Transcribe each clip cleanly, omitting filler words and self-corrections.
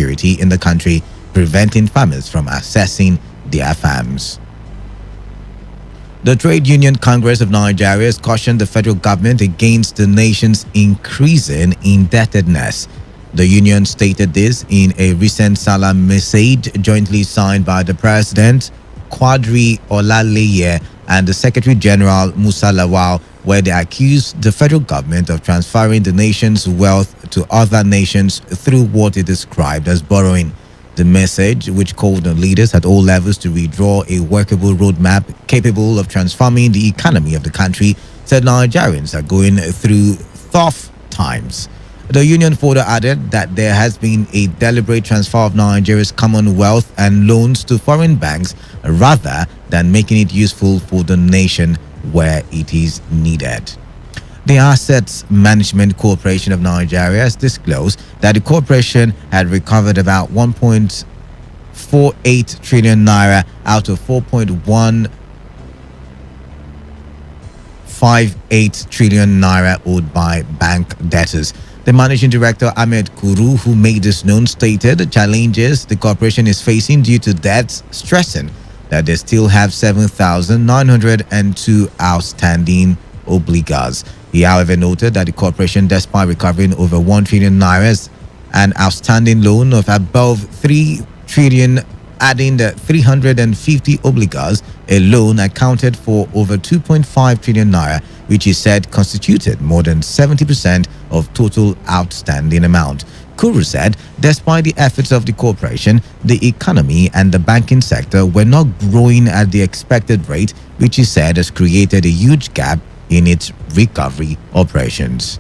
insecurity in the country, preventing farmers from accessing their farms. The Trade Union Congress of Nigeria has cautioned the federal government against the nation's increasing indebtedness. The union stated this in a recent Salam message jointly signed by the President, Quadri Olaleye, and the Secretary General, Musa Lawal, where they accused the federal government of transferring the nation's wealth to other nations through what it described as borrowing. The message, which called on leaders at all levels to redraw a workable roadmap capable of transforming the economy of the country, said Nigerians are going through tough times. The union further added that there has been a deliberate transfer of Nigeria's commonwealth and loans to foreign banks rather than making it useful for the nation where it is needed. The Assets Management Corporation of Nigeria has disclosed that the corporation had recovered about 1.48 trillion naira out of 4.158 trillion naira owed by bank debtors. The managing director, Ahmed Kuru, who made this known, stated the challenges the corporation is facing due to debts, stressing that they still have 7,902 outstanding obligors. He, however, noted that the corporation, despite recovering over 1 trillion naira, an outstanding loan of above 3 trillion, adding the 350 obligors, a loan accounted for over 2.5 trillion naira, which he said constituted more than 70% of total outstanding amount. Kuru said, despite the efforts of the corporation, the economy and the banking sector were not growing at the expected rate, which he said has created a huge gap in its recovery operations.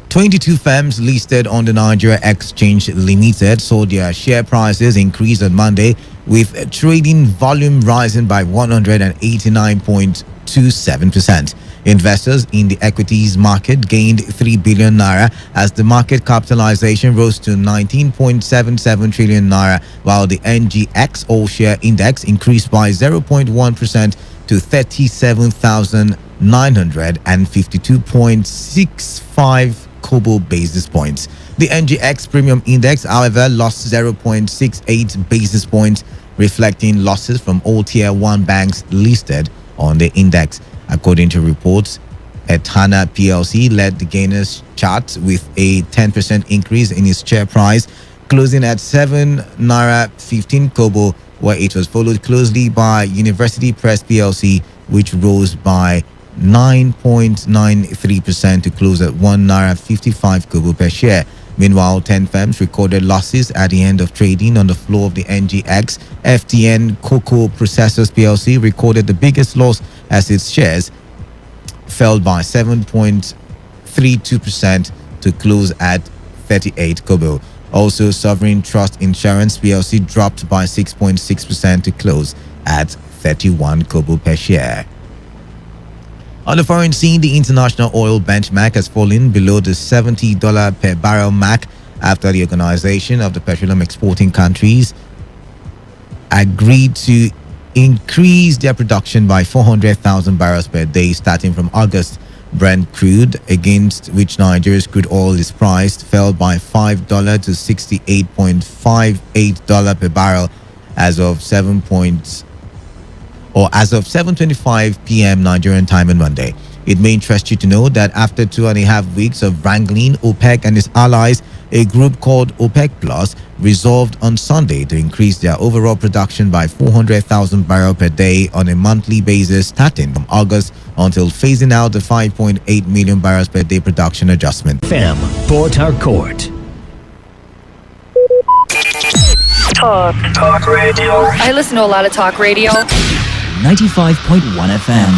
22 firms listed on the Nigeria Exchange Limited saw their share prices increase on Monday, with trading volume rising by 189.27%. Investors in the equities market gained 3 billion naira as the market capitalization rose to 19.77 trillion naira, while the NGX All-Share Index increased by 0.1% to 37,952.65 Kobo basis points. The NGX Premium Index, however, lost 0.68 basis points, reflecting losses from all Tier 1 banks listed on the index. According to reports, Etana PLC led the gainers chart with a 10% increase in its share price, closing at 7 naira 15 kobo, where it was followed closely by University Press PLC, which rose by 9.93% to close at 1 naira 55 kobo per share. Meanwhile, 10 firms recorded losses at the end of trading on the floor of the NGX. FTN Cocoa Processors PLC recorded the biggest loss as its shares fell by 7.32% to close at 38 kobo. Also, Sovereign Trust Insurance PLC dropped by 6.6% to close at 31 kobo per share. On the foreign scene, the international oil benchmark has fallen below the $70 per barrel mark after the Organization of the Petroleum Exporting Countries agreed to increase their production by 400,000 barrels per day starting from August. Brent crude, against which Nigeria's crude oil is priced, fell by $5 to $68.58 per barrel as of 7:25 p.m. Nigerian time on Monday. It may interest you to know that after 2.5 weeks of wrangling, OPEC and its allies, a group called OPEC Plus, resolved on Sunday to increase their overall production by 400,000 barrels per day on a monthly basis starting from August until phasing out the 5.8 million barrels per day production adjustment. FM, Port Harcourt. Talk radio. I listen to a lot of talk radio. 95.1 FM.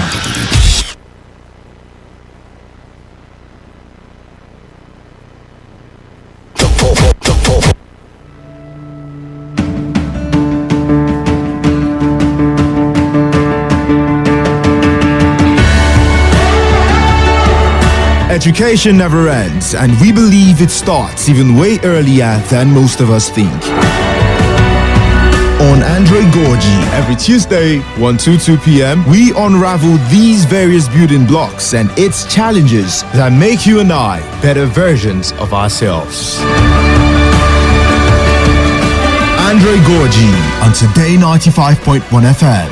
Education never ends, and we believe it starts even way earlier than most of us think. On Andre Gorgie, every Tuesday, 1 to 2 p.m., we unravel these various building blocks and its challenges that make you and I better versions of ourselves. Gorgie on Today 95.1 FM.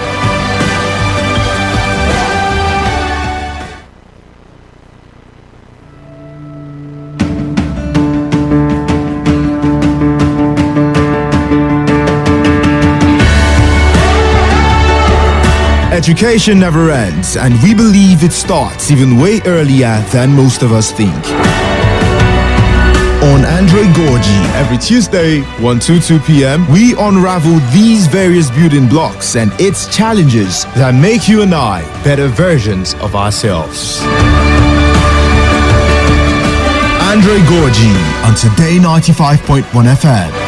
Education never ends, and we believe it starts even way earlier than most of us think. On Android Gorgie, every Tuesday, 1 to 2 p.m., we unravel these various building blocks and its challenges that make you and I better versions of ourselves. Android Gorgie on Today 95.1 FM.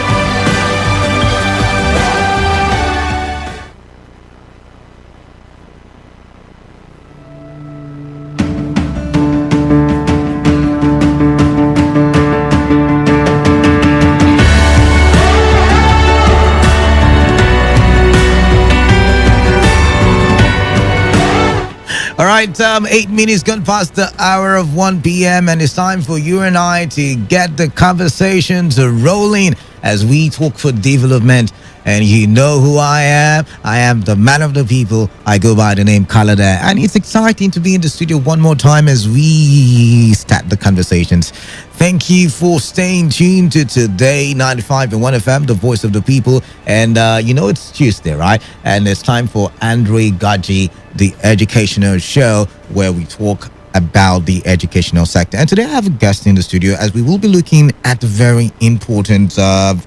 All right, 8 minutes gone past the hour of 1 p.m. and it's time for you and I to get the conversations rolling as we talk for development. And you know who I am. I am the man of the people. I go by the name Kalada. And it's exciting to be in the studio one more time as we start the conversations. Thank you for staying tuned to Today 95.1 FM, the voice of the people. And it's Tuesday, right? And it's time for Andre Gaji, the educational show where we talk about the educational sector. And today I have a guest in the studio as we will be looking at a very important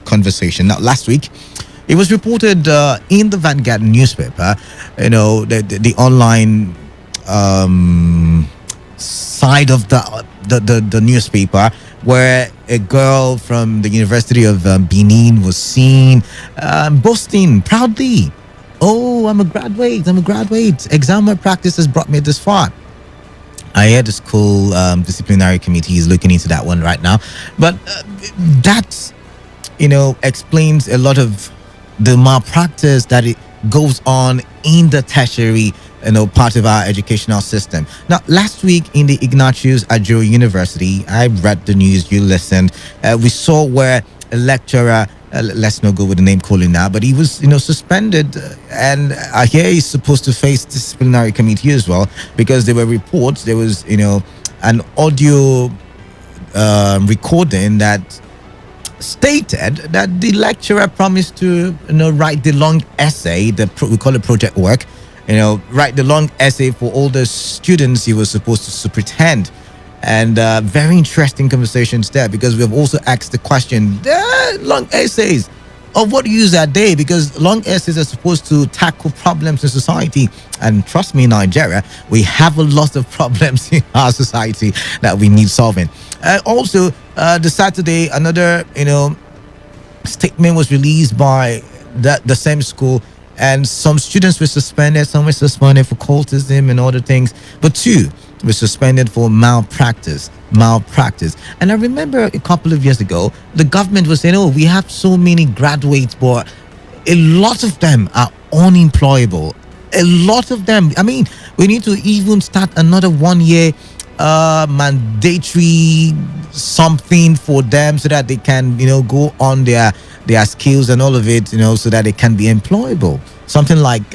conversation. Now, last week, it was reported in the Vanguard newspaper, the online side of the newspaper, where a girl from the University of Benin was seen boasting proudly, "Oh, I'm a graduate. Exam malpractice has brought me this far." I hear the school disciplinary committee is looking into that one right now. But that, explains a lot of the malpractice that it goes on in the tertiary, part of our educational system. Now, last week in the Ignatius Ajuru University, I read the news, you listened. We saw where a lecturer, let's not go with the name calling now, but he was, suspended. And I hear he's supposed to face disciplinary committee as well, because there were reports, there was, an audio recording that stated that the lecturer promised to write the long essay, we call it project work, write the long essay for all the students he was supposed to superintend. And very interesting conversations there, because we have also asked the question, long essays, of what use are they? Because long essays are supposed to tackle problems in society. And trust me, Nigeria, we have a lot of problems in our society that we need solving. Also, the Saturday, another, statement was released by the same school, and some students were suspended. Some were suspended for cultism and other things, but 2 were suspended for malpractice. And I remember a couple of years ago, the government was saying, "Oh, we have so many graduates, but a lot of them are unemployable. A lot of them. I mean, we need to even start another 1 year mandatory something for them so that they can, go on their skills and all of it, so that they can be employable. Something like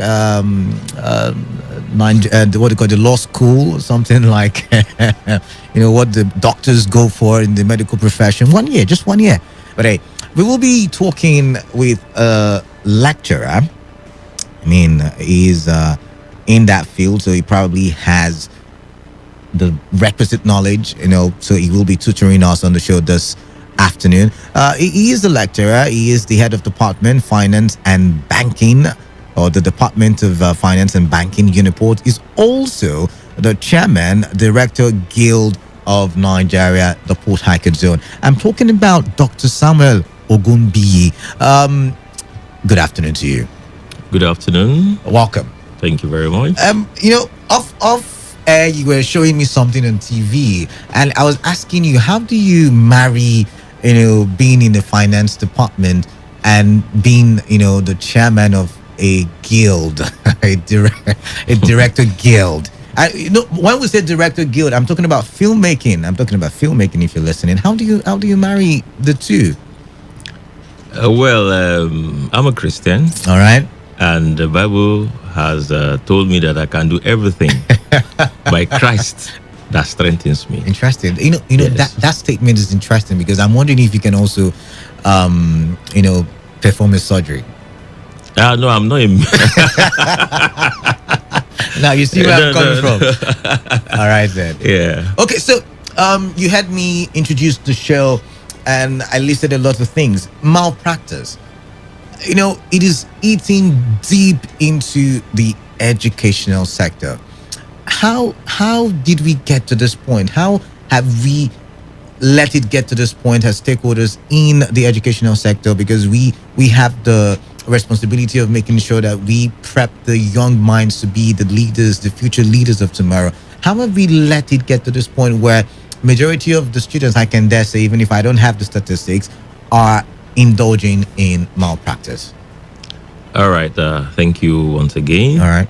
what they call the law school, something like what the doctors go for in the medical profession. 1 year, just 1 year. But hey, we will be talking with a lecturer. I mean, he's in that field, so he probably has the requisite knowledge, so he will be tutoring us on the show this afternoon. He is a lecturer. He is the head of Department Finance and Banking, or the Department of Finance and Banking, Uniport. Is also the chairman, Director Guild of Nigeria, the Port Harcourt Zone. I'm talking about Dr. Samuel Ogunbiyi. Good afternoon to you. Good afternoon. Welcome. Thank you very much. Off air, you were showing me something on TV, and I was asking you, how do you marry, being in the finance department and being, the chairman of a guild, a director guild? When we say director guild, I'm talking about filmmaking. If you're listening, how do you marry the two? I'm a Christian, All right. and the Bible has told me that I can do everything by Christ that strengthens me. Interesting. Yes. That statement is interesting because I'm wondering if you can also, perform a surgery. No, I'm not. Now you see where I'm No, coming no, from. All right then. Yeah. Okay, so you had me introduce the show, and I listed a lot of things. Malpractice. It is eating deep into the educational sector. How did we get to this point? How have we let it get to this point as stakeholders in the educational sector? Because we have the responsibility of making sure that we prep the young minds to be the leaders, the future leaders of tomorrow. How have we let it get to this point where majority of the students, I can dare say, even if I don't have the statistics, are indulging in malpractice? All right. Thank you once again. All right.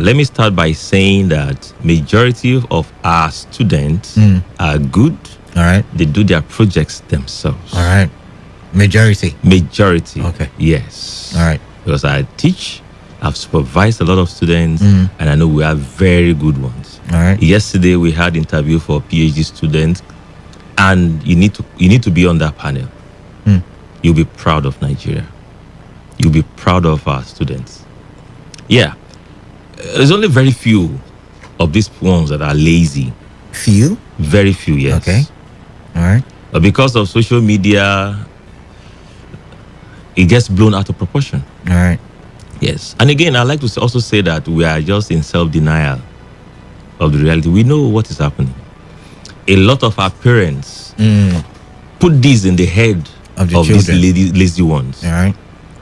Let me start by saying that majority of our students are good. All right. They do their projects themselves. All right. Majority. Okay. Yes. All right. Because I teach, I've supervised a lot of students, and I know we have very good ones. All right. Yesterday we had interview for PhD students, and you need to be on that panel. You'll be proud of Nigeria. You'll be proud of our students. Yeah. There's only very few of these ones that are lazy. Few? Very few, yes. Okay. All right. But because of social media, it gets blown out of proportion. All right. Yes. And again, I'd like to also say that we are just in self-denial of the reality. We know what is happening. A lot of our parents put this in the head Of the of these children. lazy ones. All right.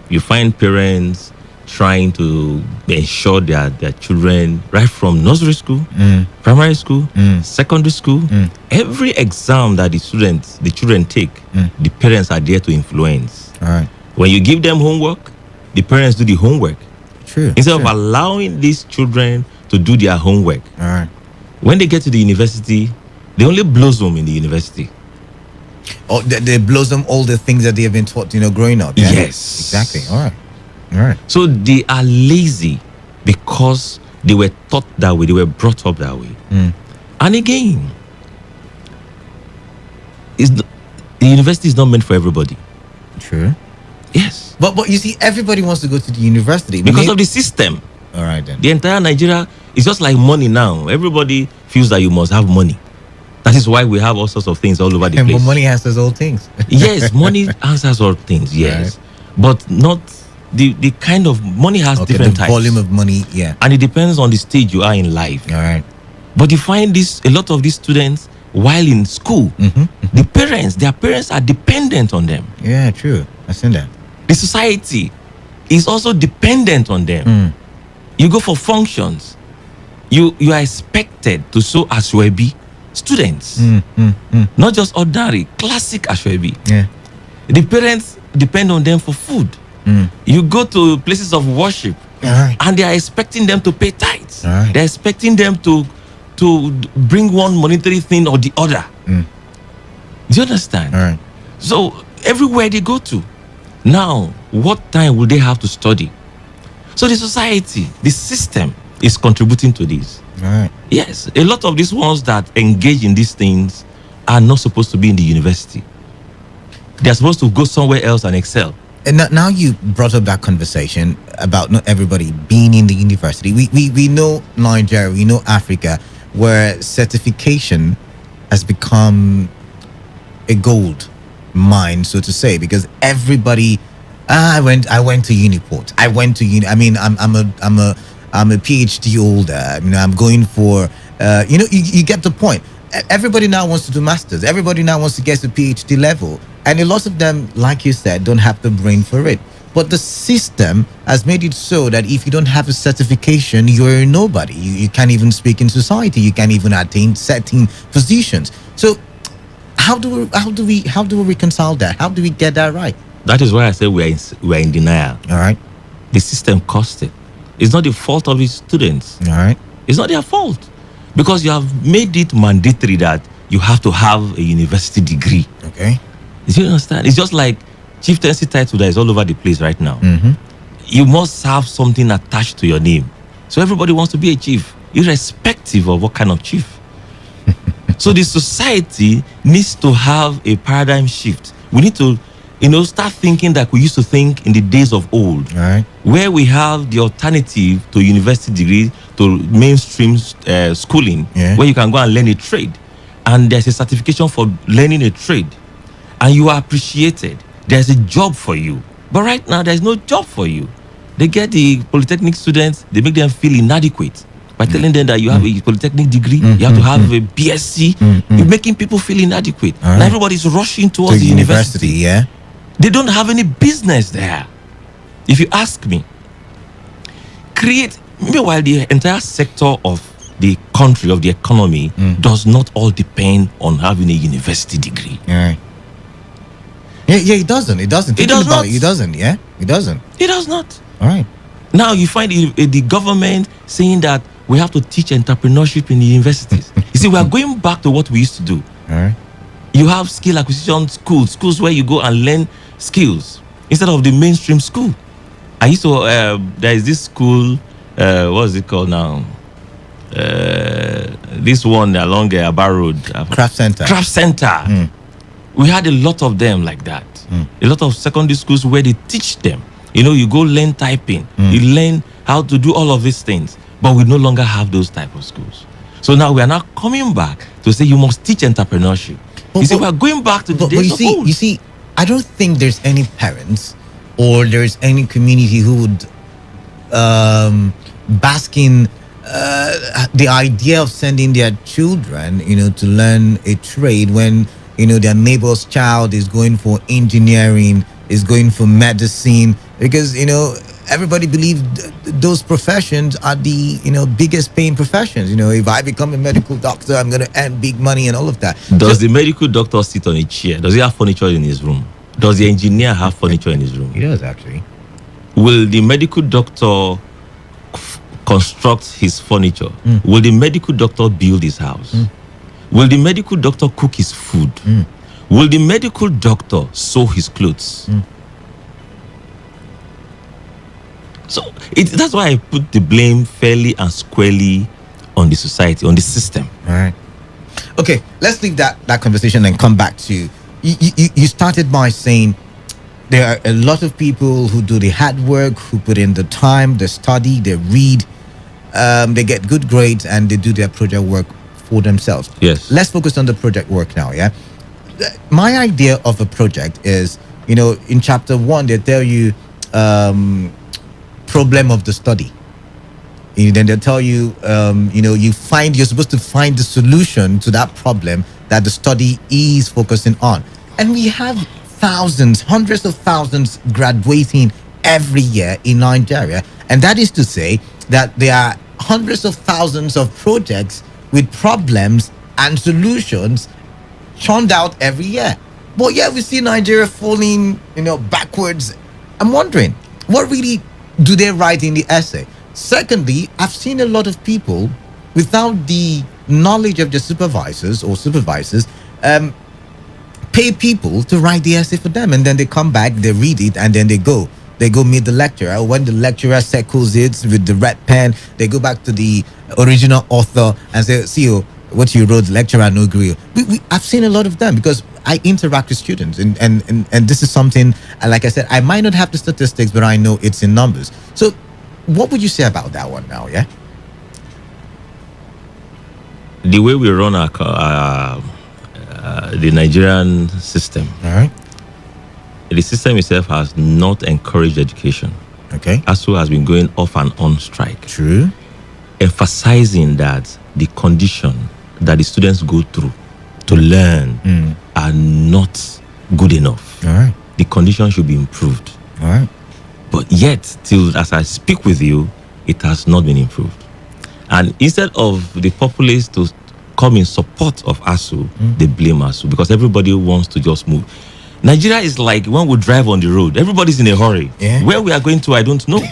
You find parents trying to ensure that their children, right from nursery school, primary school, secondary school, every exam that the children take, the parents are there to influence. All right. When you give them homework, the parents do the homework. True. Instead of True. allowing these children to do their homework. All right. When they get to the university, they only blossom in the university. Oh, they blossom all the things that they have been taught, growing up. Yeah? Yes. Exactly. All right. All right. So they are lazy because they were taught that way, they were brought up that way. And again, the university is not meant for everybody. True. Yes. But you see, everybody wants to go to the university Because of the system. All right then. The entire Nigeria is just like money now. Everybody feels that you must have money. That is why we have all sorts of things all over the And place. money answers all things. Yes, money answers all things, yes. But not the kind of money has Okay, different the types. volume of money. Yeah. And it depends on the stage you are in life. All right. But you find a lot of these students while in school, their parents are dependent on them. Yeah. True. I've seen that. The society is also dependent on them. You go for functions, you are expected to show Ashwebi students, not just ordinary, classic Ashwebi. Yeah. The parents depend on them for food. You go to places of worship, All right. and they are expecting them to pay tithes. All right. They're expecting them to bring one monetary thing or the other. Do you understand? All right. So everywhere they go to, now what time will they have to study? So the society, the system is contributing to this. All right. Yes, a lot of these ones that engage in these things are not supposed to be in the university. They're supposed to go somewhere else and excel. And now you brought up that conversation about not everybody being in the university. We know Nigeria, we know Africa, where certification has become a gold mine, so to say, because everybody. I went to Uniport. I went to uni. I mean, I'm a PhD holder. I'm going for. You get the point. Everybody now wants to do masters. Everybody now wants to get to PhD level. And a lot of them, like you said, don't have the brain for it. But the system has made it so that if you don't have a certification, you're a nobody. You can't even speak in society. You can't even attain certain positions. So how do we reconcile that? How do we get that right? That is why I say we're in denial. All right. The system caused it. It's not the fault of the students. All right. It's not their fault. Because you have made it mandatory that you have to have a university degree. Okay. Do you understand? It's just like chieftaincy title that is all over the place right now. Mm-hmm. You must have something attached to your name. So everybody wants to be a chief, irrespective of what kind of chief. So the society needs to have a paradigm shift. We need to, start thinking like we used to think in the days of old, Right. where we have the alternative to university degree, to mainstream schooling, Yeah. where you can go and learn a trade. And there's a certification for learning a trade. And you are appreciated. There's a job for you. But right now, there's no job for you. They get the polytechnic students, they make them feel inadequate by telling them that you have a polytechnic degree, you have to have a BSc. You're making people feel inadequate. All right. Now everybody's rushing towards To the university, yeah. They don't have any business there. If you ask me, meanwhile, the entire sector of the country, of the economy, does not all depend on having a university degree. Yeah. Yeah, it doesn't. It doesn't. It Thinking does about not. It doesn't, yeah? It doesn't. It does not. All right. Now you find the government saying that we have to teach entrepreneurship in the universities. You see, we are going back to what we used to do. All right. You have skill acquisition schools where you go and learn skills instead of the mainstream school. I used to, there is this school, what is it called now? This one along Aba Road. Craft center. Craft Center. We had a lot of them like that. A lot of secondary schools where they teach them. You go learn typing. You learn how to do all of these things. But we no longer have those type of schools. So now we are now coming back to say you must teach entrepreneurship. You see, we are going back to the days of old. You see, I don't think there's any parents or there's any community who would bask in the idea of sending their children, to learn a trade when, their neighbor's child is going for engineering, is going for medicine, because, everybody believes those professions are the, biggest paying professions. If I become a medical doctor, I'm going to earn big money and all of that. Does the medical doctor sit on a chair? Does he have furniture in his room? Does the engineer have furniture in his room? He does, actually. Will the medical doctor construct his furniture? Will the medical doctor build his house? Will the medical doctor cook his food? Will the medical doctor sew his clothes? So that's why I put the blame fairly and squarely on the society, on the system. All right. Okay, let's leave that conversation and come back to you started by saying there are a lot of people who do the hard work, who put in the time, they study, they read, they get good grades, and they do their project work for themselves. Yes. Let's focus on the project work now, yeah? My idea of a project is, in chapter 1, they tell you problem of the study. Then they'll tell you, you're supposed to find the solution to that problem that the study is focusing on. And we have thousands, hundreds of thousands graduating every year in Nigeria. And that is to say that there are hundreds of thousands of projects with problems and solutions churned out every year. But yeah, we see Nigeria falling, backwards. I'm wondering, what really do they write in the essay? Secondly, I've seen a lot of people without the knowledge of the supervisors pay people to write the essay for them, and then they come back, they read it, and then they go meet the lecturer. When the lecturer circles it with the red pen, they go back to the original author and say, see, what you wrote, the lecturer no agree. I've seen a lot of them because I interact with students, and this is something, like I said, I might not have the statistics, but I know it's in numbers. So what would you say about that one now, yeah? The way we run the Nigerian system, All right. the system itself has not encouraged education. Okay. ASU has been going off and on strike, True. emphasizing that the condition that the students go through to learn are not good enough. All right. The condition should be improved. All right. But yet, till as I speak with you, it has not been improved. And instead of the populace to come in support of ASU, they blame ASU because everybody wants to just move. Nigeria is like when we drive on the road, everybody's in a hurry. Yeah. Where we are going to, I don't know.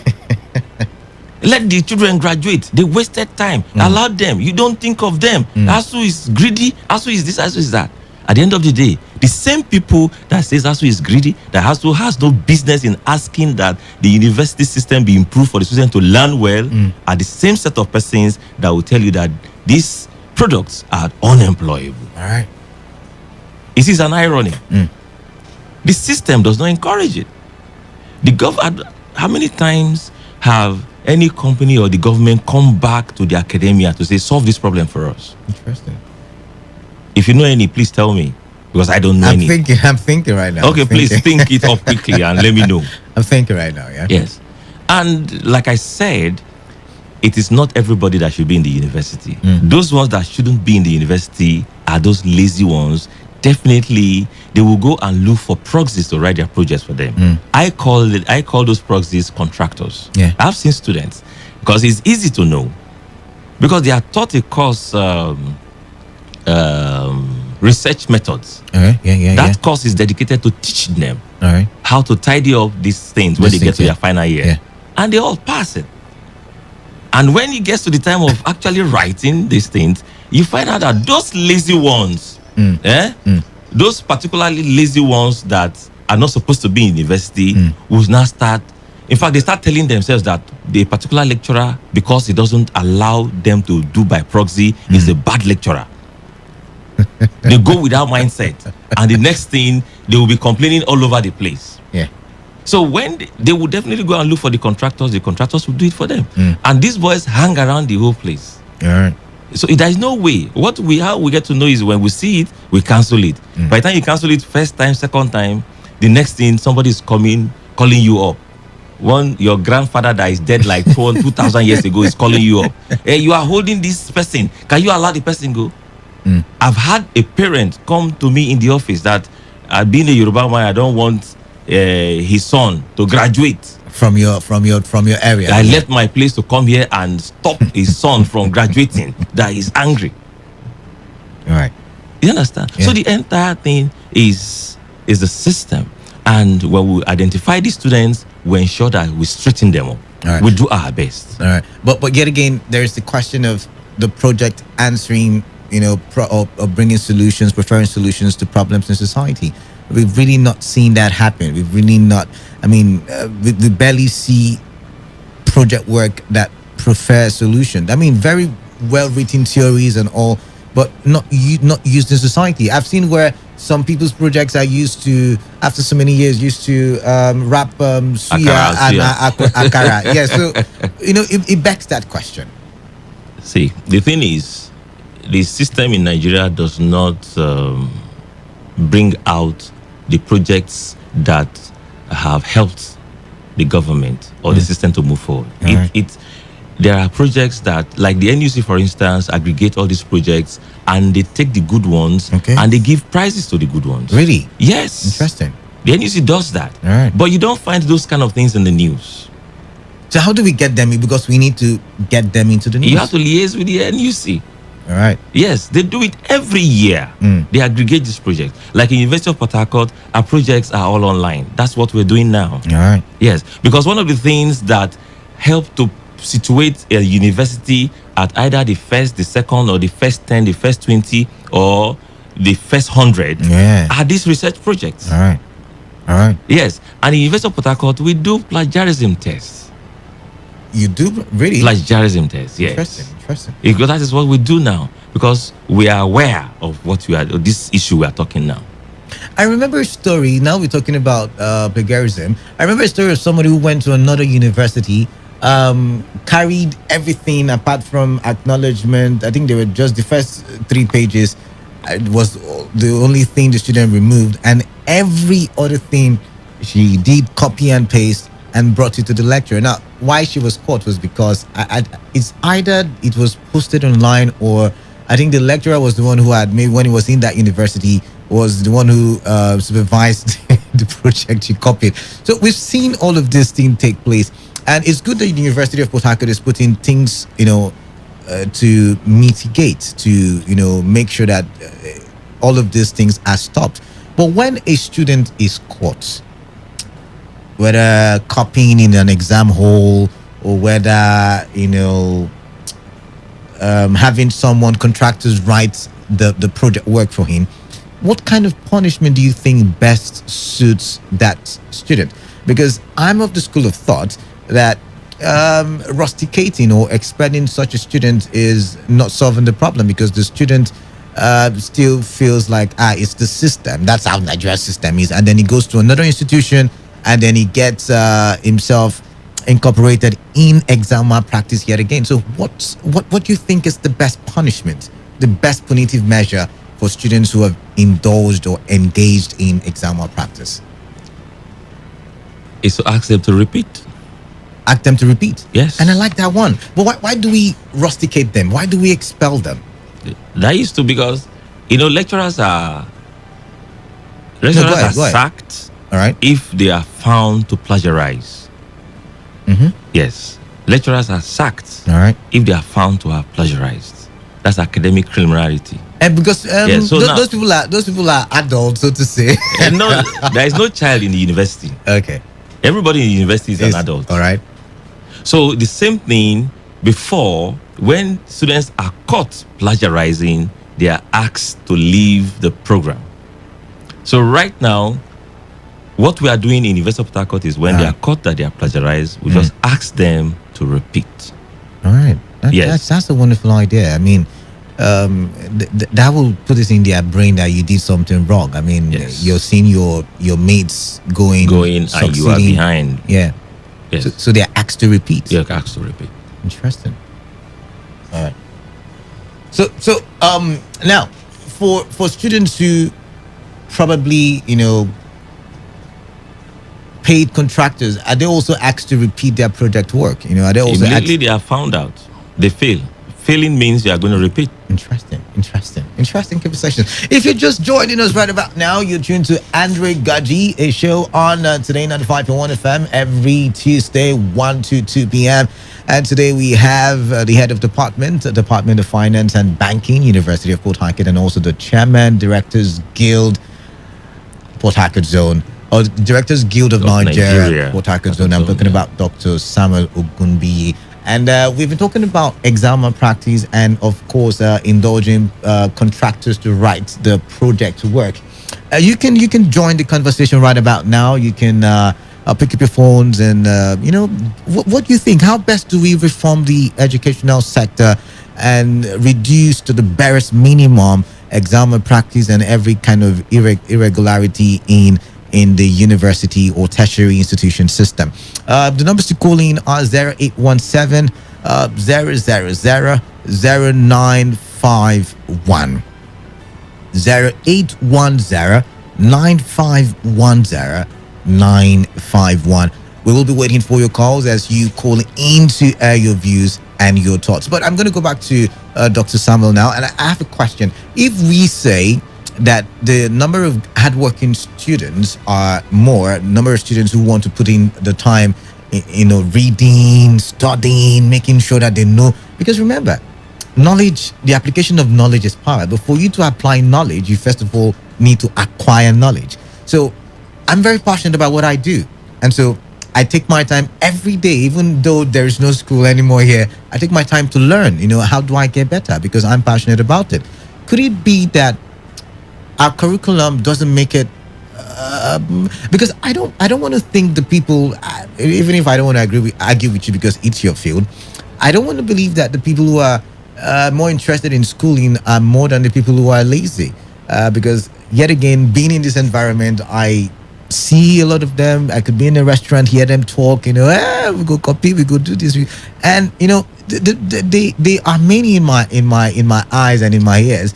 Let the children graduate. They wasted time. Allow them. You don't think of them. ASU is greedy. ASU is this, ASU is that. At the end of the day, The same people that says ASU is greedy, that ASU has no business in asking that the university system be improved for the students to learn well, are the same set of persons that will tell you that these products are unemployable. All right. It is an irony. The system does not encourage it. How many times have any company or the government come back to the academia to say, solve this problem for us? Interesting. If you know any, please tell me, because I don't know any. I'm thinking right now. Okay, please think it up quickly and let me know. I'm thinking right now, yeah. Yes. And like I said, it is not everybody that should be in the university. Those ones that shouldn't be in the university are those lazy ones. Definitely, they will go and look for proxies to write their projects for them. I call those proxies contractors. Yeah. I've seen students, because it's easy to know, because they are taught a course, research methods. All right. Yeah. That course is dedicated to teaching them All right. how to tidy up these things when they get to their final year. Yeah. And they all pass it. And when it gets to the time of actually writing these things, you find out that those lazy ones, those particularly lazy ones that are not supposed to be in university, will now start. In fact, they start telling themselves that the particular lecturer, because he doesn't allow them to do by proxy, is a bad lecturer. They go with that mindset, and the next thing, they will be complaining all over the place. Yeah. So when they will definitely go and look for the contractors will do it for them. And these boys hang around the whole place. All right. So there is no way. How we get to know is when we see it, we cancel it. By the time you cancel it first time, second time, the next thing, somebody is calling you up. Your grandfather that is dead like 2,000 years ago is calling you up. Hey, you are holding this person. Can you allow the person go? I've had a parent come to me in the office that, being a Yoruba man, I don't want his son to graduate From your area. I left my place to come here and stop his son from graduating. That he's angry. All right. You understand? Yeah. So the entire thing is the system, and when we identify these students, we ensure that we straighten them up. All right. We do our best. All right. But yet again, there's the question of the project answering, or bringing solutions, preferring solutions to problems in society. We've really not seen that happen. We've really not. I mean, we barely see project work that prefers solutions. I mean, very well-written theories and all, but not used in society. I've seen where some people's projects are used to, after so many years, wrap suya and akara. Yeah, so it begs that question. See, the thing is, the system in Nigeria does not bring out the projects that have helped the government or the system to move forward. There are projects that, like the NUC, for instance, aggregate all these projects and they take the good ones and they give prizes to the good ones. Really? Yes. Interesting. The NUC does that. All right. But you don't find those kind of things in the news. So how do we get them? Because we need to get them into the news. You have to liaise with the NUC. All right. Yes, they do it every year. They aggregate this project. Like in University of Port Harcourt, our projects are all online. That's what we're doing now. All right. Yes, because one of the things that help to situate a university at either the first, the second, or the first 10, the first 20, or the first 100 are these research projects. All right. All right. Yes, and in University of Port Harcourt, we do plagiarism tests. You do? Really? Plagiarism tests, yes. Interesting. Because that is what we do now, because we are aware of this issue we are talking now. I remember a story. Now we're talking about plagiarism. I remember a story of somebody who went to another university, carried everything apart from acknowledgement. I think they were just the first 3 pages. It was the only thing the student removed, and every other thing she did copy and paste and brought it to the lecturer. Now, why she was caught was because it's either it was posted online, or I think the lecturer was the one who had, maybe when he was in that university, was the one who supervised the project she copied. So we've seen all of this thing take place, and it's good that the University of Port Harcourt is putting things, to mitigate, to make sure that all of these things are stopped. But when a student is caught, whether copying in an exam hall, or whether having someone, contractors, write the project work for him, what kind of punishment do you think best suits that student? Because I'm of the school of thought that rusticating or expelling such a student is not solving the problem, because the student still feels like it's the system. That's how Nigeria's system is, and then he goes to another institution, and then he gets himself incorporated in exam malpractice yet again. So what do you think is the best punishment, the best punitive measure for students who have indulged or engaged in exam malpractice? Is to ask them to repeat. Ask them to repeat. Yes. And I like that one. But why do we rusticate them? Why do we expel them? That used to, because lecturers are Go ahead. sacked All right. if they are found to plagiarize. Yes, lecturers are sacked All right. if they are found to have plagiarized. That's academic criminality. And because so now- those people are adults, so to say. And no, there is no child in the university. Okay. Everybody in the university is an adult. All right. So the same thing before, when students are caught plagiarizing, they are asked to leave the program. So right now, what we are doing in University of Port Harcourt is when they are caught that they are plagiarized, we just ask them to repeat. All right. Yes. That's a wonderful idea. I mean, that will put it in their brain that you did something wrong. I mean, Yes. you're seeing your mates going And you are succeeding. behind. Yeah. Yes. So they're asked to repeat. You're asked to repeat. Interesting. All right. So now for students who probably paid contractors, are they also asked to repeat their project work? Are they also Immediately they are found out, they fail. Failing means you are going to repeat. Interesting conversation. If you're just joining us right about now, you're tuned to Andre Gaji, a show on Today 95.1 FM every Tuesday, 1 to 2 p.m. And today we have the head of Department of Finance and Banking, University of Port Harcourt, and also the Chairman, Directors Guild, Port Harcourt Zone, or Directors Guild of Nigeria, Port Harcourt Zone. I'm talking about Dr. Samuel Ogunbiyi. And we've been talking about exam malpractice and, of course, indulging contractors to write the project work. You can join the conversation right about now. You can pick up your phones and, what do you think? How best do we reform the educational sector and reduce to the barest minimum exam malpractice and every kind of irregularity in the university or tertiary institution system? The numbers to call in are 0817 000 0951. 0810 9510 951. We will be waiting for your calls as you call in to air your views and your thoughts. But I'm going to go back to Dr. Samuel now, and I have a question. If we say that the number of hardworking students are more, number of students who want to put in the time, reading, studying, making sure that they know, because remember, knowledge, the application of knowledge is power. But for you to apply knowledge, you first of all need to acquire knowledge. So I'm very passionate about what I do, and so I take my time every day, even though there is no school anymore here. I take my time to learn. How do I get better? Because I'm passionate about it. Could it be that our curriculum doesn't make it? Because I don't want to think the people, even if I don't want to argue with you because it's your field, I don't want to believe that the people who are more interested in schooling are more than the people who are lazy. Because yet again, being in this environment, I see a lot of them. I could be in a restaurant, hear them talk. We go copy, we go do this, and they are many in my eyes and in my ears.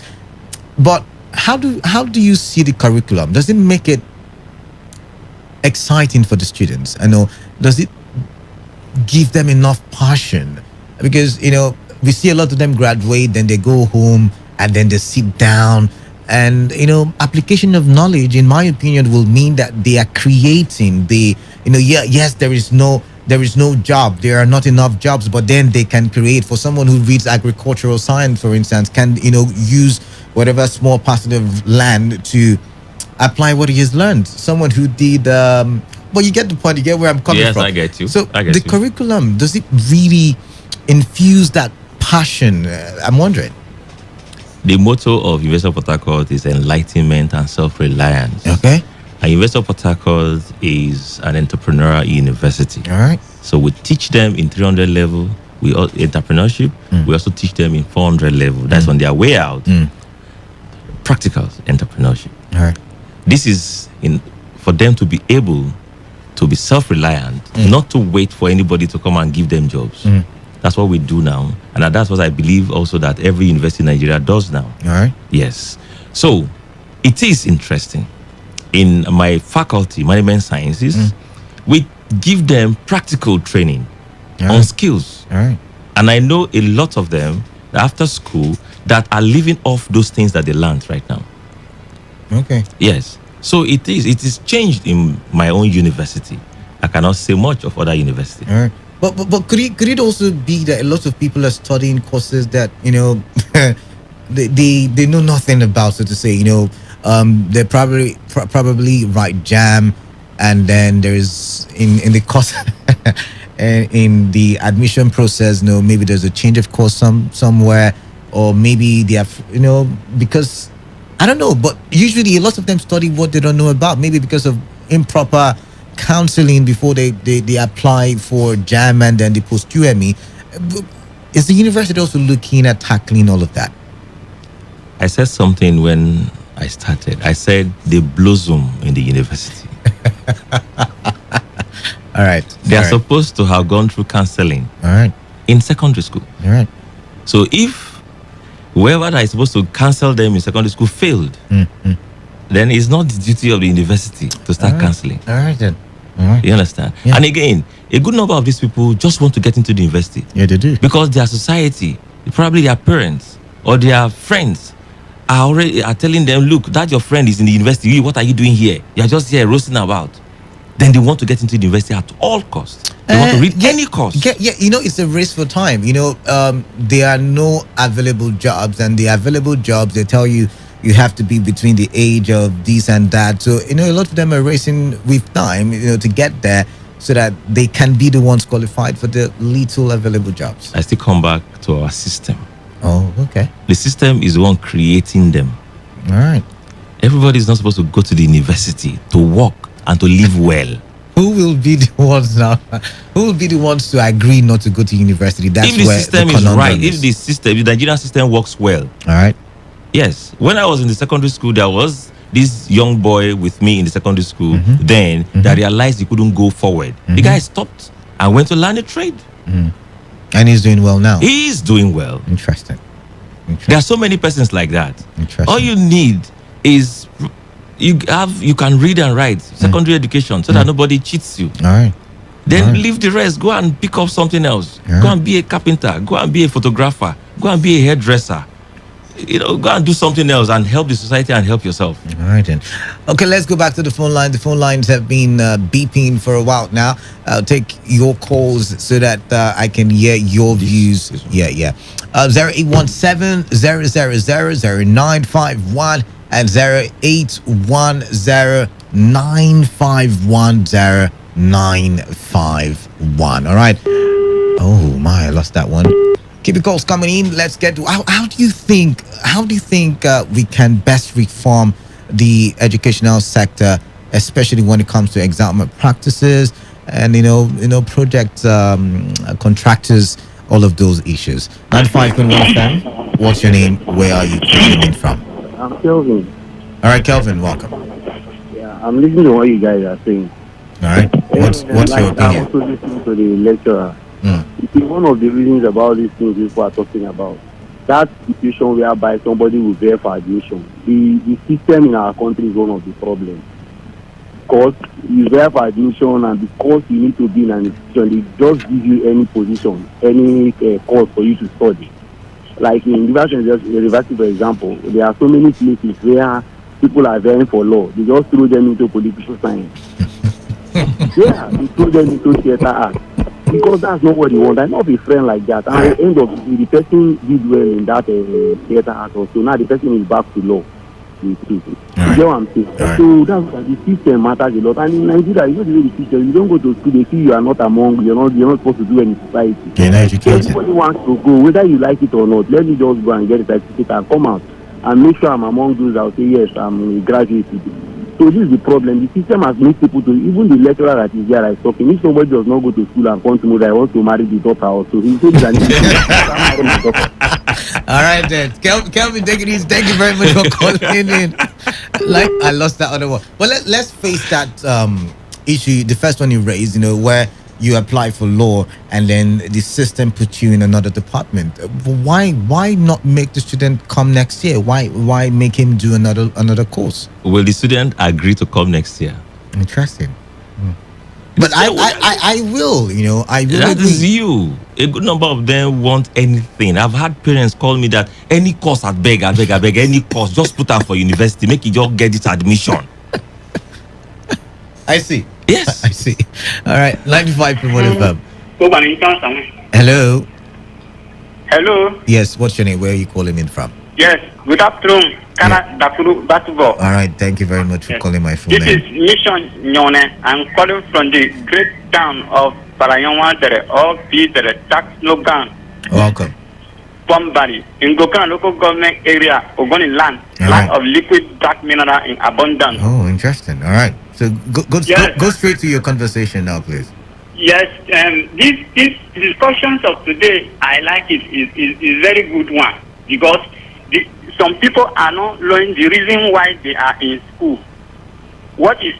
But how do you see the curriculum? Does it make it exciting for the students? Does it give them enough passion? Because we see a lot of them graduate, then they go home and then they sit down, and application of knowledge, in my opinion, will mean that they are creating yes, there is no job, there are not enough jobs, but then they can create. For someone who reads agricultural science, for instance, can use whatever small parcel of land to apply what he has learned. Someone who did but you get the point, you get where I'm coming from. Yes, I get you. So the curriculum, does it really infuse that passion? I'm wondering. The motto of University of Port Harcourt is enlightenment and self-reliance. Okay. And University of Port Harcourt is an entrepreneurial university. All right. So we teach them in 300 level, entrepreneurship. We also teach them in 400 level. That's on their way out. Practical entrepreneurship. All right. This is for them to be able to be self-reliant, not to wait for anybody to come and give them jobs. That's what we do now. And that's what I believe also that every university in Nigeria does now. All right. Yes. So it is interesting. In my faculty, management sciences, we give them practical training on skills. All right. And I know a lot of them after school that are living off those things that they learned right now. Okay. Yes. So it is changed in my own university. I cannot say much of other universities. All right. But could it also be that a lot of people are studying courses that, you know, they know nothing about, so to say, you know, they probably write jam, and then there's in the course in the admission process, you know, maybe there's a change of course somewhere, or maybe they have, you know, because I don't know, but usually a lot of them study what they don't know about, maybe because of improper counseling before they apply for jam and then they post QME. Is the university also looking at tackling all of that? I said something when I started. I said they blossom in the university. All right. They are supposed to have gone through counseling. All right. In secondary school. All right. So if whoever that is supposed to counsel them in secondary school failed, then it's not the duty of the university to start counseling. All right then. All right. You understand? Yeah. And again, a good number of these people just want to get into the university. Yeah, they do. Because their society, probably their parents or their friends are telling them, look, that your friend is in the university. What are you doing here? You're just here roasting about. Then they want to get into the university at all costs. They want to read any course. Yeah, you know, it's a race for time. You know, there are no available jobs, and the available jobs, they tell you have to be between the age of this and that. So, you know, a lot of them are racing with time, you know, to get there so that they can be the ones qualified for the little available jobs. I still come back to our system. Oh, okay. The system is the one creating them. All right. Everybody is not supposed to go to the university to work and to live well. Who will be the ones now? Who will be the ones to agree not to go to university? That's if the where system the is conundrum right, if the Nigerian system works well. All right. Yes. When I was in the secondary school, there was this young boy with me in the secondary school then that realized he couldn't go forward. The guy stopped and went to learn a trade. And he's doing well now. He is doing well. Interesting. There are so many persons like that. Interesting. All you need is you can read and write, secondary education, so that nobody cheats you. All right. Then All right. leave the rest. Go and pick up something else. Yeah. Go and be a carpenter. Go and be a photographer. Go and be a hairdresser. You know, go and do something else and help the society and help yourself. All right then. Okay, let's go back to the phone line. The phone lines have been beeping for a while now. I'll take your calls so that I can hear your views. Yeah. 0817-000-0951 and 0810-951-0951. All right. Oh my, I lost that one. Keep the calls coming in. Let's get to how do you think we can best reform the educational sector, especially when it comes to exam practices and you know project contractors, all of those issues. 95.1 FM. What's your name? Where are you calling in from? I'm Kelvin. All right, Kelvin, welcome. Yeah, I'm listening to what you guys are saying. All right. What's your I'm opinion? also listening to the lecturer. It is one of the reasons about these things people are talking about. That situation whereby somebody will bear for admission. The system in our country is one of the problems. Because you bear for admission and because you need to be in an institution, they just give you any position, any course for you to study. Like in university, for example, there are so many places where people are vying for law. They just throw them into political science. Yeah, they throw them into theater art. Because that's not what they want. I not be friend like that. And at the end of the person did well in that theater art also. Now the person is back to law. You know what I'm saying? Right. So that's why the system matters a lot. And in Nigeria, you know the way the system, you don't go to school, they see you are not among, you're not supposed to do any society. You're not educated. Everybody wants to go, whether you like it or not. Let me just go and get a certificate and come out. and make sure I'm among those that will say, yes, I'm a graduate today. So this is the problem. The system has made people to, even the lecturer that is there that is talking, if somebody does not go to school and come to know that I want to marry the daughter also, he says that All right then, Kelvin, take it easy. Thank you very much for calling in. Like I lost that other one, but let's face that issue. The first one you raised, where you apply for law and then the system puts you in another department. Why not make the student come next year? Why make him do another course? Will the student agree to come next year? Interesting. But I will, I will. That is you. A good number of them want anything. I've had parents call me that any course I beg, any course, just put out for university, make you just get this admission. I see. Yes. I see. All right, 95.1 FM. Hello. Hello. Yes, what's your name? Where are you calling in from? Yes, good afternoon. All right, thank you very much for calling my full This name. is Mission Nyone. I'm calling from the great town of Parayanwa, or the tax slogan. Welcome. Pombari, in Gokana local government area, Ogoni land, land of liquid dark mineral in abundance. Oh, interesting. All right. So go straight to your conversation now, please. Yes, these discussions of today, I like it. Is very good one because some people are not knowing the reason why they are in school. What is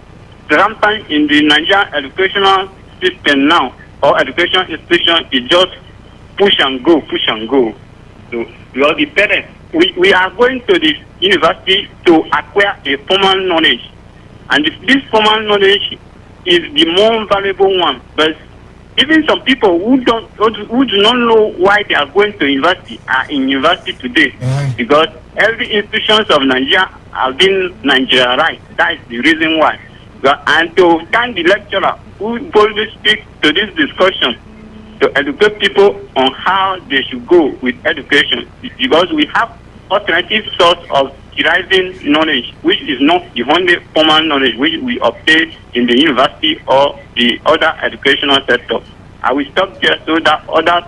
rampant in the Nigerian educational system now, or education institution, is just push and go. So, because the parents, we are going to the university to acquire a formal knowledge, and this formal knowledge is the more valuable one. But even some people who do not know why they are going to university are in university today, because every institutions of Nigeria have been Nigerianized. That is the reason why. And to thank the lecturer who boldly speaks to this discussion, to educate people on how they should go with education, because we have alternative source of deriving knowledge, which is not the only formal knowledge which we obtain in the university or the other educational sector. I will stop there so that other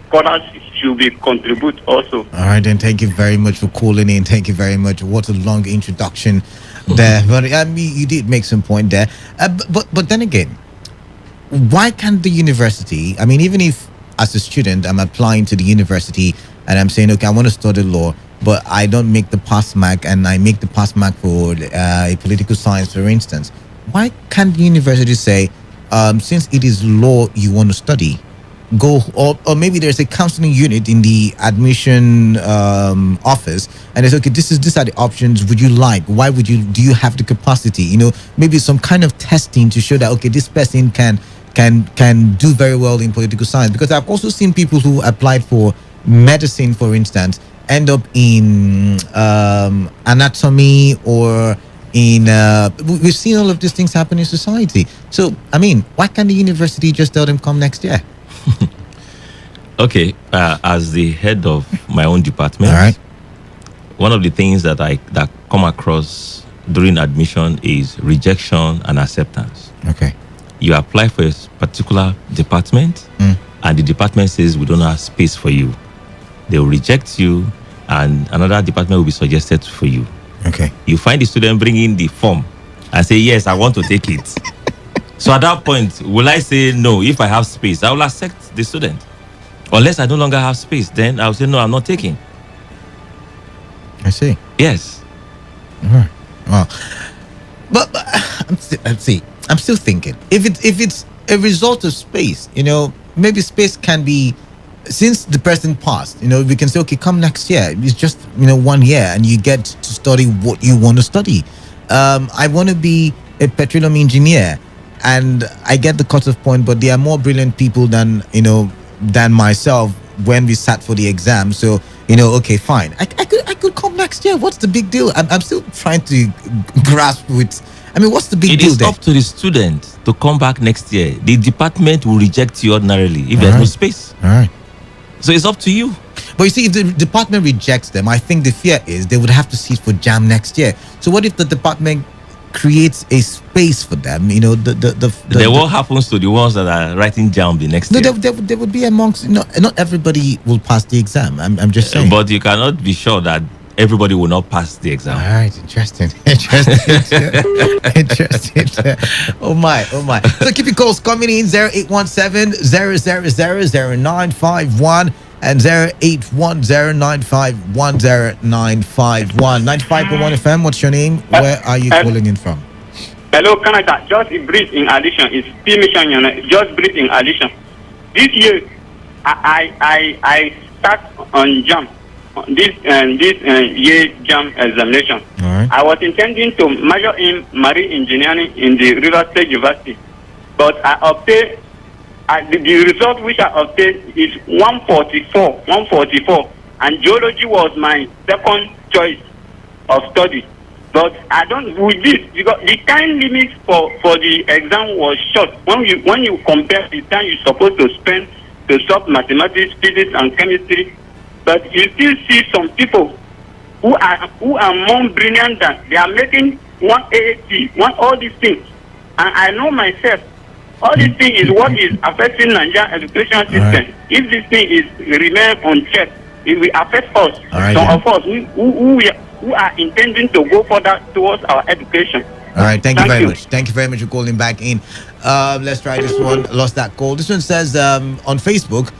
scholars should be contribute also. All right, then thank you very much for calling in. Thank you very much. What a long introduction there. But I mean, you did make some point there. But then again, why can't the university? I mean, even if as a student I'm applying to the university and I'm saying, okay, I want to study law, but I don't make the pass mark, and I make the pass mark for a political science, for instance. Why can't the university say, since it is law you want to study, go, or maybe there's a counseling unit in the admission office, and it's okay, these are the options. Would you like? Why would you? Do you have the capacity? Maybe some kind of testing to show that, okay, this person can do very well in political science. Because I've also seen people who applied for medicine, for instance, end up in anatomy or in we've seen all of these things happen in society. So I mean, why can't the university just tell them come next year? Okay, as the head of my own department, all right, one of the things that come across during admission is rejection and acceptance. Okay, you apply for a particular department, and the department says we don't have space for you. They will reject you, and another department will be suggested for you. Okay. You find the student bringing the form and say, yes, I want to take it. So at that point, will I say no? If I have space, I will accept the student. Unless I no longer have space, then I'll say, no, I'm not taking. I see. Yes. Well, but I'm still thinking, if it's a result of space, maybe space can be, since the person passed, we can say, okay, come next year. It's just 1 year, and you get to study what you want to study. I want to be a petroleum engineer, and I get the cutoff point, but there are more brilliant people than myself when we sat for the exam. So okay, fine, I could come next year. What's the big deal? I'm still trying to grasp with. I mean, what's the big deal? It is up to the student to come back next year. The department will reject you ordinarily if there's no space. All right. So it's up to you. But you see, if the department rejects them, I think the fear is they would have to sit for JAM next year. So what if the department creates a space for them? Then what happens to the ones that are writing JAM the next year? They would be amongst. Not everybody will pass the exam. I'm just saying. But you cannot be sure that everybody will not pass the exam. All right, interesting. Interesting. Oh my. So keep your calls coming in 0817 0000951 and 0810951091. 95.1 FM, what's your name? Where are you calling in from? Hello, Canada. Just a brief in addition. It's P mission. Just brief in addition. This year, I start on jump. This year jam examination. Right. I was intending to major in marine engineering in the River State University, but I obtained the result which I obtained is 144, and geology was my second choice of study. But I don't with this because the time limit for the exam was short. When you compare the time you're supposed to spend to solve mathematics, physics, and chemistry. But you still see some people who are more brilliant than they are making 180, all these things. And I know myself, all these things is what is affecting Nigerian education system. Right. If this thing is remain unchecked, it will affect us. Right, Some of us who are intending to go further towards our education. All right, thank you very much. Thank you very much for calling back in. Let's try this one. Lost that call. This one says on Facebook,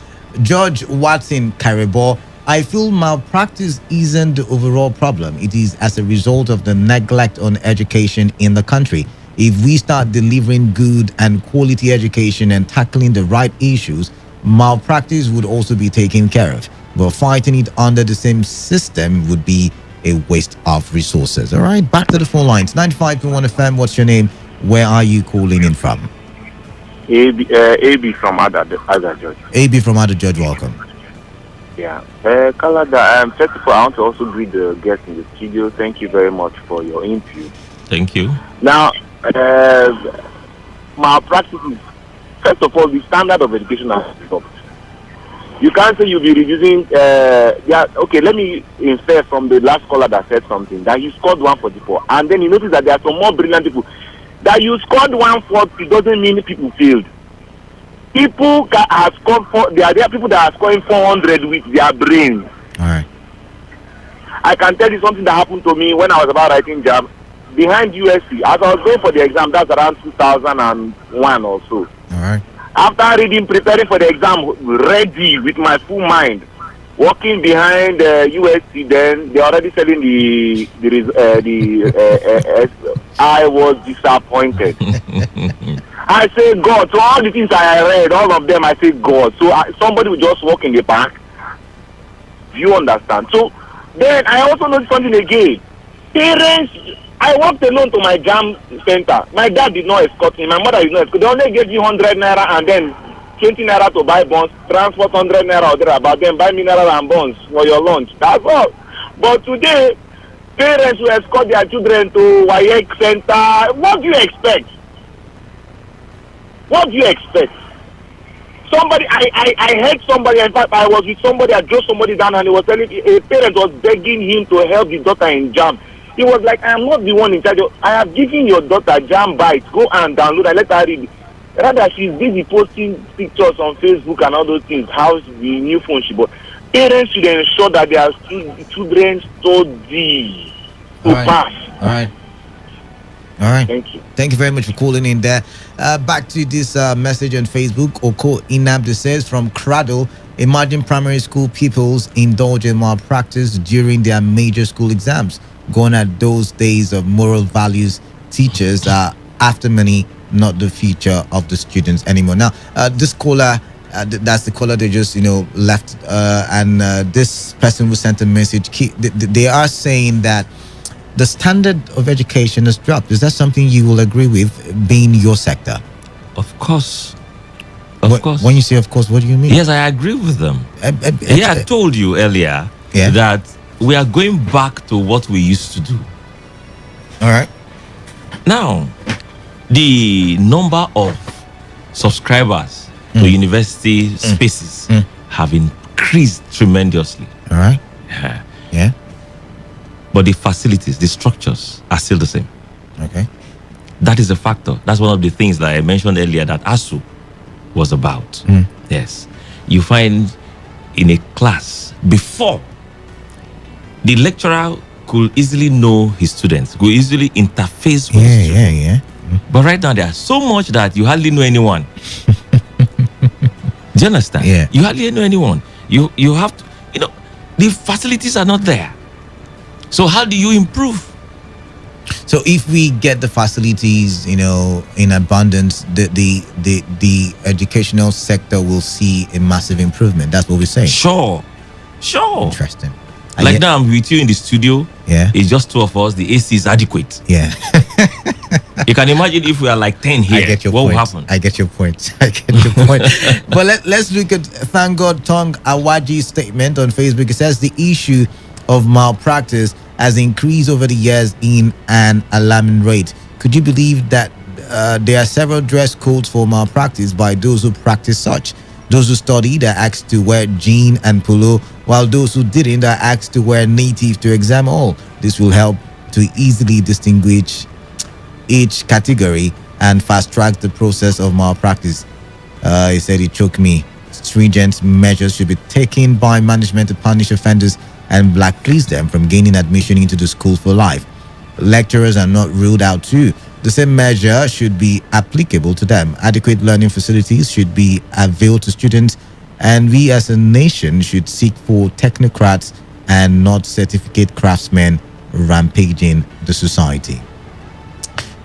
George Watson Caribou, I feel malpractice isn't the overall problem. It is as a result of the neglect on education in the country. If we start delivering good and quality education and tackling the right issues, malpractice would also be taken care of. But fighting it under the same system would be a waste of resources. All right, back to the phone lines. 95.1 FM, what's your name? Where are you calling in from? AB from Ada George. AB from Ada George, welcome. Yeah. Kalada, first of all, I want to also greet the guests in the studio. Thank you very much for your interview. Thank you. Now, malpractice is, first of all, the standard of education has stopped. You can't say you'll be reducing, okay, let me infer from the last caller that said something, that you scored 144, and then you notice that there are some more brilliant people. That you scored 140 doesn't mean people failed. People have scored, there are people that are scoring 400 with their brains. All right. I can tell you something that happened to me when I was about writing jam behind USC. As I was going for the exam, that's around 2001 or so. All right. After reading, preparing for the exam, ready with my full mind, walking behind USC, then they're already selling I was disappointed. I say God. So all the things I read, all of them, I say God. So somebody will just walk in the park. Do you understand? So then I also noticed something again. Parents, I walked alone to my jam center. My dad did not escort me. My mother did not escort me. They only gave me 100 naira and then 20 naira to buy bonds, transport 100 naira or there, but then buy mineral and bonds for your lunch. That's all. But today, parents will escort their children to YX center. What do you expect? What do you expect? Somebody, I heard somebody, in fact, I was with somebody, I drove somebody down and he was telling, a parent was begging him to help his daughter in jam. He was like, I am not the one in charge. I have given your daughter jam bites. Go and download and let her read. Rather, she's busy posting pictures on Facebook and all those things. How's the new phone she bought? Parents should ensure that their children study to pass. All right. All right. Thank you. Thank you very much for calling in there. Back to this message on Facebook. Oko Inabde says from Cradle, imagine primary school pupils indulge in malpractice during their major school exams. Gone at those days of moral values. Teachers are after money, not the future of the students anymore. Now, this caller, that's the caller they just left, and this person who sent a message. They are saying that the standard of education has dropped. Is that something you will agree with, being your sector? Of course. Of course. When you say of course, what do you mean? Yes, I agree with them. I told you earlier that we are going back to what we used to do. All right. Now, the number of subscribers to university spaces have increased tremendously. All right. Yeah. But the facilities, the structures are still the same. Okay. That is a factor. That's one of the things that I mentioned earlier that ASU was about. Yes. You find in a class before, The lecturer could easily know his students, could easily interface with his students. Yeah. But right now, there's so much that you hardly know anyone. Do you understand? Yeah. You hardly know anyone. You have to, the facilities are not there. So how do you improve? So if we get the facilities, in abundance, the educational sector will see a massive improvement. That's what we're saying. Sure. Interesting. Like now, I'm with you in the studio. Yeah. It's just two of us. The AC is adequate. Yeah. You can imagine if we are like 10 here. I get your what point. will happen? I get your point. But let's look at Thank God Tong Awaji's statement on Facebook. It says the issue of malpractice has increased over the years in an alarming rate. Could you believe that there are several dress codes for malpractice by those who practice such? Those who studied are asked to wear jean and polo, while those who didn't are asked to wear native to exam hall. This will help to easily distinguish each category and fast track the process of malpractice. He said it choked me. Stringent measures should be taken by management to punish offenders and blacklist them from gaining admission into the school for life. Lecturers are not ruled out too. The same measure should be applicable to them. Adequate learning facilities should be availed to students, and we as a nation should seek for technocrats and not certificate craftsmen rampaging the society.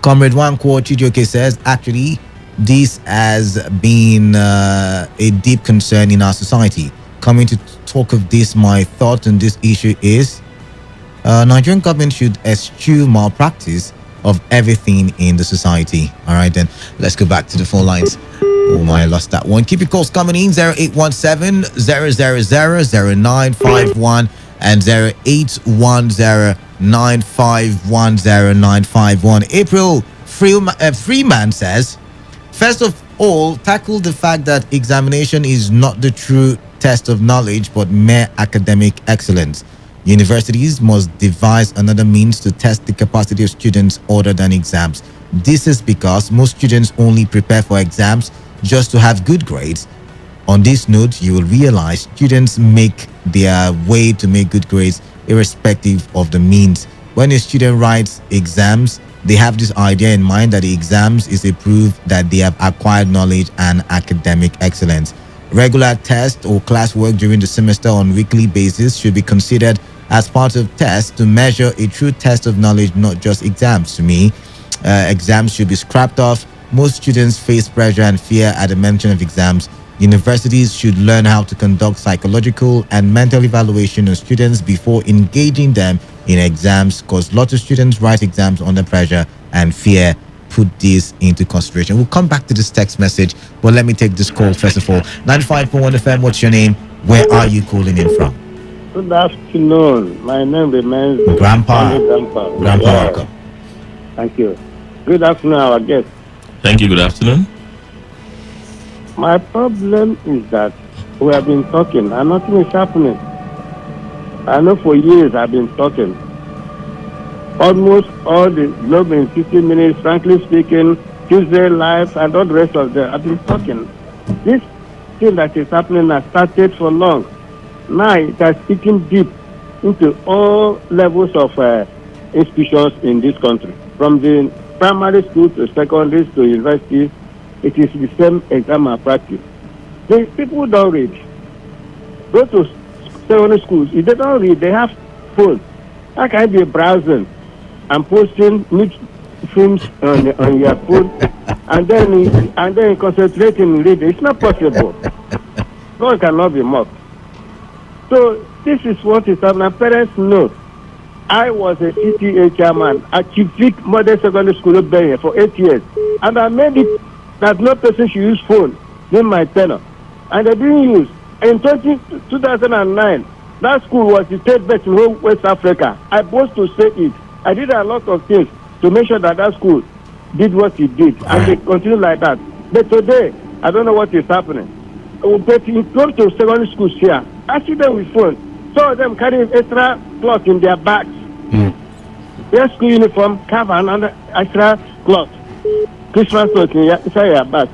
Comrade Wankwo Chijioke says, actually, this has been a deep concern in our society. Coming to talk of this, my thought on this issue is Nigerian government should eschew malpractice of everything in the society. All right, then let's go back to the phone lines. Oh my, I lost that one. Keep your calls coming in. 0817 000 0951 and 0810 9510951. April Freeman says, first of all, tackle the fact that examination is not the true test of knowledge but mere academic excellence. Universities must devise another means to test the capacity of students other than exams. This is because most students only prepare for exams just to have good grades. On this note, you will realize students make their way to make good grades irrespective of the means. When a student writes exams, they have this idea in mind that the exams is a proof that they have acquired knowledge and academic excellence. Regular tests or classwork during the semester on weekly basis should be considered as part of tests to measure a true test of knowledge, not just exams. To me, exams should be scrapped off. Most students face pressure and fear at the mention of exams. Universities should learn how to conduct psychological and mental evaluation of students before engaging them in exams, because lots of students write exams under pressure and fear. Put this into consideration. We'll come back to this text message, but let me take this call first of all. 95.1 FM, what's your name? Where are you calling in from? Good afternoon. My name remains Grandpa. Grandpa, welcome. Thank you. Good afternoon, our guest. Thank you. Good afternoon. My problem is that we have been talking and nothing is happening. I know for years I've been talking. Almost all the globe in 50 minutes, frankly speaking, Tuesday Live and all the rest of them. I've been talking. This thing that is happening has started for long. Now it has eaten deep into all levels of institutions in this country. From the primary school to secondary to university, it is the same exam practice. The people don't read. Go to secondary schools. If they don't read, they have phones. How can I be browsing and posting new films on your phone and then concentrating in reading? It's not possible. God cannot be mocked. So this is what is happening. Parents know. I was a CTA chairman at Chifik Modern Secondary School for 8 years, and I made it that no person should use phone in my tenure, and they didn't use. In 2009, that school was the third best in whole West Africa. I boast to say it. I did a lot of things to make sure that that school did what it did, and they continue like that. But today, I don't know what is happening. But you go to secondary schools here, I see them with phones. Some of them carrying extra cloth in their bags. Their school uniform, cover another extra cloth. Christmas cloth inside your bag.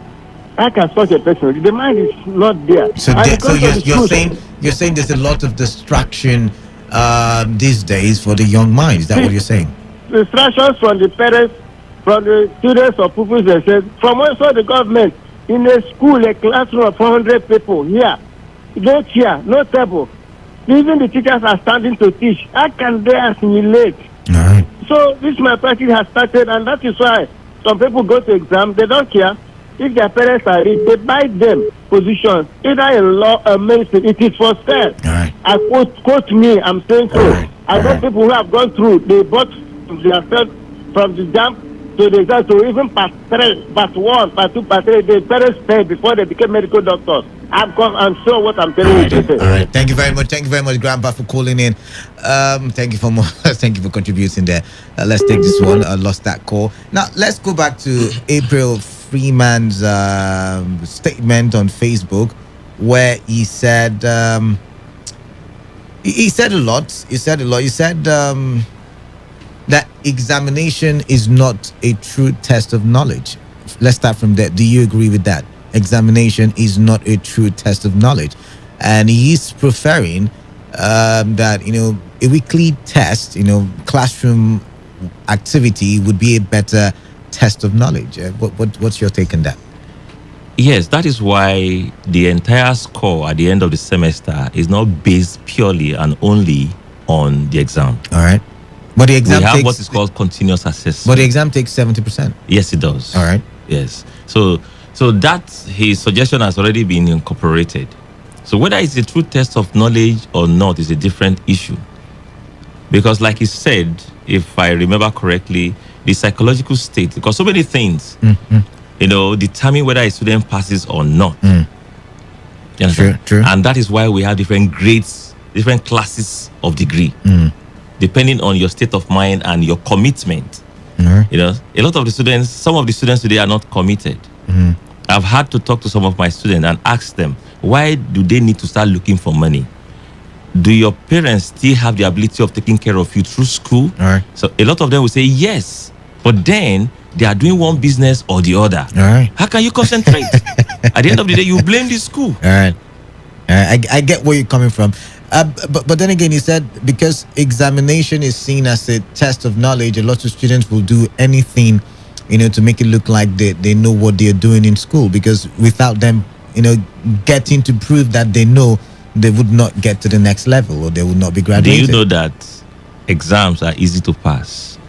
How can such a person? The mind is not there. So you're saying there's a lot of distraction these days for the young mind. Is that what you're saying? Instructions from the parents, from the students or pupils themselves, from also the government. In a school, a classroom of 400 people here, no chair, no table. Even the teachers are standing to teach. How can they assimilate? All right. So this malpractice has started, and that is why some people go to exam. They don't care if their parents are rich. They buy them positions, either in law or medicine. It is for sale. Right. I quote me. I'm saying so. Right. I know people who have gone through. They bought themselves from the jump to the exam to even part 3, part 1, part 2, part 3. The parents paid before they became medical doctors. I'm sure what I'm telling you. All right. Thank you very much. Thank you very much, Grandpa, for calling in. Thank you for more. Thank you for contributing there. Let's take this one. I lost that call. Now let's go back to April Freeman's statement on Facebook, where he said he said a lot. He said that examination is not a true test of knowledge. Let's start from there. Do you agree with that? Examination is not a true test of knowledge, and he's preferring that a weekly test, classroom activity would be a better test of knowledge. What's your take on that? Yes, that is why the entire score at the end of the semester is not based purely and only on the exam. All right, but the exam we have takes what is called continuous assessment. But the exam takes 70%. Yes, it does. All right. Yes. So that his suggestion has already been incorporated. So whether it's a true test of knowledge or not is a different issue. Because like he said, if I remember correctly, the psychological state, because so many things, determine whether a student passes or not. You understand? True. And that is why we have different grades, different classes of degree, depending on your state of mind and your commitment. A lot of the students, some of the students today are not committed. I've had to talk to some of my students and ask them, why do they need to start looking for money? Do your parents still have the ability of taking care of you through school? All right. So a lot of them will say yes, but then they are doing one business or the other. All right. How can you concentrate? At the end of the day, you blame the school. All right. I get where you're coming from. But then again, he said because examination is seen as a test of knowledge, a lot of students will do anything, to make it look like they know what they're doing in school, because without them, getting to prove that they know, they would not get to the next level, or they would not be graduated. Do you know that exams are easy to pass?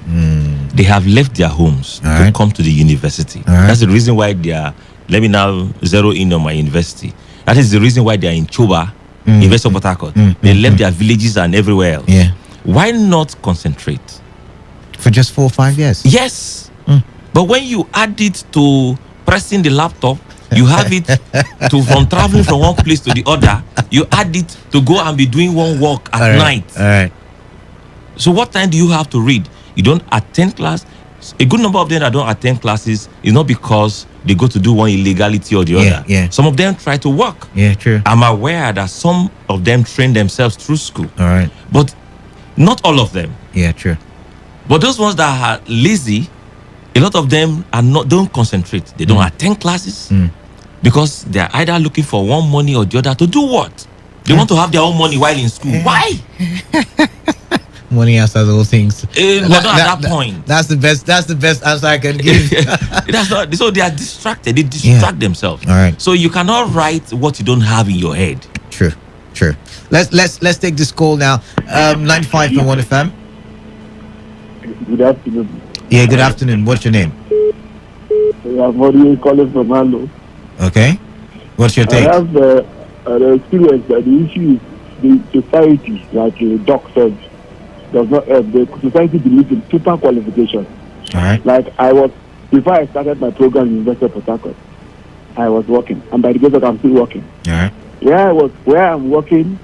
They have left their homes to come to the university. That's the reason why they are. Let me now zero in on my university. That is the reason why they are in Choba, University of Port Harcourt. They left their villages and everywhere else. Yeah. Why not concentrate? For just 4 or 5 years. Yes. But when you add it to pressing the laptop, you have it from traveling from one place to the other. You add it to go and be doing one work at night. All right. So what time do you have to read? You don't attend class. A good number of them that don't attend classes is not because they go to do one illegality or the other. Yeah. Some of them try to work. Yeah, true. I'm aware that some of them train themselves through school. All right. But not all of them. Yeah, true. But those ones that are lazy, a lot of them don't concentrate. They don't attend classes because they're either looking for one money or the other to do what? They want to have their own money while in school. Why? Money answers all things. At that point. That's the best answer I can give. That's not, so they are distracted. They distract themselves. All right. So you cannot write what you don't have in your head. True. Let's take this call now. 95.1 FM. Good afternoon. Yeah, good afternoon. What's your name? I'm already calling from Halo. Okay. What's your take? I have an experience that the issue is the society, like Doc said, does not help. The society believes in super qualification. All right. Like before I started my program in University of Port Harcourt, I was working, and by the grace of God, I'm still working. All right. Where I'm working,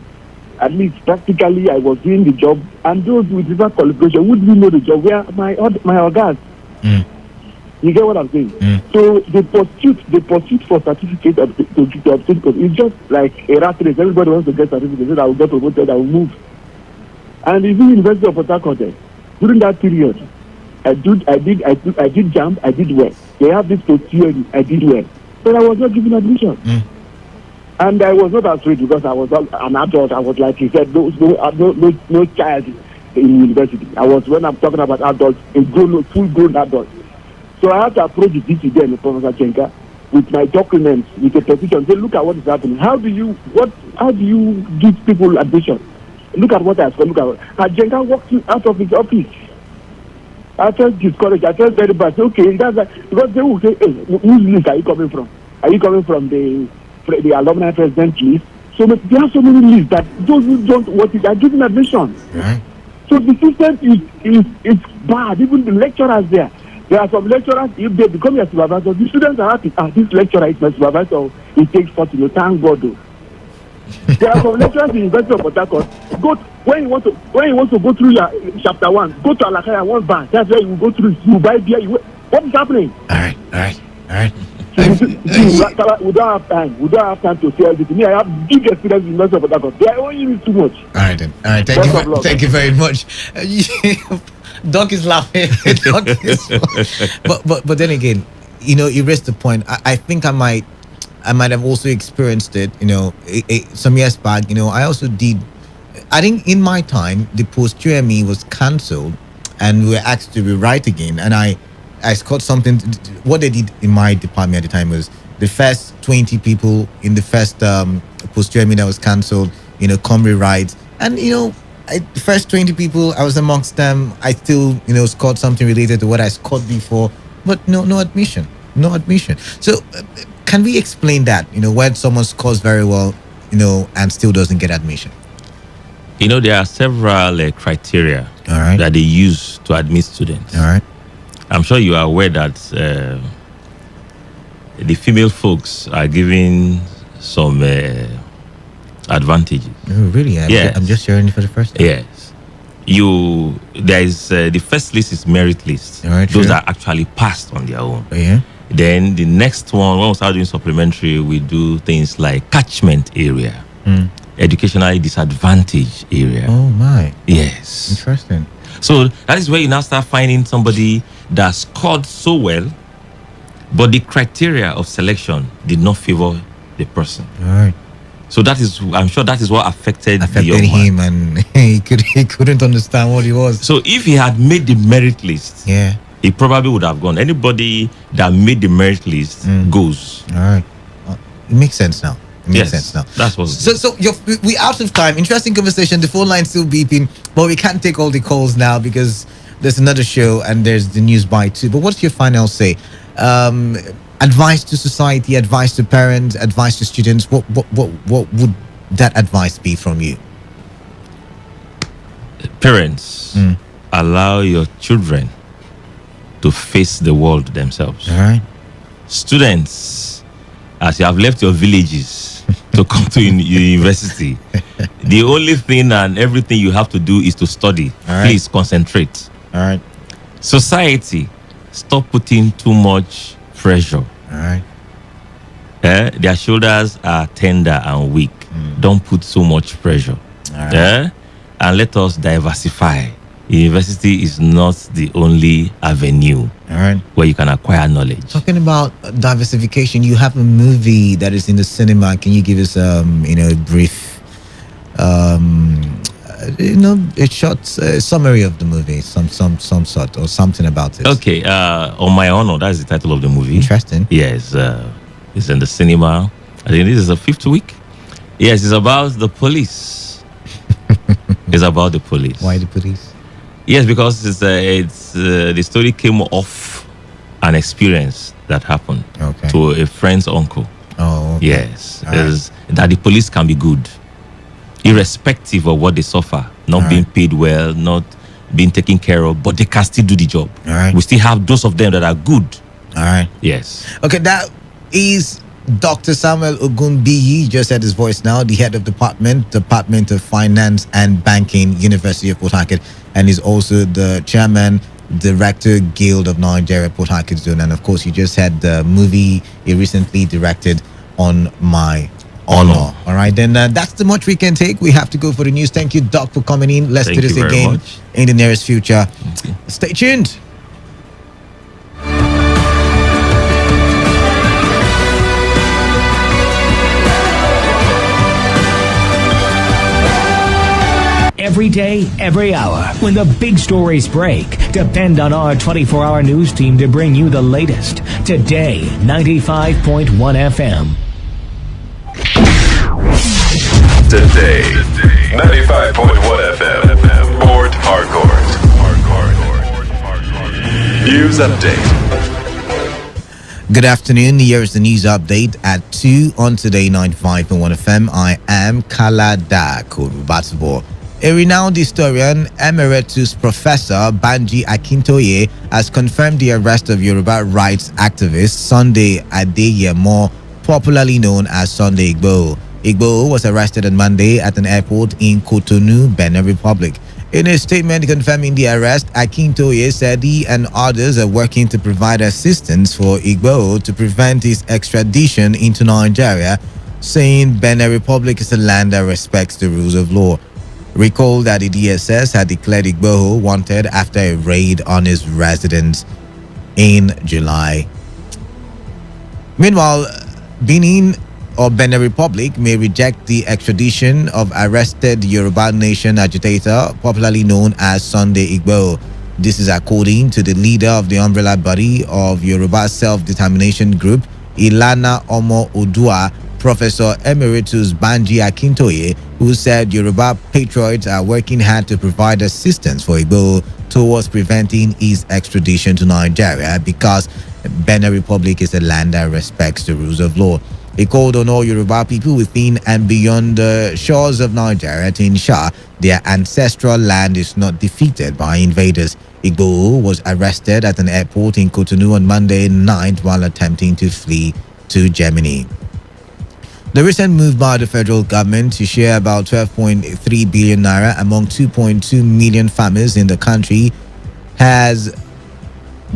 at least practically, I was doing the job, and those with super qualification would really know the job. Where my organs. You get what I'm saying? So the pursuit for certificate to obtain is just like a rat race. Everybody wants to get certificates. I will get promoted. I will move. And even University of Port Harcourt, during that period, I did jump. I did well. They have this theory. I did well, but I was not given admission. And I was not afraid because I was an adult. I was like he said, no child in university. I was, when I'm talking about adults, full-grown adults. So I had to approach the DCD and Professor Chenka with my documents, with a petition. Say, look at what is happening. How do you give people admission? Look at what I said. Look at what. And Chenka walked out of his office. I felt discouraged. I felt very bad. Okay, that's because they will say, hey, whose list are you coming from? Are you coming from the alumni president list? So there are so many lists that those who don't want it are given admission. Right. So the system is bad. Even the lecturers there are some lecturers, if they become your supervisor, the students are happy. This lecturer is my supervisor. He takes 40. Thank God. Though. There are some lecturers in the University of Port Harcourt. When you want to go through your chapter 1, go to Alakaya 1 bar. That's where you go through. You buy beer. What is happening? All right. We don't have time. We don't have time to say everything. Me, I have big experience in University of Port Harcourt. They are owing me too much. All right then. All right. Thank you very much. Doc is laughing. But then again, you raised the point. I think I might have also experienced it. Some years back. I also did. I think in my time, the post-UME was cancelled, and we were asked to rewrite again. And I scored something. What they did in my department at the time was the first 20 people in the first post-UME that was cancelled, come rewrite. And, the first 20 people, I was amongst them. I still, scored something related to what I scored before, but no admission. No admission. So can we explain that, when someone scores very well, and still doesn't get admission? There are several criteria that they use to admit students. All right. I'm sure you are aware that the female folks are given some advantages. Oh, really? Yes. I'm just hearing it for the first time. Yes. There is the first list is merit list. All right, those true. are actually passed on their own. Oh, yeah. Then the next one, when we start doing supplementary, we do things like catchment area, educationally disadvantaged area. Oh my. Yes. Interesting. So that is where you now start finding somebody that scored so well, but the criteria of selection did not favor the person. All right. So I'm sure that is what affected the young him, man. and he couldn't understand what he was. So if he had made the merit list, Yeah. he probably would have gone. Anybody that made the merit list goes. All right. It makes sense now. It makes Yes, sense now. that's what. So we out of time. Interesting conversation. The phone line's still beeping, but we can't take all the calls now because there's another show and there's the news by too. But what's your final say? Advice to society, advice to parents, advice to students. What would that advice be from you? Parents, allow your children to face the world themselves. All right. Students, as you have left your villages to come to university, the only thing and everything you have to do is to study. All right. Please concentrate. All right. Society, stop putting too much pressure. All right. Their shoulders are tender and weak. Don't put so much pressure. All right. And let us diversify. University is not the only avenue All right. where you can acquire knowledge. Talking about diversification, you have a movie that is in the cinema. Can you give us a brief a short summary of the movie, some sort or something about it? Okay, On My Honor, that's the title of the movie. Interesting. Yes, it's in the cinema. I think this is the 5th week. Yes, it's about the police. It's about the police. Why the police? Yes, because the story came off an experience that happened to a friend's uncle. Oh, okay. Yes, that the police can be good, irrespective of what they suffer, not being paid well, not being taken care of, but they can still do the job. All right. We still have those of them that are good. All right. Yes. Okay, that is Dr. Samuel Ogunbiyi. Just heard his voice now, the head of Department of Finance and Banking, University of Port Harcourt, and is also the chairman, director, Guild of Nigeria, Port Harcourt Zone. And of course, you just had the movie he recently directed, On My Honor. All right, then that's the much we can take. We have to go for the news. Thank you, Doc, for coming in. Let's do this again in the nearest future. Stay tuned. every day, every hour. When the big stories break, depend on our 24-hour news team to bring you the latest. Today, 95.1 FM. Today, 95.1 FM, Port Harcourt. News update. Good afternoon. Here's the news update at 2 on Today 95.1 FM. I am Kalada Kurubatibo. A renowned historian, Emeritus Professor Banji Akintoye, has confirmed the arrest of Yoruba rights activist Sunday Adeyemo, popularly known as Sunday Igboho. Igboho was arrested on Monday at an airport in Cotonou, Benin Republic. In a statement confirming the arrest, Akintoye said he and others are working to provide assistance for Igboho to prevent his extradition into Nigeria, saying Benin Republic is a land that respects the rules of law. Recall that the DSS had declared Igboho wanted after a raid on his residence in July. Meanwhile, Benin Republic may reject the extradition of arrested Yoruba Nation agitator, popularly known as Sunday Igboho. This is according to the leader of the umbrella body of Yoruba Self-Determination Group, Ilana Omo Odua, Professor Emeritus Banji Akintoye, who said Yoruba patriots are working hard to provide assistance for Igboho towards preventing his extradition to Nigeria because Benin Republic is a land that respects the rules of law. He called on all Yoruba people within and beyond the shores of Nigeria to ensure their ancestral land is not defeated by invaders. Igboho was arrested at an airport in Cotonou on Monday night while attempting to flee to Germany. The recent move by the federal government to share about 12.3 billion naira among 2.2 million farmers in the country has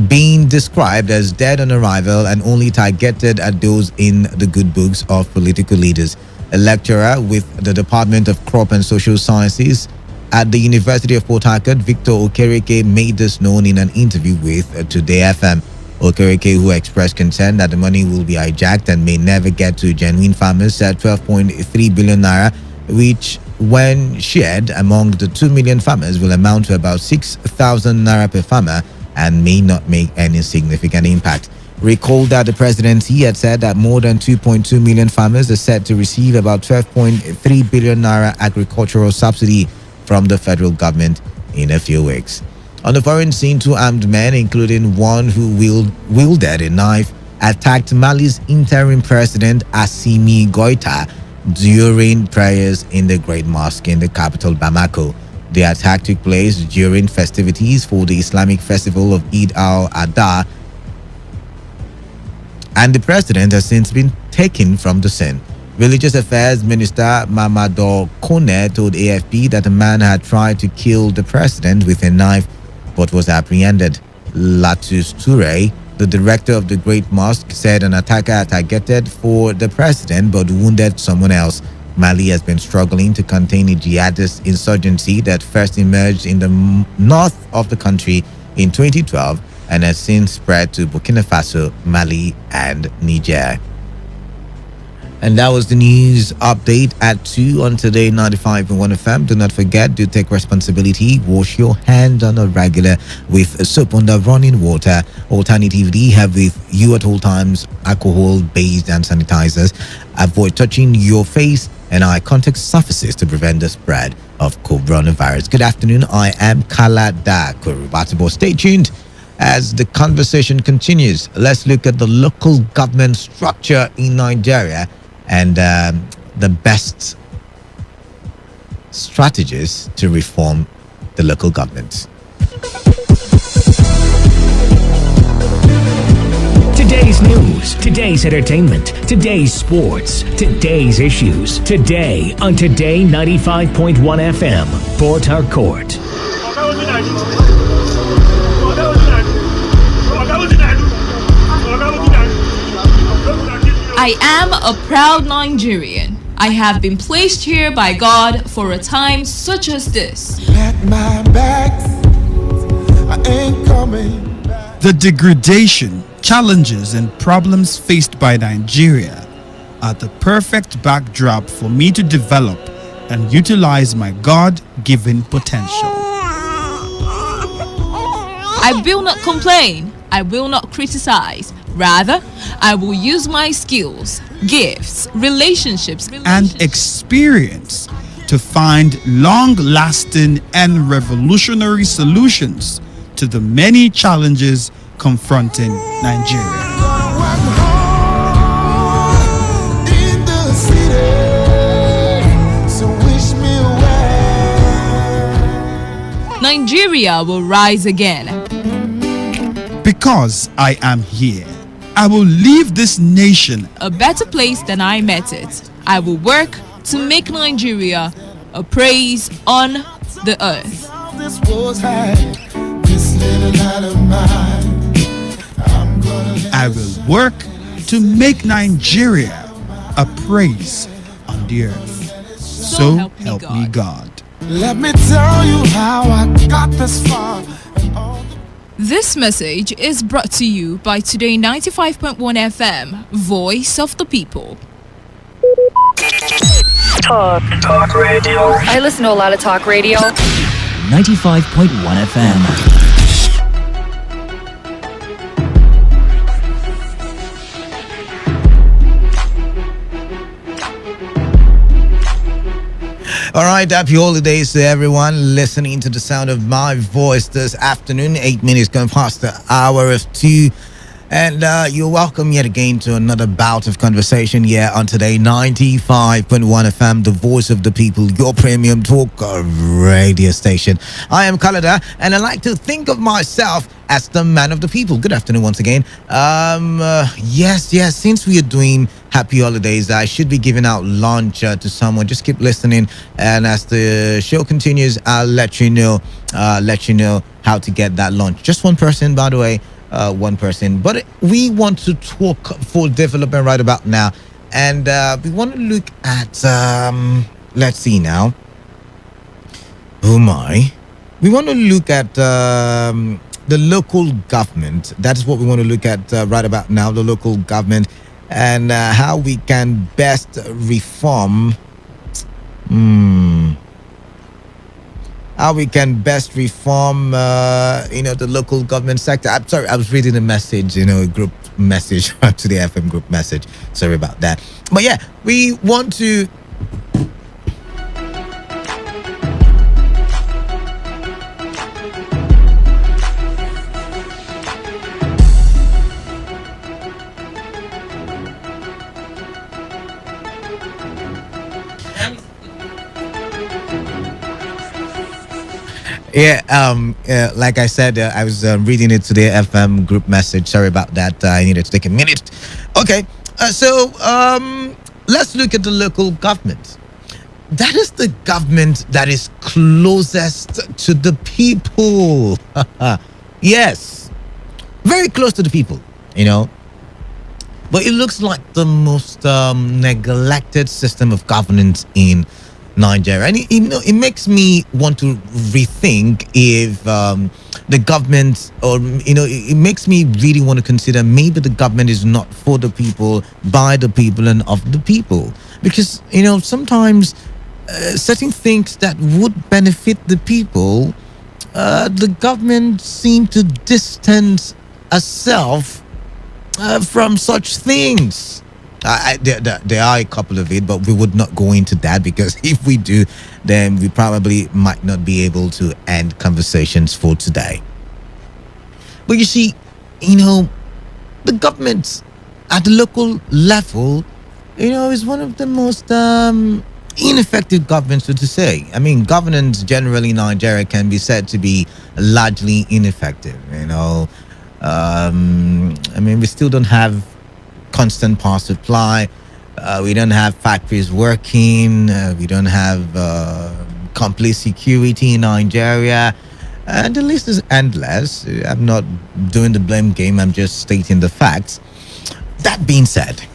been described as dead on arrival and only targeted at those in the good books of political leaders. A lecturer with the Department of Crop and Social Sciences at the University of Port Harcourt, Victor Okereke, made this known in an interview with Today FM. Okereke, who expressed concern that the money will be hijacked and may never get to genuine farmers, said 12.3 billion naira, which when shared among the 2 million farmers will amount to about 6,000 naira per farmer and may not make any significant impact. Recall that the presidency had said that more than 2.2 million farmers are set to receive about 12.3 billion naira agricultural subsidy from the federal government in a few weeks. On the foreign scene, 2 armed men, including one who wielded a knife, attacked Mali's interim president Assimi Goïta during prayers in the Great Mosque in the capital Bamako. The attack took place during festivities for the Islamic festival of Eid al-Adha, and the president has since been taken from the scene. Religious Affairs Minister Mamadou Kone told AFP that a man had tried to kill the president with a knife but was apprehended. Latus Toure, the director of the Great Mosque, said an attacker targeted for the president but wounded someone else. Mali has been struggling to contain a jihadist insurgency that first emerged in the north of the country in 2012 and has since spread to Burkina Faso, Mali, and Niger. And that was the news update at 2 on Today 95.1 FM. Do not forget to take responsibility. Wash your hands on a regular with soap under running water. Alternatively, have with you at all times alcohol-based hand sanitizers. Avoid touching your face and eye contact surfaces to prevent the spread of coronavirus. Good afternoon. I am Kalada Kurubatibo. Stay tuned as the conversation continues. Let's look at the local government structure in Nigeria and the best strategies to reform the local government. Today's news, today's entertainment, today's sports, today's issues. Today on Today 95.1 FM, Port Harcourt. I am a proud Nigerian. I have been placed here by God for a time such as this. Pat my back, I ain't coming back. The degradation, challenges, and problems faced by Nigeria are the perfect backdrop for me to develop and utilize my God-given potential. I will not complain. I will not criticize. Rather, I will use my skills, gifts, relationships, And experience to find long-lasting and revolutionary solutions to the many challenges confronting Nigeria. in the city. So wish me well. Nigeria will rise again. Because I am here, I will leave this nation A better place than I met it. I will work to make Nigeria a praise on the earth. This was high. This little light of mine. I'm gonna I will work to make Nigeria a praise on the earth. So help me God. let me tell you how I got this far. This message is brought to you by Today 95.1 FM, Voice of the People. Talk radio. I listen to a lot of talk radio. 95.1 FM. All right, happy holidays to everyone listening to the sound of my voice this afternoon. 8 minutes going past the hour of 2. And you're welcome yet again to another bout of conversation here on Today 95.1 FM, the voice of the people, your premium talk radio station. I am Kalada, and I like to think of myself as the man of the people. Good afternoon once again. Yes, since we are doing happy holidays, I should be giving out lunch to someone. Just keep listening, and as the show continues, I'll let you know how to get that lunch. Just one person, by the way. One person, but we want to talk for development right about now, and we want to look at let's see now. Oh my, we want to look at the local government. That's what we want to look at right about now, the local government, and how we can best reform. How we can best reform, the local government sector. I'm sorry, I was reading a message, a group message to the FM group message. Sorry about that. But yeah, we want to. Like I said, I was reading it to the FM group message. Sorry about that. I needed to take a minute. Okay, so let's look at the local government. That is the government that is closest to the people. Yes, very close to the people, But it looks like the most neglected system of governance in Nigeria, and it makes me want to rethink if the government, or it makes me really want to consider maybe the government is not for the people, by the people, and of the people, because sometimes certain things that would benefit the people, the government seem to distance herself from such things. There are a couple of it, but we would not go into that, because if we do, then we probably might not be able to end conversations for today. But you see, the government at the local level, is one of the most ineffective governments, so to say. I mean, governance generally in Nigeria can be said to be largely ineffective. We still don't have constant power supply. We don't have factories working. We don't have complete security in Nigeria. And the list is endless. I'm not doing the blame game. I'm just stating the facts. That being said,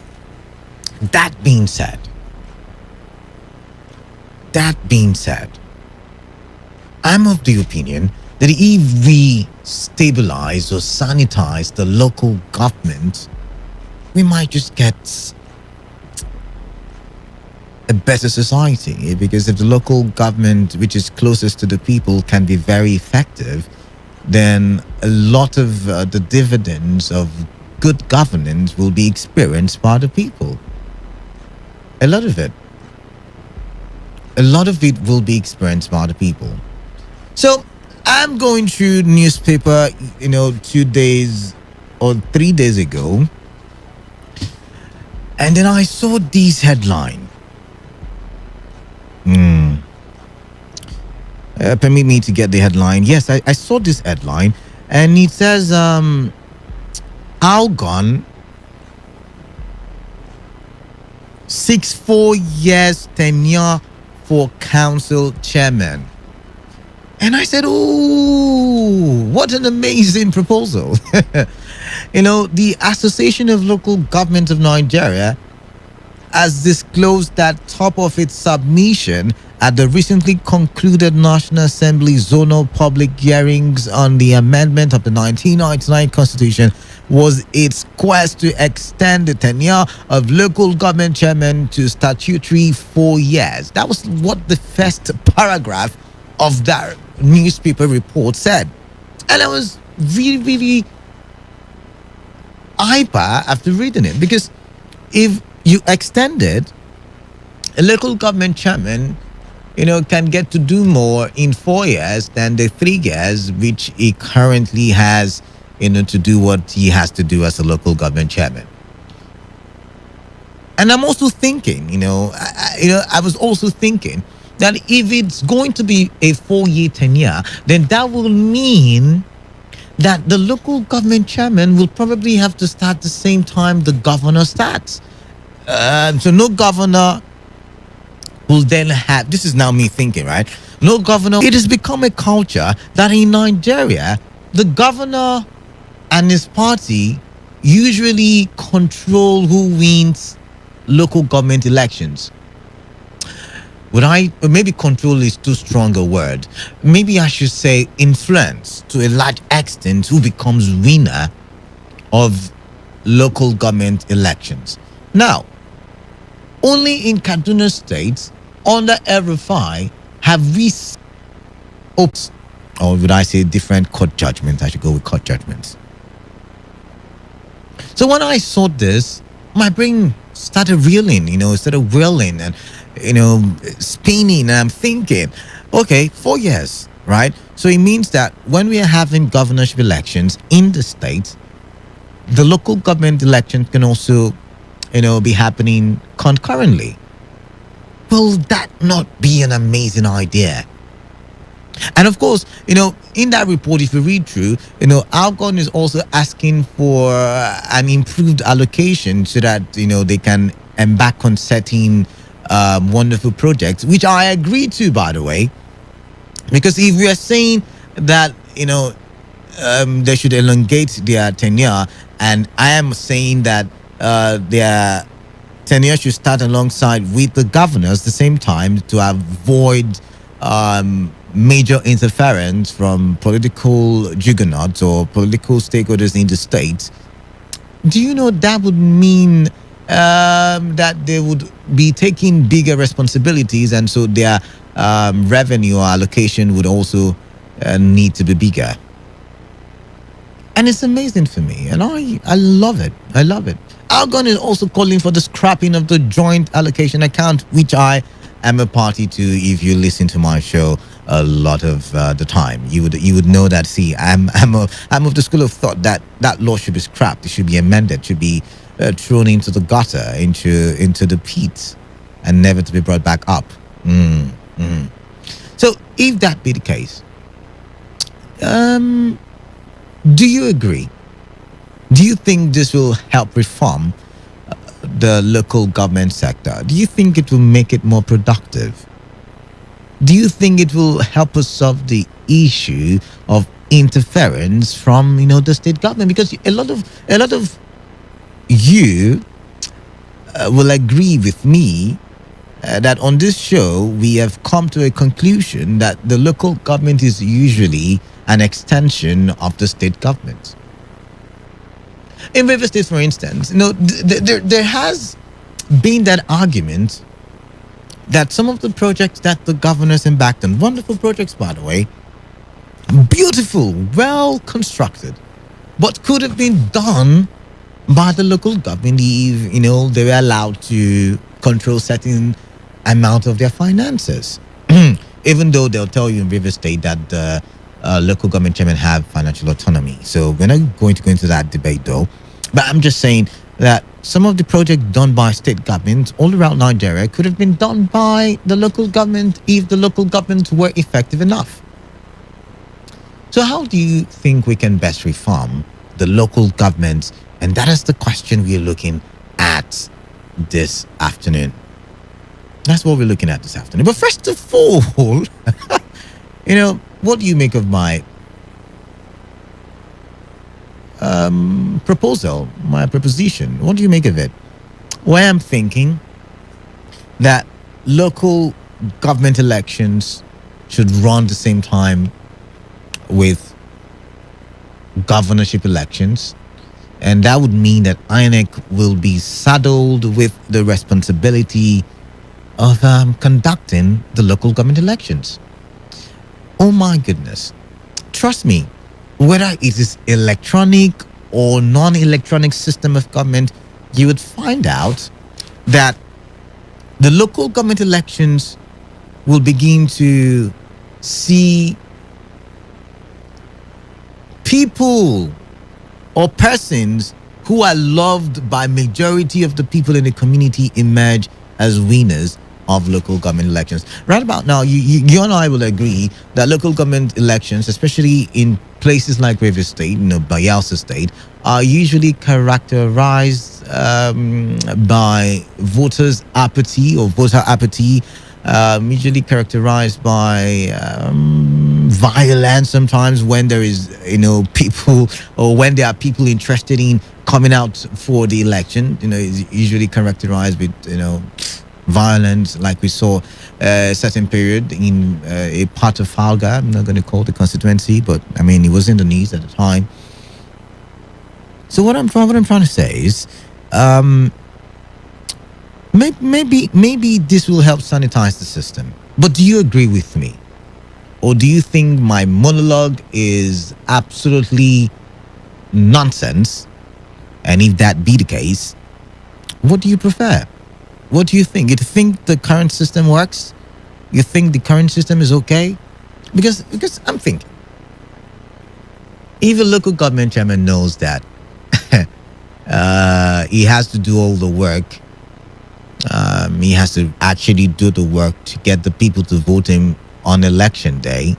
I'm of the opinion that if we stabilize or sanitize the local government, we might just get a better society, because if the local government, which is closest to the people, can be very effective, then a lot of the dividends of good governance will be experienced by the people. A lot of it. A lot of it will be experienced by the people. So I'm going through newspaper, 2 days or 3 days ago, and then I saw this headline. Permit me to get the headline. Yes, I saw this headline, and it says, Algon 4 years tenure for council chairman. And I said, oh, what an amazing proposal. The Association of Local Governments of Nigeria has disclosed that top of its submission at the recently concluded National Assembly zonal public hearings on the amendment of the 1999 Constitution was its quest to extend the tenure of local government chairmen to statutory 4 years. That was what the first paragraph of that newspaper report said. And I was really, really hyper after reading it, because if you extend it, a local government chairman, can get to do more in 4 years than the 3 years which he currently has, to do what he has to do as a local government chairman. And I'm also thinking, I was also thinking that if it's going to be a 4-year tenure, then that will mean that the local government chairman will probably have to start the same time the governor starts. So no governor will then have, this is now me thinking, right? No governor. It has become a culture that in Nigeria, the governor and his party usually control who wins local government elections. Maybe control is too strong a word. Maybe I should say influence to a large extent who becomes winner of local government elections. Now, only in Kaduna State, under RFI, have we, or would I say different court judgments? I should go with court judgments. So when I saw this, my brain started reeling, started whirling and, spinning. And I'm thinking, okay, 4 years, right? So it means that when we are having governorship elections in the state, the local government elections can also, be happening concurrently. Will that not be an amazing idea? And of course, in that report, if you read through, Algon is also asking for an improved allocation so that, they can embark on certain wonderful projects, which I agree to, by the way. Because if we are saying that, they should elongate their tenure, and I am saying that their tenure should start alongside with the governors at the same time to avoid major interference from political juggernauts or political stakeholders in the state. Do you know that would mean that they would be taking bigger responsibilities, and so their revenue or allocation would also need to be bigger? And it's amazing for me, and I love it. I love it. Algon is also calling for the scrapping of the joint allocation account, which I am a party to. If you listen to my show a lot of the time, you would know that. See, I'm of the school of thought that law should be scrapped. It should be amended. Should be thrown into the gutter, into the pit, and never to be brought back up. So, if that be the case, do you agree? Do you think this will help reform the local government sector? Do you think it will make it more productive? Do you think it will help us solve the issue of interference from the state government? Because a lot of you will agree with me that on this show we have come to a conclusion that the local government is usually an extension of the state government. In River State, for instance, there has been that argument that some of the projects that the governors embarked on, wonderful projects by the way, beautiful, well constructed, but could have been done by the local government if they were allowed to control certain amount of their finances. Even though they'll tell you in River State that the local government chairman have financial autonomy. So we're not going to go into that debate though. But I'm just saying that some of the projects done by state governments all around Nigeria could have been done by the local government if the local governments were effective enough. So how do you think we can best reform the local governments? And that is the question we're looking at this afternoon. That's what we're looking at this afternoon. But first of all, what do you make of my proposal, my proposition? What do you make of it? Well, I'm thinking that local government elections should run the same time with governorship elections. And that would mean that INEC will be saddled with the responsibility of conducting the local government elections. Oh my goodness. Trust me, whether it is electronic or non-electronic system of government, you would find out that the local government elections will begin to see people or persons who are loved by majority of the people in the community emerge as winners of local government elections. Right about now, you and I will agree that local government elections, especially in places like River State, Bayelsa State, are usually characterized by voters' apathy or voter apathy, usually characterized by violence sometimes when there is, people, or when there are people interested in coming out for the election, is usually characterized with, violence, like we saw a certain period in a part of Falga. I'm not going to call the constituency, but I mean, it was in the news at the time. So what I'm trying to say is, maybe this will help sanitize the system. But do you agree with me? Or do you think my monologue is absolutely nonsense? And if that be the case, what do you prefer? What do you think? You think the current system works? You think the current system is okay? Because I'm thinking, if a local government chairman knows that he has to do all the work, he has to actually do the work to get the people to vote him on election day,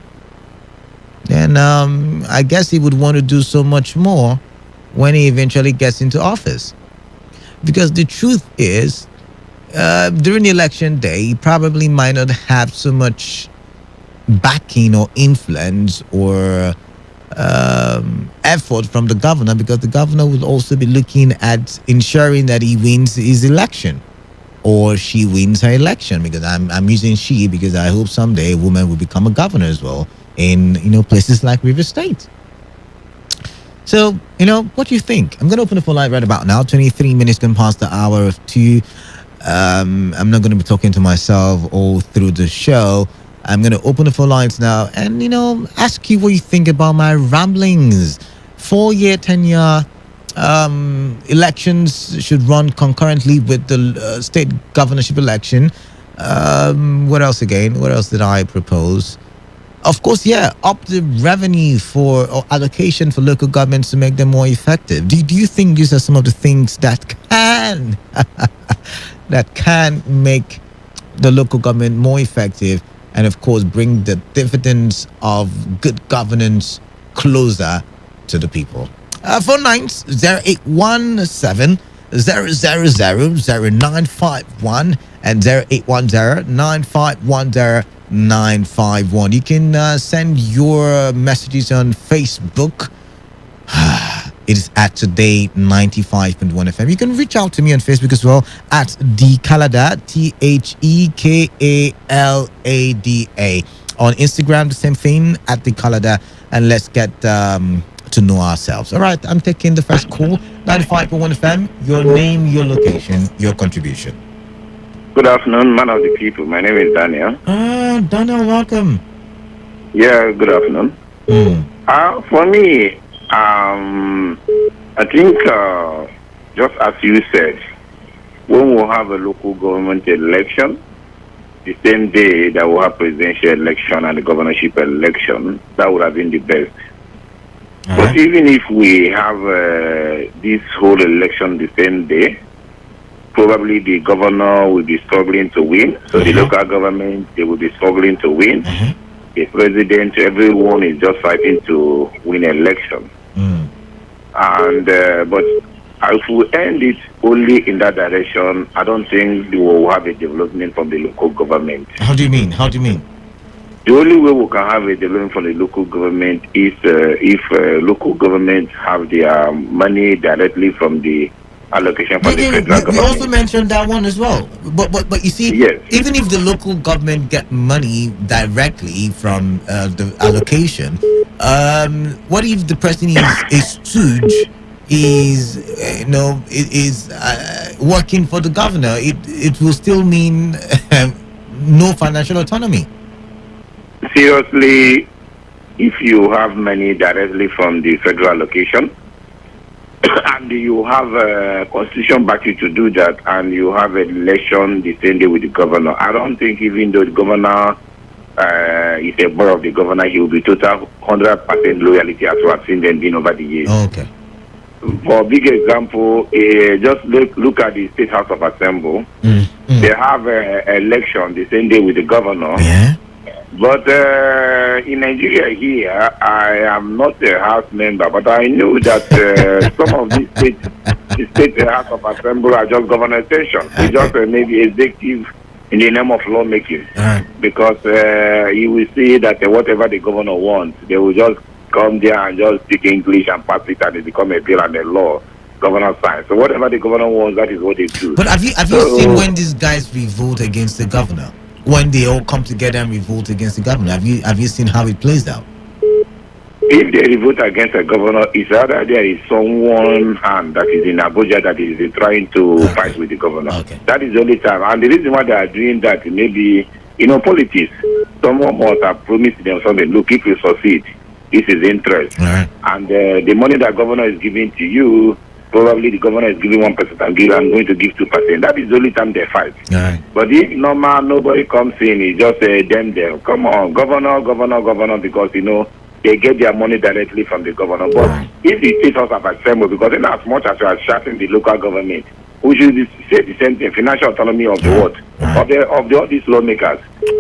then I guess he would want to do so much more when he eventually gets into office. Because the truth is, during the election day, he probably might not have so much backing or influence or effort from the governor, because the governor will also be looking at ensuring that he wins his election or she wins her election. Because I'm using she because I hope someday a woman will become a governor as well in places like River State. So what do you think? I'm going to open the phone line right about now. 23 minutes gone past the hour of 2. I'm not going to be talking to myself all through the show. I'm going to open the phone lines now and, ask you what you think about my ramblings. 4-year, 10-year elections should run concurrently with the state governorship election. What else again? What else did I propose? Of course, up the revenue for or allocation for local governments to make them more effective. Do you think these are some of the things that can that can make the local government more effective, and of course bring the dividends of good governance closer to the people? Phone lines 0817 0000951 and 0810 9510 951. You can send your messages on Facebook. It is at Today95.1 FM. You can reach out to me on Facebook as well at Dekalada, THEKALADA. On Instagram, the same thing at Dekalada. And let's get to know ourselves. All right, I'm taking the first call. 95.1 FM. Your name, your location, your contribution. Good afternoon, man of the people. My name is Daniel. Daniel, welcome. Yeah, good afternoon. For me, I think just as you said, when we have a local government election, the same day that we have presidential election and the governorship election, that would have been the best. But even if we have this whole election the same day, probably the governor will be struggling to win. So the local government, they will be struggling to win. The president, everyone is just fighting to win election. And but if we end it only in that direction, I don't think we will have a development from the local government. How do you mean? How do you mean? The only way we can have a development from the local government is if local government have their money directly from the allocation from the federal government. We also mentioned that one as well. But you see, even if the local government get money directly from the allocation, what if the person is stooge, is working for the governor? It will still mean no financial autonomy. Seriously, if you have money directly from the federal allocation, and you have a constitution back you to do that, and you have an election the same day with the governor, I don't think even though the governor is a board of the governor, he will be total 100% loyalty as we have seen them being over the years. Okay. For a big example, just look at the State House of Assembly. They have an election the same day with the governor. But in Nigeria here, I am not a house member, but I know that some of these the State House of Assembly are just governor station. It's just maybe executive in the name of lawmaking. Because you will see that whatever the governor wants, they will just come there and just speak English and pass it, and it become a bill and a law. Governor signs. So whatever the governor wants, that is what they do. But have you seen when these guys revolt against the governor? When they all come together and revolt against the governor, have you seen how it plays out? If they revolt against a governor, it's either there is someone that is in Abuja that is trying to fight with the governor. That is the only time. And the reason why they are doing that, maybe, politics, someone must have promised them something. Look, if you succeed, this is interest. And the money that governor is giving to you, probably the governor is giving 1% and I'm going to give 2%. That is the only time they fight. But if normal, nobody comes in, it's just them. Come on, governor, because, they get their money directly from the governor. But if the State House of Assembly, because in as much as you are shouting the local government, we should say the same thing, financial autonomy of the what? Of all these lawmakers.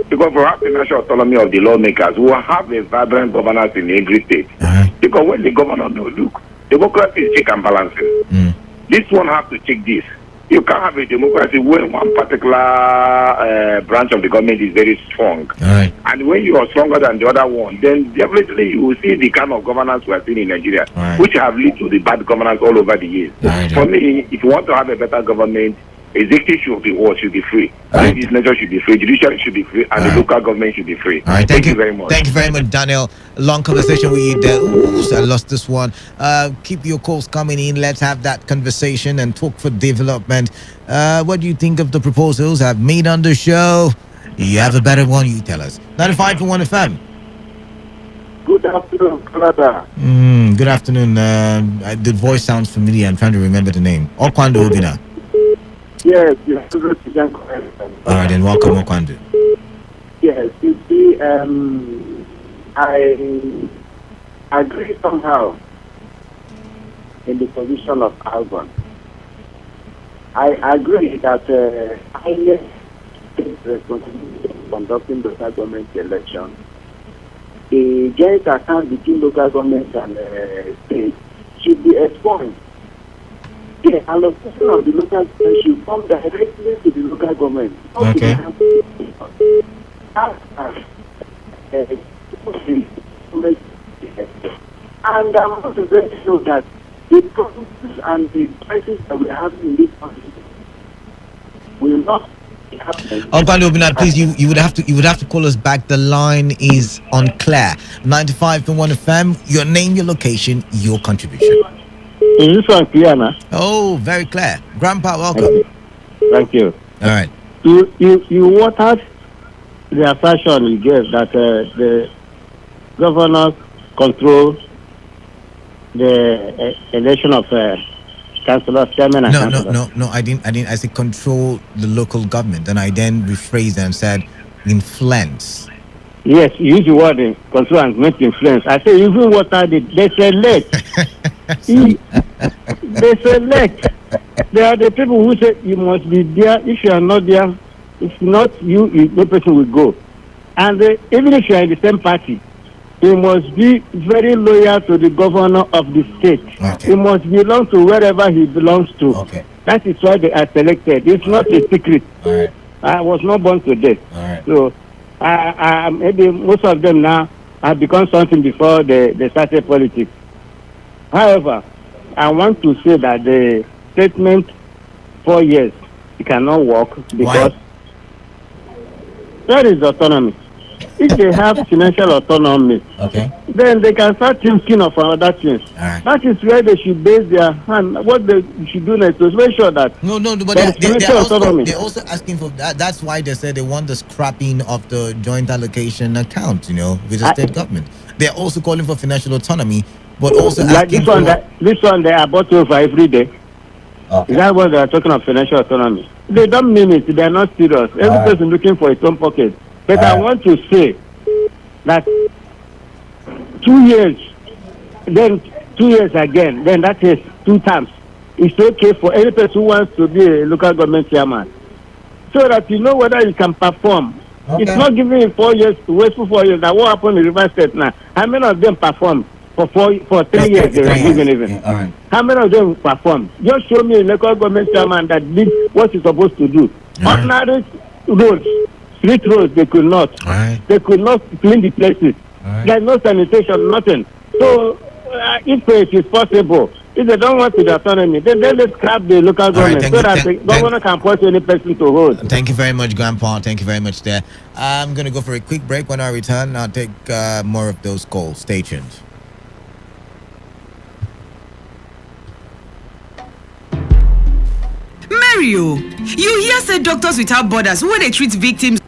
Because for our financial autonomy of the lawmakers, we will have a vibrant governance in every state. Because when the governor knows, look, democracy is check and balancing. This one has to check this. You can't have a democracy when one particular branch of the government is very strong. And when you are stronger than the other one, then definitely you will see the kind of governance we are seeing in Nigeria, which have led to the bad governance all over the years. For me, if you want to have a better government, executive should be free. Legislature should be free. Judiciary should be free, and the local government should be free. All right, thank you very much. Thank you very much, Daniel. Long conversation with you there. Ooh, I lost this one. Keep your calls coming in. Let's have that conversation and talk for development. What do you think of the proposals I've made on the show? You have a better one, you tell us. 95.1 FM. Good afternoon, Canada. Good afternoon. The voice sounds familiar. I'm trying to remember the name. Okwando Obina. Yes, you have to correct. All right, then welcome, Okwando. Yes, you see, I agree somehow in the position of Alban. I agree that highest responsibility of conducting local government elections, the joint account between local government and state should be expunged. The allocation of the local government should come directly to the local government. Okay. And I'm also very sure that the problems and the crises that we have in this country will not be happening. Okwando Obina, please, you would have to call us back. The line is unclear. 95.1 FM. Your name, your location, your contribution. Is this one clear now? Oh, very clear. Grandpa, welcome. Thank you. All right. you watered the assertion you gave that the governors control the election of councillors, chairman, and councillors. No. I didn't. I said control the local government, and I then rephrased and said influence. Yes, you use the word control and make influence. I say even watered it. They select. They select. There are the people who say you must be there. If you are not there, if not you, no person will go. And even if you are in the same party, you must be very loyal to the governor of the state. Okay. He must belong to wherever he belongs to. Okay. That is why they are selected. It's not a secret. All right. I was not born today. All right. So maybe most of them now have become something before they started politics. However, I want to say that the statement 4 years, it cannot work because there is autonomy. If they have financial autonomy, okay, then they can start thinking of other things. Right. That is where they should base their hand. What they should do next is make sure that but they're also asking for that. That's why they said they want the scrapping of the joint allocation account, with the state government. They're also calling for financial autonomy, but also like this one they are bought over every day. Okay. Is that what they are talking of financial autonomy? They don't mean it. They are not serious. Every person looking for its own pocket. But I want to say that 2 years, then 2 years again, then that is 2 times. It's okay for any person who wants to be a local government chairman, so that you know whether you can perform. Okay. It's not giving you 4 years to wait for 4 years. Now, what happened in River State now? How many of them performed for 3 years? They were given even. Yeah, all right. How many of them performed? Just show me a local government chairman that did what he's supposed to do. Ordinary roads. Street roads, they could not. Right. They could not clean the places. Right. There's no sanitation, nothing. So, if it is possible, if they don't want the autonomy, then let's scrap the local government so that the governor can force any person to hold. Thank you very much, Grandpa. Thank you very much there. I'm going to go for a quick break. When I return, I'll take more of those calls. Stay tuned. Mario, you hear say Doctors Without Borders when they treat victims.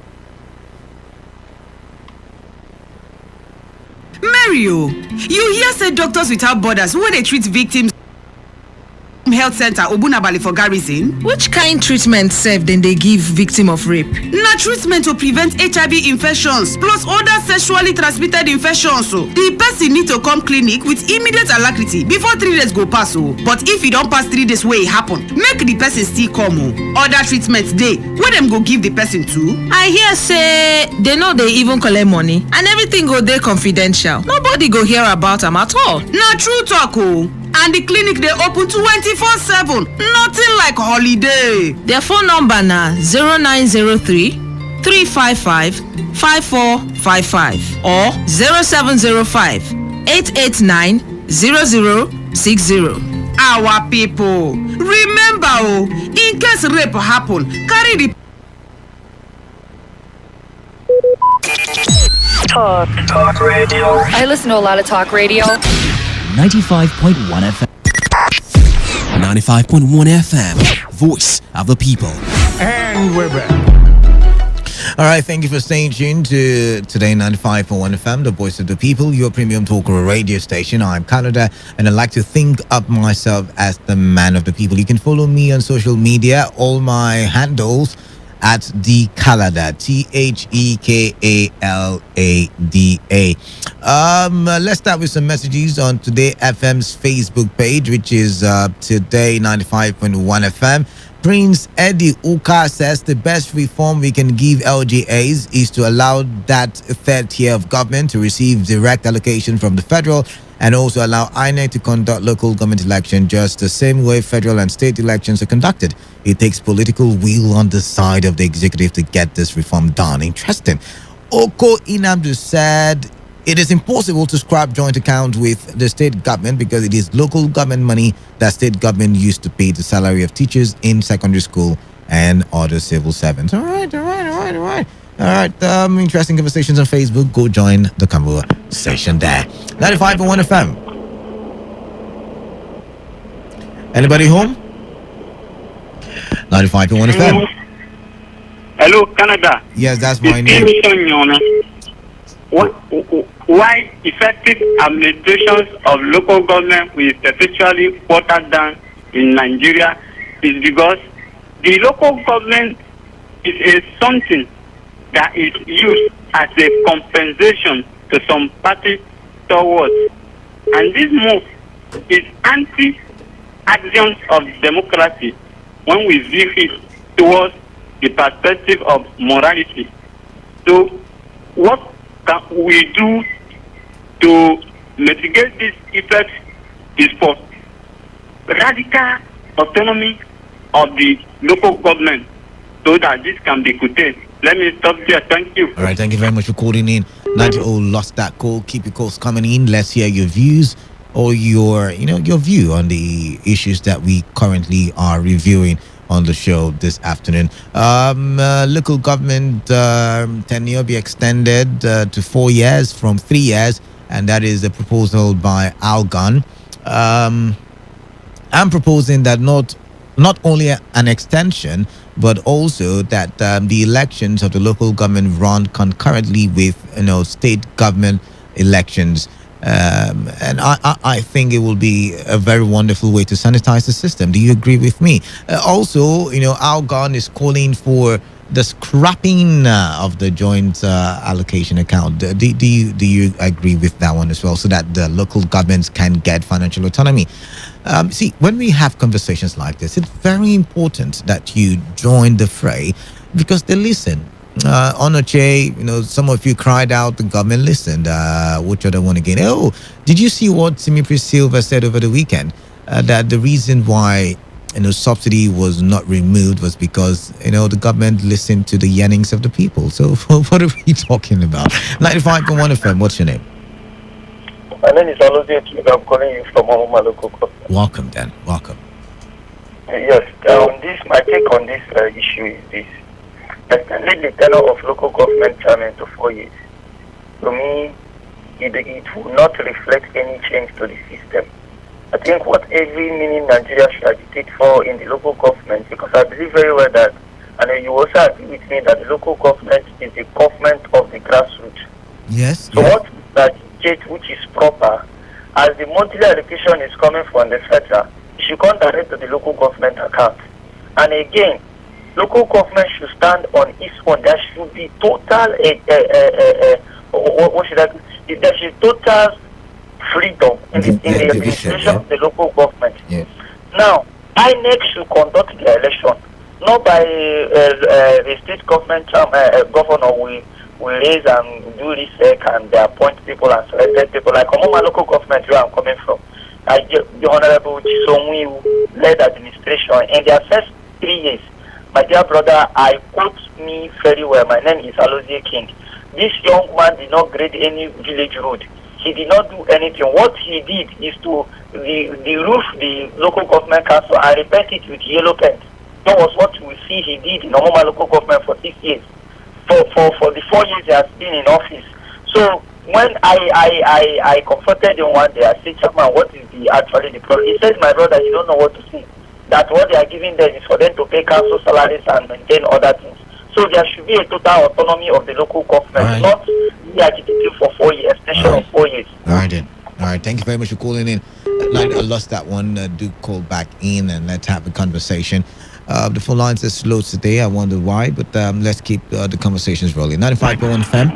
Mario, you hear say Doctors Without Borders when they treat victims. Health Center Obunabali for Garrison. Which kind treatment sef dem dey give victim of rape? Na treatment to prevent HIV infections plus other sexually transmitted infections. So the person need to come clinic with immediate alacrity before 3 days go pass. But if e don pass 3 days wey e happen, make the person still come. Other treatments dey wey dem go give the person too. I hear say they no dey even collect money and everything go dey confidential. Nobody go hear about am at all. Na true talk o. And the clinic dey open 24/7. Nothing like holiday. Their phone number na 0903 355 5455 or 0705 889 0060. Our people, remember in case rape happen, carry the Talk radio. I listen to a lot of talk radio. 95.1 FM. 95.1 FM. Voice of the people. And we're back. All right, thank you for staying tuned to Today 95.1 FM, the voice of the people, your premium talker radio station. I'm Canada, and I like to think of myself as the man of the people. You can follow me on social media, all my handles at the Kalada, TheKalada. Let's start with some messages on Today FM's Facebook page, which is Today 95.1 FM. Prince Eddie Uka says the best reform we can give LGAs is to allow that third tier of government to receive direct allocation from the federal, and also allow INEC to conduct local government election just the same way federal and state elections are conducted. It takes political will on the side of the executive to get this reform done. Interesting. Oko Inamdu said it is impossible to scrap joint account with the state government because it is local government money that state government used to pay the salary of teachers in secondary school and other civil servants. All right. Interesting conversations on Facebook. Go join the conversation there. 95.1 FM. Anybody home? 95.1 FM. Hello, Canada. Yes, that's my It's name. Why effective administrations of local government will perpetually watered down in Nigeria is because the local government is something that is used as a compensation to some party towards. And this move is anti-actions of democracy when we view it towards the perspective of morality. So what can we do to mitigate this effect is for radical autonomy of the local government so that this can be curtailed. Let me stop there. Thank you. All right, thank you very much for calling in. 90 lost that call. Keep your calls coming in. Let's hear your views or your view on the issues that we currently are reviewing on the show this afternoon. Local government tenure be extended to 4 years from 3 years, and that is a proposal by Algon. I'm proposing that not only an extension, but also that the elections of the local government run concurrently with state government elections. And I think it will be a very wonderful way to sanitize the system. Do you agree with me? Also, Algon is calling for the scrapping of the joint allocation account. Do you agree with that one as well, so that the local governments can get financial autonomy? See, when we have conversations like this, it's very important that you join the fray, because they listen. Onoche, some of you cried out, the government listened. Which other one again? Oh, did you see what Simipri Silva said over the weekend? That the reason why subsidy was not removed was because the government listened to the yearnings of the people. So what are we talking about? 95.1 FM. What's your name? My name is Alozie. I'm calling you from Omoma local government. Welcome, Dan. Welcome. Yes. My take on this issue is this: extending the tenure of local government chairman to 4 years. To me, it will not reflect any change to the system. I think what every meaning Nigeria should agitate for in the local government, because I believe very well that, and you also agree with me that the local government is the government of the grassroots. Yes. So what agitate, which is proper, as the monthly allocation is coming from the federal, it should come direct to the local government account. And again, local government should stand on its own. There should be total, there should be total freedom in the administration of the local government. Yeah. Now, INEC should conduct the election, not by the state government governor will raise and do research and they appoint people and select people. Like Omoma local government, where I'm coming from, the Honorable Chisonwi led administration in their first 3 years. My dear brother, I quote me very well. My name is Alozie King. This young man did not grade any village road. He did not do anything. What he did is to the roof the local government council and repaint it with yellow paint. That was what we see he did in Omoma local government for 6 years. For the 4 years he has been in office. So when I confronted him one day, I said, Chairman, what is actually the problem? He said, my brother, you don't know what to say. That what they are giving them is for them to pay council salaries and maintain other things. So there should be a total autonomy of the local government, not be agitating for 4 years, extension of 4 years. All right, then. All right, thank you very much for calling in. I lost that one. Do call back in and let's have a conversation. The phone lines are slow today. I wonder why, but let's keep the conversations rolling. 95.1 FM.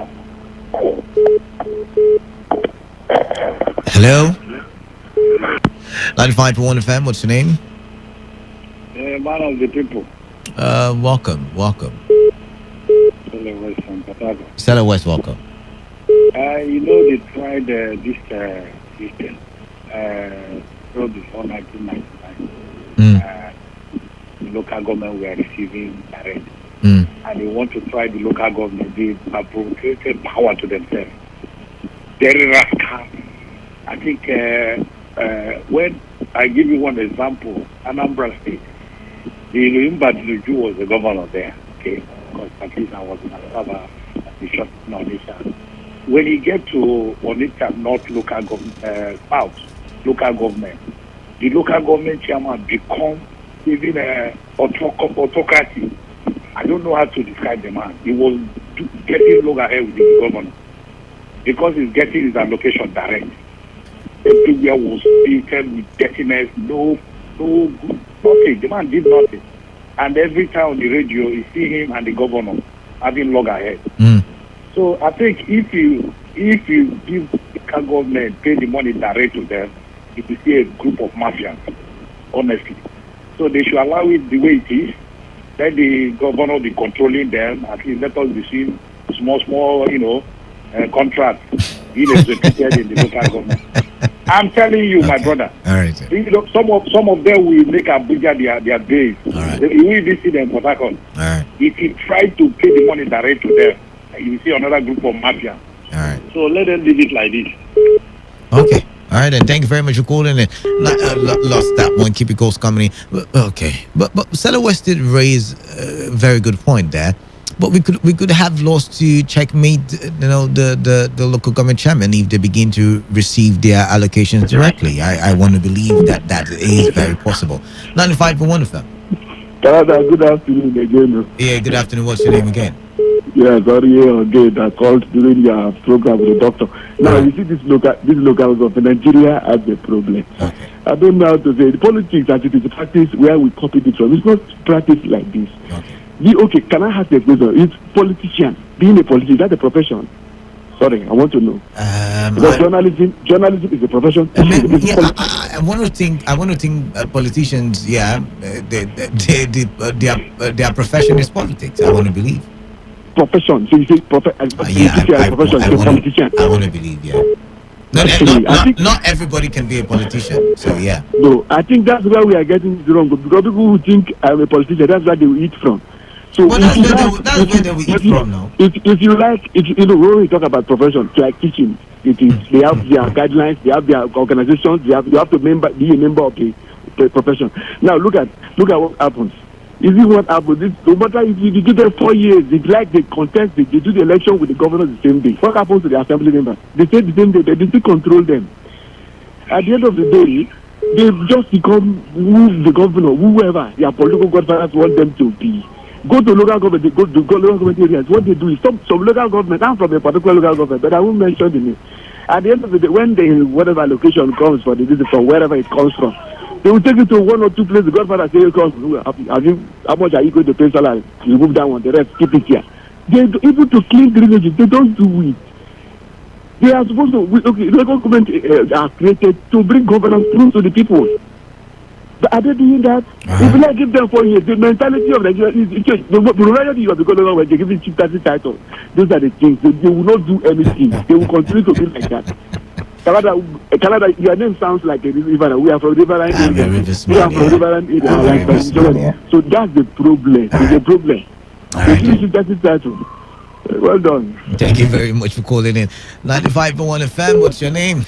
Hello? 95.1 FM, what's your name? Man of the people. Welcome. Stella West, welcome. They tried this system before 1999. The local government were receiving direct. And they want to try the local government. They appropriated power to themselves. Very rascal. I think when I give you one example, Anambra State, the Mbadinuju was the governor there, okay? Because at least I was in Asaba, the short Onitsha. When he get to Onitsha North local government, South local government, the local government chairman become even autocracy. I don't know how to describe the man. He was getting loggerhead with the governor because he's getting his allocation direct. Everywhere was painted with dirtiness, no good, nothing. The man did nothing. And every time on the radio, you see him and the governor having loggerhead. So I think if you give the government, pay the money direct to them, you will see a group of mafias, honestly. So they should allow it the way it is. Let the governor be controlling them. At least let us be seeing small, contracts being executed in the local government. I'm telling you, my brother. All right. Some of them will make Abuja their base. All right. You will visit them for that one. All right. If you try to pay the money direct to them, you will see another group of mafia. All right. So let them leave it like this. Okay. All right, and thank you very much for calling in. Lost that one. Keep your calls coming in. Okay, but Stella West did raise a very good point there. But we could have lost to checkmate, the local government chairman if they begin to receive their allocations directly. I want to believe that is very possible. 95.1 FM. Good afternoon again. Yeah, good afternoon. What's your name again? Yeah, sorry again. I called during your program with the doctor. Now you see this local government, Nigeria has a problem. Okay. I don't know how to say the politics as it is practice where we copied it from. It's not practice like this. Okay, can I ask a question? It's politician. Being a politician, that's a profession. Sorry, I want to know. Because journalism is a profession. I want to think politicians. Yeah, their profession is politics. I want to believe. Profession. So you say profession. I want to believe. Yeah. Not everybody can be a politician. So yeah. No, I think that's where we are getting it wrong. Because people who think I'm a politician, that's where they will eat from. So that's where they will eat from now. If you like, when we talk about profession, it's like teaching. It is they have their guidelines, they have their organizations, you have to be a member of the profession. Now look at what happens. Is it what happens? No matter if you give them 4 years, they contest, they do the election with the governor the same day. What happens to the assembly members? They say the same day, they still control them. At the end of the day, they just become who the governor, whoever their political godfathers want them to be. Go to local government, they go to local government areas. What they do is some local government, I'm from a particular local government, but I won't mention the name. At the end of the day, when whatever allocation comes for from wherever it comes from, they will take it to one or two places. The godfather say, how much are you going to pay salary? You remove that one, the rest keep it here. They able to clean drainages, they don't do it. They are supposed to, local government are created to bring governance through to the people. But are they doing that? If you like give them 4 years, the mentality of Nigeria is changed. Provided you have become local government, they give you chief title. Those are the things. They will not do anything. They will continue to be like that. Canada, your name sounds like a river. We are from Riverine area. We are from Riverine area. So that's the problem. It's a problem. Title. Well done. Thank you very much for calling in. 95.1 FM. What's your name?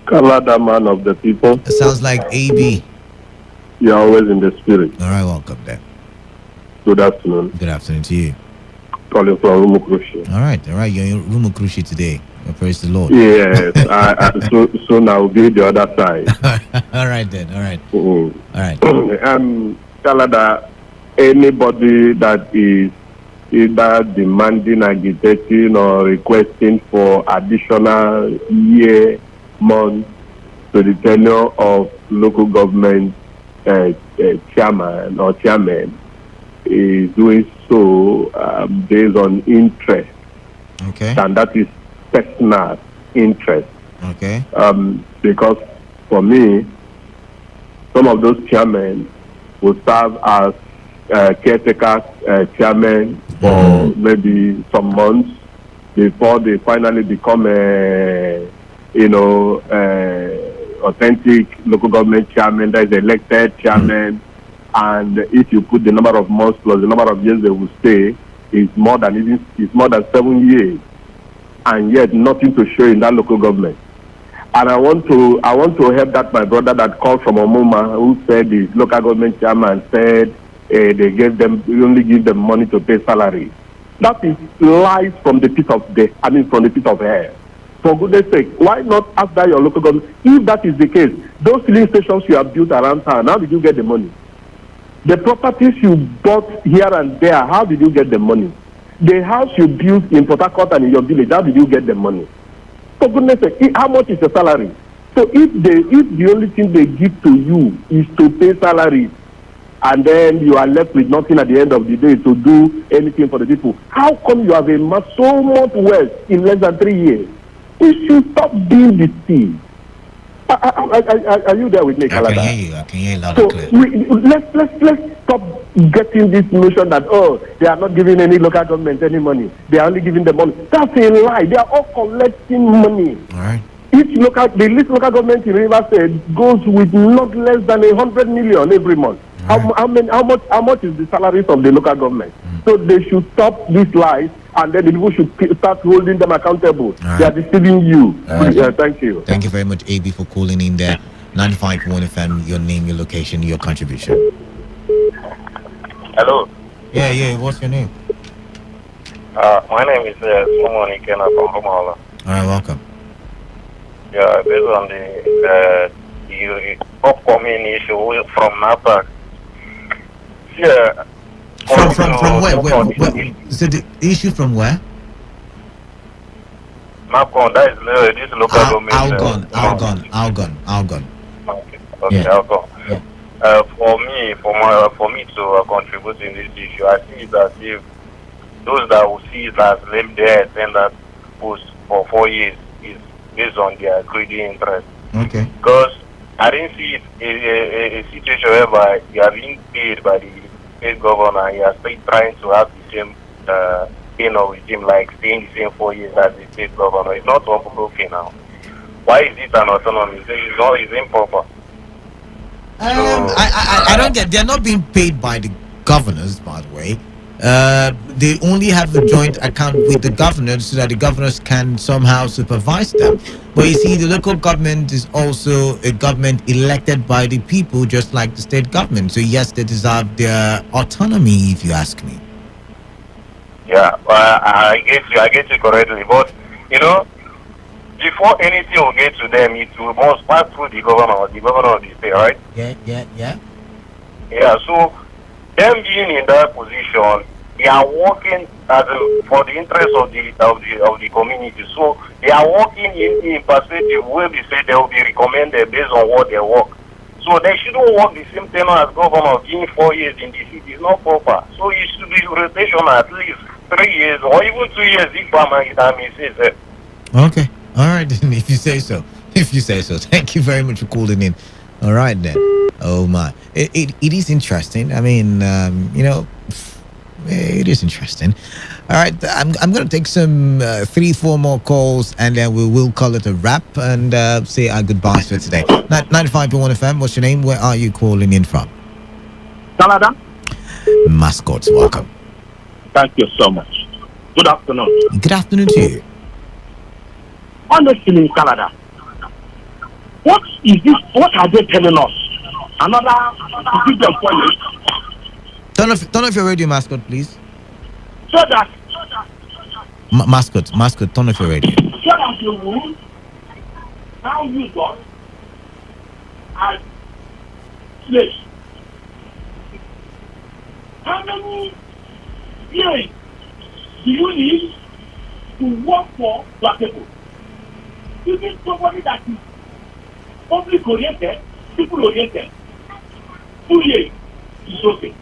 Canada, man of the people. It sounds like AB. You're always in the spirit. All right, welcome then. Good afternoon. Good afternoon to you. Calling from Rumukrushi. All right. You're in Rumukrushi today. Praise the Lord. Yes, so now will be the other side. All right then. All right. All right. Canada, anybody that is either demanding, agitating, or requesting for additional year, month to the tenure of local government chairman or chairman is doing so based on interest. Okay. And that is personal interest. Okay. Because for me, some of those chairmen will serve as caretaker chairman for maybe some months before they finally become authentic local government chairman. That is elected chairman. And if you put the number of months plus the number of years they will stay, it's more than 7 years. And yet nothing to show in that local government. And I want to help that my brother that called from Omuma, who said the local government chairman said they only give them money to pay salary. That is lies from the pit of hell. For goodness sake, why not ask that your local government? If that is the case, those filling stations you have built around town, how did you get the money? The properties you bought here and there, how did you get the money? The house you built in Port Harcourt and in your village, how did you get the money? For goodness sake, how much is your salary? So if the only thing they give to you is to pay salaries, and then you are left with nothing at the end of the day to do anything for the people, how come you have amassed so much wealth in less than 3 years? We should stop doing this thing. Are you there with me, Kalada? I can hear you loud So and clear. let's stop getting this notion that they are not giving any local government any money. They are only giving the money. That's a lie. They are all collecting money. All right. The least local government in Rivers State goes with not less than 100 million every month. How much is the salaries of the local government? So they should stop these lies, and then the people should start holding them accountable. They are deceiving you. Thank you. Thank you very much, AB, for calling in there. 95.1 FM, your name, your location, your contribution. Hello. Yeah. What's your name? My name is Solomon Ikena from Romala. All right, welcome. Yeah, based on the upcoming issue from NAPAC. Yeah. From where? So the issue from where? NAPCON, that is this local government. Algon. Okay, Algon. Yeah. For me to contribute in this issue, I see it as if those that will see it as lame there and that post for 4 years is based on their greedy interest. Okay. Because I didn't see it a situation whereby you are being paid by the state governor and you are still trying to have the same with him, like staying the same 4 years as the state governor. It's not okay now. Why is it an autonomy? It's improper. I don't get. They're not being paid by the governors, by the way. They only have a joint account with the governors so that the governors can somehow supervise them. But you see, the local government is also a government elected by the people, just like the state government. So yes, they deserve their autonomy, if you ask me. Yeah, I get you correctly. But before anything will get to them, it will must pass through the governor of the state, right? Yeah. Yeah. So them being in that position, they are working for the interest of the community. So they are working in perspective where they say they will be recommended based on what they work. So they shouldn't work the same tenure as governor being 4 years in the city. It's not proper. So it should be rotation at least 3 years or even 2 years if I may say so. Okay. All right, then, if you say so. Thank you very much for calling in. All right, then. Oh, my. It is interesting. I mean, it is interesting. All right, I'm going to take some 3-4 more calls, and then we will call it a wrap and say our goodbyes for today. 95.1 FM, what's your name? Where are you calling in from? Canada. Mascots, welcome. Thank you so much. Good afternoon. Good afternoon to you. Honestly, in Canada, what is this? What are they telling us? Another to give them 4 years. Turn off your radio, mascot, please. So that mascot, turn off your radio. So that you will now use us as slaves. How many years do you need to work for black people? You need somebody that is public oriented, people oriented. 2 years is okay.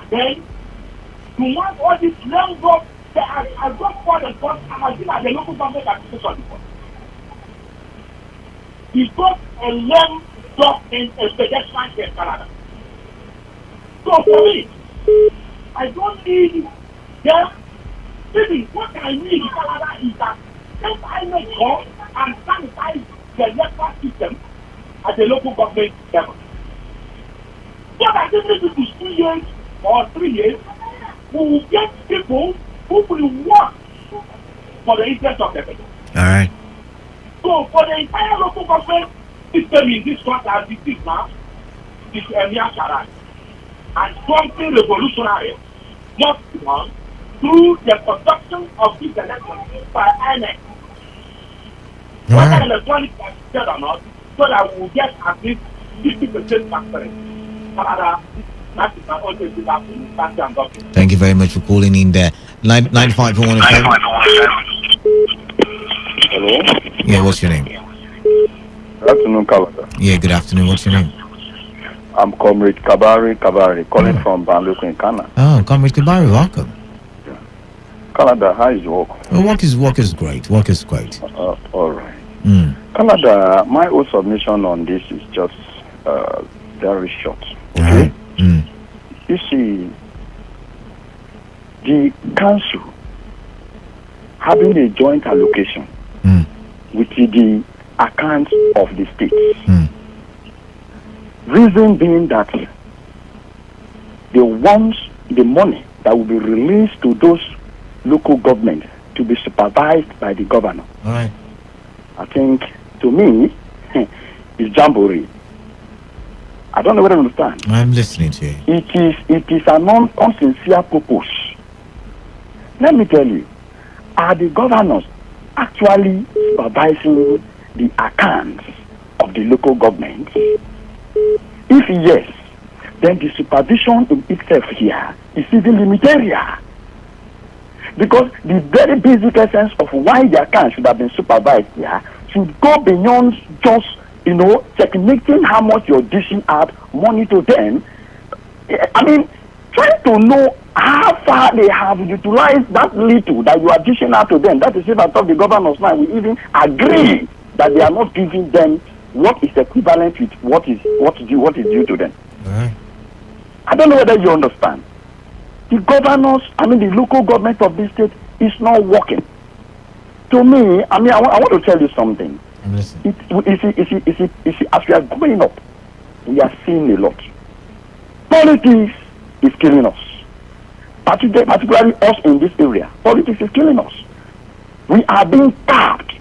And then you want all this long work that I got for the cost and I think that the local government administration before. He got a long job in a pedestrian in Canada. So for me, I don't need them. Maybe what I need in Canada is that if I may go and sanitize the electoral system at the local government level. So that even if it is 2 years or 3 years, we will get people who will work for the interest of the people. All right. So for the entire local government system in this country as it is now, is a mere charade. And something revolutionary must be done through the conduction of this election by INEC. Whether electronic is or not, so that we will get at least 50% transparency. Canada, That is my own feedback to you. Thank you and God bless. Thank you very much for calling in there. 95.1 FM. Hello. Yeah, what's your name? Good afternoon, Kalada. Yeah, good afternoon. What's your name? I'm Comrade Kabari, calling from Banluku in Ghana. Oh, Comrade Kabari, welcome. Canada, how is your work? Well, work is great. Work is great. All right. Mm. Canada, my own submission on this is just very short. Okay. Right. Mm. You see, the council having a joint allocation with the account of the states. Reason being that they want the money that will be released to those local government to be supervised by the governor. All right. I think, to me, it's jamboree. I don't know whether you understand. I'm listening to you. It is a non-sincere purpose. Let me tell you, are the governors actually supervising the accounts of the local government? If yes, then the supervision in itself here is even limited. Because the very basic essence of why the account should have been supervised here should go beyond just, checking how much you're dishing out money to them. I mean, trying to know how far they have utilized that little that you are dishing out to them. That is if I thought the governors now will even agree that they are not giving them what is equivalent with what is due to them. Right. I don't know whether you understand. The governors, the local government of this state is not working. To me, I want to tell you something. I'm listening. As we are growing up, we are seeing a lot. Politics is killing us. Particularly us in this area. Politics is killing us. We are being tapped.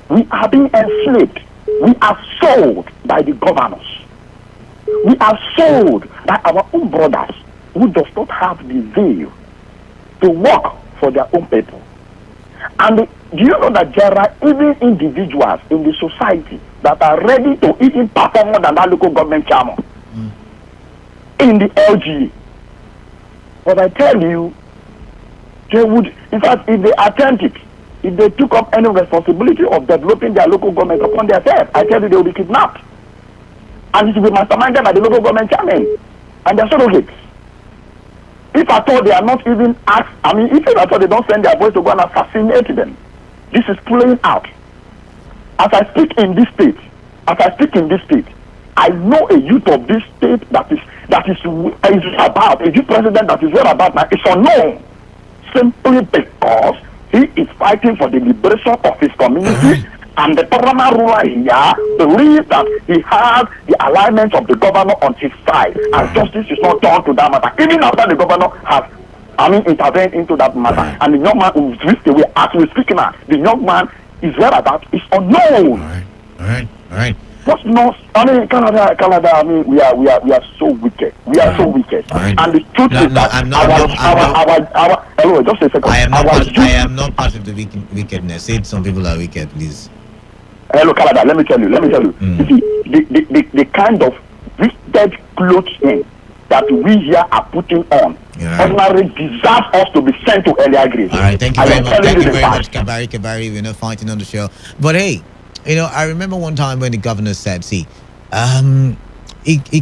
We are being enslaved. We are sold by the governors. We are sold by our own brothers who does not have the zeal to work for their own people. And do you know that there are even individuals in the society that are ready to even perform more than that local government chairman in the LGA? But I tell you, they would, in fact, if they attempt it, if they took up any responsibility of developing their local government upon themselves, I tell you they will be kidnapped. And it will be masterminded by the local government chairman and their surrogates. If at all they are not even asked, if at all they don't send their voice to go and assassinate them, this is playing out. As I speak in this state, I know a youth of this state that is about, a youth president that is well about now, is unknown. Simply because he is fighting for the liberation of his community, and the paramount ruler here believes that he has the alignment of the governor on his side, and justice is not done to that matter. Even after the governor has, intervened into that matter, and the young man who drift away as we speak now, the young man is whereabouts is unknown. All right. What's not? Canada. We are so wicked. We are so wicked. Right. And the truth is that our hello, just a second. I am not part of the wickedness. Say some people are wicked, please. Hello, Canada. Let me tell you. You see, the kind of wicked clothing that we here are putting on ordinarily deserves us to be sent to earlier grades. All right, thank you very much, Kabari. We're not fighting on the show, but hey. I remember one time when the governor said, he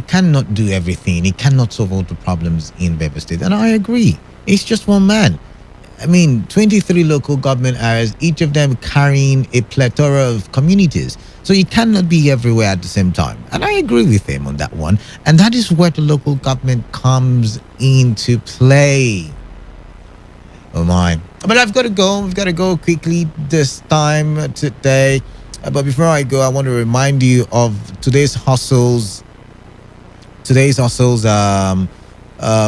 cannot do everything. He cannot solve all the problems in Bever State. And I agree. It's just one man. 23 local government areas, each of them carrying a plethora of communities. So he cannot be everywhere at the same time. And I agree with him on that one. And that is where the local government comes into play. Oh my. But I've got to go. We've got to go quickly this time today. But before I go, I want to remind you of today's hustles. Today's hustles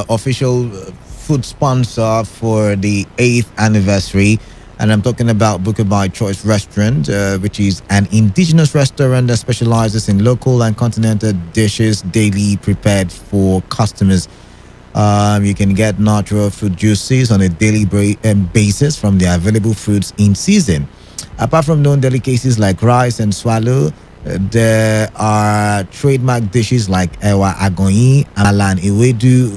official food sponsor for the 8th anniversary. And I'm talking about Booker by Choice Restaurant, which is an indigenous restaurant that specializes in local and continental dishes daily prepared for customers. You can get natural fruit juices on a daily basis from the available fruits in season. Apart from known delicacies like rice and swallow, There are trademark dishes like ewa agoyin, amalan, ewedu,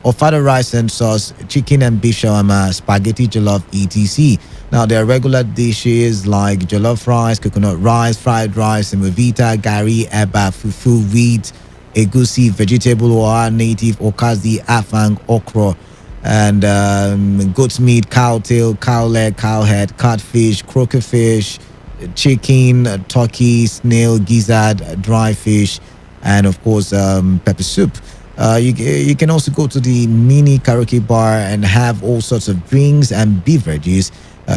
ofada rice and sauce, chicken and beef shawarma, spaghetti jollof, etc. Now there are regular dishes like jollof rice, coconut rice, fried rice, semovita, gari, eba, fufu, wheat, egusi, vegetable or native, okazi, afang, okra, and goat's meat, cow tail, cow leg, cow head, catfish, croaker fish, chicken, turkey, snail, gizzard, dry fish, and of course pepper soup. You can also go to the mini karaoke bar and have all sorts of drinks and beverages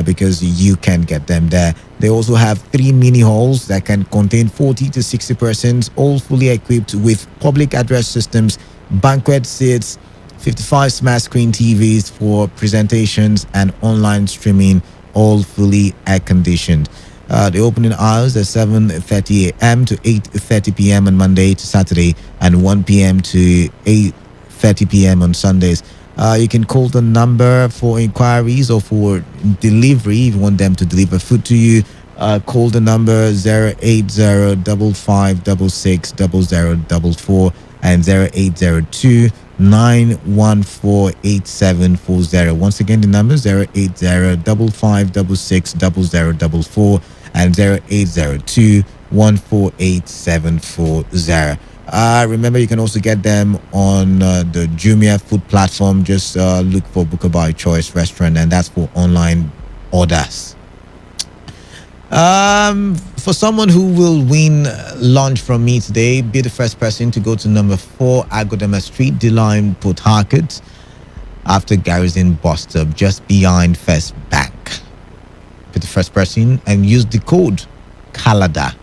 because you can get them there. They also have 3 mini halls that can contain 40 to 60 persons, all fully equipped with public address systems, banquet seats, 55 smart screen TVs for presentations, and online streaming, all fully air conditioned. The opening hours are 7:30 a.m. to 8:30 p.m. on Monday to Saturday, and 1 p.m. to 8:30 p.m. on Sundays. You can call the number for inquiries or for delivery if you want them to deliver food to you. Call the number 080-5566-0044 and 0802-914-8740. Once again, the number 080-5566-0044 and 0802-148-740. Remember, you can also get them on the Jumia food platform. Just look for Booker by Choice Restaurant, and that's for online orders. For someone who will win lunch from me today, be the first person to go to number 4 Agodema Street, D-Line, Port Harcourt, after Garrison Bus Stop, just behind First Bank. Be the first person and use the code Kalada.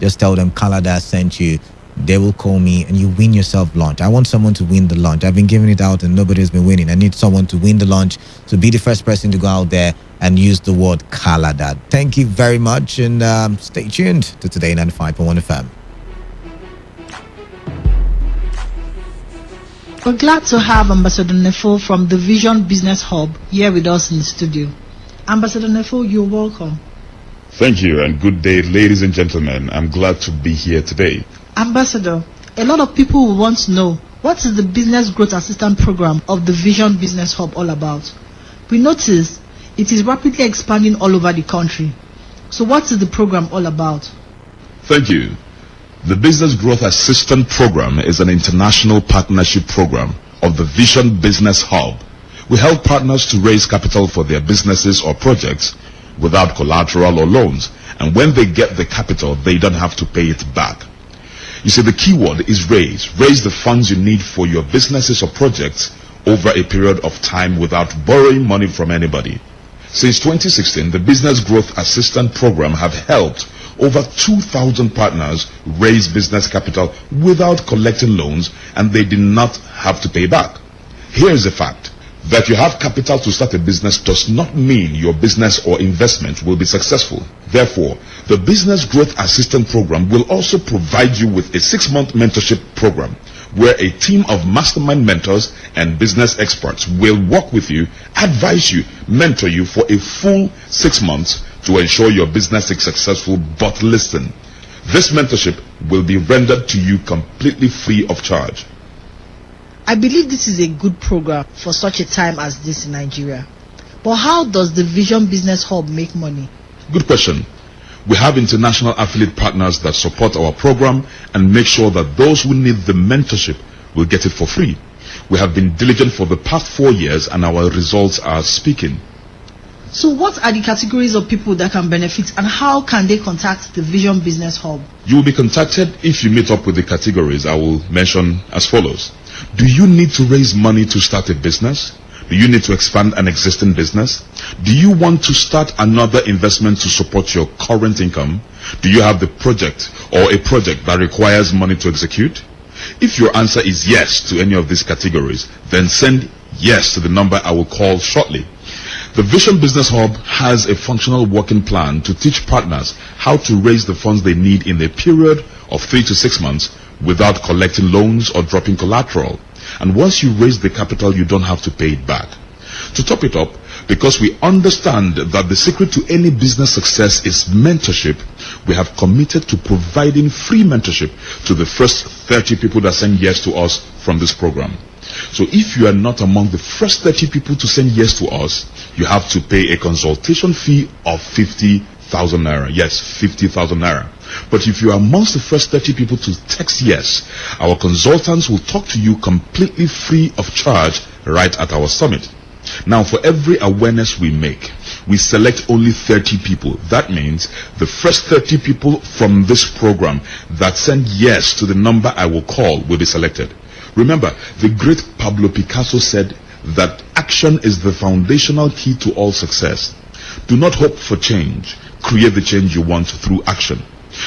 Just tell them Kalada sent you. They will call me and you win yourself lunch. I want someone to win the lunch. I've been giving it out and nobody's been winning. I need someone to win the lunch. So be the first person to go out there and use the word Kalada. Thank you very much, and stay tuned to Today 95.1 FM. We're glad to have Ambassador Nefo from the Vision Business Hub here with us in the studio. Ambassador Nefo, you're welcome. Thank you, and good day, ladies and gentlemen. I'm glad to be here today. Ambassador, a lot of people will want to know, what is the Business Growth Assistance Program of the Vision Business Hub all about? We notice it is rapidly expanding all over the country. So what is the program all about? Thank you. The Business Growth Assistance Program is an international partnership program of the Vision Business Hub. We help partners to raise capital for their businesses or projects without collateral or loans. And when they get the capital, they don't have to pay it back. You see, the key word is raise. Raise the funds you need for your businesses or projects over a period of time without borrowing money from anybody. Since 2016, the Business Growth Assistance Program have helped over 2,000 partners raise business capital without collecting loans, and they did not have to pay back. Here is a fact. That you have capital to start a business does not mean your business or investment will be successful. Therefore, the Business Growth Assistance Program will also provide you with a 6-month mentorship program where a team of mastermind mentors and business experts will work with you, advise you, mentor you for a full 6 months to ensure your business is successful. But listen, this mentorship will be rendered to you completely free of charge. I believe this is a good program for such a time as this in Nigeria. But how does the Vision Business Hub make money? Good question. We have international affiliate partners that support our program and make sure that those who need the mentorship will get it for free. We have been diligent for the past 4 years and our results are speaking. So what are the categories of people that can benefit, and how can they contact the Vision Business Hub? You will be contacted if you meet up with the categories I will mention as follows. Do you need to raise money to start a business? Do you need to expand an existing business? Do you want to start another investment to support your current income? Do you have the project or a project that requires money to execute? If your answer is yes to any of these categories, then send yes to the number I will call shortly. The Vision Business Hub has a functional working plan to teach partners how to raise the funds they need in a period of 3 to 6 months without collecting loans or dropping collateral. And once you raise the capital, you don't have to pay it back. To top it up, because we understand that the secret to any business success is mentorship, we have committed to providing free mentorship to the first 30 people that send yes to us from this program. So if you are not among the first 30 people to send yes to us, you have to pay a consultation fee of 50,000 naira. Yes, 50,000 naira. But if you are amongst the first 30 people to text yes, our consultants will talk to you completely free of charge right at our summit. Now, for every awareness we make, we select only 30 people. That means the first 30 people from this program that send yes to the number I will call will be selected. Remember, the great Pablo Picasso said that action is the foundational key to all success. Do not hope for change. Create the change you want through action.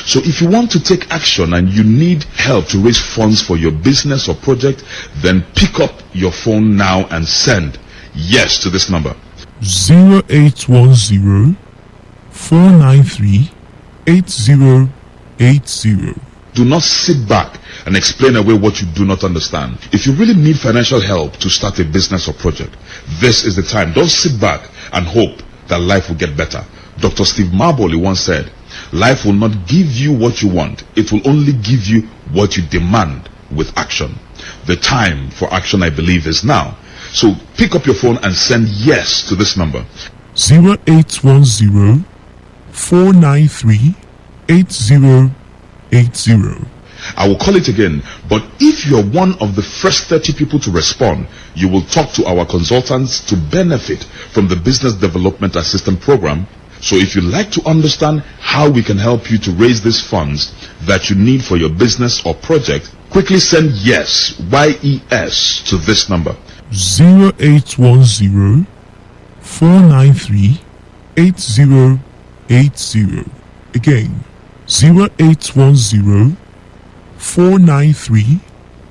So if you want to take action and you need help to raise funds for your business or project, then pick up your phone now and send yes to this number. 0810 493 8080. Do not sit back and explain away what you do not understand. If you really need financial help to start a business or project, this is the time. Don't sit back and hope that life will get better. Dr. Steve Marbley once said, life will not give you what you want. It will only give you what you demand with action. The time for action, I believe, is now. So pick up your phone and send yes to this number. 0810 493 8080. I will call it again, but if you're one of the first 30 people to respond, you will talk to our consultants to benefit from the Business Development Assistant Program. So if you'd like to understand how we can help you to raise these funds that you need for your business or project, quickly send yes, YES, to this number. 0810 493 8080. Again, 0810 493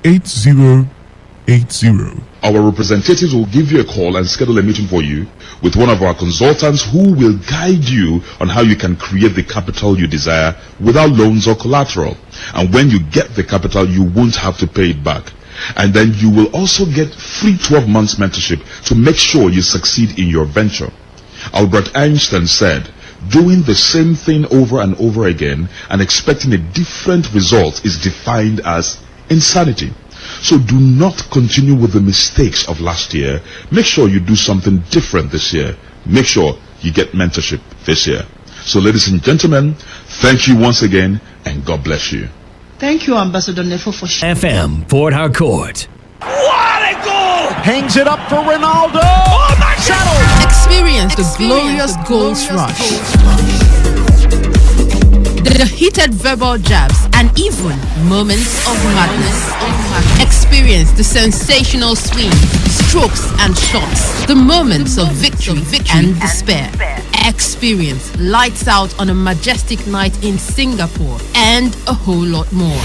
8080. Our representatives will give you a call and schedule a meeting for you with one of our consultants who will guide you on how you can create the capital you desire without loans or collateral. And when you get the capital, you won't have to pay it back. And then you will also get free 12 months mentorship to make sure you succeed in your venture. Albert Einstein said, doing the same thing over and over again and expecting a different result is defined as insanity. So do not continue with the mistakes of last year. Make sure you do something different this year. Make sure you get mentorship this year. So ladies and gentlemen, thank you once again and God bless you. Thank you, Ambassador Nefo, for FM, Port Harcourt. What a goal! Hangs it up for Ronaldo. Oh my God! Experience the glorious goals rush. The heated verbal jabs and even moments of madness. Experience the sensational swings, strokes and shots. The moments of victory and despair. Experience lights out on a majestic night in Singapore and a whole lot more.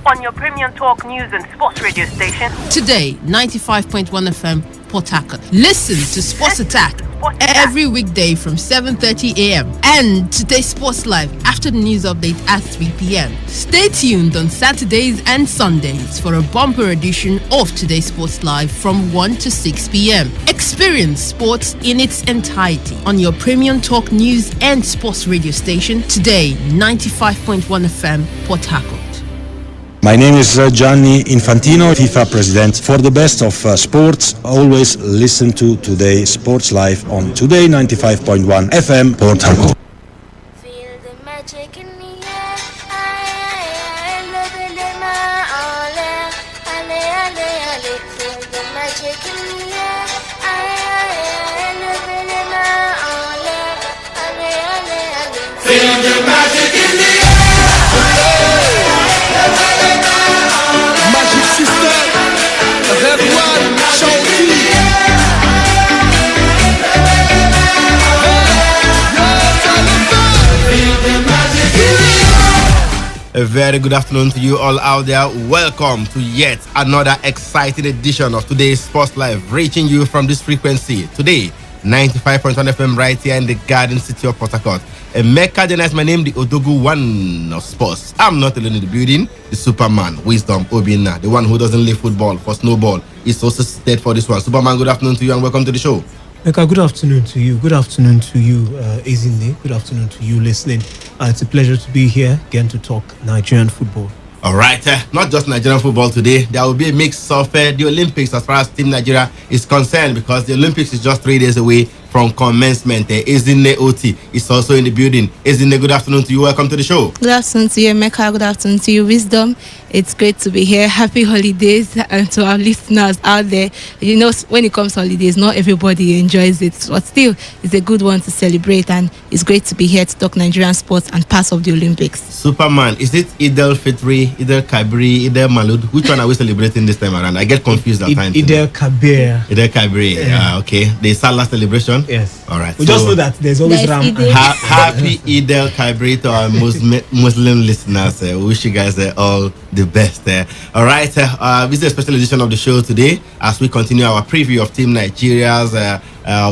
On your premium talk news and sports radio station. Today, 95.1 FM, Port Harcourt. Listen to Sports Attack every weekday from 7:30 a.m. and Today Sports Live after the news update at 3 p.m. Stay tuned on Saturdays and Sundays for a bumper edition of Today Sports Live from 1 to 6 p.m. Experience sports in its entirety on your premium talk news and sports radio station. Today, 95.1 FM, Port Harcourt. My name is Gianni Infantino, FIFA president. For the best of sports, always listen to Today Sports Live on Today95.1 FM, Port Harcourt. Feel the magic in the air. Feel the magic in the air. Feel the magic in the air. Magic system of everyone show A very good afternoon to you all out there. Welcome to yet another exciting edition of today's Sports Live, reaching you from this frequency. Today, 95.1 FM right here in the Garden City of Port Harcourt. Mecca Dennis, my name, the Odogu one of sports. I'm not alone in the building. The Superman, Wisdom, Obina, the one who doesn't leave football for snowball, is also seated for this one. Superman, good afternoon to you and welcome to the show. Mecca, good afternoon to you. Good afternoon to you, Ezinne. Good afternoon to you listening. It's a pleasure to be here again to talk Nigerian football. All right, not just Nigerian football today. There will be a mix of the Olympics as far as Team Nigeria is concerned, because the Olympics is just 3 days away from commencement. Ezinne Oti is also in the building. Ezinne, good afternoon to you. Welcome to the show. Good afternoon to you, Mecca. Good afternoon to you, Wisdom. It's great to be here. Happy holidays and to our listeners out there. You know, when it comes to holidays, not everybody enjoys it, but still, it's a good one to celebrate, and it's great to be here to talk Nigerian sports and parts of the Olympics. Superman, is it Eid al-Fitr, Eid al-Kabir, Eid al-Malud? Which one are we celebrating this time around? I get confused at times. Eid al-Kabir. Eid al-Kabir, okay. The Salah celebration? Yes. All right. We just know that there's always Ram. Happy Eid al-Kabir to our Muslim listeners. We wish you guys all the best. All right. This is a special edition of the show today as we continue our preview of Team Nigeria's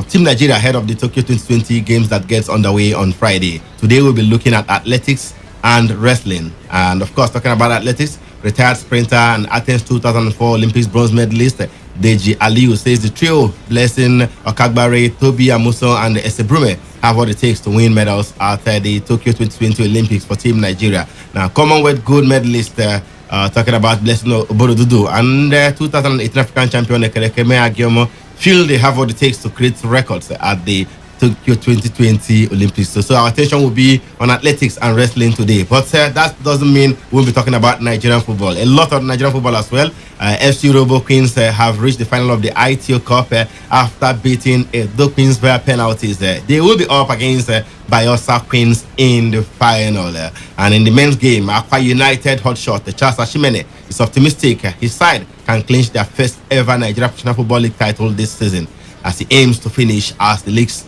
Team Nigeria ahead of the Tokyo 2020 games that gets underway on Friday. Today we'll be looking at athletics and wrestling. And of course, talking about athletics, retired sprinter and Athens 2004 Olympics bronze medalist Deji Aliyu says the trio, Blessing Okagbare, Toby Amuso, and Esebrume, have what it takes to win medals at the Tokyo 2020 Olympics for Team Nigeria. Now, Commonwealth gold medalist talking about Blessing Oborodudu and 2018 African champion Ekerekeme Agiomo feel they have what it takes to create records at the Tokyo 2020 Olympics. So our attention will be on athletics and wrestling today. But that doesn't mean we'll be talking about Nigerian football. A lot of Nigerian football as well. FC Robo Queens have reached the final of the ITO Cup after beating the Queens via penalties. They will be up against Bayelsa Queens in the final. And in the men's game, Akwa United hotshot Charles Ashimene is optimistic his side can clinch their first ever Nigeria Professional Football League title this season, as he aims to finish as the league's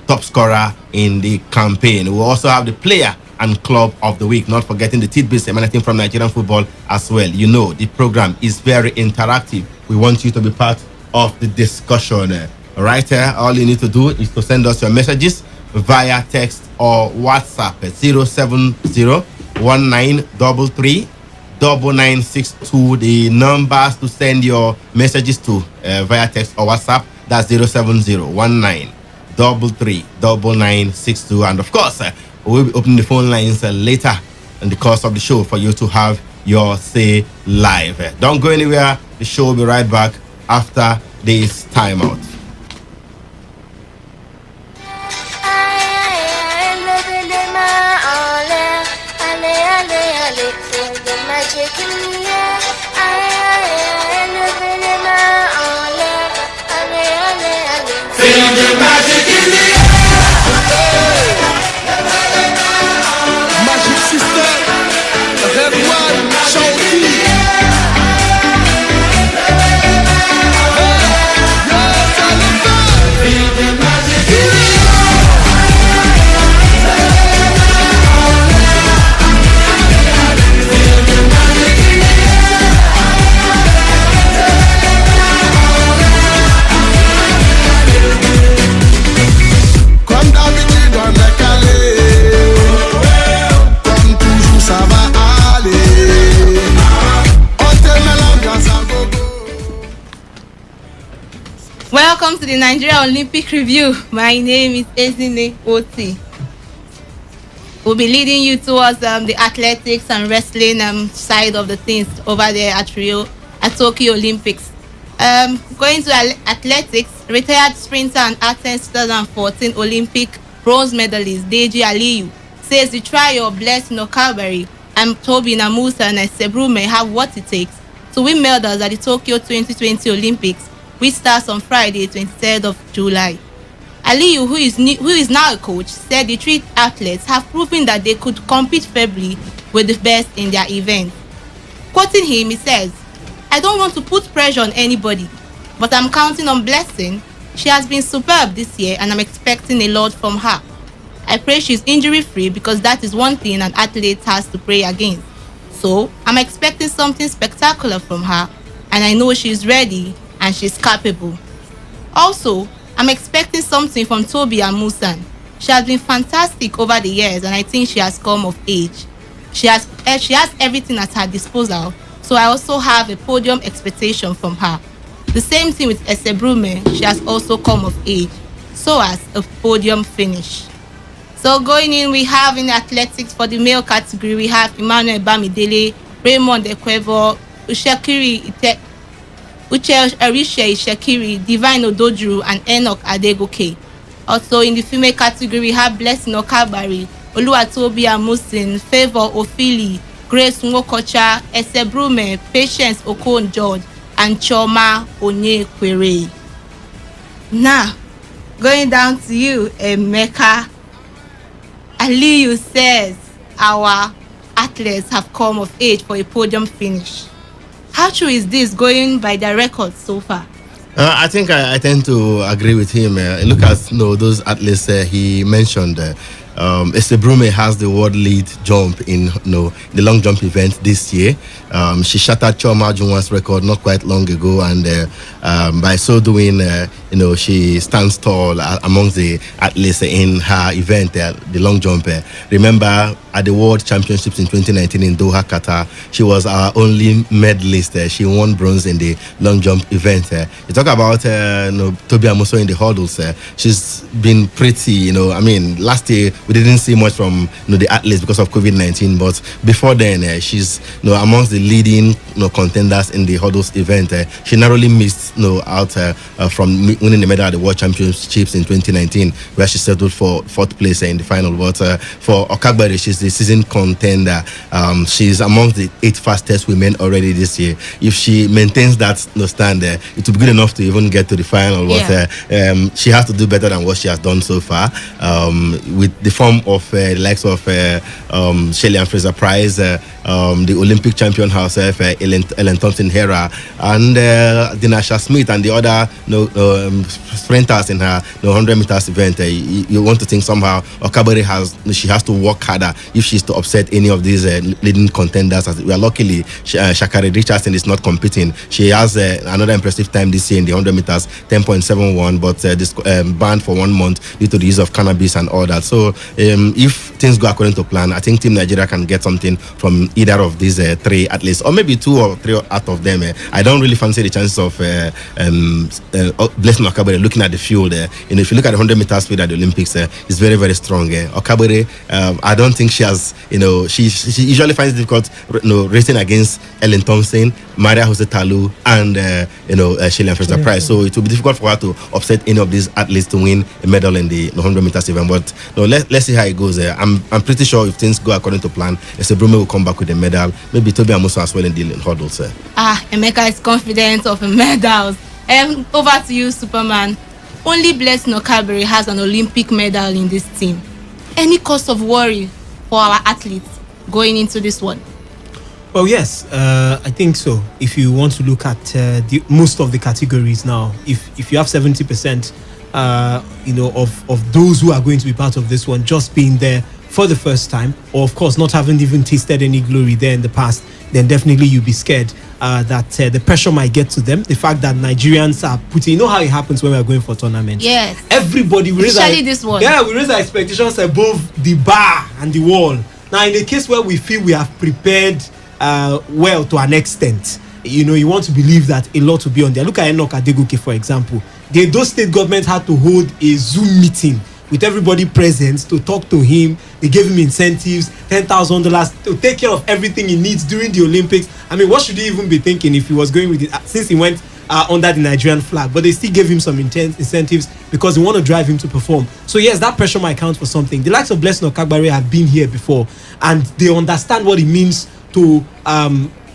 top scorer in the campaign. We'll also have the player and club of the week, not forgetting the tidbits emanating from Nigerian football as well. You know, the program is very interactive. We want you to be part of the discussion. All right, all you need to do is to send us your messages via text or WhatsApp at 070-1933-9962. The numbers to send your messages to via text or WhatsApp, that's 070-1933-9962. And of course, we'll be opening the phone lines later in the course of the show for you to have your say live. Don't go anywhere. The show will be right back after this timeout. Feel the magic in the air. Magic system. Everyone, show me. Feel the magic in the Welcome to the Nigeria Olympic Review. My name is Ezinne Oti. We'll be leading you towards the athletics and wrestling side of the things over there at Tokyo Olympics. Going to athletics, retired sprinter and Athens 2014 Olympic bronze medalist Deji Aliyu says the trio of Blessing Okagbare and Toby Namusa and Esebru may have what it takes to win medals at the Tokyo 2020 Olympics, which starts on Friday, 23rd of July. Aliyu, who is now a coach, said the three athletes have proven that they could compete fairly with the best in their event. Quoting him, he says, "I don't want to put pressure on anybody, but I'm counting on Blessing. She has been superb this year and I'm expecting a lot from her. I pray she's injury-free because that is one thing an athlete has to pray against. So I'm expecting something spectacular from her and I know she's ready and she's capable." Also, I'm expecting something from Toby Amusan. She has been fantastic over the years, and I think she has come of age. She has everything at her disposal, so I also have a podium expectation from her. The same thing with Esebrume. She has also come of age, so as a podium finish. So going in, we have in athletics for the male category, we have Emmanuel Bamidele, Raymond Ekwevo, Uche Erishe Ishekiri, Divine Odojuru, and Enoch Adegoke. Also in the female category, we have Blessing Okabari, Oluwatobi Amusin, Favor Ofili, Grace Nwokocha, Esebrume, Patience Okon George, and Choma Onyekwere. Now, going down to you, Emeka. Aliyu says our athletes have come of age for a podium finish. How true is this going by their records so far? I think I tend to agree with him. Look at those athletes he mentioned. Esebrume has the world lead jump in the long jump event this year. She shattered Choma Junwa's record not quite long ago, and by so doing, she stands tall amongst the athletes in her event, the long jump. Remember, at the World Championships in 2019 in Doha, Qatar, she was our only medalist. She won bronze in the long jump event. You talk about Tobi Amuso in the hurdles. She's been pretty, last year we didn't see much from the athletes because of COVID-19, but before then, she's amongst the leading contenders in the hurdles event. She narrowly missed out from winning the medal at the World Championships in 2019, where she settled for 4th place in the final. But for Okagbare, she's the season contender. She's amongst the 8 fastest women already this year. If she maintains that stand, it will be good enough to even get to the final. But she has to do better than what she has done so far. With the form of the likes of Shelley and Fraser Price, the Olympic champion herself, Ellen Thompson Hera, and Dinasha Smith, and the other sprinters in her 100 meters event. You want to think somehow Okabere has to work harder if she's to upset any of these leading contenders. Well, luckily, Shakari Richardson is not competing. She has another impressive time this year in the 100 meters, 10.71, but this banned for 1 month due to the use of cannabis and all that. So if things go according to plan, I think Team Nigeria can get something from either of these 3 at least, or maybe 2 or 3 out of them. I don't really fancy the chances of Blessing Okabere looking at the field. If you look at the 100 meters speed at the Olympics, it's very, very strong. Okabere, I don't think she has, she usually finds it difficult, racing against Ellen Thompson, Maria Jose Talu, and Shelley and Fraser Price. So it will be difficult for her to upset any of these athletes to win a medal in the 100 meters event. But let's see how it goes. I'm pretty sure if things go according to plan, Esebrume will come back with a medal. Maybe Tobi Amuso as well in the hurdles. Emeka is confident of medals. Over to you, Superman. Only Blessing Okabere has an Olympic medal in this team. Any cause of worry for our athletes going into this one? Well, yes, I think so. If you want to look at most of the categories now, if you have 70%, of those who are going to be part of this one just being there for the first time, or of course not having even tasted any glory there in the past, then definitely you'll be scared that the pressure might get to them. The fact that Nigerians are putting, you know how it happens when we are going for tournaments. Yes. Everybody, we raise this one. Yeah, we raise our expectations above the bar and the wall. Now, in the case where we feel we have prepared well to an extent, you want to believe that a lot will be on there. Look at Enoch Adegoke, for example. The Edo State government had to hold a Zoom meeting with everybody present to talk to him. They gave him incentives, $10,000 to take care of everything he needs during the Olympics. I mean, what should he even be thinking if he was going with it, since he went under the Nigerian flag? But they still gave him some incentives because they want to drive him to perform. So yes, that pressure might count for something. The likes of Blessing Okagbare have been here before, and they understand what it means to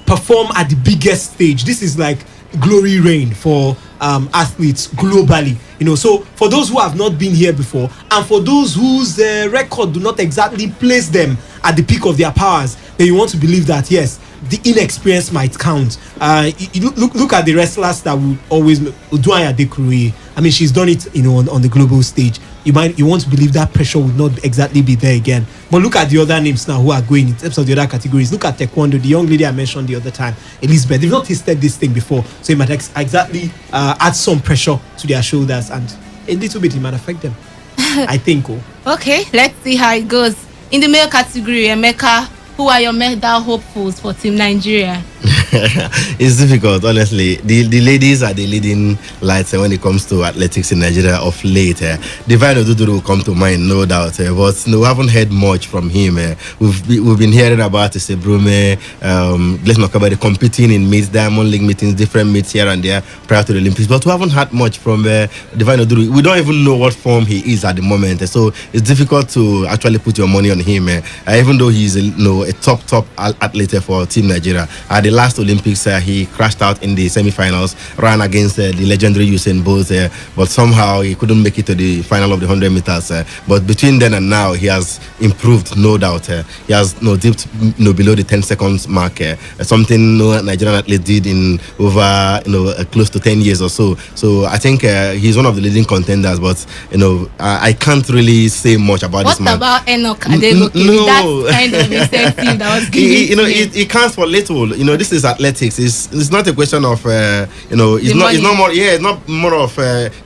perform at the biggest stage. This is like glory reign for athletes globally. So for those who have not been here before, and for those whose record do not exactly place them at the peak of their powers, then you want to believe that yes, the inexperience might count. Look at the wrestlers that will always Uduanya Dekuri. I mean, she's done it, on the global stage. You want to believe that pressure would not exactly be there again. But look at the other names now who are going in terms of the other categories. Look at Taekwondo, the young lady I mentioned the other time, Elizabeth. They've not tasted this thing before, so it might exactly add some pressure to their shoulders. And a little bit it might affect them. I think. Okay, let's see how it goes. In the male category, Emeka, who are your medal hopefuls for Team Nigeria? It's difficult, honestly. The ladies are the leading lights when it comes to athletics in Nigeria of late. Divine Odudu will come to mind, no doubt. But we haven't heard much from him. We've been hearing about Sebrume, Blaise Makabade competing in meets, Diamond League meetings, different meets here and there prior to the Olympics. But we haven't had much from Divine Odudu. We don't even know what form he is at the moment. So it's difficult to actually put your money on him. Even though he's a top athlete for Team Nigeria. At the last Olympics, he crashed out in the semi-finals, ran against the legendary Usain Bolt, but somehow he couldn't make it to the final of the 100 meters. But between then and now, he has improved, no doubt. He has dipped below the 10 seconds mark, something no Nigerian athlete did in over close to 10 years or so. So I think he's one of the leading contenders, but I can't really say much about this man. What about Enoch Adegoke? No. That kind of incentive that was given it counts for little. This is athletics. It's not a question of it's not more of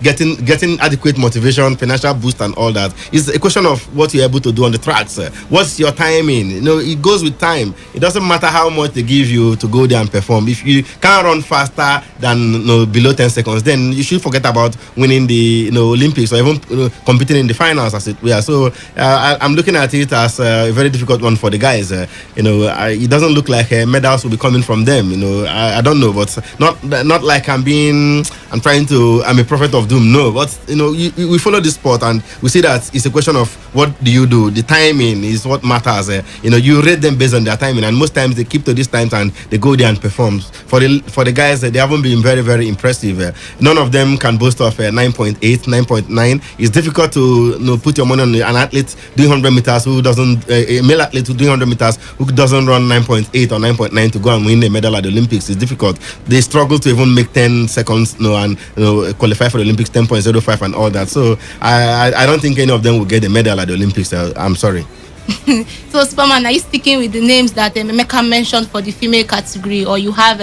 getting adequate motivation, financial boost, and all that. It's a question of what you're able to do on the tracks. What's your timing? It goes with time. It doesn't matter how much they give you to go there and perform. If you can't run faster than below 10 seconds, then you should forget about winning the Olympics or even competing in the finals, as it were. So I'm looking at it as a very difficult one for the guys. It doesn't look like medals will be coming from them. I don't know, but not like I'm a prophet of doom. No, but we follow this sport and we see that it's a question of what do you do. The timing is what matters. You rate them based on their timing, and most times they keep to these times and they go there and perform. For the guys, they haven't been very, very impressive. None of them can boast of 9.8, 9.9. It's difficult to put your money on an athlete doing 100 meters who doesn't, a male athlete who doing 100 meters who doesn't run 9.8 or 9.9 to go and win a medal at the Olympics. It's difficult. They struggle to even make 10 seconds and qualify for the Olympics, 10.05 and all that. So I don't think any of them will get a medal at the Olympics. I'm sorry. So Superman, are you sticking with the names that Emeka mentioned for the female category, or you have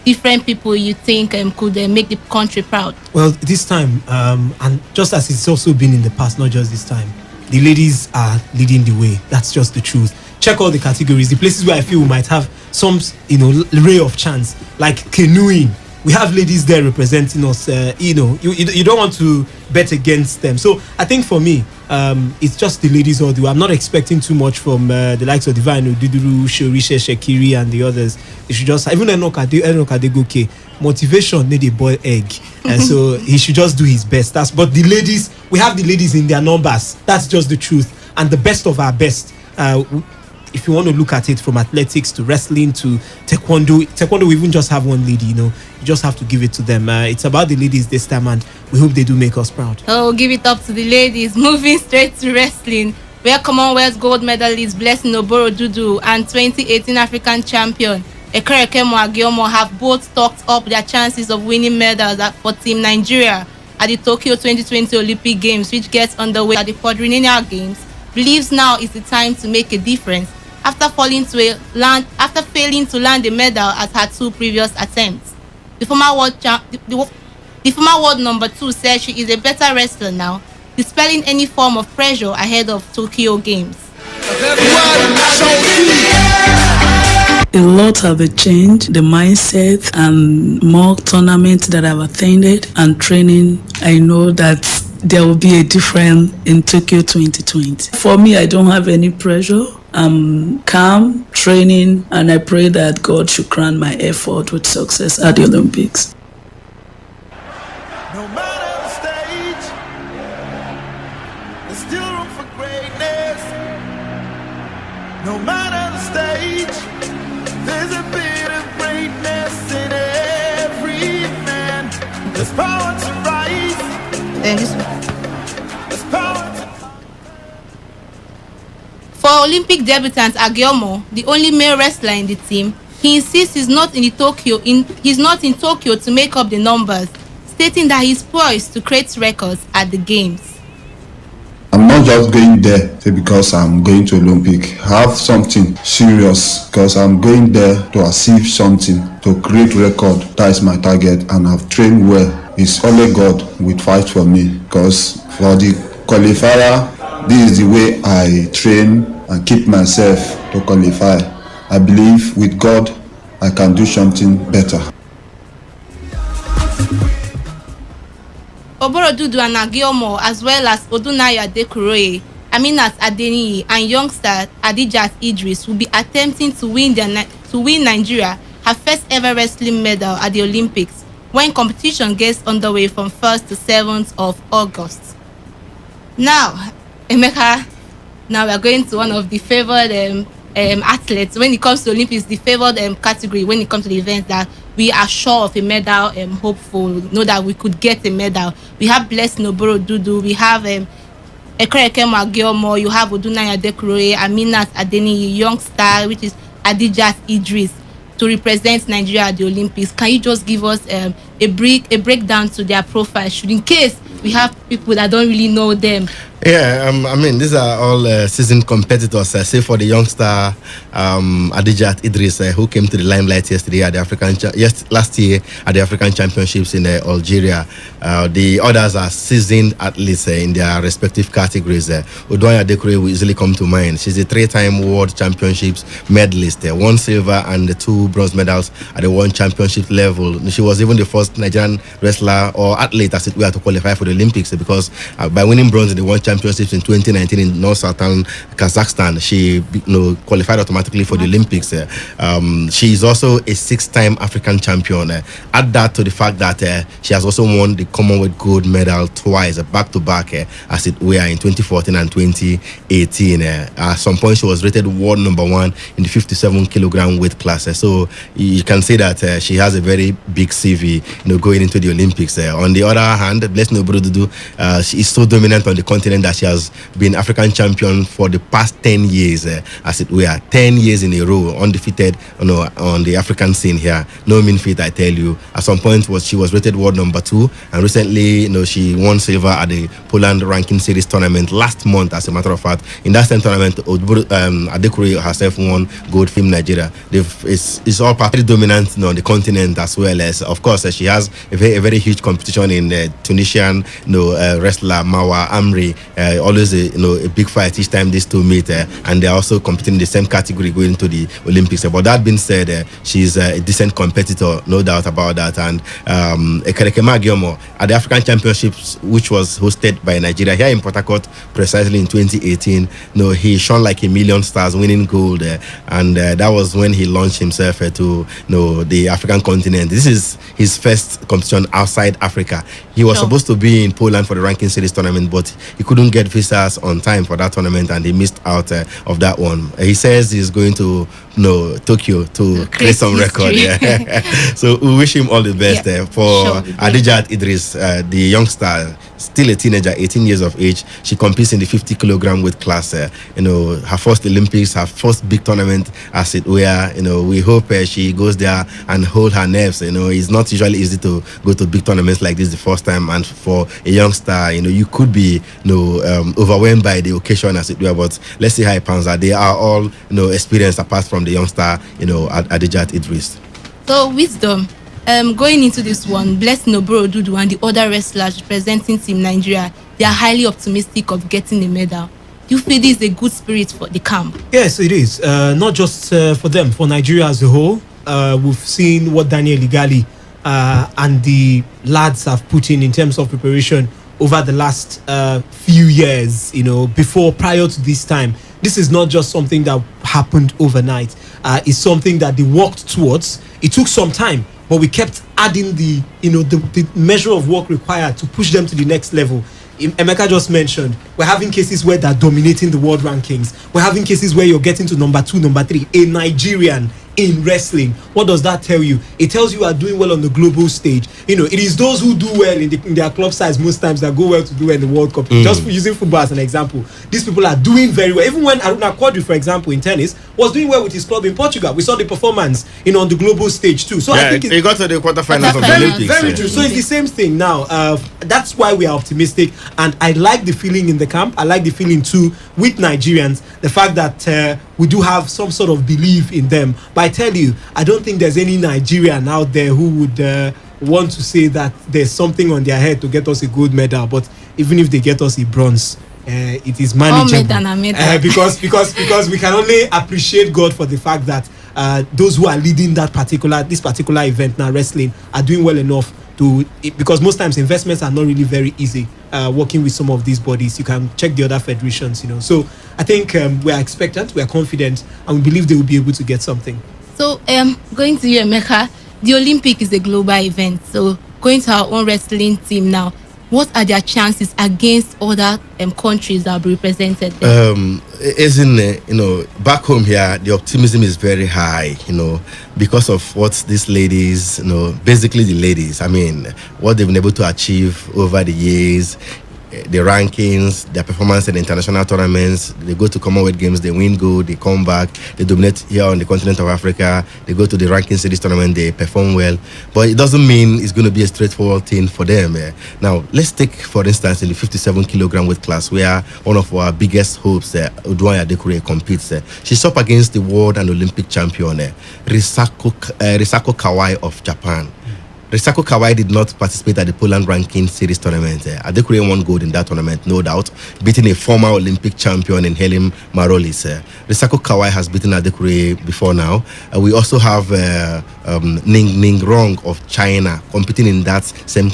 different people you think could make the country proud? Well, this time, and just as it's also been in the past, not just this time, the ladies are leading the way. That's just the truth. Check all the categories, the places where I feel we might have some, ray of chance, like canoeing. We have ladies there representing us. You don't want to bet against them. So I think for me, it's just the ladies all the way. I'm not expecting too much from the likes of Divine Oduduru, Shorisha, Shekiri, and the others. They should just, even Enoch Adegoke, motivation need a boiled egg, and so he should just do his best. But the ladies, we have the ladies in their numbers. That's just the truth, and the best of our best. If you want to look at it from athletics to wrestling to taekwondo we even just have one lady. You just have to give it to them. It's about the ladies this time, and we hope they do make us proud. Oh, give it up to the ladies. Moving straight to wrestling, where Commonwealth gold medalist Blessing Oboro Dudu and 2018 African champion Ekereke Agiomo have both talked up their chances of winning medals for Team Nigeria at the Tokyo 2020 Olympic Games, which gets underway at the Quadrennial Games. Believes now is the time to make a difference after failing to land a medal at her two previous attempts. The former world number 2 says she is a better wrestler now, dispelling any form of pressure ahead of Tokyo Games. A lot have changed, the mindset and more tournaments that I've attended and training. I know that there will be a difference in Tokyo 2020. For me, I don't have any pressure. I'm calm, training, and I pray that God should crown my effort with success at the Olympics. No matter the stage, there's still room for greatness. No matter the stage, there's a bit of greatness in every man. There's power to rise. For Olympic debutant Agiomo, the only male wrestler in the team, he insists he's not in Tokyo to make up the numbers, stating that he's poised to create records at the games. I'm not just going there because I'm going to Olympic. I have something serious because I'm going there to achieve something, to create record. That is my target, and I've trained well it's only God will fight for me, because for the qualifier, this is the way I train and keep myself to qualify. I believe with God I can do something better. Oborodudu and Agiomo, as well as Odunaya Dekuroye, Aminat Adeniyi, and youngster Adijat Idris will be attempting to win Nigeria her first ever wrestling medal at the Olympics when competition gets underway from 1st to 7th of August. Now, Emeka, now we are going to one of the favored athletes when it comes to Olympics, the favored category when it comes to the event that we are sure of a medal, hopeful, know that we could get a medal. We have Blessing Oborodudu, we have Ekereke Magiomo, you have Odunaya Dekuroye, Aminat Adeniyi, youngster, which is Adijat Idris, to represent Nigeria at the Olympics. Can you just give us a breakdown to their profile, should in case we have people that don't really know them? Yeah, I mean, these are all seasoned competitors, save for the youngster Adijat Idris, who came to the limelight yesterday at the last year at the African Championships in Algeria. The others are seasoned athletes in their respective categories. Odunaya Dekuroye will easily come to mind. She's a 3-time World Championships medalist, 1 silver and 2 bronze medals at the World Championship level. She was even the first Nigerian wrestler or athlete, as it were, to qualify for the Olympics, because by winning bronze in the World Championships in 2019 in North-Southern Kazakhstan, she qualified automatically for the Olympics. She is also a 6-time African champion. Add that to the fact that she has also won the Commonwealth gold medal twice, back-to-back, as it were, in 2014 and 2018. At some point, she was rated world number 1 in the 57-kilogram weight class. So you can say that she has a very big CV, going into the Olympics. On the other hand, Blessing Oborodudu, she is so dominant on the continent that she has been African champion for the past 10 years, as it were, 10 years in a row, undefeated on the African scene here. No mean feat, I tell you. At some point, she was rated world number 2, and recently, she won silver at the Poland Ranking Series tournament last month, as a matter of fact. In that same tournament, Adekuroye herself won gold from Nigeria. It's all partly dominant on the continent, as well as, of course, she has a very huge competition in Tunisian wrestler Mawa Amri. Always a big fight each time these two meet, and they're also competing in the same category going to the Olympics. But that being said, she's a decent competitor, no doubt about that. And Ekereke Magiomo at the African Championships, which was hosted by Nigeria here in Port Harcourt precisely in 2018, he shone like a million stars, winning gold, and that was when he launched himself to the African continent. This is his first competition outside Africa. He was supposed to be in Poland for the Ranking Series tournament, but he couldn't get visas on time for that tournament, and he missed out of that one. He says he's going to Tokyo to create some record. Yeah. So we wish him all the best for Adijat Idris, the youngster, still a teenager, 18 years of age. She competes in the 50-kilogram weight class. Her first Olympics, her first big tournament, as it were. We hope she goes there and hold her nerves. It's not usually easy to go to big tournaments like this the first time, and for a youngster, you could be overwhelmed by the occasion, as it were. But let's see how it pans out. They are all experienced, apart from the youngster, Adijat Idris. So wisdom. Going into this one, Blessing Oborodudu and the other wrestlers representing Team Nigeria, they are highly optimistic of getting a medal. Do you feel this is a good spirit for the camp? Yes, it is. Not just for them, for Nigeria as a whole. We've seen what Daniel Igali and the lads have put in terms of preparation over the last few years, prior to this time. This is not just something that happened overnight. It's something that they worked towards. It took some time, but we kept adding the measure of work required to push them to the next level. Emeka just mentioned, we're having cases where they're dominating the world rankings. We're having cases where you're getting to number 2, number 3, a Nigerian in wrestling. What does that tell you? It tells you are doing well on the global stage. It is those who do well in their club size most times that go well to do well in the World Cup. Just using football as an example, these people are doing very well. Even when Aruna Quadri, for example, in tennis, was doing well with his club in Portugal, we saw the performance, on the global stage too. So I think he got to the quarterfinals of the Olympics. Very true. So it's the same thing now. That's why we are optimistic, and I like the feeling in the camp. I like the feeling too with Nigerians. The fact that we do have some sort of belief in them. But I tell you, I don't think there's any Nigerian out there who would want to say that there's something on their head to get us a gold medal, but even if they get us a bronze, it is manageable. Because we can only appreciate God for the fact that those who are leading this particular event now, wrestling, are doing well enough because most times investments are not really very easy. Working with some of these bodies, you can check the other federations, So I think we are expectant, we are confident, and we believe they will be able to get something. So going to you, Emeka, the Olympic is a global event. So going to our own wrestling team now, what are their chances against other countries that will be represented there? Back home here, the optimism is very high, because of what these ladies, basically the ladies, what they've been able to achieve over the years, the rankings, their performance in international tournaments. They go to Commonwealth Games, they win gold, they come back, they dominate here on the continent of Africa. They go to the ranking series tournament, they perform well. But it doesn't mean it's going to be a straightforward thing for them. Now, let's take, for instance, in the 57 kilogram weight class, where one of our biggest hopes, Oduanya Dekure, competes. She's up against the world and Olympic champion, Risako Kawai of Japan. Risako Kawai did not participate at the Poland ranking series tournament. Adekure won gold in that tournament, no doubt, beating a former Olympic champion in Helen Marolis. Risako Kawai has beaten Adekure before now. We also have Ning Rong of China competing in that same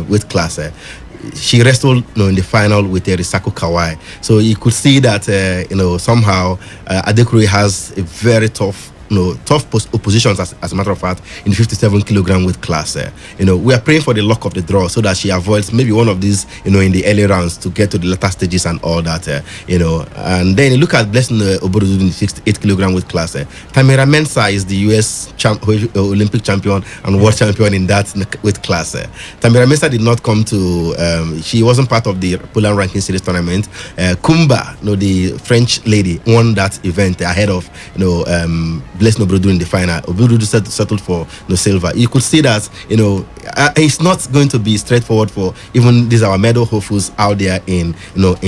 weight class. She wrestled in the final with Risako Kawai. So you could see that somehow Adekure has a very tough oppositions as a matter of fact in the 57 kilogram weight class. We are praying for the luck of the draw so that she avoids maybe one of these in the early rounds to get to the later stages and all that. And then you look at Blessing Obododu in the 68 kilogram weight class. Tamira Mensah is the US Olympic champion and world champion in that weight class. Tamira Mensah did not come to she wasn't part of the Poland ranking series tournament. Kumba, the French lady, won that event ahead of Blessing Obododu in the final. Obododu settled for silver. You could see that it's not going to be straightforward for even these our medal hopefuls out there in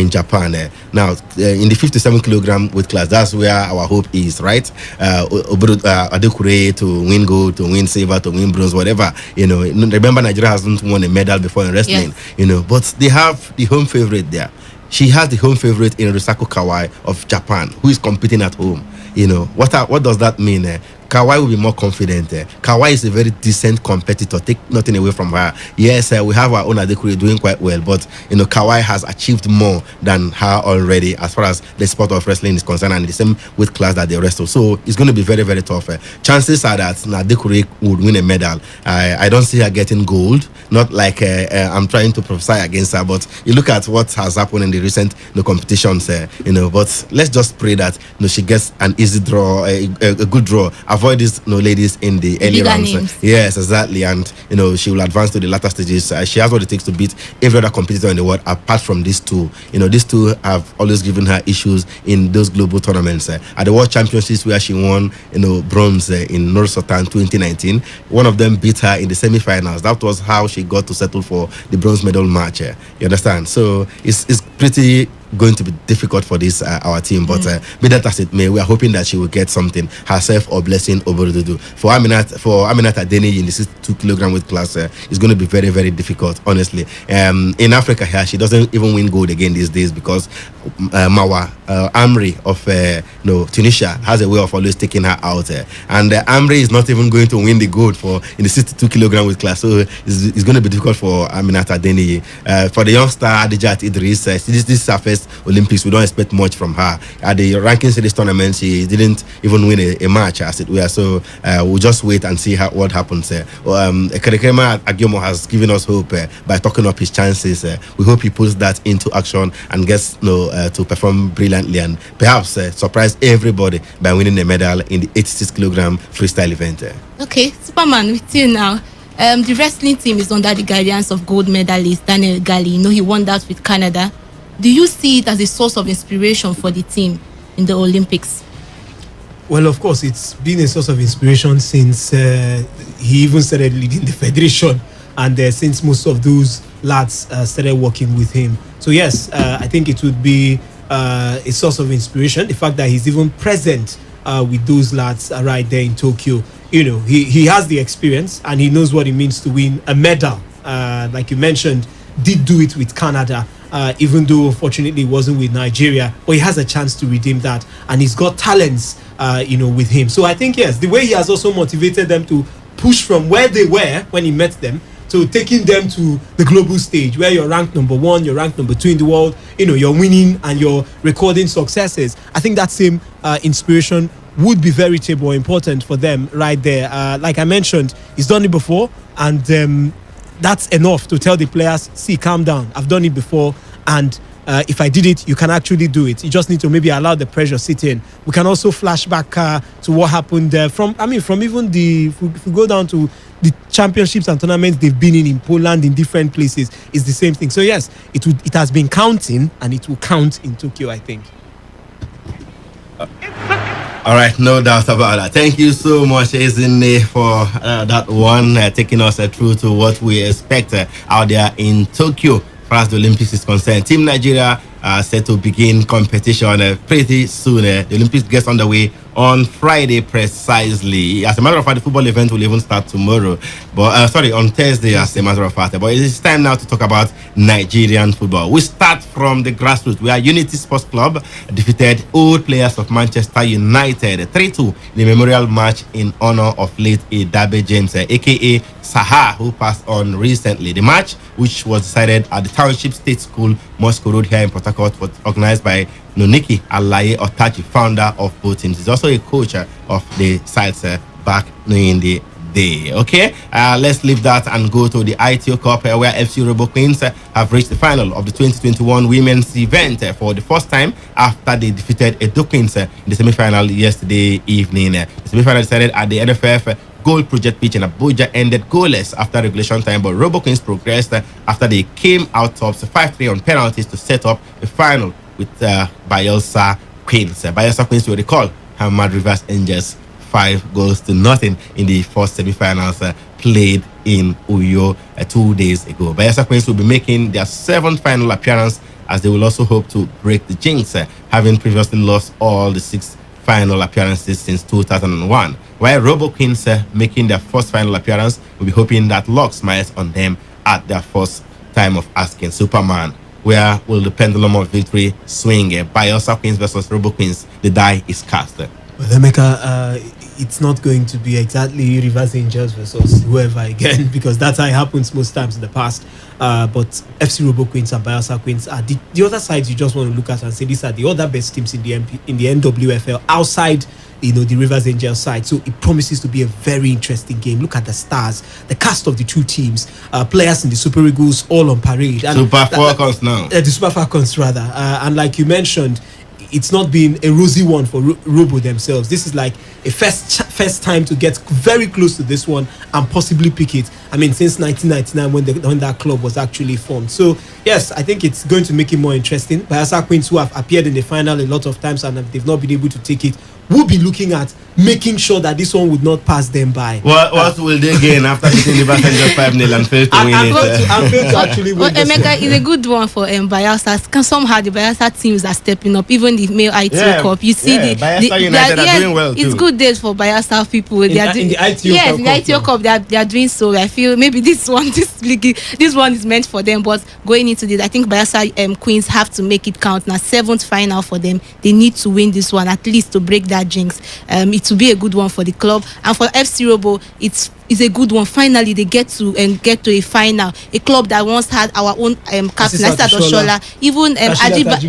Japan. Now in the 57 kilogram weight class, that's where our hope is, right? Adekure to win gold, to win silver, to win bronze, whatever. Remember, Nigeria hasn't won a medal before in wrestling. Yes. But they have the home favorite there. She has the home favorite in Risako Kawai of Japan, who is competing at home. What does that mean? Kawai will be more confident. Kawai is a very decent competitor. Take nothing away from her. Yes, we have our own Adekure doing quite well, but Kawai has achieved more than her already as far as the sport of wrestling is concerned, and the same weight class that they wrestle. So it's going to be very, very tough. Chances are that Adekure would win a medal. I don't see her getting gold. Not like I'm trying to prophesy against her, but you look at what has happened in the recent competitions. But let's just pray that she gets an easy draw, a good draw. Avoid these ladies in the early rounds. Yes, exactly. And she will advance to the latter stages. She has what it takes to beat every other competitor in the world apart from these two. These two have always given her issues in those global tournaments. At the World Championships where she won bronze in North Sultan 2019, one of them beat her in the semi-finals. That was how she got to settle for the bronze medal match. You understand? So it's pretty going to be difficult for this our team, but be that as it may, we are hoping that she will get something herself or Blessing Obododu. For Aminata Adeniyi in the 62 kilogram weight class, it's going to be very, very difficult, honestly. In Africa here, she doesn't even win gold again these days because Mawa Amri of Tunisia has a way of always taking her out, and Amri is not even going to win the gold in the 62 kilogram weight class, so it's going to be difficult for Aminata Adeniyi. For the youngster Adijat Idris, this is her first Olympics. We don't expect much from her. At the ranking series tournament, she didn't even win a match, as it were. So we'll just wait and see what happens. Kerekema Agiomo has given us hope by talking up his chances. We hope he puts that into action and gets to perform brilliantly and perhaps surprise everybody by winning a medal in the 86 kilogram freestyle event. Okay, Superman, with you now. The wrestling team is under the guidance of gold medalist Daniel Gali. He won that with Canada. Do you see it as a source of inspiration for the team in the Olympics? Well, of course, it's been a source of inspiration since he even started leading the federation, and since most of those lads started working with him. So yes, I think it would be a source of inspiration. The fact that he's even present with those lads right there in Tokyo he has the experience and he knows what it means to win a medal. Like you mentioned, did do it with Canada, even though fortunately it wasn't with Nigeria, but he has a chance to redeem that, and he's got talents, with him. So I think, yes, the way he has also motivated them to push from where they were when he met them to taking them to the global stage where you're ranked number 1, you're ranked number 2 in the world, you're winning and you're recording successes. I think that same inspiration would be very important for them right there. Like I mentioned, he's done it before, and that's enough to tell the players, see, calm down, I've done it before, and if I did it, you can actually do it. You just need to maybe allow the pressure sit in. We can also flash back to what happened from even if we go down to the championships and tournaments they've been in Poland, in different places, it's the same thing. So yes, it has been counting, and it will count in Tokyo, I think. All right, no doubt about that. Thank you so much, Ezine, for that one, taking us through to what we expect out there in Tokyo as far as the Olympics is concerned. Team Nigeria set to begin competition pretty soon. The Olympics gets underway on Friday precisely. As a matter of fact, the football event will even start tomorrow. But on Thursday, as a matter of fact. But it is time now to talk about Nigerian football. We start from the grassroots, where Unity Sports Club defeated Old Players of Manchester United 3-2 in the memorial match in honor of late Idabe James, aka Saha, who passed on recently. The match, which was decided at the Township State School, Moscow Road here in Port Harcourt, was organized by Noniki Alaye Otachi, founder of both teams. He's also a coach of the sides back in the day. Okay, let's leave that and go to the ITO Cup, where FC Robo Queens have reached the final of the 2021 women's event for the first time after they defeated Edo Queens in the semi-final yesterday evening. The semi-final decided at the NFF Goal Project pitch in Abuja ended goalless after regulation time, but Robo Queens progressed after they came out tops 5-3 on penalties to set up the final with Bayelsa Queens. Bayelsa Queens, will recall, hammered Rivers Angels 5-0 in the first semi-finals played in Uyo 2 days ago. Bayelsa Queens will be making their 7th final appearance, as they will also hope to break the jinx, having previously lost all the 6 final appearances since 2001. While Robo Queens making their first final appearance, will be hoping that luck smiles on them at their first time of asking. Superman, where will the pendulum of victory swing? Bayelsa Queens versus Robo Queens, the die is cast. Well, Emeka, it's not going to be exactly Rivers Angels versus whoever again, because that's how it happens most times in the past. But FC Robo Queens and Bayelsa Queens are the other sides you just want to look at and say these are the other best teams in the NWFL outside the Rivers Angels side. So it promises to be a very interesting game. Look at the stars, the cast of the two teams, players in the Super Eagles all on parade. And Super Falcons now. The Super Falcons rather. And like you mentioned, it's not been a rosy one for Robo themselves. This is like a first time to get very close to this one and possibly pick it. I mean, since 1999 when that club was actually formed. So yes, I think it's going to make it more interesting. Bayelsa Queens, who have appeared in the final a lot of times and they've not been able to take it, will be looking at making sure that this one would not pass them by. What will they gain after beating Rivers Angels 5-0 and fail to win it? I'm failed to actually win this Emeka, one. is a good one for Bayelsa. Somehow the Bayelsa teams are stepping up, even the male ITO Cup. You see Bayelsa United are doing well too. It's good days for Bayelsa people. In the ITO Cup. In the ITO Cup, they are doing so. I feel maybe this one is meant for them. But going into this, I think Bayelsa Queens have to make it count. Now 7th final for them. They need to win this one at least to break that jinx. It will be a good one for the club, and for FC Robo, it's a good one. Finally, they get to a final. A club that once had our own captain, Asisat Oshola, even Ajibade.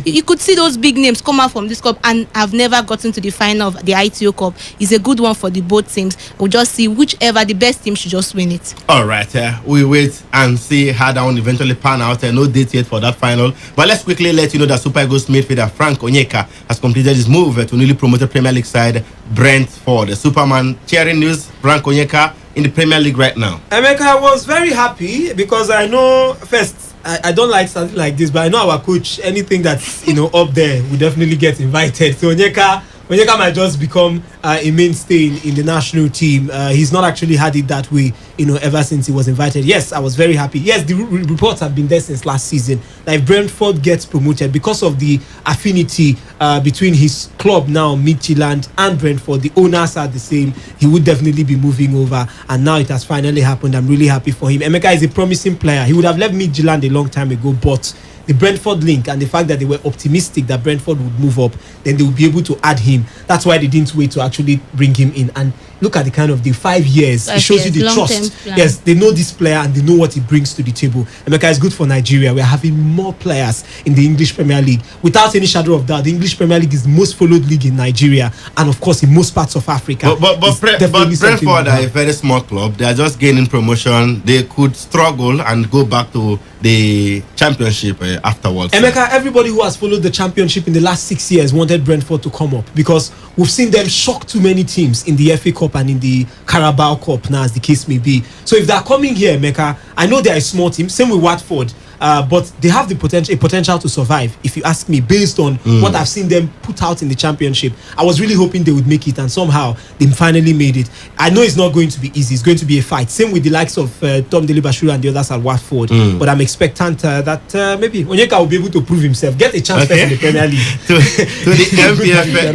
You could see those big names come out from this club and have never gotten to the final of the ITO Cup. It's a good one for the both teams. We'll just see whichever the best team should just win it. All right, we wait and see how that one eventually pan out. No date yet for that final, but let's quickly let you know that Super Eagles midfielder Frank Onyeka has completed his move to newly promoted Premier League side Brentford. The Superman cheering news: Frank Onyeka in the Premier League right now. Emeka, I was very happy because I know first I don't like something like this, but I know our coach, anything that's up there, we definitely get invited. So Onyeka Onyeka might just become a mainstay in the national team. He's not actually had it that way, ever since he was invited. Yes, I was very happy. Yes, the reports have been there since last season. Like Brentford gets promoted because of the affinity between his club now, Midtjylland, and Brentford. The owners are the same. He would definitely be moving over, and now it has finally happened. I'm really happy for him. Emeka is a promising player. He would have left Midtjylland a long time ago, but the Brentford link and the fact that they were optimistic that Brentford would move up, then they would be able to add him. That's why they didn't wait to actually bring him in. And look at the kind of the 5 years. It shows you the trust. Yes, they know this player and they know what he brings to the table. Emeka is good for Nigeria. We are having more players in the English Premier League. Without any shadow of doubt, the English Premier League is the most followed league in Nigeria and of course in most parts of Africa. But Brentford are a very small club. They are just gaining promotion. They could struggle and go back to the championship afterwards. Emeka, everybody who has followed the championship in the last 6 years wanted Brentford to come up because we've seen them shock too many teams in the FA Cup and in the Carabao Cup now, as the case may be. So if they're coming here, Emeka, I know they're a small team, same with Watford, but they have the potential to survive, if you ask me, based on what I've seen them put out in the championship. I was really hoping they would make it, and somehow they finally made it. I know it's not going to be easy. It's going to be a fight. Same with the likes of Tom Delibashiru and the others at Watford. But I'm expectant that maybe Onyeka will be able to prove himself, get a chance first in the Premier League. to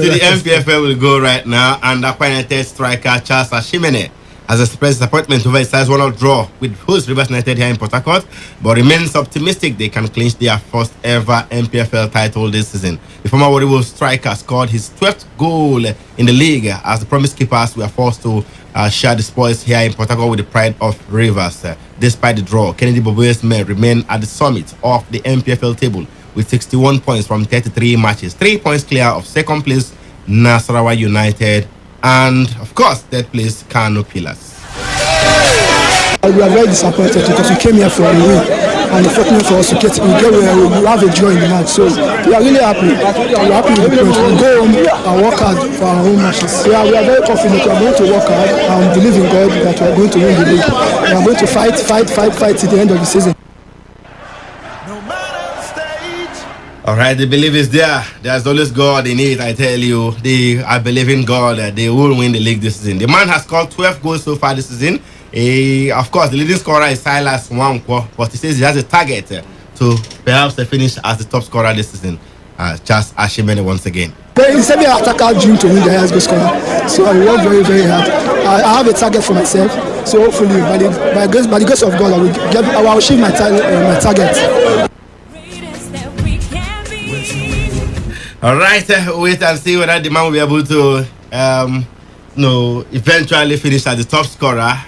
the MPFL will go right now, and appointed striker Charles Ashimene has expressed disappointment over his size 1-0 draw with host Rivers United here in Port Harcourt, but remains optimistic they can clinch their first ever MPFL title this season. The former Warrior striker scored his 12th goal in the league as the promised keepers were forced to share the spoils here in Port Harcourt with the pride of Rivers. Despite the draw, Kennedy Boboye's men remain at the summit of the MPFL table with 61 points from 33 matches, 3 points clear of second place Nasarawa United, and of course third place Kano Pillars. We are very disappointed because we came here for a win, and unfortunately for us to get where we have a joy in the match. So we are really happy. We are happy with the point. We go home and work hard for our own matches. We are very confident. We are going to work hard and believe in God that we are going to win the league. We are going to fight till the end of the season. All right, the belief is there. There's always God in it, I tell you. I believe in God that they will win the league this season. The man has scored 12 goals so far this season. Of course, the leading scorer is Silas Nwankwo, but he says he has a target to perhaps finish as the top scorer this season. Charles Ashimene once again. It's every attacker dream to win the highest goal scorer. So I work very, very hard. I have a target for myself. So hopefully, by the grace of God, I will achieve my target. All right, wait and see whether the man will be able to, eventually finish as the top scorer,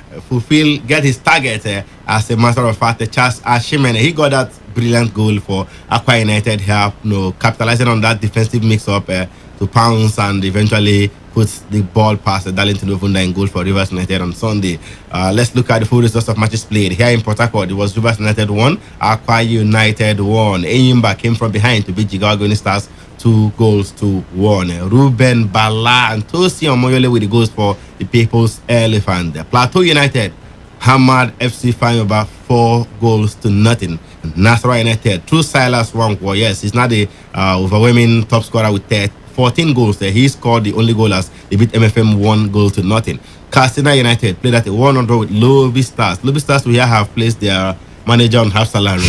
get his target. As a matter of fact, Charles Ashimene, he got that brilliant goal for Aqua United here, capitalizing on that defensive mix-up to pounce and eventually puts the ball past Darlington Ovunda in goal for Rivers United on Sunday. Let's look at the full results of matches played. Here in Port Harcourt, it was Rivers United 1, Aqua United 1. Enyimba came from behind to beat Jigawa Golden Stars 2-1. Ruben Bala and Tosi Omoyole with the goals for the People's Elephant. Plateau United hammered FC Fanyoba 4-0. Nasarawa United through Silas Nwankwo. Yes, he's not the overwhelming top scorer with 14 goals. He scored the only goal as they beat MFM 1-0. Katsina United played at a 1-1 draw with Lobby Stars. Lobby Stars we have placed their manager on half salary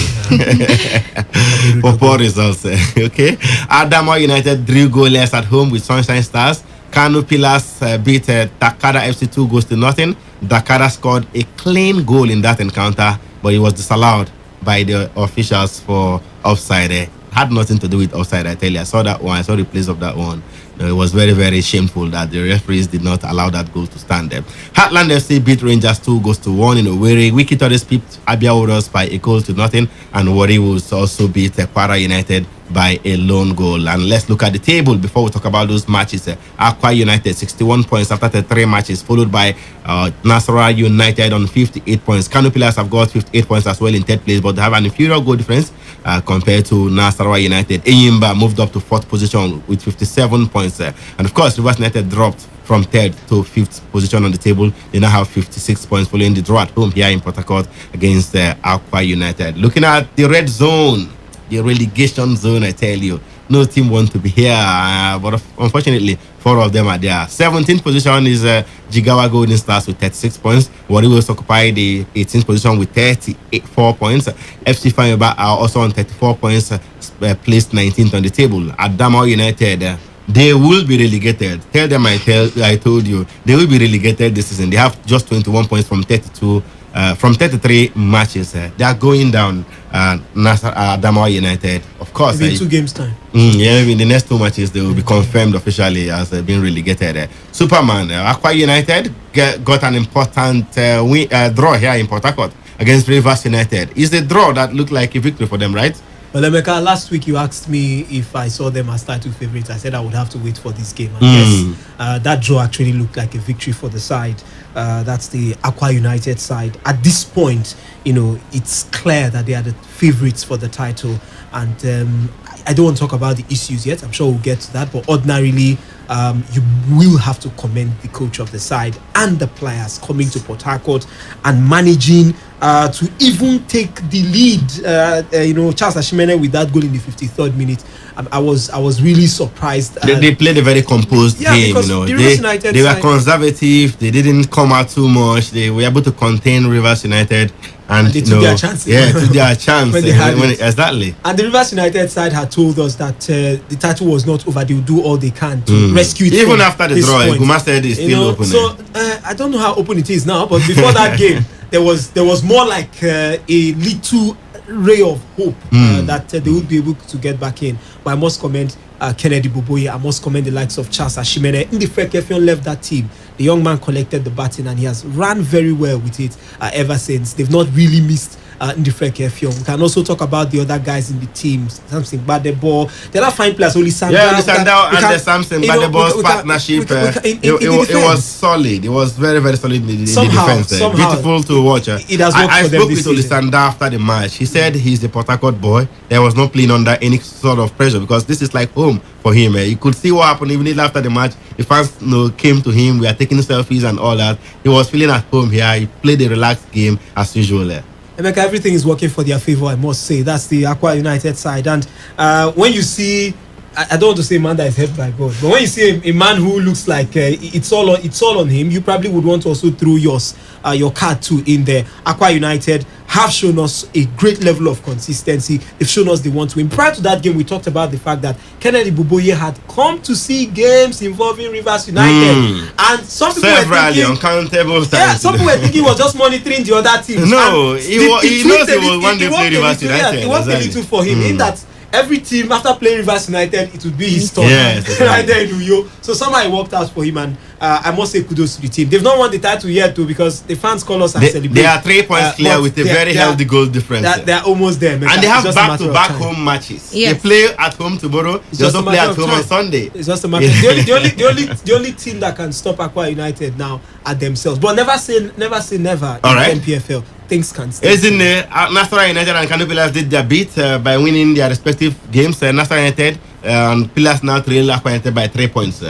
for poor results. Okay, Adama United drew goalless at home with Sunshine Stars. Kano Pillars beat Takada FC 2-0. Takada scored a clean goal in that encounter, but it was disallowed by the officials for offside. Had nothing to do with offside, I tell you. I saw that one. I saw the place of that one. It was very, very shameful that the referees did not allow that goal to stand there. Heartland FC beat Rangers 2-1 in Owerri. Wiki Torres beat Abia Warriors by 1-0, and Warri Wolves also beat Kwara United by a lone goal. And let's look at the table before we talk about those matches. Aqua United 61 points after 33 matches, followed by Nasarawa United on 58 points. Kano Pillars have got 58 points as well in third place, but they have an inferior goal difference compared to Nasarawa United. Enyimba moved up to fourth position with 57 points. And of course, Rivers United dropped from third to fifth position on the table. They now have 56 points following the draw at home here in Port Harcourt against Aqua United. Looking at the red zone, the relegation zone, I tell you, no team wants to be here. But unfortunately, 4 of them are there. 17th position is Jigawa Golden Stars with 36 points. Warri Wolves occupy the 18th position with 34 points. FC Fayaba are also on 34 points, placed 19th on the table. Adamawa United, they will be relegated. Tell them I told you. They will be relegated this season. They have just 21 points from 33 matches. They are going down. Adamawa United, of course. Maybe in 2 games time. Maybe in the next 2 matches they will be confirmed officially as being relegated. Superman, Aqua United got an important draw here in Port Harcourt against Rivers United. It's a draw that looked like a victory for them, right? Well, Emeka, last week you asked me if I saw them as title favorites. I said I would have to wait for this game. And yes, that draw actually looked like a victory for the side. That's the Aqua United side. At this point, it's clear that they are the favorites for the title. And I don't want to talk about the issues yet. I'm sure we'll get to that. But ordinarily, you will have to commend the coach of the side and the players coming to Port Harcourt and managing to even take the lead. Charles Ashimene with that goal in the 53rd minute. I was really surprised. They played a very composed game. They were conservative. They didn't come out too much. They were able to contain Rivers United. And they took their chances. Yeah, took their chance. Exactly. And the Rivers United side had told us that the title was not over. They will do all they can to rescue it. Even after the draw, Guma said it's still open. So I don't know how open it is now, but before that game, there was more like a little ray of hope that they would be able to get back in. But I must commend Kennedy Boboye. I must commend the likes of Charles Ashimene. Ndifre Kefion left that team. The young man collected the baton and he has ran very well with it ever since. They've not really missed Ndifre Kefion. We can also talk about the other guys in the team. Samson Badebo. There are fine players. Only Sandao. Yeah, Sandao and the Samson Badebo's partnership. It was solid. It was very, very solid in the defense. Beautiful to watch. I spoke with Olisanda after the match. He said he's the Port Harcourt boy. There was no playing under any sort of pressure because this is like home for him. You could see what happened even after the match. The fans came to him. We are taking selfies and all that. He was feeling at home here. He played a relaxed game as usual. Emeka, everything is working for their favor, I must say. That's the Aqua United side. And when you see, I don't want to say a man that is helped by God, but when you see a man who looks like it's all on him, you probably would want to also throw your card too in there. Aqua United have shown us a great level of consistency. They've shown us they want to win. Prior to that game, we talked about the fact that Kennedy Boboye had come to see games involving Rivers United, and some people were thinking, uncountable times. Yeah, some people were thinking he was just monitoring the other teams. No, he knows he will one day play Rivers United. It worked a little for him in that every team after playing Rivers United, it would be his turn. Yes, right there in Uyo. So somehow it worked out for him, and I must say kudos to the team. They've not won the title yet too because the fans call us and celebrate. They are 3 points clear with a very healthy goal difference. They're almost there, man. And they have back-to-back home matches. Yes. They play at home tomorrow. They also play at home on Sunday. It's just a matter. The only team that can stop Aqua United now are themselves. But never say never in MPFL. Things can stay. Isn't Nassau United and Kano Pillars did their bit by winning their respective games. Nassau United and Pillars now trail Aqua United by 3 points.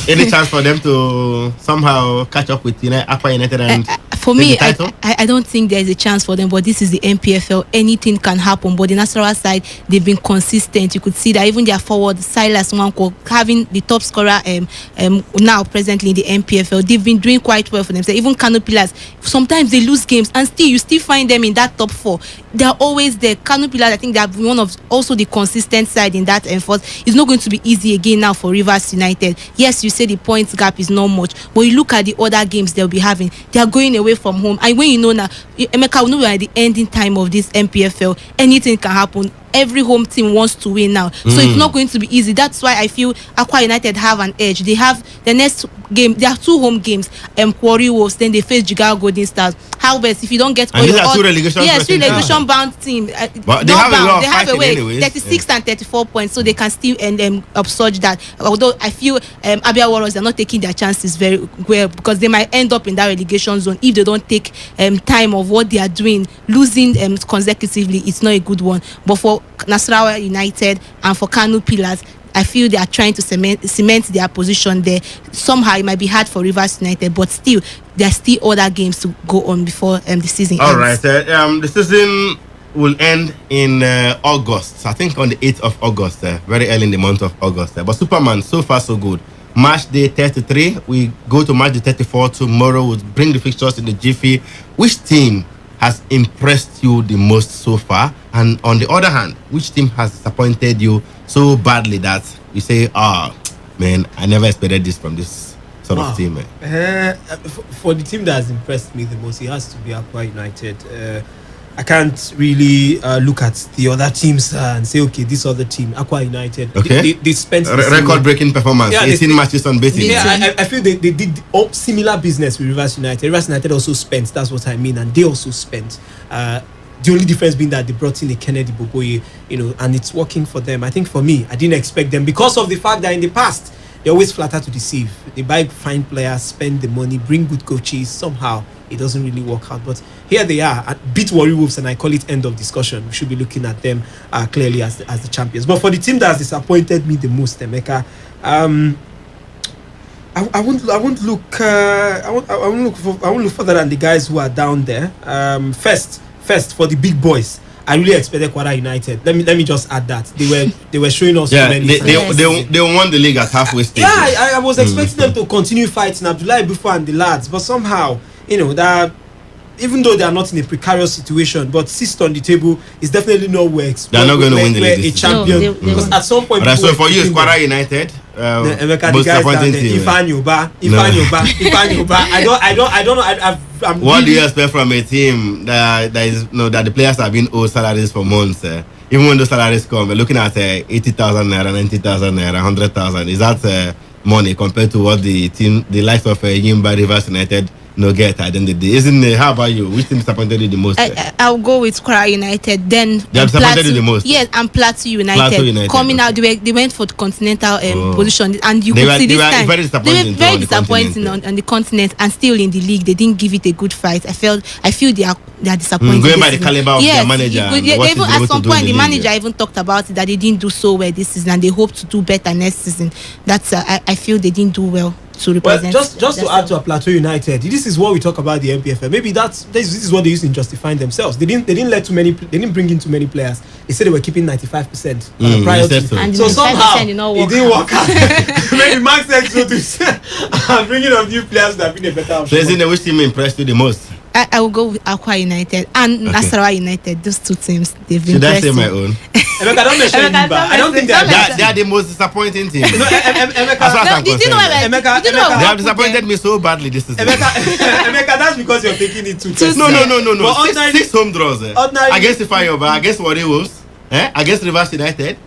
Any chance for them to somehow catch up with Aqua United and for me, I don't think there's a chance for them, but this is the MPFL. Anything can happen. But the Nasarawa side, they've been consistent. You could see that even their forward, Silas Nwanko, having the top scorer now presently in the MPFL, they've been doing quite well for themselves. Even Kano Pillars, sometimes they lose games and you still find them in that top 4. They're always there. Kano Pillars, I think they're one of also the consistent side in that effort. It's not going to be easy again now for Rivers United. Yes, you say the points gap is not much, but you look at the other games they'll be having. They are going away from home, and when you know now, Emeka, we know we are at the ending time of this MPFL. Anything can happen. Every home team wants to win now, so it's not going to be easy. That's why I feel Aqua United have an edge. They have the next game. There are 2 home games. Warri Wolves, then they face Jigawa Golden Stars. How best if you don't get all these are 2 relegation bound team. But they have a way. 36 and 34 points, so they can still upsurge that. Although I feel Abia Warriors are not taking their chances very well because they might end up in that relegation zone if they don't take time of what they are doing. Losing consecutively, it's not a good one. But for Nasarawa United and for Kano Pillars, I feel they are trying to cement their position there. Somehow it might be hard for Rivers United, but still there are still other games to go on before the season ends. All right, the season will end in August. I think on the 8th of August, very early in the month of August. But Superman, so far so good. Match day 33. We go to match day 34 tomorrow. We'll bring the fixtures in the jiffy. Which team has impressed you the most so far? And on the other hand, which team has disappointed you so badly that you say, man, I never expected this from this sort of team? For the team that has impressed me the most, it has to be Aqua United. I can't really look at the other teams and say, okay, this other team, Aqua United, okay, they spent record-breaking performance, 18 matches unbeaten. Yeah, I feel they did similar business with Rivers United. Rivers United also spent, that's what I mean, and they also spent. The only difference being that they brought in a Kennedy Boboye, and it's working for them. I think for me, I didn't expect them because of the fact that in the past, they always flatter to deceive. They buy fine players, spend the money, bring good coaches. Somehow, it doesn't really work out. But here they are, beat Warri Wolves, and I call it end of discussion. We should be looking at them clearly as the champions. But for the team that has disappointed me the most, Emeka, I won't look further than the guys who are down there. First for the big boys, I really expected Kwara United. Let me just add that they were showing us they won the league at halfway stage. Yeah, I was expecting them to continue fighting Abdullahi Bufo and the lads, but somehow that even though they are not in a precarious situation, but sixth on the table is definitely not where they're not going to win the league. A champion, because at some point. Right, so for you, it's Kwara United. Most disappointing team. Ifan Yoba. I don't know. What do you expect from a team that the players have been owed salaries for months? Even when those salaries come, we're looking at 80,000 naira, 90,000 naira, 100,000. Is that money compared to what the likes of Yimba Rivers United get at the end of the day? Isn't it? How about you? Which team disappointed you the most? I'll go with Kwara United. Then they disappointed you the most. Yes, and Plateau United. Coming out, they went for the continental position, and you could see this time very disappointing on the continent, and still in the league they didn't give it a good fight. I feel they are disappointed. Going by the caliber of their manager. They even at some point the manager even talked about it, that they didn't do so well this season, and they hope to do better next season. That's I feel they didn't do well to represent. Well, just to add to Plateau United, this is what we talk about the MPFL. Maybe this is what they use in justifying themselves. They didn't bring in too many players. They said they were keeping 95% prior to. So somehow it didn't work out. Maybe Max said so to bringing on new players that have been a better option. So which team impressed you the most? I will go with Aqua United and Nasarawa United. Those two teams, they've been. Should I say my own? Emeka, don't mention Yimba. I don't think they are the most disappointing team. No, Emeka. Did you know they have disappointed me so badly this season. Emeka, that's because you're taking it too No. Six home draws against Ifayoba, against Warri Wolves, against Rivers United.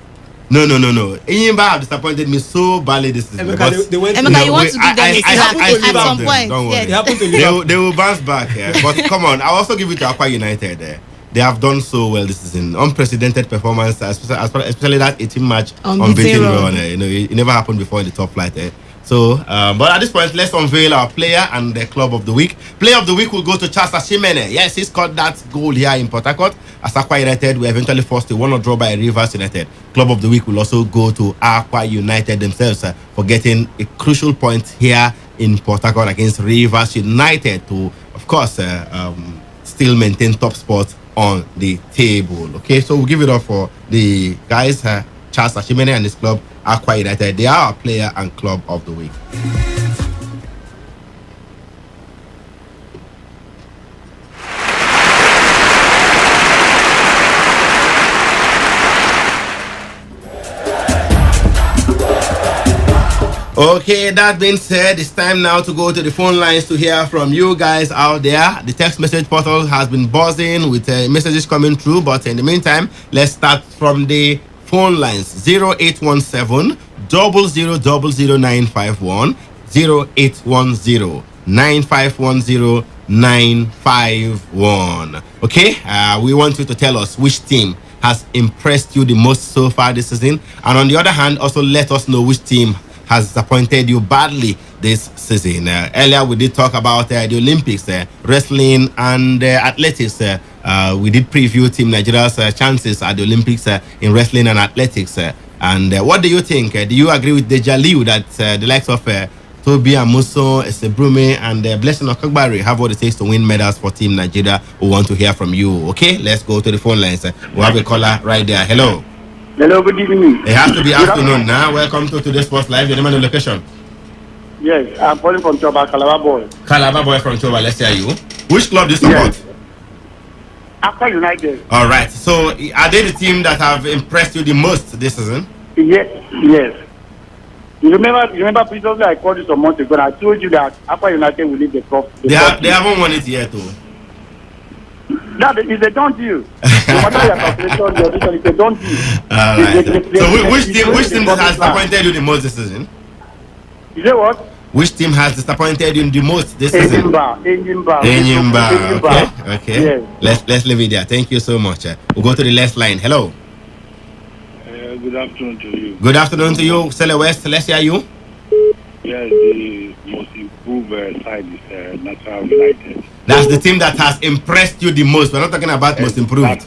No. Yimba have disappointed me so badly this season. Emeka, you want to give them a slap at some point. Don't worry. They will bounce back. But come on, I'll also give it to Aqua United. They have done so well this season. Unprecedented performance, especially that 18 match unbeaten run. It never happened before in the top flight. So, but at this point, let's unveil our player and the club of the week. Player of the week will go to Charles Ashimene. Yes, he scored that goal here in Port Harcourt. As Aqua United, we eventually forced a 1-0 draw by Rivers United. Club of the week will also go to Aqua United themselves for getting a crucial point here in Port Harcourt against Rivers United to, of course, still maintain top spot on the table. Okay, so we'll give it up for the guys, Charles Ashimene and his club, Aqua United. They are our player and club of the week. Okay, that being said, it's time now to go to the phone lines to hear from you guys out there. The text message portal has been buzzing with messages coming through, but in the meantime, let's start from the phone lines. 0817 0000951, 0810 9510 951. Okay, we want you to tell us which team has impressed you the most so far this season, and on the other hand, also let us know which team has disappointed you badly this season. Earlier we did talk about the Olympics, wrestling and athletics. We did preview Team Nigeria's chances at the Olympics in wrestling and athletics. And what do you think? Do you agree with Deja Liu that the likes of Toby Amuso, Esebrume, and Blessing Okagbari have what it takes to win medals for Team Nigeria. We want to hear from you. Okay, let's go to the phone lines. We have a caller right there. Hello. Hello, good evening. It has to be afternoon now. Welcome to Today's Sports Live. Your name and the location. Yes, I'm calling from Choba, Calabar boy. Calabar boy from Choba. Let's hear you. Which club do you support? Yes. Aqua United. All right. So, are they the team that have impressed you the most this season? Yes. You remember previously I called you some months ago and I told you that Aqua United will leave the cup. They haven't won it yet, though. That is a done deal. No matter your calculation, it's a done deal. All right. So, which team has disappointed you the most this season? You say what? Which team has disappointed you the most this season? Enyimba. Okay. Yes. Let's leave it there. Thank you so much. We'll go to the last line. Hello. Good afternoon to you. Good afternoon to you, Sele West. Let's hear you. Yes, the most improved side is National United. That's the team that has impressed you the most. We're not talking about most improved.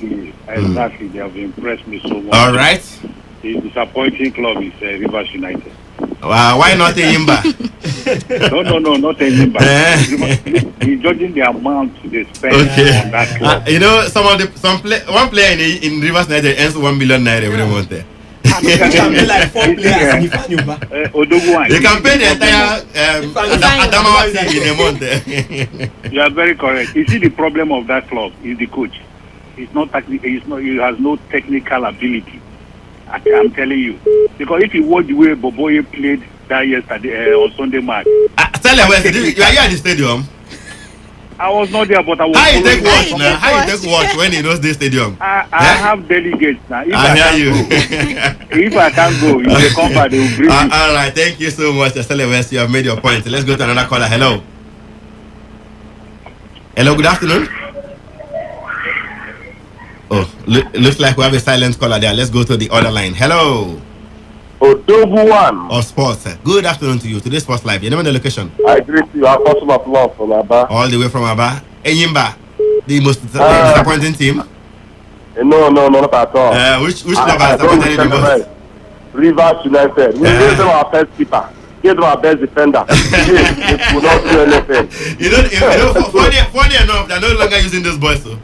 Exactly. They have impressed me so much. All right. The disappointing club is Rivers United. Why not Enyimba? No, not Enyimba. He's judging the amount they spend on that club. You know, one player in Rivers United earns 1 million naira every month. You can pay like 4 players in Ifanyuba. You can pay the entire Adamawa team in a month. You are very correct. You see, the problem of that club is the coach. He's not technical. He has no technical ability. I'm telling you, because if you watch the way Boboye played that yesterday on Sunday match. Tell you at the stadium. I was not there, but I was. How you take watch now? How you take watch when he knows the stadium? I have delegates now. I hear you. If I can't go, if they come back, they will bring me. All right, thank you so much, Stella West. You have made your point. Let's go to another caller. Hello. Hello. Good afternoon. Oh, looks like we have a silent caller there. Let's go to the other line. Hello. Odoguwan of Sports. Good afternoon to you. Today's Sports Live. Your name and the location. I greet you. Apostle of Love from Aba. All the way from Aba. Enyimba, the most disappointing team. No, not at all. Which club has disappointed you the most? Rivers United. We gave them our first keeper. Gave them our best defender. It will not do anything. You know, funny enough, they're no longer using those boys. So.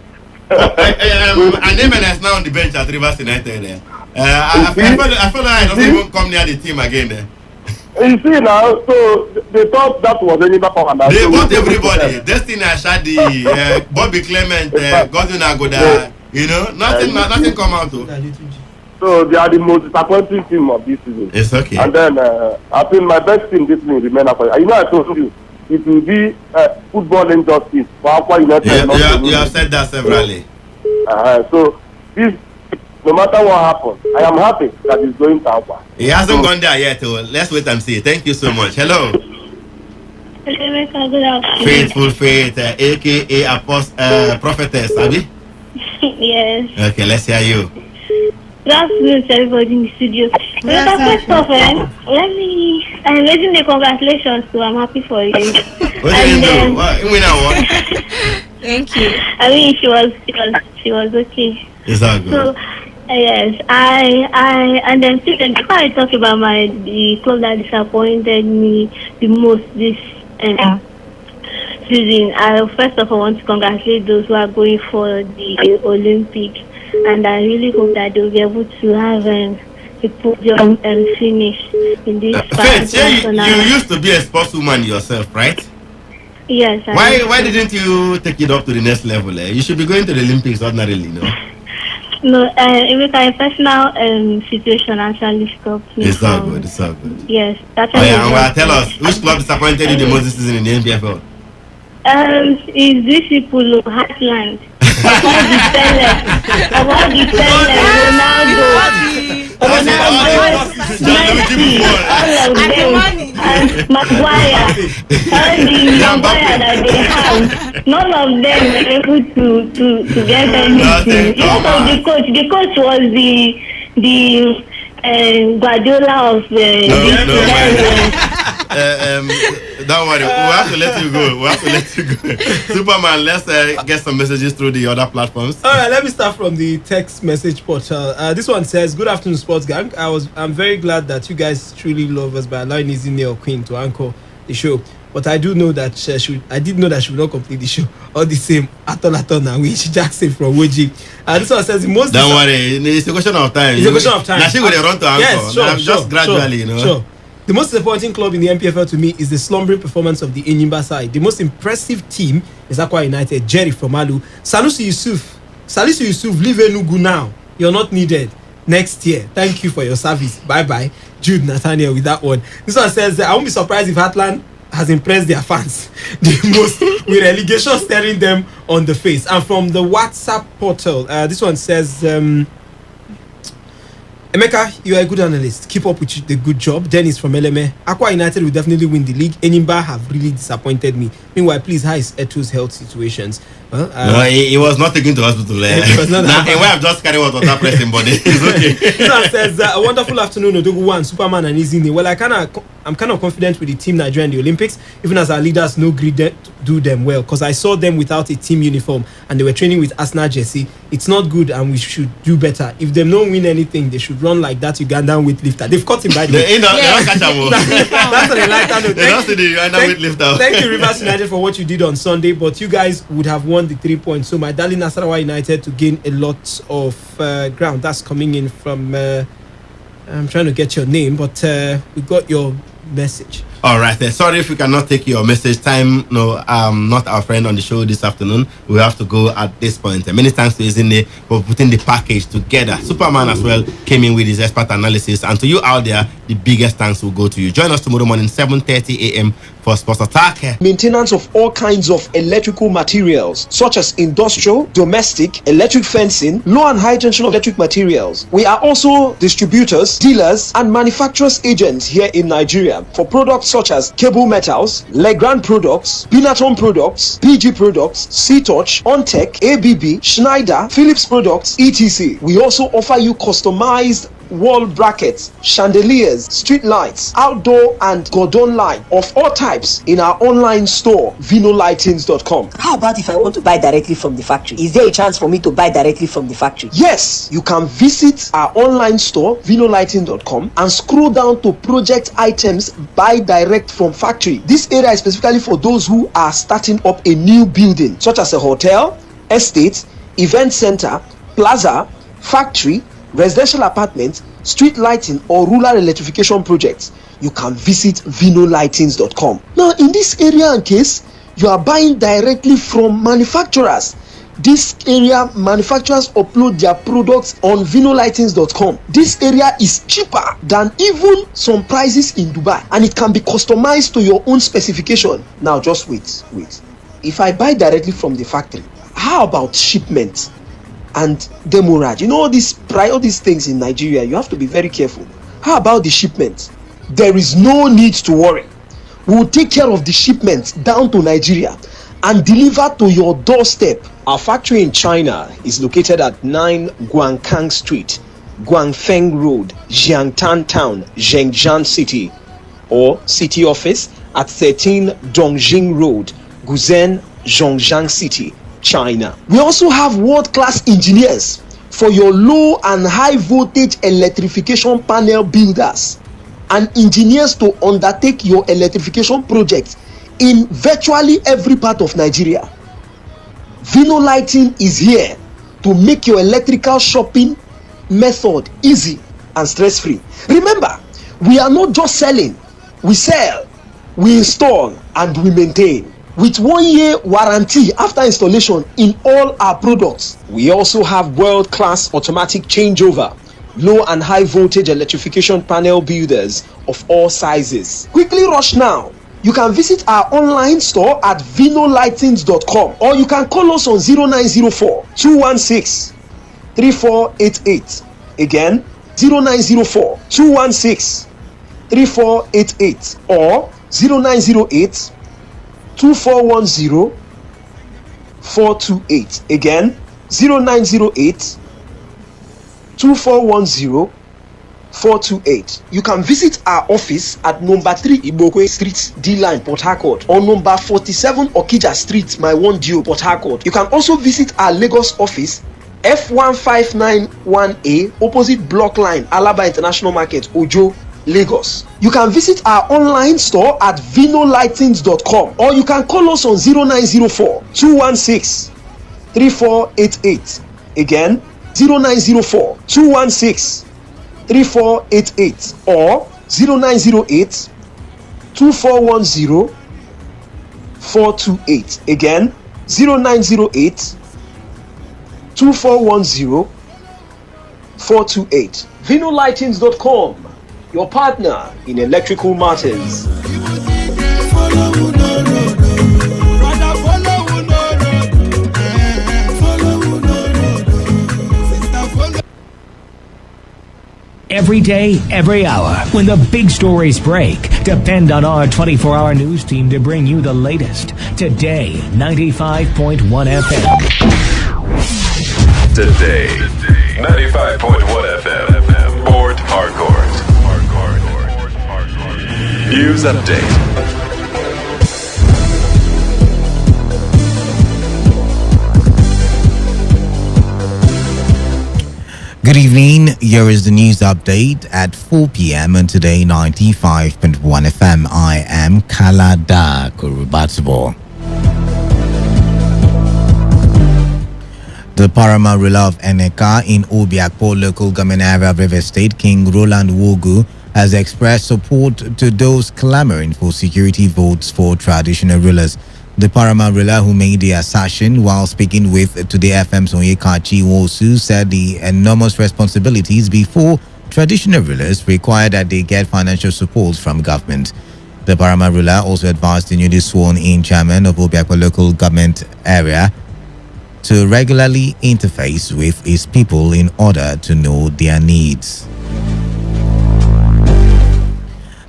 Anemen is now on the bench at Rivers United. I feel like I don't even come near the team again there. You see now, so they thought that was any power. They bought everybody. Destiny Ashadi, Bobby Clement, Godwin Agoda. You know, nothing come out though. So they are the most disappointing team of this season. It's okay. And then I think my best team this season remain after. You know, I told you it will be football injustice for Aqua United. You have said that severally. So this, no matter what happens, I am happy that it's going to Aqua. He hasn't gone there yet. Let's wait and see. Thank you so much. Hello. Faithful Faith, aka Prophetess, Abi? Yes. Okay, let's hear you. Good afternoon to everybody in the studio. First off, I'm raising the congratulations, so I'm happy for you. What did you do? What? Thank you. I mean, she was okay. It's all good. So, yes, and then before I talk about the club that disappointed me the most this season, I first of all want to congratulate those who are going for the Olympics. And I really hope that they'll be able to have a podium finish in this Faith, you used to be a sportswoman yourself, right? Yes. Why didn't you take it up to the next level? You should be going to the Olympics ordinarily, no? No, it was a personal situation actually stopped me. It's all good. Yes. That's tell us, which club disappointed you the most this season in the NPFL? Is this people Heartland? About the Ronaldo, Messi, all of them, and Maguire, all the Maguire that they have, none of them were able to get anything. Because the coach was the Guardiola of don't worry, we'll have to let you go. Superman, let's get some messages through the other platforms. All right, let me start from the text message portal. This one says, "Good afternoon, Sports Gang. I'm very glad that you guys truly love us by allowing Izine or Queen to anchor the show. But I do know that I did know that she will not complete the show. All the same, Aton now, which Jackson from Woji. This one says the most. Don't worry, it's a question of time. It's a question of time. Now she will run to anchor. Yes, sure, just gradually, you know. Sure. The most disappointing club in the MPFL to me is the slumbering performance of the Enyimba side. The most impressive team is Akwa United. Jerry from Alu. Salisu Yusuf, leave Enugu now. You're not needed next year. Thank you for your service. Bye. Jude Nathaniel with that one. This one says, I won't be surprised if Heartland has impressed their fans the most with relegation staring them on the face. And from the WhatsApp portal, this one says, Emeka, you are a good analyst. Keep up with the good job. Dennis from LMA. Akwa United will definitely win the league. Enyimba have really disappointed me. Meanwhile, please, how is Eto's health situations? No, he was not taken to hospital. I've just carried out on that pressing body. It's okay. Someone says, a wonderful afternoon, Odogu1, Superman and Izini. Well, I'm kind of confident with the team Nigeria in the Olympics, even as our leaders no greed do them well, because I saw them without a team uniform and they were training with Arsenal jersey. It's not good and we should do better. If they don't win anything, they should run like that Ugandan weightlifter. They've caught him by the way. They don't catch him. That's what they like. They don't see the Ugandan weightlifter. Thank you, Rivers United, for what you did on Sunday, but you guys would have won the 3 points. So my darling Nasarawa United to gain a lot of ground. That's coming in from I'm trying to get your name, but we got your message. All right, sorry if we cannot take your message. Time, no, not our friend on the show this afternoon. We have to go at this point. Many thanks to Izine for putting the package together. Superman as well came in with his expert analysis, and to you out there, the biggest thanks will go to you. Join us tomorrow morning 7:30 a.m. for Sports Attack. Maintenance of all kinds of electrical materials, such as industrial, domestic, electric fencing, low and high tension electric materials. We are also distributors, dealers, and manufacturers agents here in Nigeria for products such as cable metals, Legrand products, Binaton products, PG products, C-Touch, Ontech, ABB, Schneider, Philips products, etc. We also offer you customized wall brackets, chandeliers, street lights, outdoor and Gordon light of all types in our online store, vinolightings.com. How about if I want to buy directly from the factory? Is there a chance for me to buy directly from the factory? Yes, you can visit our online store, vinolightings.com, and scroll down to project items, buy direct from factory. This area is specifically for those who are starting up a new building, such as a hotel, estate, event center, plaza, factory, residential apartments, street lighting, or rural electrification projects. You can visit vinolightings.com. Now, in this area and case, you are buying directly from manufacturers. This area, manufacturers upload their products on vinolightings.com. This area is cheaper than even some prices in Dubai, and it can be customized to your own specification. Now, just wait. If I buy directly from the factory, how about shipment and demurrage? You know, all these things in Nigeria, you have to be very careful. How about the shipment? There is no need to worry. We will take care of the shipment down to Nigeria and deliver to your doorstep. Our factory in China is located at 9 Guangkang Street, Guangfeng Road, Jiangtan Town, Zhengzhou City, or city office at 13 Dongjing Road, Guzheng, Zhongjiang City, China. We also have world-class engineers for your low and high voltage electrification panel builders and engineers to undertake your electrification projects in virtually every part of Nigeria. Vino Lighting is here to make your electrical shopping method easy and stress-free. Remember, we are not just selling, we sell, we install, and we maintain. With 1 year warranty after installation in all our products. We also have world-class automatic changeover, low and high voltage electrification panel builders of all sizes. Quickly rush now. You can visit our online store at vinolightings.com, or you can call us on 0904 216 3488. Again, 0904 216 3488 or 0908 2410 428. Again, 0908 2410 428. You can visit our office at number 3 Ibokwe Street, D-Line, Port Harcourt, or number 47 Okija Street, My One Dio, Port Harcourt. You can also visit our Lagos office, F1591A, opposite Block Line, Alaba International Market, Ojo, Lagos. You can visit our online store at vinolightings.com, or you can call us on 0904 216 3488. Again, 0904 216 3488 or 0908 2410 428. Again, 0908 2410 428. vinolightings.com, your partner in electrical matters. Every day, every hour, when the big stories break, depend on our 24-hour news team to bring you the latest. Today, 95.1 FM. Today, 95.1 FM. Port Harcourt. News update. Good evening. Here is the news update at 4 p.m. on Today 95.1 FM. I am Kalada Kurubatsubo. The Parama ruler of Eneka in Obiakpo local government area of River State, King Roland Wogu, has expressed support to those clamoring for security votes for traditional rulers. The Parama ruler, who made the assertion while speaking with Today FM's Onyekachi Wosu, said the enormous responsibilities before traditional rulers require that they get financial support from government. The Parama ruler also advised the newly sworn-in chairman of Obiakpo local government area to regularly interface with his people in order to know their needs.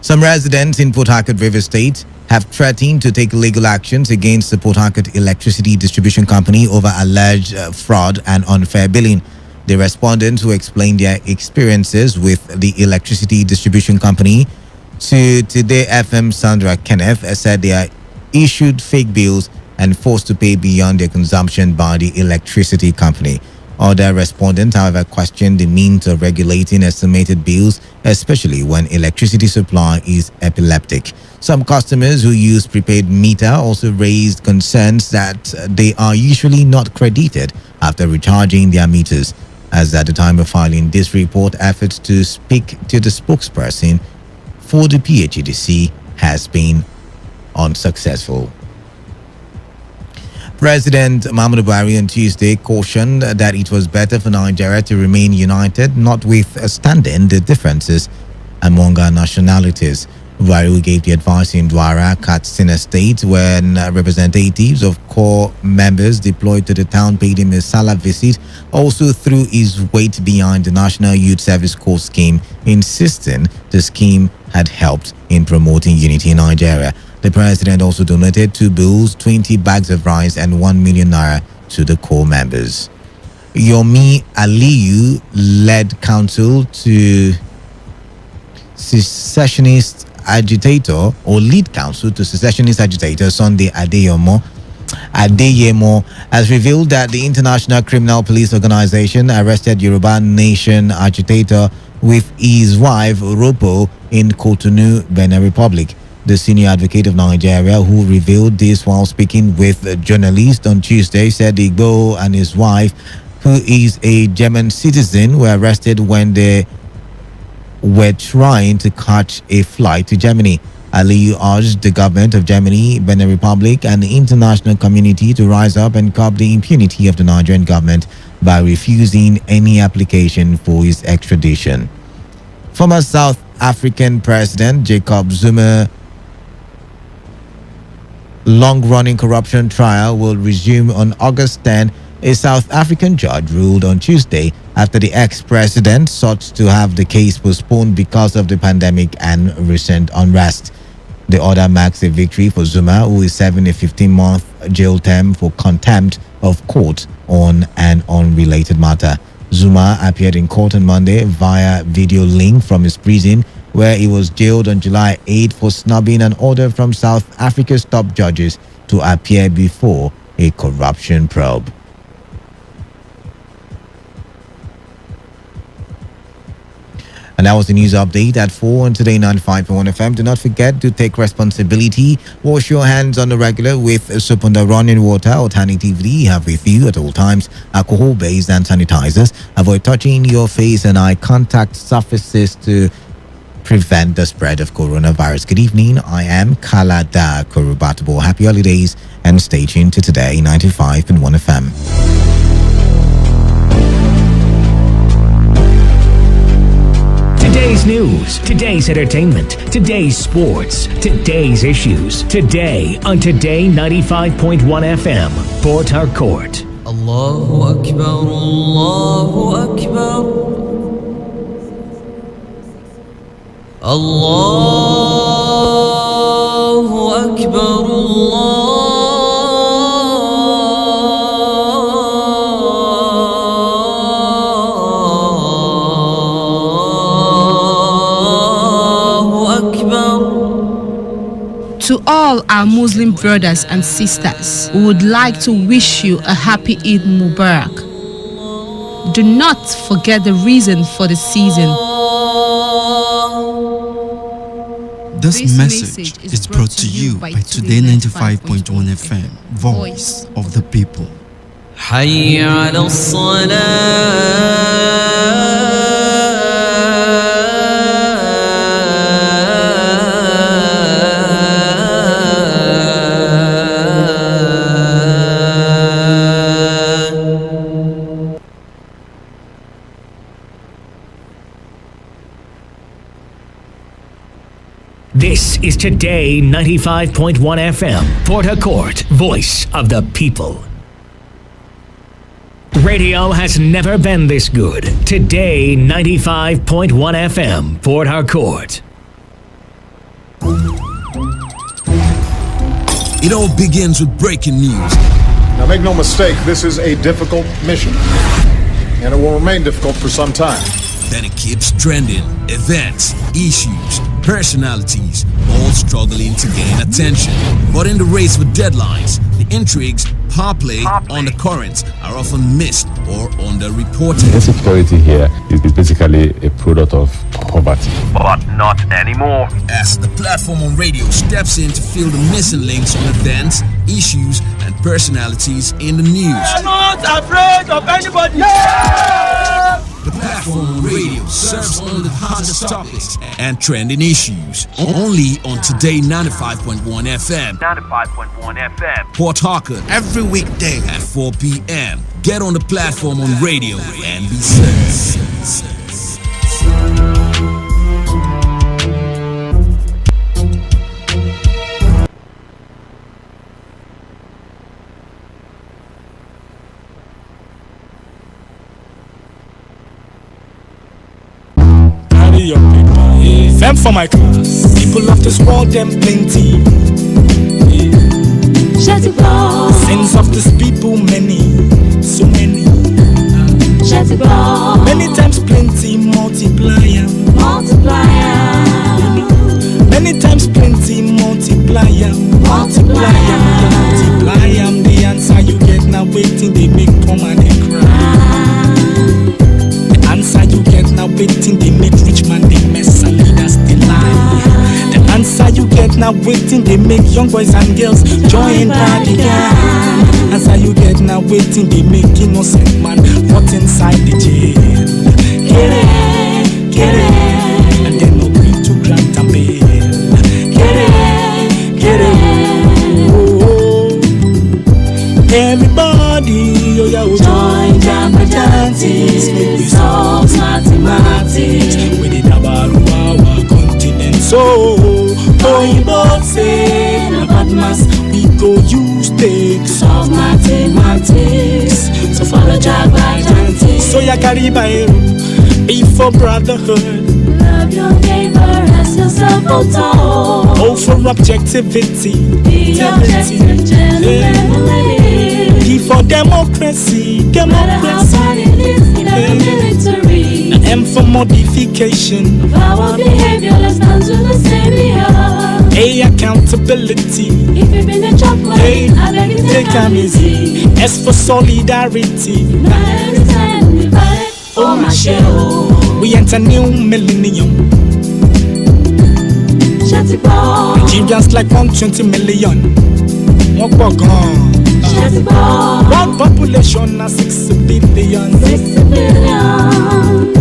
Some residents in Port Harcourt, River State, have threatened to take legal actions against the Port Harcourt Electricity Distribution Company over alleged fraud and unfair billing. The respondents, who explained their experiences with the Electricity Distribution Company to Today FM Sandra Kenneth, said they are issued fake bills and forced to pay beyond their consumption by the electricity company. Other respondents, however, questioned the means of regulating estimated bills, especially when electricity supply is epileptic. Some customers who use prepaid meter also raised concerns that they are usually not credited after recharging their meters. As at the time of filing this report, efforts to speak to the spokesperson for the PHEDC has been unsuccessful. President Muhammadu Buhari on Tuesday cautioned that it was better for Nigeria to remain united, notwithstanding the differences among our nationalities. Buhari gave the advice in Dwara, Katsina State, when representatives of core members deployed to the town paid him a Salah visit, also threw his weight behind the National Youth Service Corps scheme, insisting the scheme had helped in promoting unity in Nigeria. The president also donated 2 bulls, 20 bags of rice, and 1 million naira to the core members. Yomi Aliyu led counsel to secessionist agitator, or lead counsel to secessionist agitator Sunday Adeyemo, has revealed that the International Criminal Police Organization arrested Yoruba Nation agitator with his wife Ropo in Cotonou, Benin Republic. The senior advocate of Nigeria, who revealed this while speaking with a journalist on Tuesday, said Igbo and his wife, who is a German citizen, were arrested when they were trying to catch a flight to Germany. Aliyu urged the government of Germany, Benin Republic, and the international community to rise up and curb the impunity of the Nigerian government by refusing any application for his extradition. Former South African President Jacob Zuma long-running corruption trial will resume on August 10, a South African judge ruled on Tuesday after the ex-president sought to have the case postponed because of the pandemic and recent unrest. The order marks a victory for Zuma, who is serving a 15-month jail term for contempt of court on an unrelated matter. Zuma appeared in court on Monday via video link from his prison, where he was jailed on July 8 for snubbing an order from South Africa's top judges to appear before a corruption probe. And that was the news update at 4 on Today 95.1 FM. Do not forget to take responsibility. Wash your hands on the regular with soap and running water. Alternatively, have with you at all times alcohol-based hand sanitizers. Avoid touching your face and eye contact surfaces to prevent the spread of coronavirus. Good evening. I am Kalada Kurubatubo. Happy holidays and stay tuned to Today 95.1 FM. Today's news, today's entertainment, today's sports, today's issues. Today on Today 95.1 FM, Port Harcourt. Allahu Akbar, Allahu Akbar. Allahu Akbar, To all our Muslim brothers and sisters, we would like to wish you a happy Eid Mubarak. Do not forget the reason for the season. This message is brought to you by Today 95.1 FM, Voice of the People. حي على This is Today 95.1 FM, Port Harcourt, voice of the people. Radio has never been this good. Today 95.1 FM, Port Harcourt. It all begins with breaking news. Now make no mistake, this is a difficult mission, and it will remain difficult for some time. Then it keeps trending. Events, issues, personalities, all struggling to gain attention. But in the race with deadlines, the intrigues, power play, undercurrents are often missed or underreported. Insecurity here is basically a product of poverty. But not anymore. As the platform on radio steps in to fill the missing links on events, issues, and personalities in the news. I'm not afraid of anybody. Yeah! The platform on radio serves only the hottest topics and trending issues. Only on Today 95.1 FM. 95.1 FM. Port Harcourt every weekday at 4 p.m. Get on the platform on radio and be served. Your paper, yeah. Fem for my class. People of this world, them plenty. Yeah. Sins of this people, many, so many. Many times plenty, multiplier. Many times plenty, multiplier. Multiply am the answer you get now. Waiting, they make come and they cry. The answer you get now. Waiting, they make rich man they mess and leaders they lie. The answer you get now. Waiting, they make young boys and girls join party gang. Answer you get now. Waiting, they make innocent man put inside the jail. Get it, and then no agree to grant a bail. Get it, oh. Everybody, oh yeah, oh, join Jambajantis, make we solve mathematics. We did about our continent, so going both say about mass, we go use take solve mathematics. So follow Jambajantis. So ya carry by A for brotherhood. Love your neighbor as yourself, O for objectivity. Be objective, D for democracy. And M for modification of our behavior, let's stand to the savior. A accountability. If you've been a job way, I beg you take time easy. S for solidarity. Not every time we buy it. Oh my shell. We enter new millennium. Nigerians like 120 million. One population of 6 billion. 6 billion.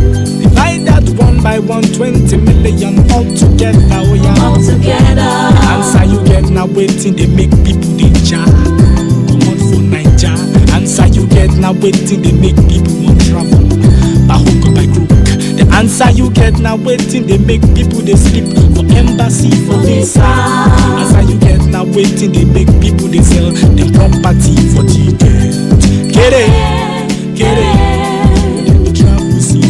Divide that one by 120 million all together. Oh yeah. All together. Answer you get now waiting, they make people they jar. Come on for Niger. Answer you get now waiting, they make people want travel. By hook or by crook. The answer you get now waiting, they make people they sleep for embassy, for visa. Answer you get now waiting, they make people they sell them property for ticket. Get it, get it. Then they travel, see.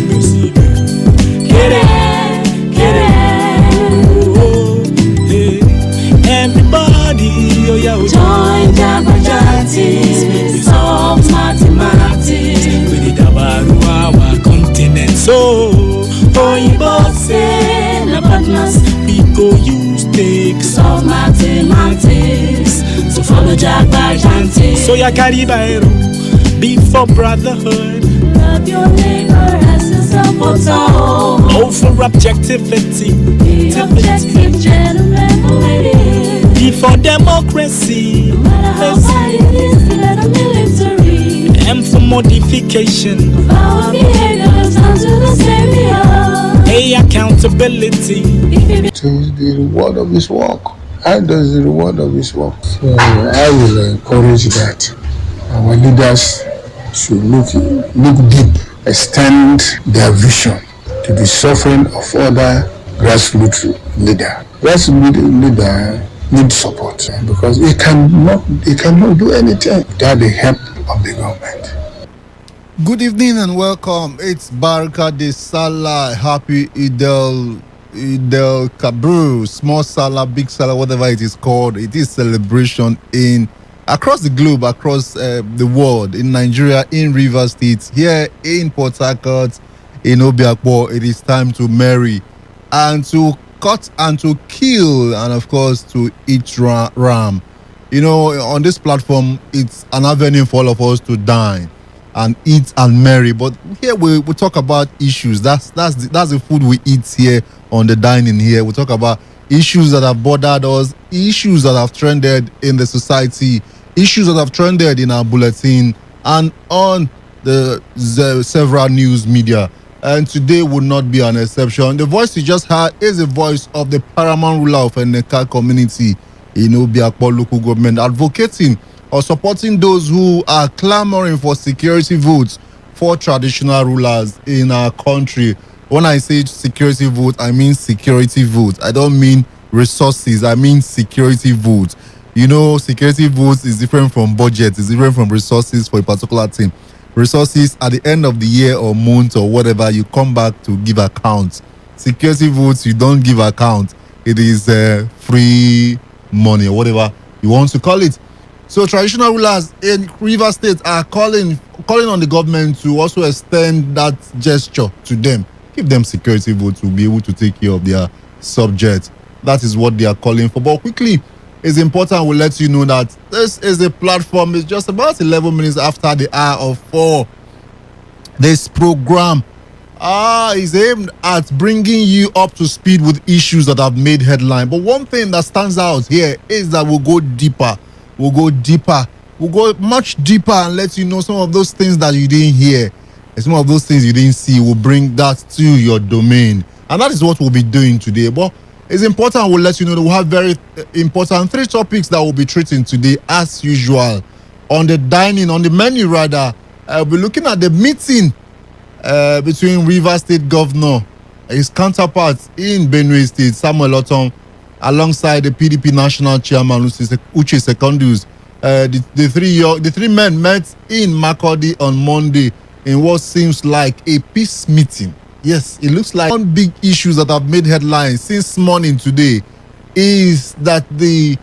Get it. Oh, hey. Everybody, oh yeah, Join Jabberjantis, solve mathematics. We did our continent, so Oyibo say na partners. we go use takes. Solve mathematics. So follow Jabberjantis. So ya carry Bairo, be for brotherhood. Love your neighbor as yourself. Oh, for objectivity. Be objective, gentlemen, ladies. Be for democracy. No matter how hard it is, let a military. M for modification of our behavior down to the savior. A accountability. To the reward of his work. How does the reward of his work? So I will encourage that our leaders should look deep, extend their vision to the suffering of other grassroots leaders. Grassroots leader need support because it cannot do anything without the help of the government. Good evening and welcome. It's Baraka de Salah. Happy Idel Kabru, small Salah, big Salah, whatever it is called. It is celebration in across the globe, across the world, in Nigeria, in Rivers State, here in Port Harcourt, in Obiakpo. It is time to marry and to cut and to kill, and of course to eat ram. You know, on this platform, it's an avenue for all of us to dine and eat and marry. But here we talk about issues. That's the food we eat here on the dining here. We talk about issues that have bothered us, issues that have trended in the society, issues that have trended in our bulletin and on the several news media. And today would not be an exception. The voice you just heard is the voice of the paramount ruler of Eneka community in Obiakpo local government, advocating or supporting those who are clamoring for security votes for traditional rulers in our country. When I say security vote, I mean security vote. I don't mean resources. I mean security vote. You know, security votes is different from budget. It's different from resources for a particular thing. Resources at the end of the year or month or whatever, you come back to give account. Security votes, you don't give account. It is free money or whatever you want to call it. So traditional rulers in Rivers State are calling on the government to also extend that gesture to them. Give them security votes to be able to take care of their subjects. That is what they are calling for. But quickly, it's important we'll let you know that this is a platform. It's just about 11 minutes after the hour of 4. This program is aimed at bringing you up to speed with issues that have made headline. But one thing that stands out here is that we'll go deeper. We'll go much deeper and let you know some of those things that you didn't hear. And some of those things you didn't see. We'll bring that to your domain. And that is what we'll be doing today. But it's important we'll let you know that we'll have very important 3 topics that we'll be treating today as usual. On the menu rather, we'll be looking at the meeting between Rivers State Governor, his counterparts in Benue State, Samuel Otom, alongside the PDP National Chairman, Uche Secondus. The three men met in Makurdi on Monday in what seems like a peace meeting. Yes, it looks like one big issue that have made headlines since morning today is that the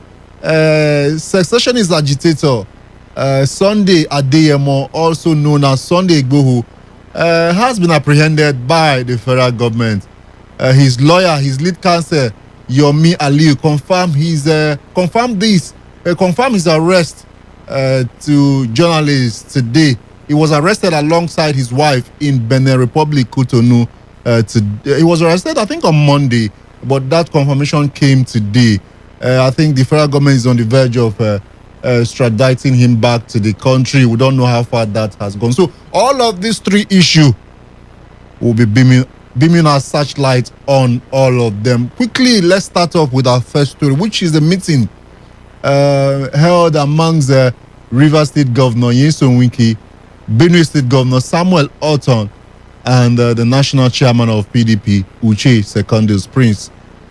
secessionist agitator Sunday Adeyemo, also known as Sunday Igboho, has been apprehended by the federal government. His lawyer, his lead counsel, Yomi Aliu, confirmed his arrest to journalists today. He was arrested alongside his wife in Benin Republic, Cotonou, He was arrested, I think, on Monday, but that confirmation came today. I think the federal government is on the verge of extraditing him back to the country. We don't know how far that has gone. So all of these three issues will be beaming our searchlight on all of them. Quickly, let's start off with our first story, which is the meeting held amongst the Rivers State Governor Nyesom Wike, Benue State Governor Samuel Orton, and the national chairman of PDP, Uche Secondus Prince.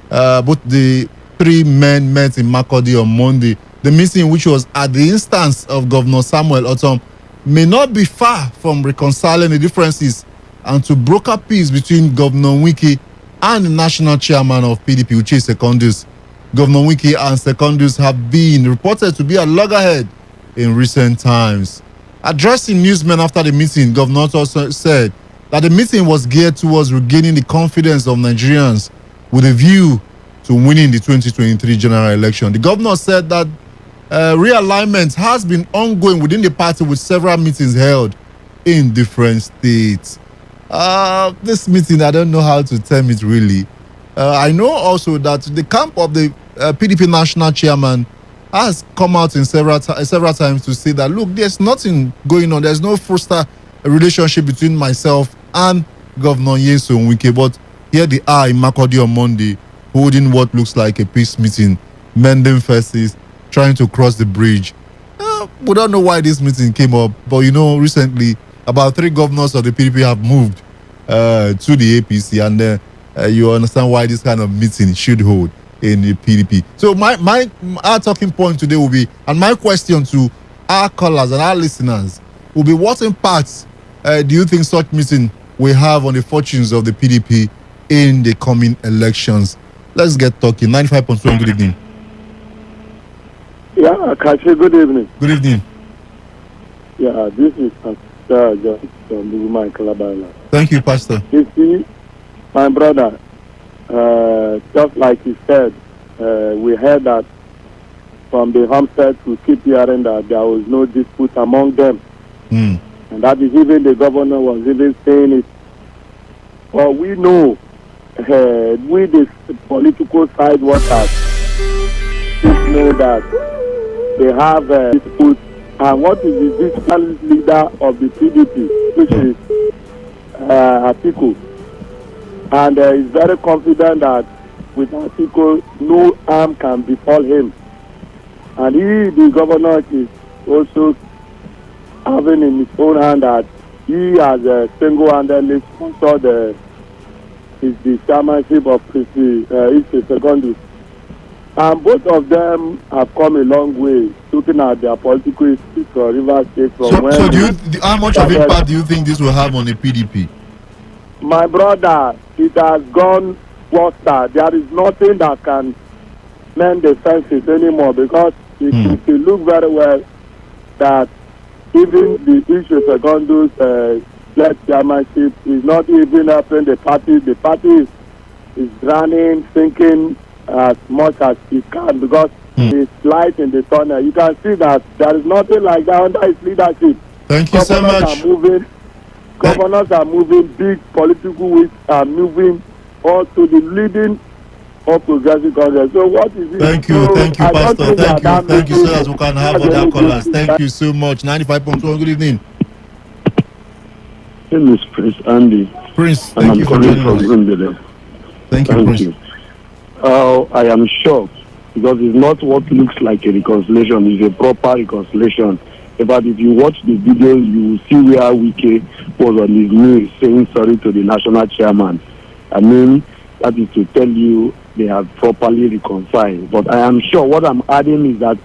Both the three men met in Makurdi on Monday. The meeting, which was at the instance of Governor Samuel Orton, may not be far from reconciling the differences and to broker peace between Governor Wike and the national chairman of PDP, Uche Secondus. Governor Wike and Secondus have been reported to be at loggerhead in recent times. Addressing newsmen after the meeting, Governor also said that the meeting was geared towards regaining the confidence of Nigerians with a view to winning the 2023 general election. The governor said that realignment has been ongoing within the party with several meetings held in different states. This meeting, I don't know how to term it really. I know also that the camp of the PDP national chairman has come out in several times to say that, look, there's nothing going on. There's no foster relationship between myself and Governor Nyesom Wike. But here they are in Makurdi on Monday, holding what looks like a peace meeting, mending fences, trying to cross the bridge. We don't know why this meeting came up, but recently about 3 governors of the PDP have moved to the APC, and you understand why this kind of meeting should hold in the PDP. So our talking point today will be, and my question to our callers and our listeners will be, what impact do you think such meeting will have on the fortunes of the PDP in the coming elections? Let's get talking. 95.1, good evening. Yeah, Kachi, good evening. Good evening. Yeah, this is Pastor John from Buguma Kalabala. Thank you, Pastor. You see, my brother, just like he said, we heard that from the homestead to keep hearing that there was no dispute among them. And that is even the governor was even saying it. But we know, we the political side workers, just know that they have a dispute. And what is the distant leader of the PDP, which is Atiku. And he's very confident that with Atiku, no harm can befall him. And the governor, is also having in his own hand that he has single-handedly sponsored the chairmanship of Uche Secondus. And both of them have come a long way, looking at their political history for Rivers State. How much of impact do you think this will have on the PDP? My brother, it has gone worse. There is nothing that can mend the fences anymore, because if you look very well, that even the Uche Secondus led chairmanship is not even helping the party. The party is drowning, sinking as much as it can, because it's light in the tunnel. You can see that there is nothing like that under his leadership. Thank you so much. Governors are moving, big political weights are moving also the leading of Progressive Congress. So what is it? Thank you, Pastor. Thank you, so that we can have other callers. Thank you so much. 95.1, good evening. My name is Prince Andy. Prince, thank you for joining us. Thank you, Prince. I am shocked, because it's not what looks like a reconciliation, it's a proper reconciliation. But if you watch the video, you will see where Wike was on his knees saying sorry to the national chairman. I mean, that is to tell you they have properly reconciled. But I am sure what I'm adding is that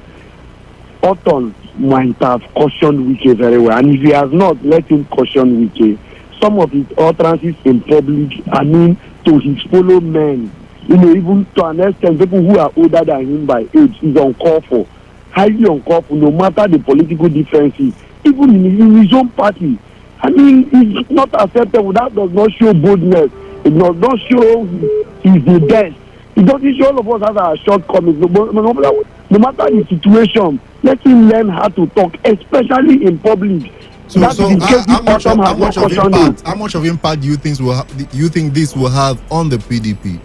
Orton might have cautioned Wike very well. And if he has not, let him caution Wike. Some of his utterances in public, I mean, to his fellow men, even to an extent, people who are older than him by age, is uncalled for. Highly uncalled for, no matter the political differences, even in his own party. I mean, it's not acceptable. That does not show boldness. It does not show he's the best. It doesn't show all of us have our shortcomings. No matter the situation, let him learn how to talk, especially in public. So, That is in case this Autumn has not cautioned you. how much of impact do you think this will have on the PDP?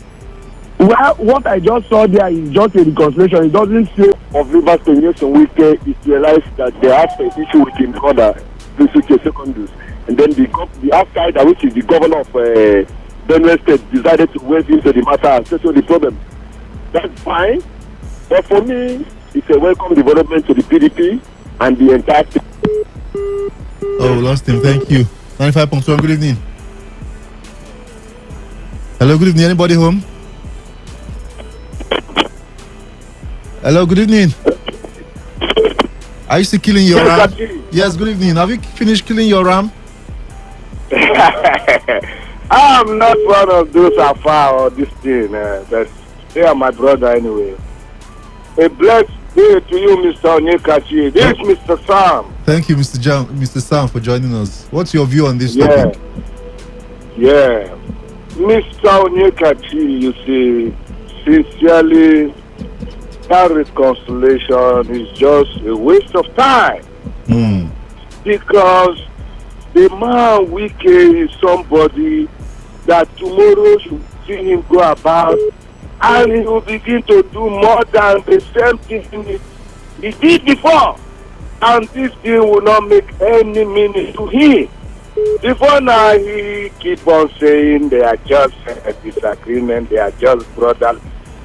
Well, what I just saw there is just a reconciliation. It doesn't say of Rivers State Nation Wike is realized that they have an issue with him other secondaries. And then the outsider, which is the governor of Benue State, decided to wade into the matter and settle the problem. That's fine. But for me, it's a welcome development to the PDP and the entire state. Oh, lost him. Thank you. 95.1, good evening. Hello, good evening. Anybody home? Hello, good evening. Are you still killing your ram? Yes, good evening. Have you finished killing your ram? I'm not one of those afar or this thing. But they are my brother anyway. A blessed day to you, Mr. Onyekachi. This is Mr. Sam. Thank you, Mr. Sam, for joining us. What's your view on this topic? Yeah. Mr. Onyekachi, you see, sincerely, that reconciliation is just a waste of time. Because the man Wike is somebody that tomorrow should see him go about and he will begin to do more than the same thing he did before. And this thing will not make any meaning to him. Before now, he keep on saying they are just a disagreement, they are just brothers,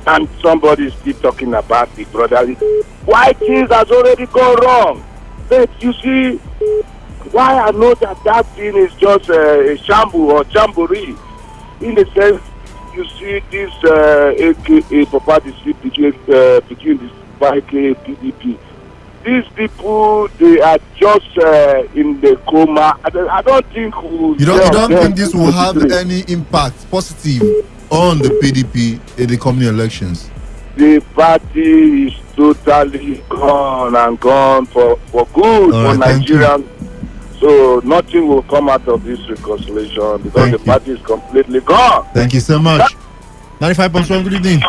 and somebody is still talking about the brotherly. Why things has already gone wrong? But you see, why I know that thing is just a shamble or jamboree, in the sense you see this AKA Papa dispute between this YK PDP. These people, they are just in the coma. I don't think you don't think this will have any impact positive on the PDP in the coming elections? The party is totally gone for good for Nigerians. So nothing will come out of this reconciliation because the party is completely gone. Thank you so much. 95.1, good evening.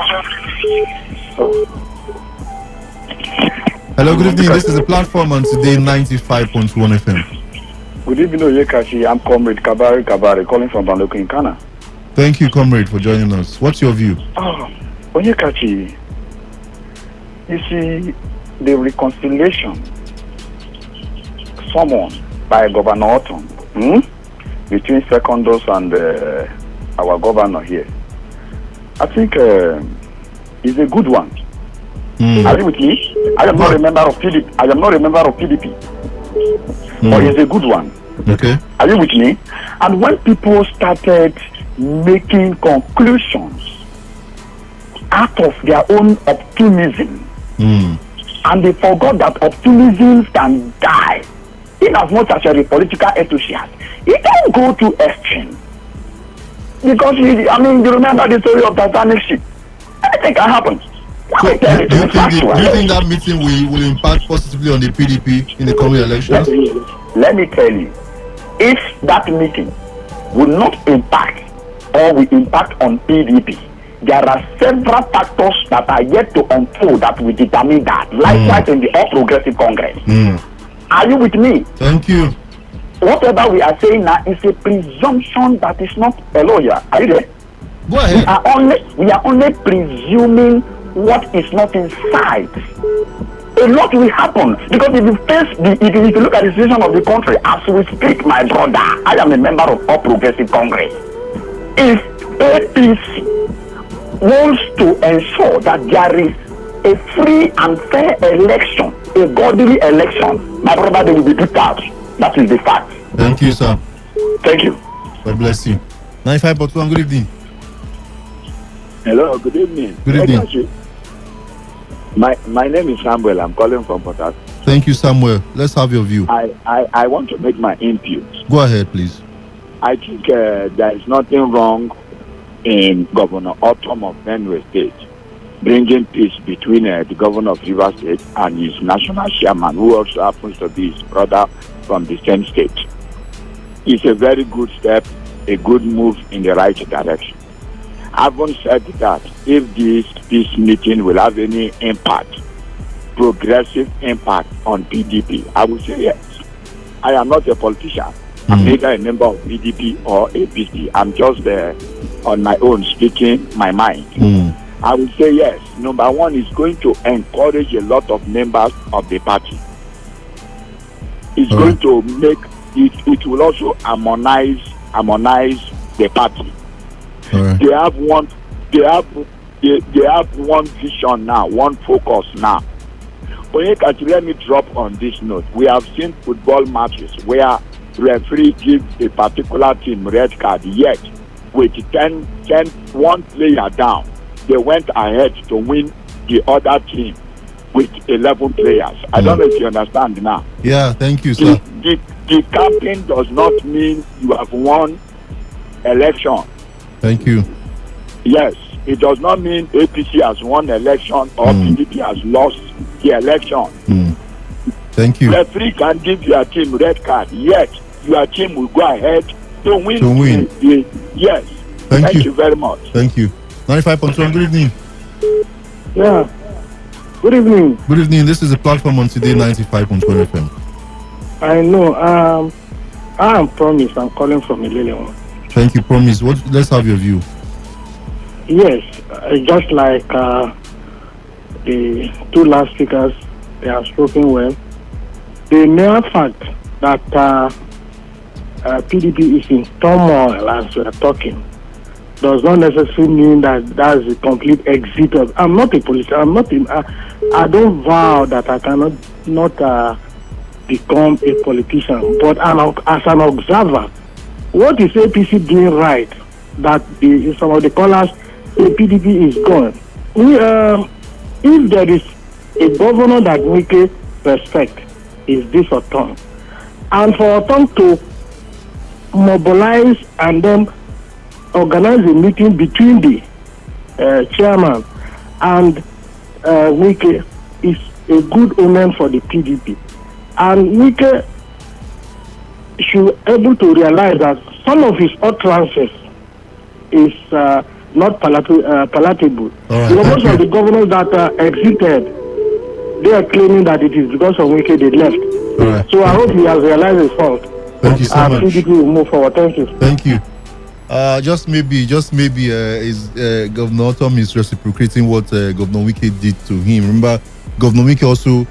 Hello, good evening. This is the platform on Today 95.1 FM. Good evening, Oyekashi. I'm Comrade Kabari calling from Banloko in Ghana. Thank you, Comrade, for joining us. What's your view? Oyekashi, you see, the reconciliation summoned by Governor Autumn between Secondos and our governor here, I think is a good one. Are you with me? I am not a member of PDP. But it's a good one. Okay. Are you with me? And when people started making conclusions out of their own optimism, and they forgot that optimism can die. In as much as you're a political enthusiast, you don't go to extreme. Because you remember the story of Titanic ship. Anything can happen. So, do you think that meeting will impact positively on the PDP in the coming elections? Let me tell you, if that meeting will not impact or will impact on PDP, there are several factors that are yet to unfold that will determine that. Likewise in the All Progressive Congress. Are you with me? Thank you. Whatever we are saying now is a presumption that is not a lawyer. Are you there? Go ahead. We are only presuming what is not inside. A lot will happen because if you look at the situation of the country as we speak, my brother, I am a member of All Progressive Congress. If APC wants to ensure that there is a free and fair election, a godly election, my brother, they will be put out. That is the fact. Thank you, sir. Thank you. God bless you. 95.1, good evening. Hello, good evening. Good evening. My name is Samuel. I'm calling from Port Harcourt. Thank you, Samuel. Let's have your view. I want to make my input. Go ahead, please. I think there is nothing wrong in Governor Autumn of Benue State bringing peace between the governor of Rivers State and his national chairman, who also happens to be his brother from the same state. It's a very good step, a good move in the right direction. Having said that, if this peace meeting will have any impact, progressive impact on PDP, I would say yes. I am not a politician. I'm neither a member of PDP or APC. I'm just on my own speaking my mind. I would say yes. Number one is going to encourage a lot of members of the party. It's going to make it will also harmonize the party. They have one vision now, one focus now. But let me drop on this note. We have seen football matches where referee gives a particular team red card, yet with 1 player down, they went ahead to win the other team with 11 players. I don't know if you understand now. Yeah, thank you, sir. The captain does not mean you have won election. Thank you. Yes, it does not mean APC has won election or PDP has lost the election. Thank you. Referee can give your team red card, yet your team will go ahead to win. Yes. Thank you very much. Thank you. 95.1, good evening. Yeah. Good evening. Good evening. This is the platform on Today 95.1 FM. I know. I am Promise. I'm calling from Ileleon. Thank you, Promise. Let's have your view. Yes, just like the two last speakers, they have spoken well. The mere fact that PDP is in turmoil as we are talking does not necessarily mean that that's a complete exit of. I'm not a politician. I don't vow that I cannot become a politician. But as an observer, what is APC doing right that some of the callers say PDP is gone? If there is a governor that we can respect, is this Oton. And for Oton to mobilize and then organize a meeting between the chairman and Wike is a good omen for the PDP. And Wike should be able to realize that some of his utterances is not palatable. Right, because most of the governors that exited, they are claiming that it is because of Wike they left. Right. So I hope he has realized his fault. Thank you so much. PDP will move forward. Thank you. Thank you. Just maybe, is Governor Tom is reciprocating what Governor Wike did to him. Remember, Governor Wike also,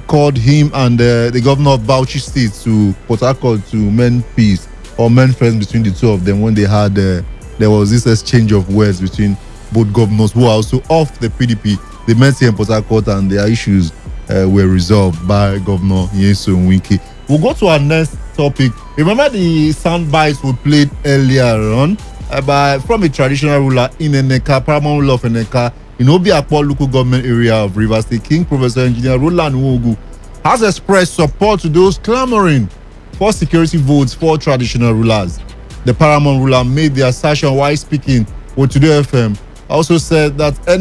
called him and the governor of Bauchi State to Port Harcourt to mend peace or mend friends between the two of them when they had there was this exchange of words between both governors who are also off the PDP. They met here in Port Harcourt and their issues were resolved by Governor Nyesom Wike. We'll go to our next topic. Remember the sound bites we played earlier on from a traditional ruler in Eneka, paramount ruler of Eneka, in Obiakpo local government area of Rivers State. King Professor Engineer Roland Nwogu has expressed support to those clamoring for security votes for traditional rulers. The paramount ruler made the assertion while speaking with Today FM. Also said that the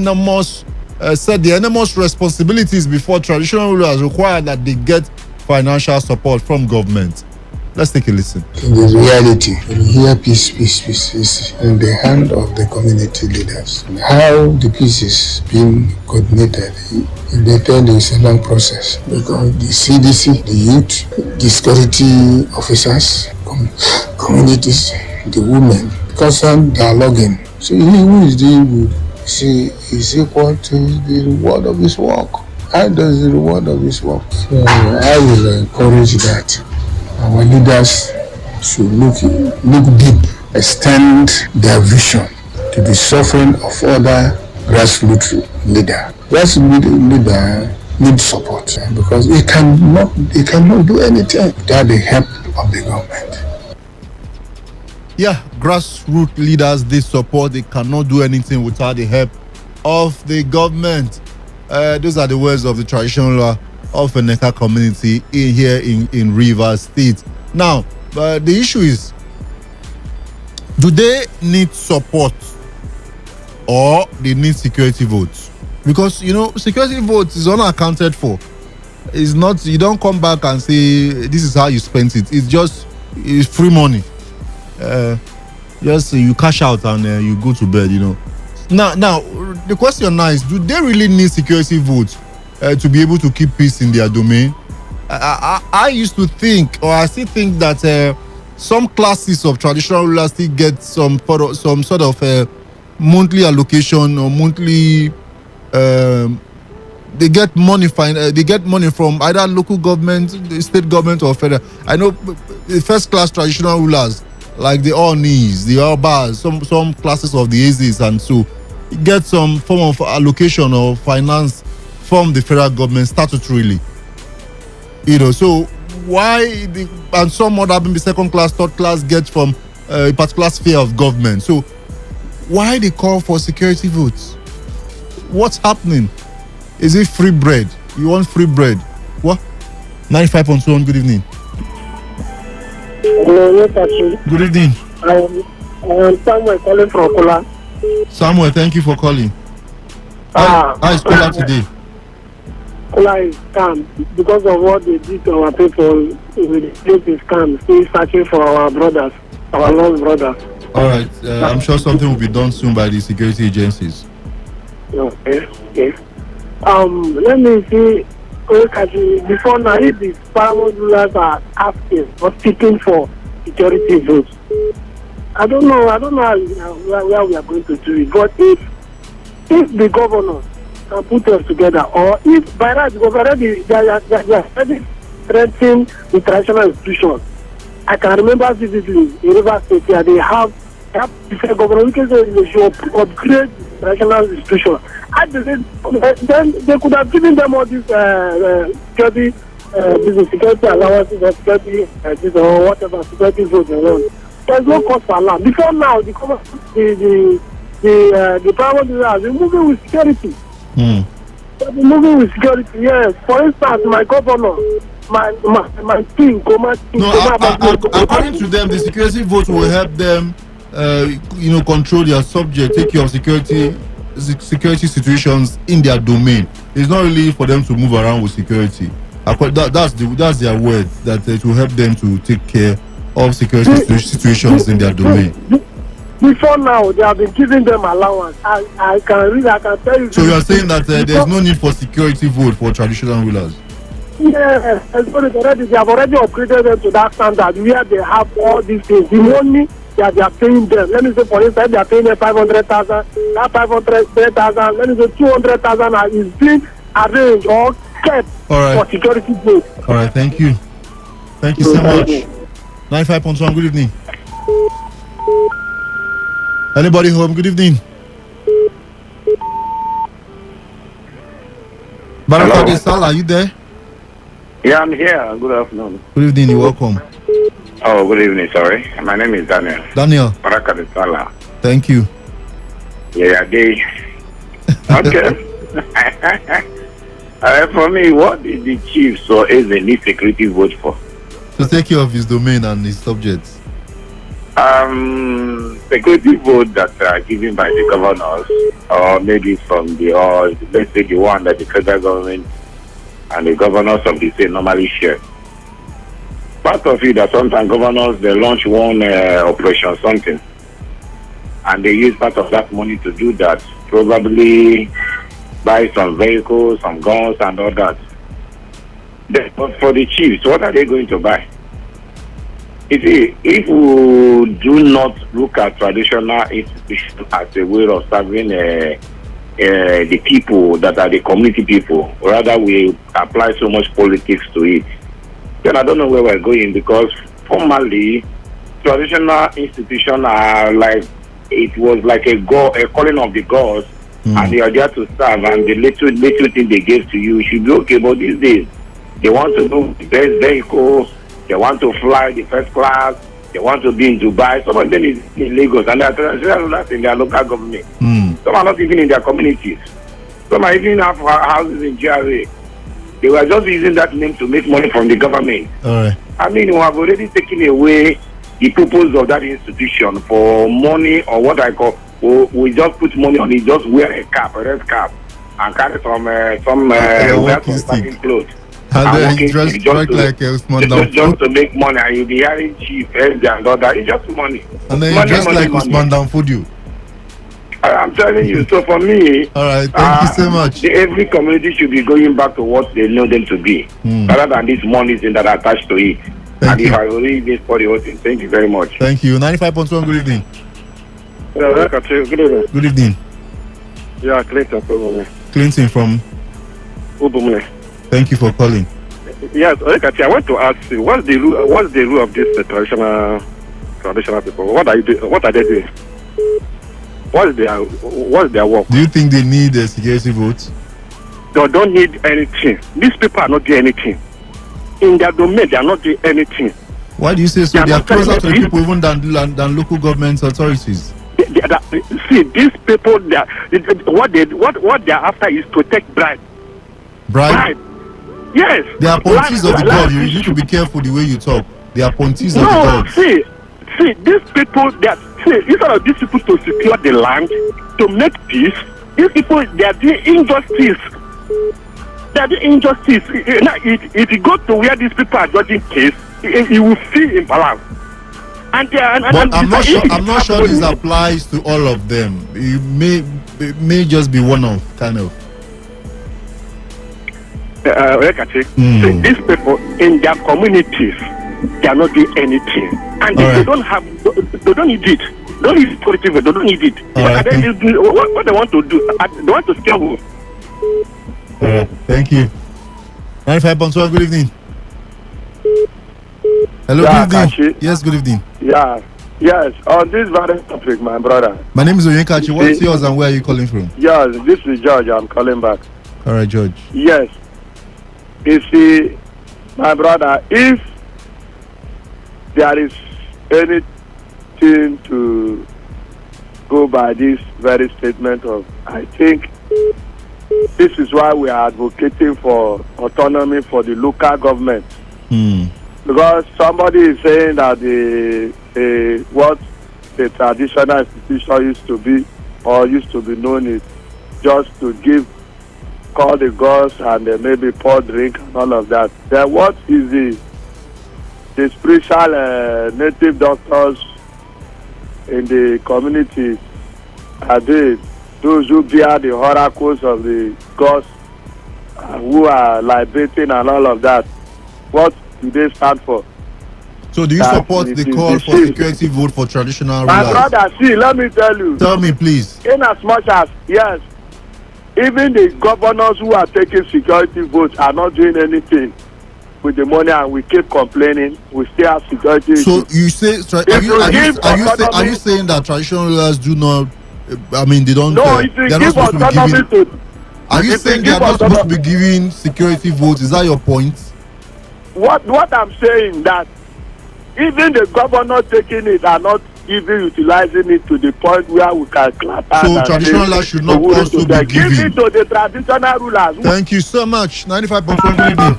enormous responsibilities before traditional rulers require that they get financial support from government. Let's take a listen. The reality, you hear peace is in the hand of the community leaders. How the peace is being coordinated, they tell you it's a long process because the CDC, the youth, the security officers, communities, the women, because they're logging. So he who is doing good, is equal to the reward of his work. How does the reward of his work? So I will encourage that our leaders should look deep, extend their vision to the suffering of other grassroots leaders. Grassroots leader need support because it cannot do anything without the help of the government. Yeah, grassroots leaders, they support. They cannot do anything without the help of the government. Those are the words of the traditional of the Eneka community in Rivers State. Now, the issue is, do they need support or they need security votes? Because, security votes is unaccounted for. It's not, you don't come back and say, this is how you spent it. It's free money. Just you cash out and you go to bed, Now, the question now is, do they really need security votes to be able to keep peace in their domain? I used to think, or I still think that some classes of traditional rulers still get some sort of monthly allocation or monthly. They get money. They get money from either local government, the state government, or federal. I know the first class traditional rulers like the Ornis, the Obas, some classes of the Azis, and so get some form of allocation or finance from the federal government statutorily. So why and some other maybe second class, third class get from a particular sphere of government. So why they call for security votes? What's happening? Is it free bread? You want free bread? What? 95.1, good evening. Hello, yes, good evening. I am Samuel calling from Kola. Samuel, thank you for calling. How is Kola today? Kola is calm because of what they did to our people. The state is calm, still searching for our brothers, our lost brothers. All right, I'm sure something will be done soon by the security agencies. Okay, yes. Let me see. Before now, if the paramount rulers are asking or seeking for security votes, I don't know where we are going to do it. But if the governor can put us together, or if by right, because already they are threatening the traditional institutions. I can remember vividly in River State here, they have different government because they should upgrade the traditional institution. I believe then they could have given them all these security allowances or security or whatever security votes they want. There's no cost for alarm. Before now, the private has been moving with security. They've been moving with security. Yes. For instance, my governor, my team, according to them, the security vote will help them, control their subject, take care of security situations in their domain. It's not really for them to move around with security. That's their word, that it will help them to take care of security situations in their domain. Before now, they have been giving them allowance. I can tell you. So you are saying that there's no need for security vote for traditional rulers? Yes, they have already upgraded them to that standard where they have all these things. The money that they are paying them, let me say for instance, they are paying them 500,000, that 500,000, let me say 200,000 is being arranged or kept for security vote. All right, thank you. Thank you so much. 95.1, good evening. Anybody home? Good evening. Baraka Salah, are you there? Yeah, I'm here. Good afternoon. Good evening, you're welcome. Oh, good evening, sorry. My name is Daniel. Daniel. Baraka Salah. Thank you. Yeah, they. Okay. For me, what did the chief so is the need security vote for? To take care of his domain and his subjects. Security vote that are given by the governors, or maybe from let's say the one that the federal government and the governors of the state normally share. Part of it that sometimes governors, they launch one operation something, and they use part of that money to do that, probably buy some vehicles, some guns and all that. But for the chiefs, what are they going to buy? You see, if we do not look at traditional institutions as a way of serving the people that are the community people, rather we apply so much politics to it, then I don't know where we're going, because formally, traditional institutions are like, it was like a calling of the gods, and they are there to serve, and the little thing they gave to you should be okay. But these days, they want to do the best vehicles, they want to fly the first class, they want to be in Dubai. Some of them is in Lagos, and they are traditional in their local government. Some are not even in their communities. Some are even have houses in GRA. They were just using that name to make money from the government. I mean, we have already taken away the purpose of that institution for money, or what I call, we just put money on it, just wear a cap, a red cap, and carry some clothes. And just to make money, and you'll be hearing chief, and all that. It's just money. And then just like Usman Danfodio. I'm telling you. So for me, all right, thank you so much. Every community should be going back to what they know them to be, rather than this monism that are attached to it. Thank you. If I read this for the whole thing, thank you very much. Thank you. 95.1. Good evening. Good evening. Good evening. Yeah, Clinton from Clinton from Ubumle. Thank you for calling. Yes, I want to ask you, what's the rule of this traditional people? What are they doing? What's their work? Do you think they need a security vote? They don't need anything. These people are not doing anything. In their domain, they are not doing anything. Why do you say so? They are closer to the people even than local government authorities. See, these people, what they are after is to take bribe. Bribe? Yes. They are appointees of the god. You need to be careful the way you talk. They are appointees of the god. See, these people, instead of these people to secure the land, to make peace, these people, they are doing injustice. They are doing injustice. If you go to where these people are judging case, you will see imbalance. But I'm not sure this applies to all of them. It may just be one of kind of. See, these people in their communities, they are not doing anything, and they don't need it. Don't need security. They don't need it. What they want to do? They want to scare who? Thank you. 95.1. Good evening. Hello. Yeah, good evening. Kachi. Yes. Good evening. Yeah. Yes. On this very topic, my brother. My name is Oyekachi. What's yours and where are you calling from? Yes, this is George. I'm calling back. All right, George. Yes. You see, my brother, if there is anything to go by this very statement of, I think this is why we are advocating for autonomy for the local government. Because somebody is saying that what the traditional institution used to be or used to be known is just to call the gods and maybe pour drink and all of that. Then what is the spiritual native doctors in the communities? Are they those who bear the oracles of the gods who are libating and all of that? What do they stand for? So do you support the call for security vote for traditional rulers? My brother, see, let me tell you. Tell me, please. In as much as, yes, even the governors who are taking security votes are not doing anything with the money, and we keep complaining, we still have security. So you say, are you saying that traditional rulers do not, I mean, they don't, no, if you give autonomy to, are you saying they are not supposed to be giving security votes? Is that your point? What I'm saying, that even the governor taking it are not even utilizing it to the point where we can clap. So traditional rulers should not also be giving. Give it to the traditional rulers. Thank you so much. 95.1. Good evening.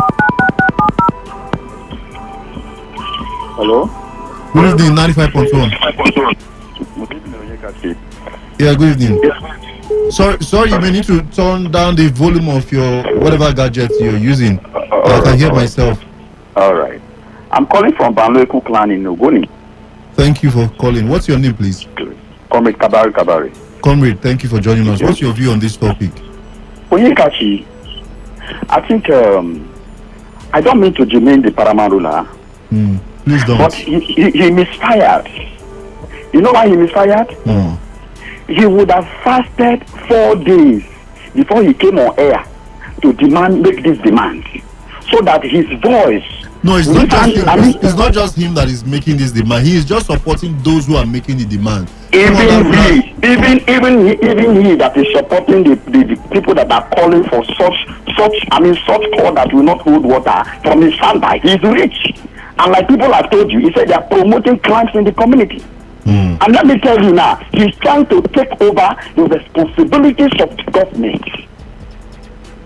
Hello. Good evening. 95.1. Yeah. Good evening. Sorry. You may need to turn down the volume of your whatever gadget you're using. I can hear myself. All right. I'm calling from Banloeku clan in Ogoni. Thank you for calling. What's your name, please? Comrade Kabari. Comrade, thank you for joining us. What's your view on this topic? Oyekachi, I think I don't mean to demean the paramount ruler. Please don't. But he misfired. You know why he misfired? He would have fasted 4 days before he came on air to make this demand, so that his voice. No, it's not just him. It's not just him that is making this demand. He is just supporting those who are making the demand. Even he that is supporting the people that are calling for such call that will not hold water from his standby. He's rich, and like people have told you, he said they are promoting crimes in the community. And let me tell you now, he's trying to take over the responsibilities of the government.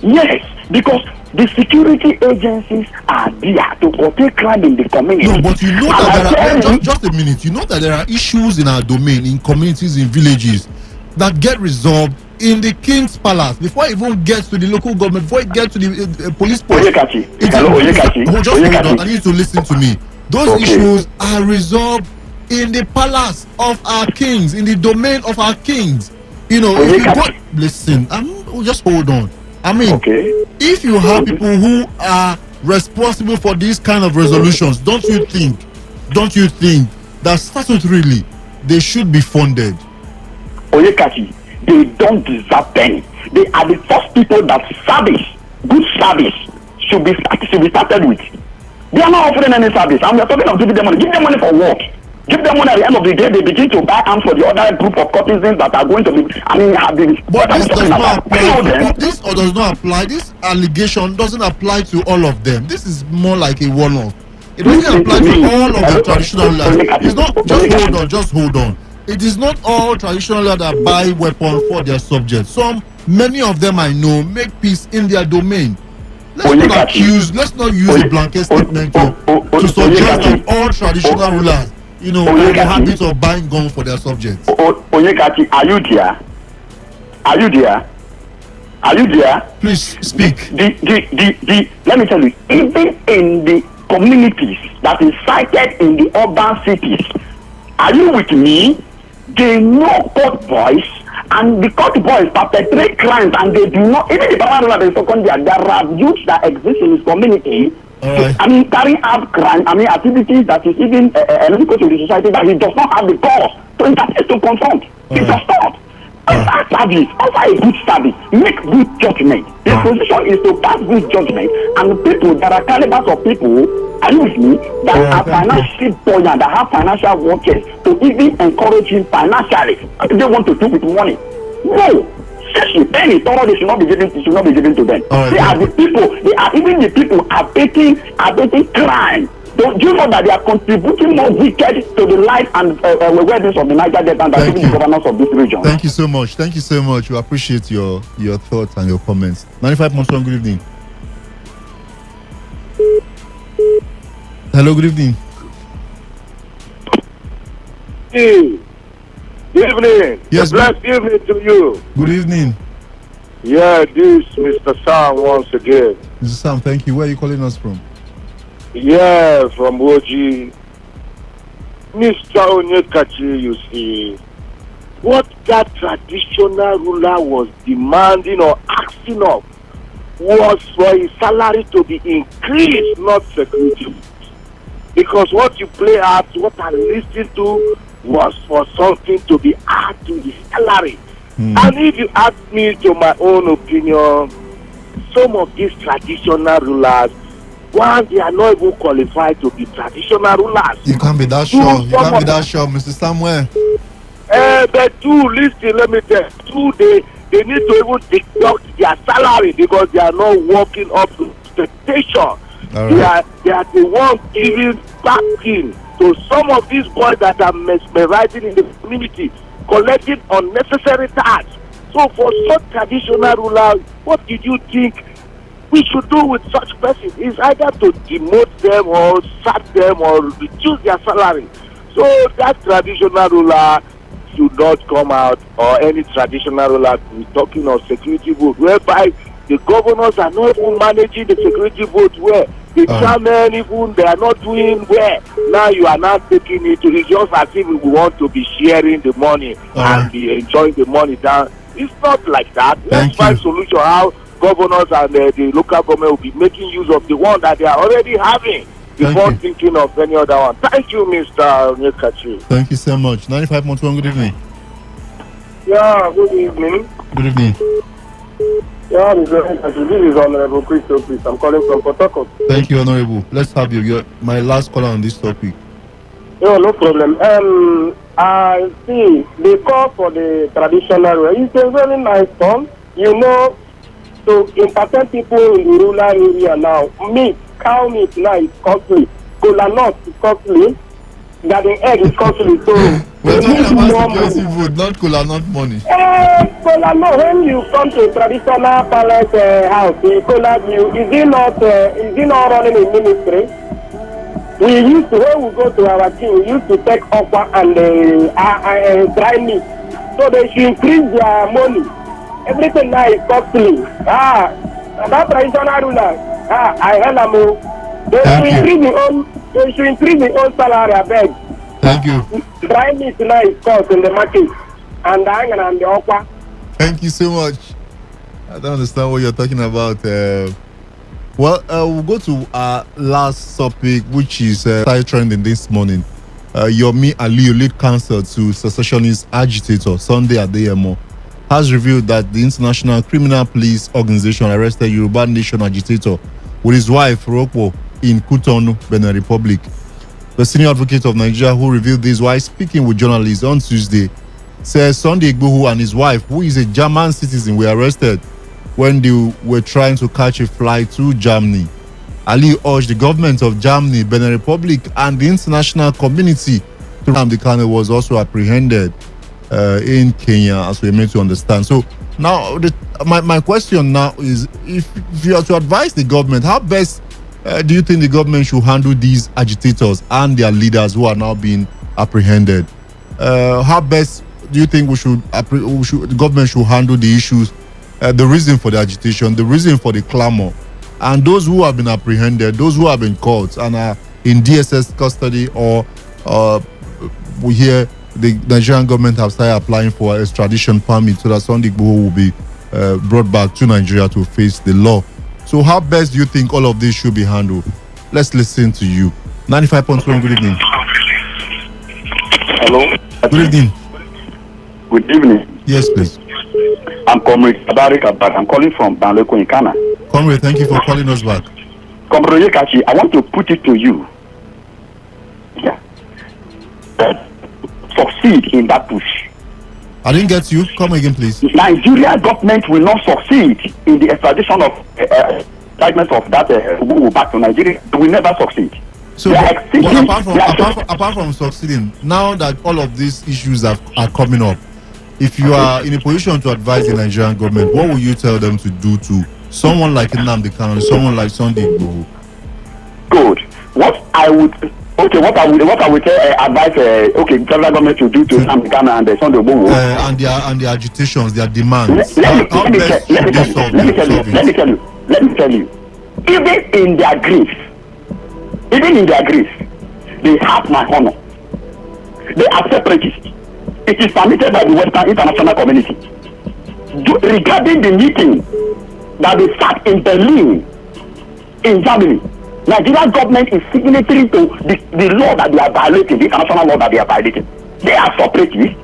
Yes, because the security agencies are there to protect crime in the community. No, but you know that there are, just a minute, you know that there are issues in our domain, in communities, in villages, that get resolved in the King's Palace before it even gets to the local government, before it gets to the police post. I need to listen to me. Those issues are resolved in the palace of our kings, in the domain of our kings. You know, if you go, listen, just hold on. I mean, if you have people who are responsible for these kind of resolutions, don't you think that statutorily they should be funded? Oyekachi, they don't deserve penny. They are the first people that good service should be started with. They are not offering any service, and we are talking of giving them money. Give them money for what? Give them money at the end of the day. They begin to buy arms for the other group of courtesans that are going to be. Have been. But this does not apply. This does not apply. This allegation doesn't apply to all of them. This is more like a one-off. It doesn't apply to all of the traditional lads. It's not. Just hold on. It is not all traditional lads that buy weapons for their subjects. Many of them I know make peace in their domain. Let's not use a blanket statement to suggest that all traditional rulers, have the habit of buying guns for their subjects. Oyekachi, are you there? Are you there? Are you there? Please speak. Let me tell you, even in the communities that is cited in the urban cities, are you with me? They know court boys, and the court boys perpetrate crimes, and they do not. Even the Baba Ruler, there are youths that exist in his community. Right. Carrying out crime. Activities that is even illegal to the society that he does not have the cause to interfere to confront. He does not. Offer a good service, make good judgment. The position is to pass good judgment, and the people, there are calibers of people, are you with me, that are financially buoyant, that have financial workers to even encourage him financially. What do they want to do with money? No. Any thorough they should not be given to them. They are the people, even the people abating crime. Do you know that they are contributing more wicked to the life and well-being of the Niger Delta than even the governors of this region? Thank you so much. We appreciate your thoughts and your comments. 95.1, good evening. Hello, good evening. Good evening. Yes, blessed evening to you. Good evening. Yeah, this Mr. Sam once again. Mr. Sam, thank you. Where are you calling us from? Yeah, from Woji. Mr. Onyekachi, you see, what that traditional ruler was demanding or asking of was for his salary to be increased, not security. Because what you play at, what I listened to, was for something to be added to the salary. And if you ask me to my own opinion, some of these traditional rulers, one, they are not even qualified to be traditional rulers. You can't be that sure. Mr. Samuel. But two, listen, let me tell you, they need to even deduct their salary because they are not working up to expectation. Right. They are the ones giving backing to some of these boys that are mesmerizing in the community, collecting unnecessary tax. So for such traditional rulers, what did you think we should do with such persons? Is either to demote them or sack them or reduce their salary. So that traditional ruler should not come out, or any traditional ruler to be talking of security vote, whereby the governors are not even managing the security vote well. The chairman, even they are not doing well. Now you are not taking it to, it's just as if we want to be sharing the money and be enjoying the money down. It's not like that. Let's find solution how governors and the local government will be making use of the one that they are already having before thinking of any other one. Thank you, Mr. Onyekachi. Thank you so much. 95.1, good evening. Yeah, good evening. Good evening. Yeah, this is Honorable Christo, please. I'm calling from Port Harcourt. Thank you, Honorable. Let's have you. You're my last caller on this topic. Yeah, no problem. I see the call for the traditional way. It's a very nice one. You know, to entertain people in the rural area now, cow meat now is costly. Cola nut is costly. Garden egg is costly. So we're talking about security food, not cola nut money. Cola nut, when you come to a traditional palace house, the cola view, is it not running in ministry? We used to, when we go to our team, we used to take okra and dry meat. So they should increase their money. Everything now is costly. That traditional ruler, I heard them. They should increase the own salary, I beg. Thank you. Dry meat now is cost in the market. And the okra. Thank you so much. I don't understand what you're talking about. We'll go to our last topic, which is side trending this morning. Yomi Aliyu, lead counsel to secessionist agitator Sunday Adeyemo, has revealed that the International Criminal Police Organization arrested Yoruba Nation agitator with his wife Rokwo in Cotonou, Benin Republic. The senior advocate of Nigeria, who revealed this while speaking with journalists on Tuesday, says Sunday Igboho and his wife, who is a German citizen, were arrested when they were trying to catch a flight to Germany. Ali urged the government of Germany, Benin Republic, and the international community to the Kano was also apprehended in Kenya, as we made to understand. So now, my question now is, if you are to advise the government, how best do you think the government should handle these agitators and their leaders who are now being apprehended? How best do you think the government should handle the issues, the reason for the agitation, the reason for the clamor, and those who have been apprehended, those who have been caught and are in DSS custody, or we hear the Nigerian government have started applying for extradition permit so that Sunday Igboho will be brought back to Nigeria to face the law. So how best do you think all of this should be handled? Let's listen to you. 95.1, good evening. Hello. Good evening. Good evening. Yes, please. I'm Comrade Tabarik Abad. I'm calling from Banleko in Ghana. Comrade, thank you for calling us back. Comrade Yekachi, I want to put it to you. Yeah. Succeed in that push. I didn't get you. Come again, please. Nigeria government will not succeed in the extradition of indictment of that who back to Nigeria. They will never succeed. So, apart from succeeding, now that all of these issues are coming up, if you are in a position to advise the Nigerian government, what will you tell them to do to someone like Nnamdi Kanu, someone like Sunday Igboho? Good. What I would advise federal government to do to Nnamdi Kanu and Sunday Igboho and their agitations, their demands. Let me tell you. Even in their grief, they have my honor. They are separatists. It is permitted by the Western international community. Regarding the meeting that they sat in Berlin, in Germany, Nigerian government is signatory to the law that they are violating, the international law that they are violating. They are separatists.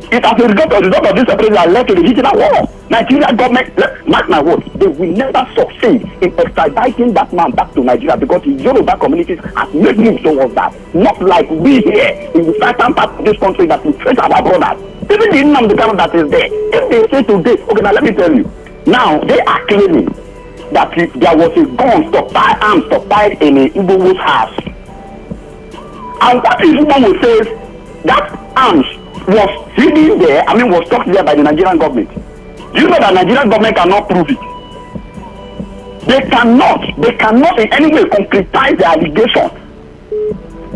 It has a result of this separation that led to the regional war. Nigerian government, mark my words, they will never succeed in extraditing that man back to Nigeria because the Yoruba communities have made moves towards that. Not like we here in the southern part of this country that we trace our brothers. Even the Nnamdi Kanu that is there, if they say today, okay, now let me tell you, now they are claiming that there was a gun stockpiled in a Igbo's house. And what is Igbo says that arms was hidden there, was stocked there by the Nigerian government. Do you know that Nigerian government cannot prove it? They cannot in any way concretize the allegation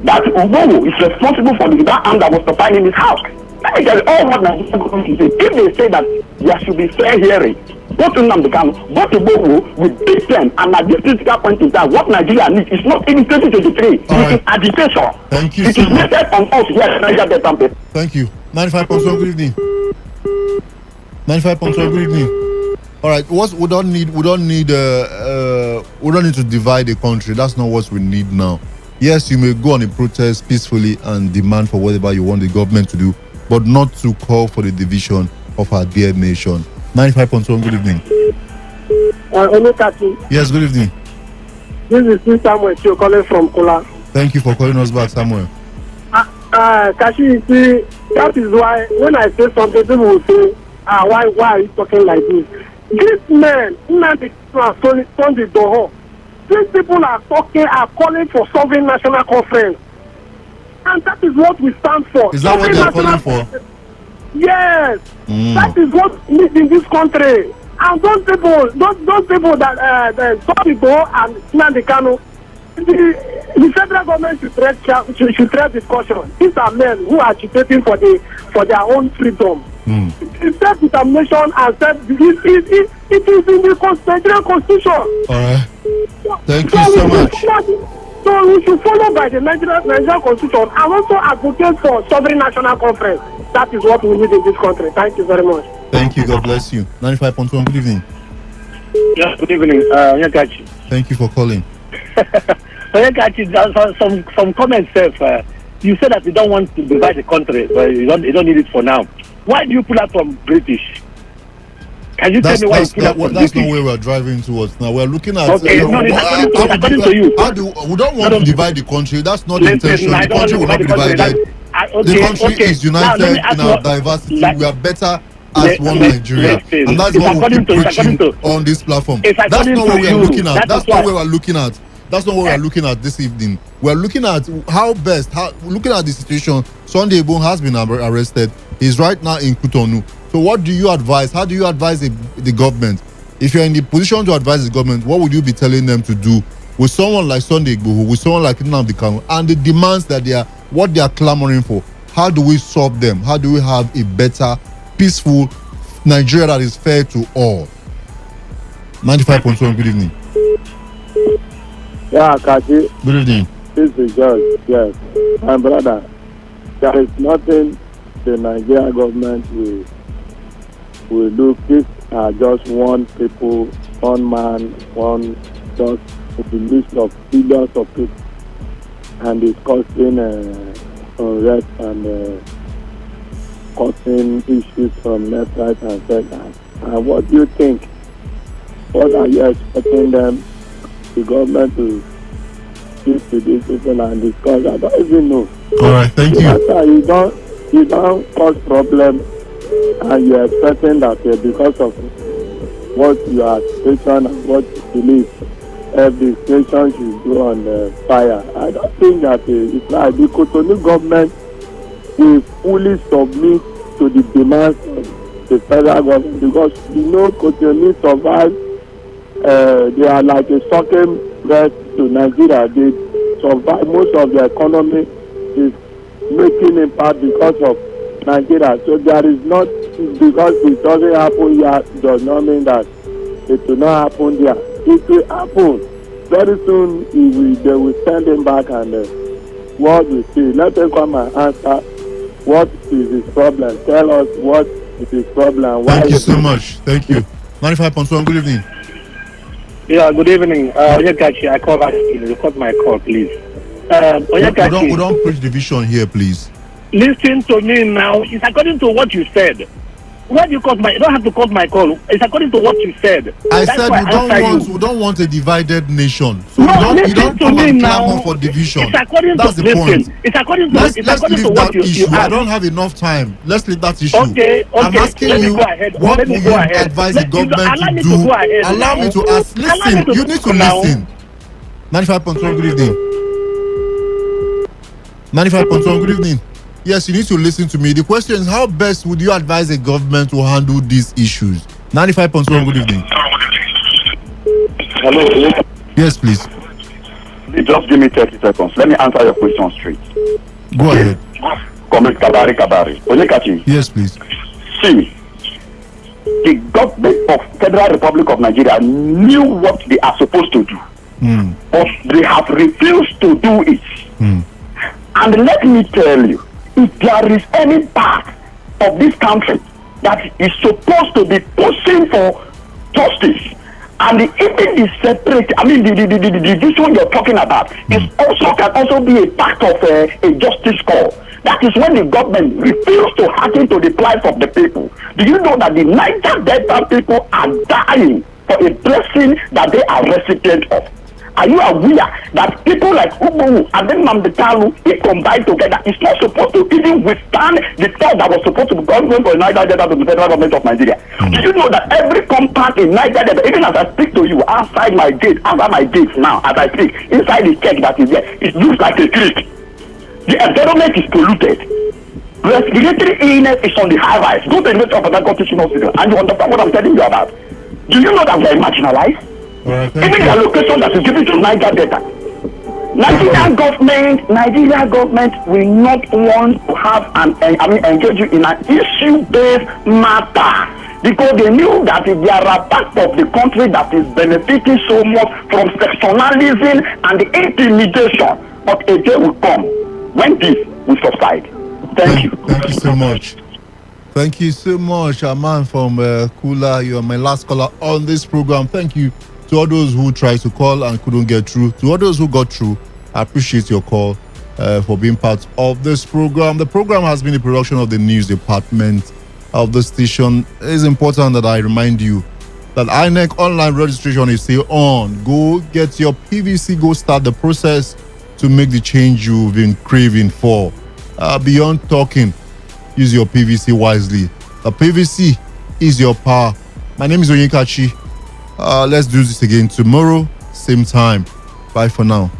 that Igbo is responsible for that arm that was stockpiled in his house. Let me tell you all what Nigerian government is saying. If they say that there should be fair hearing, both Nnamdi Kanu, both Igbo will beat them, and at this critical point in time, what Nigeria needs is not in 2023. It is agitation. Thank you. It is method on us here at Nigeria Delta. Thank you. 95.1, good evening. 95.1, good evening. All right, we don't need to divide the country. That's not what we need now. Yes, you may go on a protest peacefully and demand for whatever you want the government to do, but not to call for the division of our dear nation. 95.1, good evening. Yes, good evening. This is Samuel Chio calling from Kula. Thank you for calling us back, Samuel. Kashi, you see, that is why when I say something, people will say, why are you talking like this? These men, Nnamdi Kanu and Sunday Igboho, these people are calling for sovereign national conference. And that is what we stand for. Is that what they are calling for? Yes. That is what we need in this country. And those people that Sunday Igboho and Nnamdi Kanu, the federal government should tread with caution. These are men who are agitating for their own freedom. It's self-determination and it is in the Nigerian constitution. All right. Thank you so much. So we should follow by the Nigerian constitution and also advocate for sovereign national conference. That is what we need in this country. Thank you very much. Thank you. God bless you. 95.1. Good evening. Yes, good evening. Nyakachi. Thank you for calling. Nyakachi, some comments say you said that you don't want to divide the country, but you don't need it for now. Why do you pull out from British? Can you tell me why you pull out from That's British? not where we're driving towards now. We're looking at Okay, according to you. We don't want to divide the country. That's not the intention. The country will not be divided. The country is united in our diversity. We are better as one Nigeria, and that's what we keep preaching on this platform. That's not what we are looking at. That's not what we're looking at. That's not what we're looking at this evening. We're looking at looking at the situation. Sunday Igboho has been arrested. He's right now in Cotonou. So what do you advise? How do you advise the government? If you're in the position to advise the government, what would you be telling them to do with someone like Sunday Igboho, with someone like Nnamdi Kanu, and the demands that what they are clamoring for? How do we solve them? How do we have a better, peaceful Nigeria that is fair to all? 95.1, good evening. Yeah, Kachi. Good evening. This is George. Yes. My brother, there is nothing the Nigeria government will do. These are just one people, one man, one just the list of billions of people, and it's causing unrest and causing issues from left, right, and center. And what do you think? What are you expecting them, the government, to speak to these people and discuss? I don't even know. All right, thank you. You don't cause problem, and you're expecting that because of what you are station and what you believe, every station should go on fire. I don't think that it's like the Cotonou government will fully submit to the demands of the federal government, because Cotonou survive. They are like a sucking breast to Nigeria. They survive. Most of the economy is making impact because of Nigeria. So there is not, because it doesn't happen here does not mean that it will not happen there. It will happen. Very soon they will send him back, and what we see. Let them come and answer what is his problem. Tell us what is his problem. Why? Thank you so much. Thank you. 95.1, good evening. Yeah, good evening. Onyekachi, I call back. You cut my call, please. Onyekachi, we don't preach division here, please. Listen to me now. It's according to what you said. Why do you cut my? You don't have to cut my call. It's according to what you said. I said we don't want a divided nation. So you don't come and clamor for division. It's according That's to the point. It's according to Let's leave that you issue. I don't have enough time. Let's leave that issue. Okay. I'm asking you, what do you advise the government to do? Allow me to ask. Listen, you need to listen. 95.1, good evening. 95.1, good evening. Yes, you need to listen to me. The question is, how best would you advise the government to handle these issues? 95.1, good evening. Hello. Yes, please. Just give me 30 seconds. Let me answer your question straight. Go ahead. Comment Kabari. Onyekachi. Yes, please. See, the government of Federal Republic of Nigeria knew what they are supposed to do, but they have refused to do it. And let me tell you, if there is any part of this country that is supposed to be pushing for justice, and even the separate, the division you're talking about can also be a part of a justice call. That is when the government refuses to hearken to the plight of the people. Do you know that the Niger Delta people are dying for a blessing that they are recipients of? Are you aware that people like Ubu and then Nnamdi Kanu, if combined together, is not supposed to even withstand the thought that was supposed to be going for Niger Delta to the federal government of Nigeria? Do you know that every compound in Niger Delta, even as I speak to you, outside my gates now, as I speak, inside the check that is there, it looks like a creek. The environment is polluted. Respiratory illness is on the high rise. Go to the University of Port Teaching Hospital and you understand what I'm telling you about. Do you know that we are marginalized? Right, even the allocation that is given to Niger Delta. Nigeria government will not want to have engage you in an issue-based matter, because they knew that if there are parts of the country that is benefiting so much from sectionalism and the intimidation, but a day will come when this will subside. Thank you. Thank you so much. Thank you so much, Aman from Kula. You are my last caller on this program. Thank you to all those who tried to call and couldn't get through. To all those who got through, I appreciate your call for being part of this program. The program has been a production of the news department of the station. It is important that I remind you that INEC online registration is still on. Go get your PVC. Go start the process to make the change you've been craving for. Beyond talking, use your PVC wisely. The PVC is your power. My name is Onyekachi. Let's do this again tomorrow, same time. Bye for now.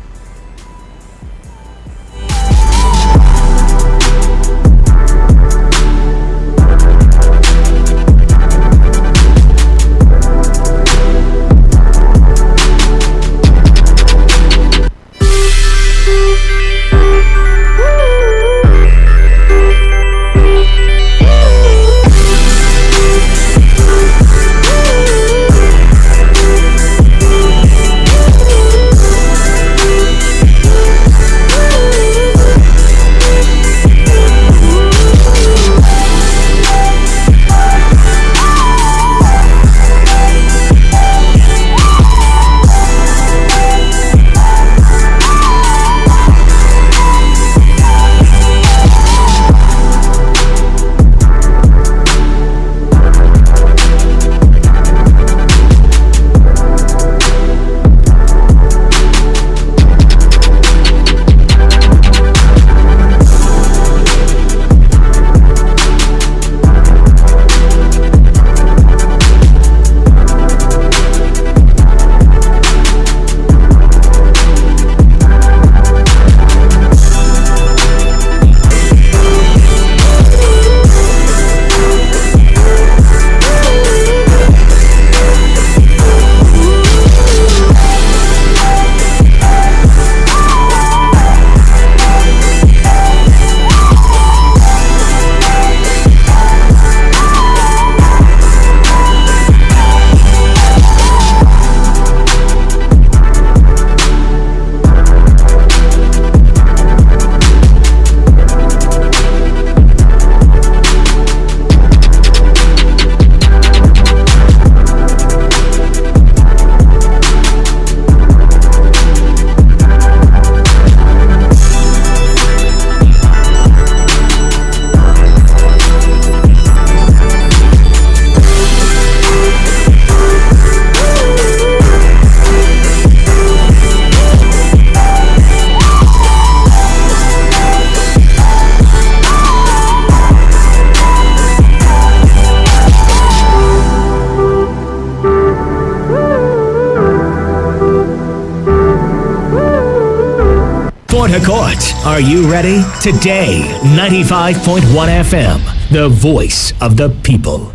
Are you ready? Today, 95.1 FM, the voice of the people.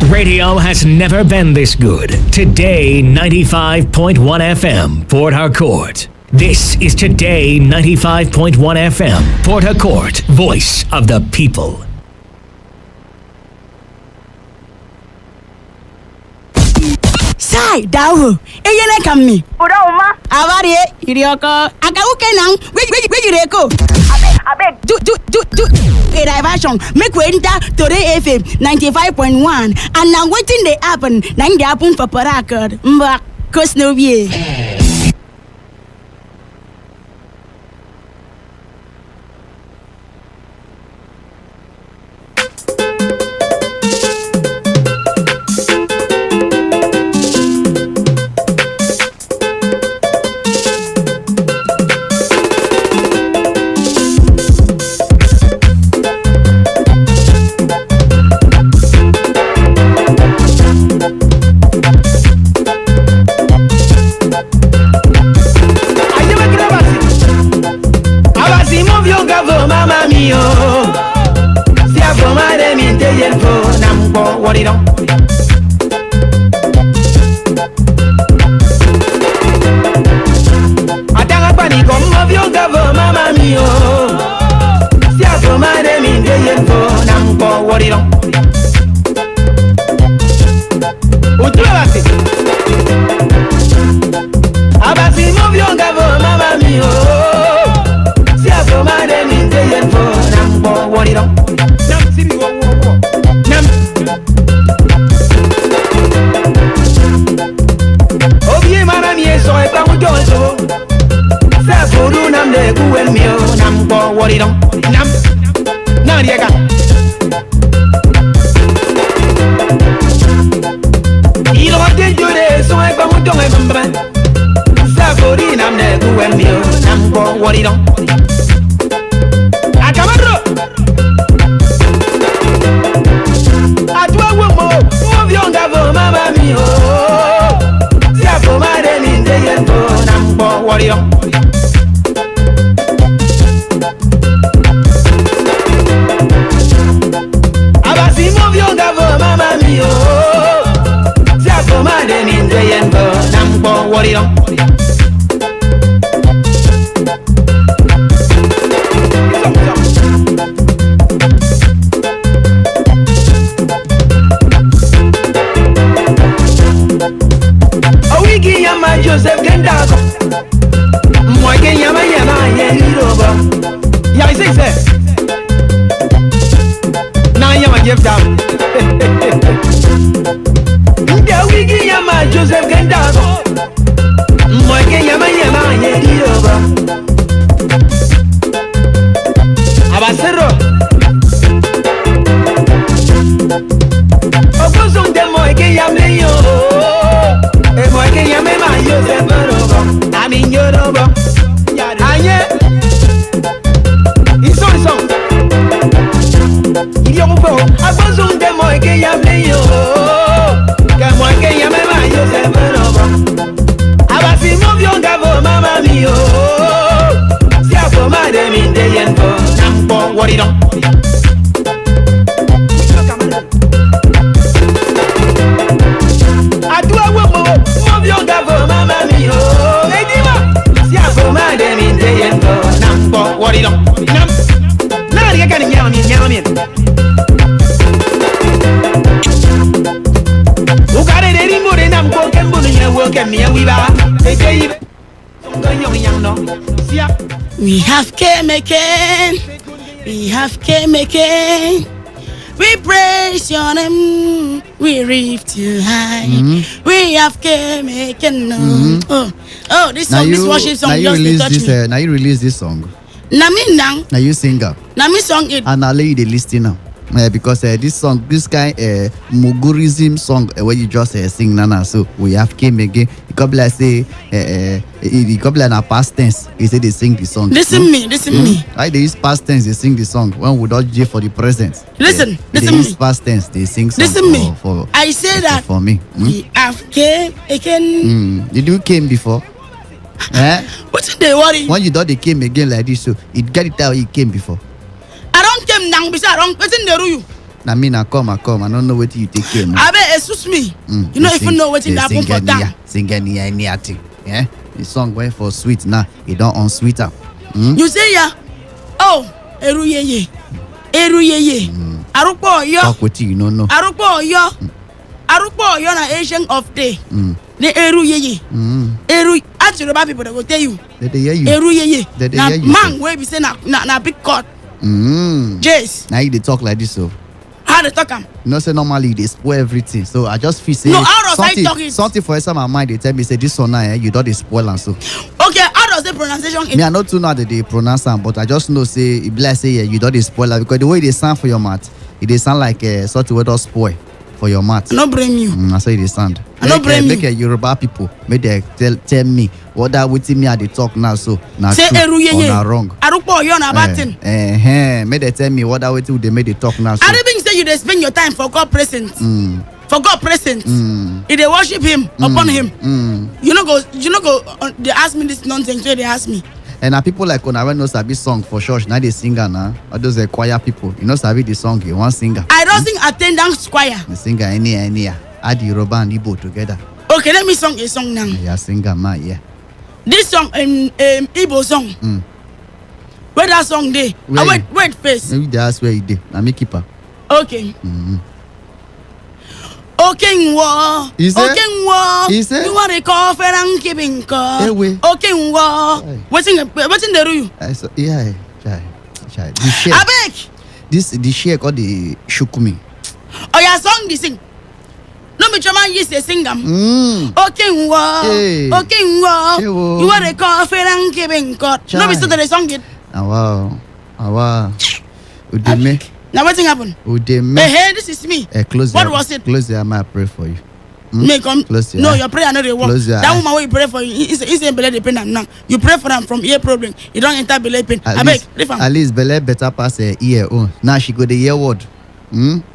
Radio has never been this good. Today, 95.1 FM, Port Harcourt. This is Today 95.1 FM, Port Harcourt, voice of the people. Sai, dawo. Eyele kammi. Oda oma. Avare, irioko. Akauke nang. We jireko. Abeg. Do. A diversion. Make we enter Today FM 95.1. And now wetin dey happen? Na dey happen for Port Harcourt. Mbak, cause no be. mama mio. Siako made ninze yenbo nampo warrior. Awiki yama Joseph Kendako. Mwake yama yeniroba. Ya say. Now yama Jeff down. The wiki yama Joseph Kendako. Mwake yama yeniroba. Abasero. Opozong de mwake yama yo. Mwake yama Joseph Kendako. I'm Yoruba. Aye. It's on. Il y a un peu. A besoin de moi que y a bien. Que moi que y a même yo c'est bon. Aba si mon vieux gavo mama mio. Si a pour ma de mine de yenpo. Nampo what it on. A toi mon vieux gavo mama mio. What it on? Now you got yummy. Who got it anymore than I'm walking, but you work at me and we are. We have came again. We praise your name. We lift you high. We have came again. Oh, this song, this worship song just touch me. Now you release this song. Now you sing up. Now me song it. And I'll let you the listen now. Because this song, this kind Mugurism song where you just sing nana. So we have came again. The couple say the couple in past tense. He said they sing the song. Listen me. Right, they use past tense. They sing the song. When we don't J for the present. Listen they use past tense. They sing song. Listen me. For I say that for me. We have came again. Did you came before? What's the worry? When you thought they came again like this, so it get it how he came before. I don't came now because I don't. What's in the room? I mean, I come. I don't know what you take came. I bet excuse me. You know if you know what in happen for that. Sing anything. Yeah, the song went for sweet now. It don't on sweeter. You say yeah. Oh, eru ye. Arupo yo. Talk with you, no. Arupo yo na Asian of day. The eru ye. Eru actually bad people that go tell you. They hear you. Eru ye. Now man where we say na big court. Jace. Now they talk like this, so. How they talk am? Say normally they spoil everything. So I just feel say no, how does I talk it? Something for some of my mind they tell me say this one now you don't they spoil and so. Okay, how does the pronunciation? Me I not too know that they pronounce them, but I just know say it be like say you don't they spoil because the way they sound for your mouth, they sound like something where don't spoil for your mouth. I no blame you. That's how they sound. I no blame you. Make Yoruba people make they tell me what that with me they talk now so now say true or now wrong. Arupo yo na batin. Make they tell me what that with they make they talk now so. I don't think say you they spend your time for God present. For God present. If they worship him upon him. You know go they ask me this nonsense where they ask me. And people like when I know sabi song for church now they singer now. All those choir people, you know sabi the song you one singer. I don't sing attendance choir. The singer any add Yoruba and Igbo together. Okay, let me sing a song now. Yeah, singer man, yeah. This song Igbo song. Where that song dey? Wait first. Maybe that's where it dey. Na me keep her. Okay. Okenwo. You want to call for and keeping call. Okenwo. What's in the room? Yeah, child. The share. Abeg. The share called the Shukumi. Oh, your song this thing. No me chama use the singer. Okenwo. You want to call for and keeping call. No me still the song it. Wow. Udeme. Now what thing happened? Hey, this is me. What was it? Close your eye, I pray for you. May come. Close your no, eye. your prayer not the work. That woman will pray for you. It's a belly pain now. You pray for them from ear problem. You don't enter belly pain. At least belly better pass ear. Oh, now she go the ear word.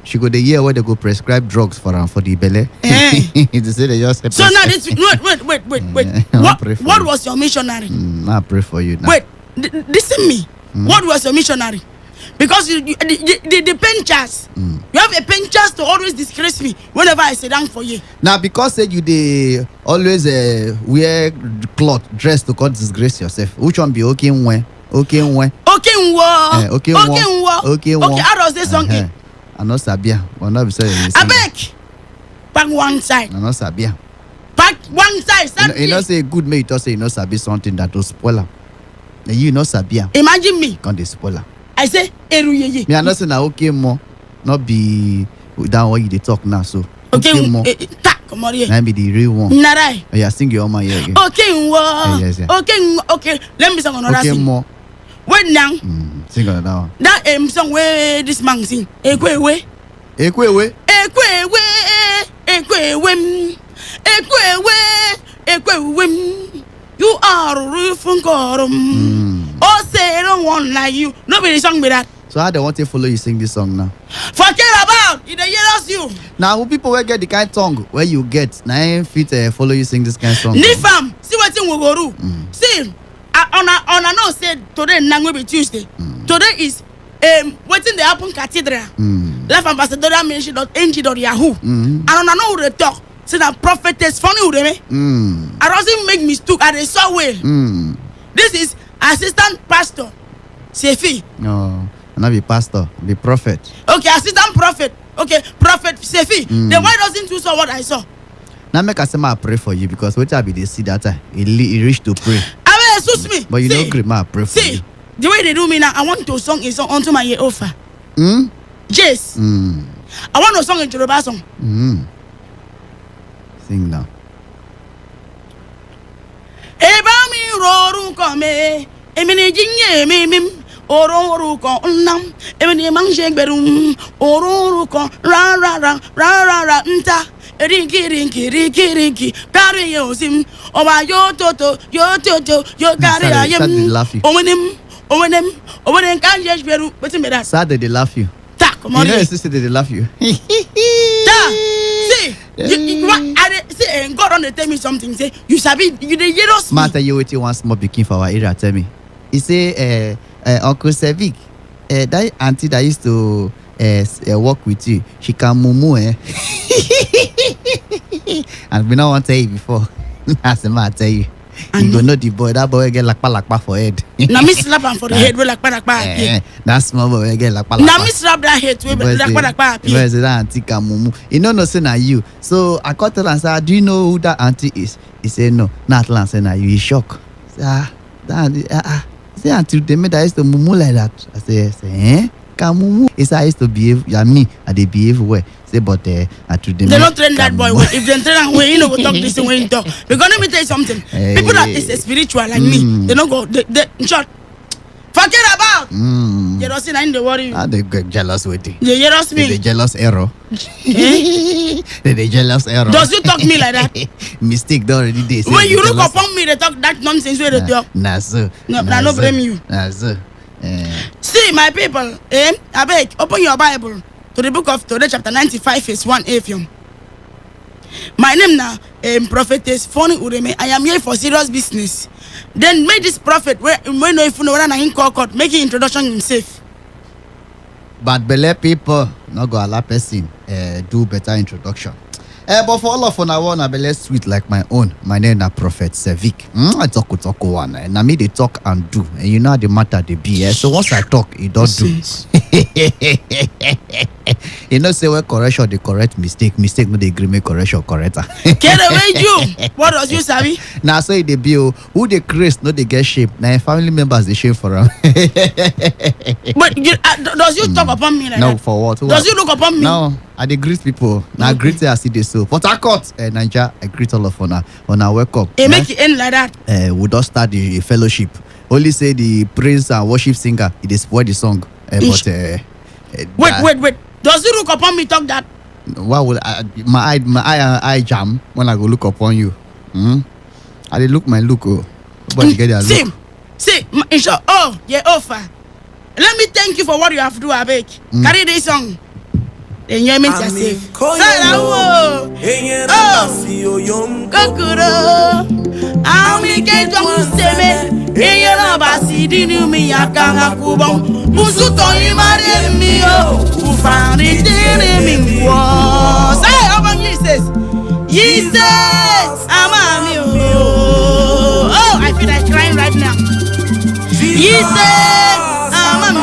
She go the year where they go prescribe drugs for her for the belly. They say they just so now this wait. What was your missionary? I pray for you now. Wait, listen me. What was your missionary? Because the pinchers, you have a pinchers to always disgrace me whenever I sit down for you. Now because you they always wear cloth dress to call disgrace yourself. Which one be okay when? Okay, how does this song get? I know Sabia. Well, not say I beg. Back one side. I know Sabia. Back one side. You know say good mate to say you know Sabi something that will spoil her. You know Sabia. Imagine me. Can they spoil her? I say eruyeye. Me I know say na okay more. Not be that what you talk now so. Okay more. Come on here. Let me the real one. Narai. Oh yeah, sing your own here. Okay yes. Okay. Let me sing another sing. Okay more. Wait now. Sing another one. That song where this man sing. Ekwewe. You are a roof and quorum. Oh, say I don't want like you. Nobody sung me that. So how they want to follow you sing this song now? Forget about it. They hear you. Now who people will get the kind of tongue where you get now fit follow you sing this kind of song. Nifam, see what thing we go do. See, on a no say today now will be Tuesday. Today is waiting the happen cathedral. Life ambassador mention.ng.yahoo. And on a no they talk. See that prophetess funny with me. I doesn't make mistake at the saw way. This is assistant pastor Sefi. No, not be pastor, be prophet. Okay, assistant prophet. Okay, prophet Sefi. Then why doesn't you saw what I saw? Now make I say I pray for you because what I be they see that time he reach to pray. I mean, excuse me. But you don't agree, I pray for you. The way they do me now, I want to song a song onto my year offer. Yes. I want a song in Yoruba song. Sing now. Eba mi roru kome, emini jinye mimim, ororu ko nam, emini manje berum, ororu ko ra nta, rinki, pari yosim, oba yo toto, yo kari ayem, omenem kanje beru, wetin be that? Sad they laugh you. Come on. You know your sister they laugh you. See, see, God on the tell me something. Say you sabi you the hear us. Matter you waiting one small picking for our area. Tell me. He say, Uncle Sevik, that auntie that used to work with you, she can mumu and we not want to tell you before. That's the matter. Tell you. You go know the boy. That boy get lakpa for head. Now me slap him for the head with lakpa. That small boy get lakpa. Now me slap that head with lakpa. Where's that auntie Kamumu? You know say na you. So I called her and said, "Do you know who that auntie is?" He said, "No." Not land say na you. He shocked. Say say auntie they made I used to mumu like that. I say Kamumu. He said I used to behave. Yeah, me I they behave well. But they don't train that boy. If they train him, you know, go talk this way in talk. Because let me tell you something. People that is spiritual like me, they don't go. They in short, forget about. Jealousy, I ain't worry. They get jealous with it. They jealous me. They jealous error. They jealous error. Does you talk me like that? Mistake don't already dey. When you look upon me, they talk that nonsense where they talk. Nah, sir. No, I no blame you. Nah, sir. See, my people, I beg, open your Bible to the book of Today, chapter 95, verse 1fm. My name now, prophetess Foni Ureme. I am here for serious business. Then make this prophet, when no if you know whether na him call court, make introduction himself. But belle people not go allow person do better introduction. But for all of una one, I belle sweet like my own. My name is Prophet Sevik. I talk one. And I me they talk and do. And you know how the matter they be. So once I talk, it don't do. You know say well correction the correct mistake no dey gree make correction correct. Get away you. What does you sabi? Now so they be who they create no they get shape. Now family members they shape for them. But does you talk upon me like no, that? For what? Does you look upon me? No, I dey greet people. Now okay. Greet I see this so. Port Harcourt, Nigeria, I greet all of una welcome. It make it end like that. We don't start the fellowship. Only say the praise and worship singer it is spoil the song. Wait. Does you look upon me talk that? Why would my eye jam when I go look upon you? I dey look my look. But you get their look. See, in short, yeah, offer. Let me thank you for what you have do, Abek. Carry this song. Then you mean to say, Ami get to say me, Eyera basi dinu mi yakanga kubon. Musuto imare mi o, ufani dene mi wo. Jesus, Amami. Oh, I feel like crying right now. Jesus, Amami.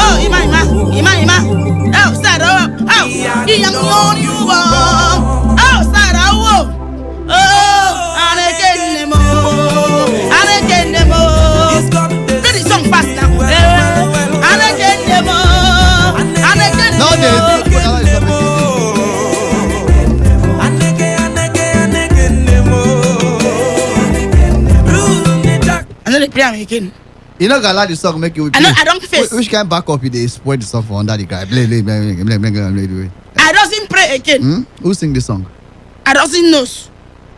Oh, Ima. Oh, Sarah. Oh, Iyang you. Oh, Sarah. Oh, Anakenemo. Play the song fast now. Anakenemo. No, I know they play am again. You know, gonna let the song make you. I don't face. Which kind of backup they spoil the song for under the guy? Play. I doesn't pray again. Who sing the song? I doesn't knows.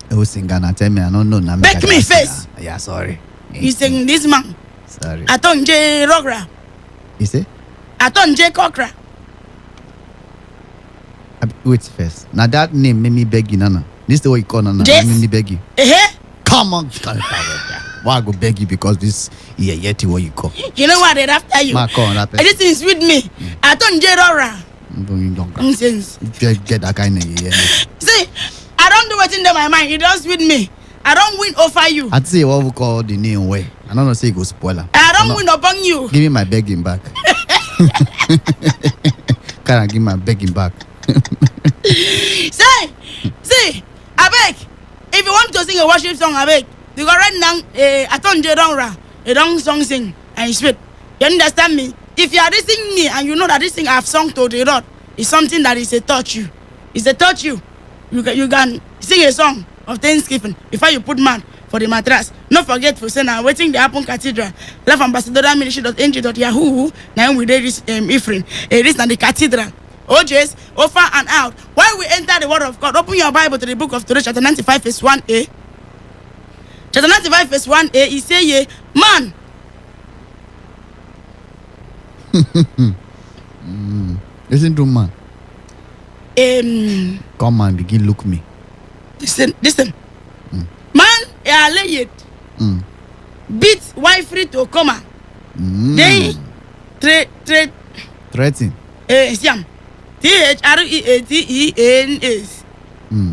Who sing Ghana? Tell me, I don't know. Make me face. Yeah, sorry. He's singing this man. Sorry. I thought J Rogra. You say? I thought J Cochra. Wait first. Now that name made me beg you, Nana. This is the way you call Nana. Yes. Made me beg you. Come on. Why I go beg you because this yeti what you call. You know what they're after you. This is with me. I thought J Rogra. Nonsense. Get that kind of See, I don't do what's in my mind. It does with me. I don't win over you. I'd say what we call the name way. I don't know say go spoiler. I don't win upon you. Give me my begging back. Can I give my begging back? See, I beg. If you want to sing a worship song, I beg. You go right now, I don't do a wrong song sing and it's sweet. You understand me? If you are listening me and you know that this thing I've sung to the Lord is something that is a touch you. It's a touch you. You can sing a song of Thanksgiving before you put man for the mattress. Not forget for saying waiting the Apple Cathedral. Love Ambassador Ministry.ng.yahoo. Now we did this Ephraim. This is the cathedral. OJs, over and out. While we enter the word of God, open your Bible to the book of Today, chapter 95, verse 1a. Chapter 95, verse 1a, he say, man. Listen to man. Come on, begin look me. Listen. Man, lay it. Beat wife free to come. Then threaten. Siam. THREATENS.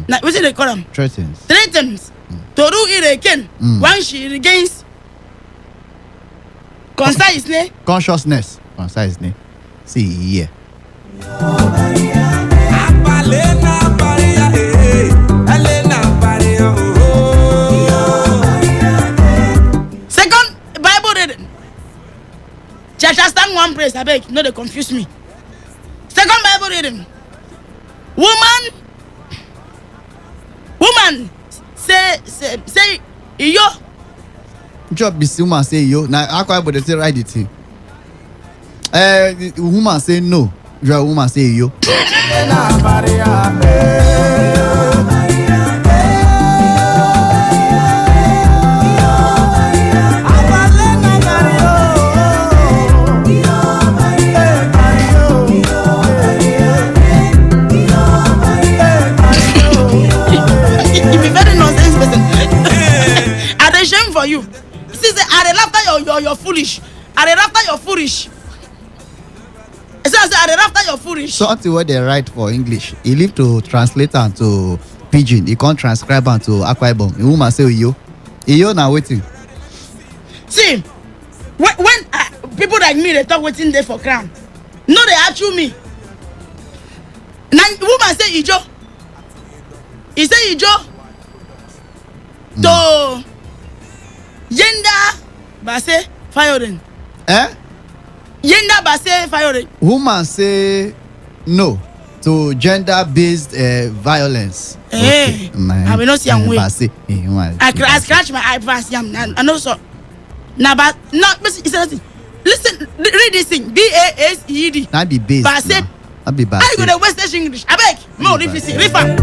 Now, what do they call them? Threatens. To do it again. Once she regains consciousness. See here. Second Bible reading. Church stand one place. I beg, no, they confuse me. Second Bible reading. Woman, say yo. Job be woman say yo. Now I quite but they say write it. Woman say no. Your woman say yo. Shame for you. See, are they after you're foolish? Are they after you're foolish? Are they after you're foolish? Something what they write for English, he leave to translate and to pidgin. He can't transcribe and to Akwa Ibom. The woman say yo now waiting. See, when people like me they talk waiting there for crown, no they actual me. Now woman say ijo. He say ijo. To Yenda base firing. Yenda base firing. Woman say no to gender-based violence. Okay. I will not see am way. I scratch my eye past yam. I know so. Now, but not listen. Read this thing. BASED. That be based. Base. That be base. I go to West Station English. I beg. More listen. Refer.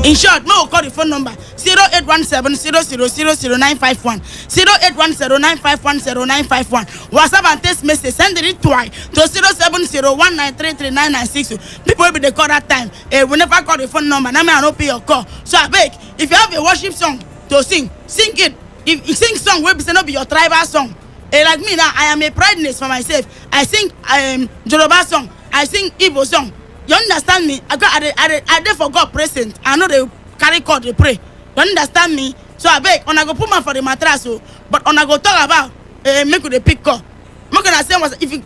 In short, no call the phone number 0817-0000951 0810-951-0951. WhatsApp and text message send it twice to 070-1933-9962. People will be the call that time. We never call the phone number. Now I don't pay your call. So I beg, if you have a worship song to sing it. If you sing song, will be not be your tribal song. Like me now, I am a prideness for myself. I sing Yoruba song. I sing Igbo song. You understand me? I dey for God present. I know they carry cord, they pray. You understand me? So I beg, on I go put man for the mattress, but on I go talk about make with the pick call. Make gonna say if you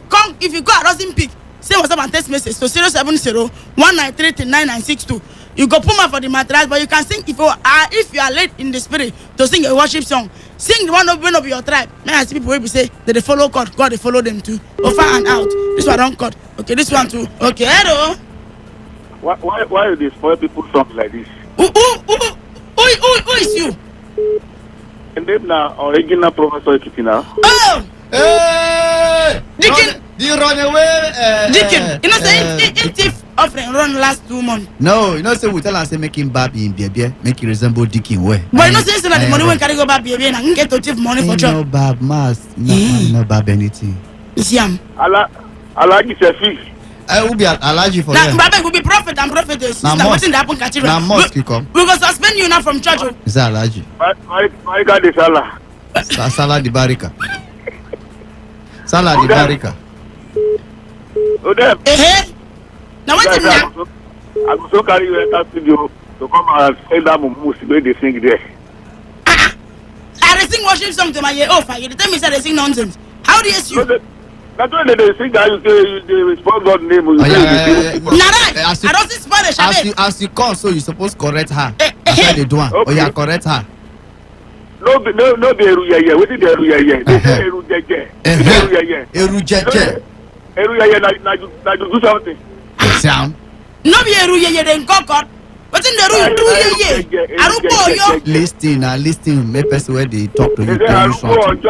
go, I doesn't pick. Say what's up and text message to 070-193-3962. You go put man for the mattress, but you can sing if you are late in the spirit to sing a worship song. Sing the one of your tribe. Man, I see people will be say that they follow God. God they follow them too. Over and out. This one don't cut. Okay, this one too. Okay, hello. Why do they spoil people songs like this? Who is you? And then now original Professor Kitina. Oh! Hey! Deacon! Do you run away? Deacon! You know say if offering run last 2 months. No, you know say we tell us say make him baby in baby, make him resemble Deacon way. But you know say the money when carry go back baby and I can get to thief money for job. No bab mass, no bab anything. Siam. Alaji Sefi. I will be allergic for that. them. Now, will be prophet and prophetess. Now, what's in the happen cathedral? Now, mosque you come. We will suspend you now from church. Is that allergy? My God is Allah. Salah di Barika. Salah di Barika. Now, what's in there? I will so carry you enter studio to come and say that Mumus where they sing there. I sing worship song to my year off. You tell me they sing nonsense. How do you see you? That's why they sing that you say they respond God's name. I don't see Spanish. As you come, so you supposed to correct her. That's why they do it. Oh, yeah, correct her. No, be Eruye. What is Eruye? They say Eruye. Eruye. Eruye, now you do something. Sam. No be Eruye, then Concord. What's in the room? Listen, make person where they talk to you, tell you something.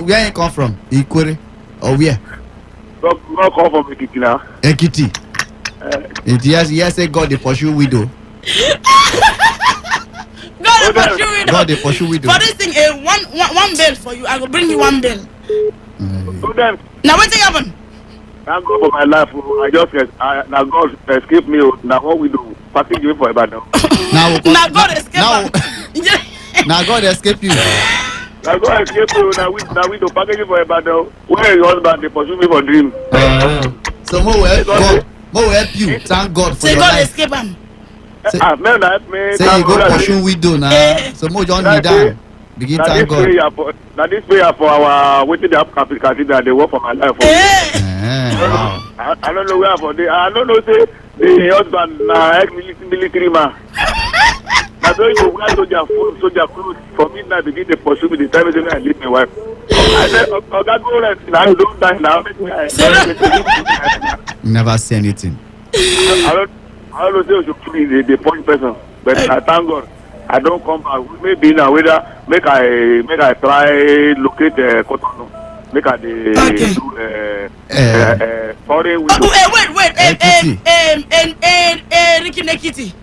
Where you come from? Ikwere or where? Not come from Ekiti now. Ekiti. Yes, say God they pursue widow. God they pursue widow. For this thing, one bell for you. I will bring you one bell. Now what thing happen? Thank God for my life. Now God escape me. Now what we do? Passing you for about now. Now God escape. Now God escape you. Now God escape you. Now we do package you for about now. Where your husband they pursue me for dream. So more help you. Thank God for your life. Say God escape him. Say you go pursue widow now. So more John need that. Begin thank God. Now this prayer for our waiting the capital cathedral they work for my life. Wow. I don't know where for the I don't know say the husband ex-military man. I don't know where soldier clothes for me now begin to pursue me the time I leave my wife. I said God go rest now don't die now. Never say anything. I don't know say you should be the point person, but I thank God. I don't come back. Maybe now whether make I try locate Cotonou. Make I do foreign window. Ricky Nekiti.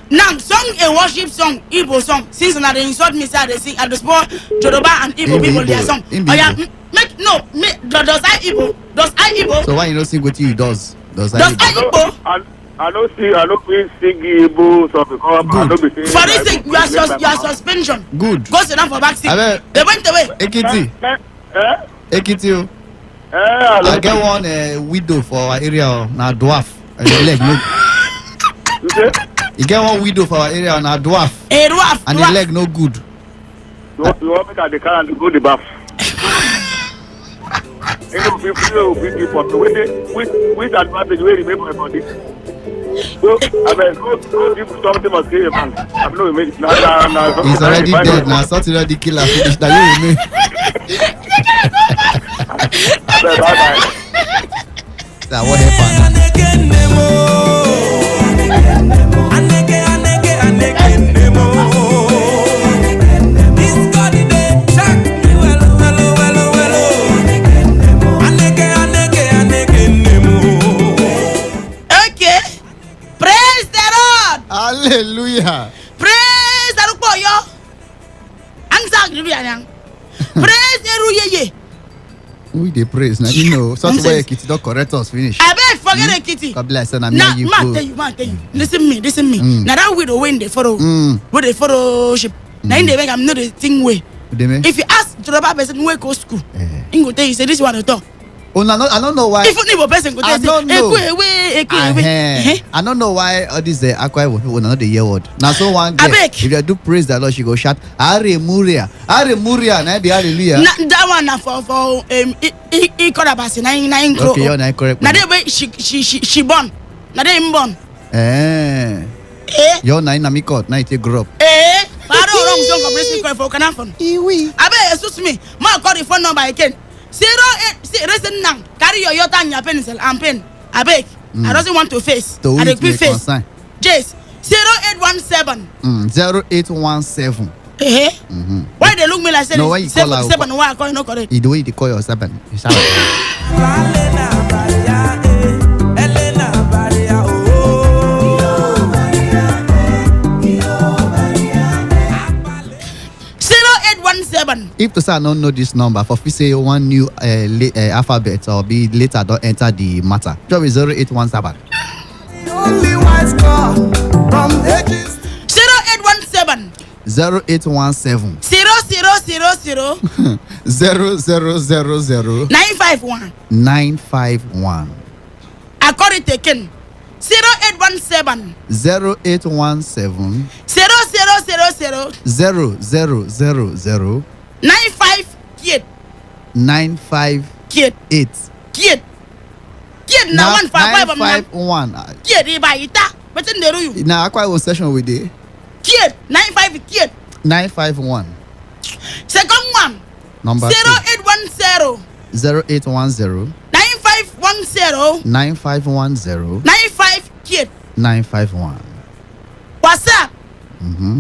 Now song a worship song, Igbo song. Since now they insult me, say they sing at the sport Yoruba and Igbo people their song. Oh yeah, does I Igbo? So why you don't sing what you does? Does I Igbo? I don't sing Igbo so because I don't be singing. For this thing, you are suspension. Good. Go sit down for back seat. They went away. Ekiti. I get one widow for our area now dwarf. Leg no. You get one widow for our area now dwarf. A dwarf. And the leg no good. You want me to the car and go the bath. With advantage where remember my body. So I mean, go give something must kill a man. I'm not make he's already dead now. Something already kill and finish. Now you remain. That what happened? Hallelujah. Praise the Lord. Praise the Lord. We dey praise now. You know, such way Kitty don't correct us finish. I beg forget the Kitty. God bless and I'm now you. Man, tell you. Listen me. Now that we the way they follow, with the fellowship. Now in the way I'm not the thing way. If you ask Yoruba person where go school, he go tell you say this one to talk. Oh, no, I don't know why. If you person go tell you say, I don't know why all these Akwa Ibom people not the year word. Now so one girl, if you do praise the Lord, she go shout, Are Muria, na the hallelujah. That one na for Ikorabasi na grow. Okay, you're not correct. Now the way she born, now they born. You're not in a mikot, now you grow up. Paro wrong song of blessing call for Kanafon. Abe, excuse me, ma call the phone number again. 08 listen now. Carry your yacht and your pencil and pen. Abeg, I don't want to face. I dey quick face. Jace, 0817. 0817. Why they look me like no, why you call her? 7? Why I call you no correct? The way you call your 7. If to say I don't know this number, for if say one new alphabet or be later don't enter the matter. Job is 0817. Only one score from ages 0817 0817 0000 951 951. I call it again. 0817 0817 0000 95 kid now 951 kid iba ita wetin dey do you now Akwa Ibom session with the kid 95 kid 951 second one number 0810 0810 9510 95 kid 951 WhatsApp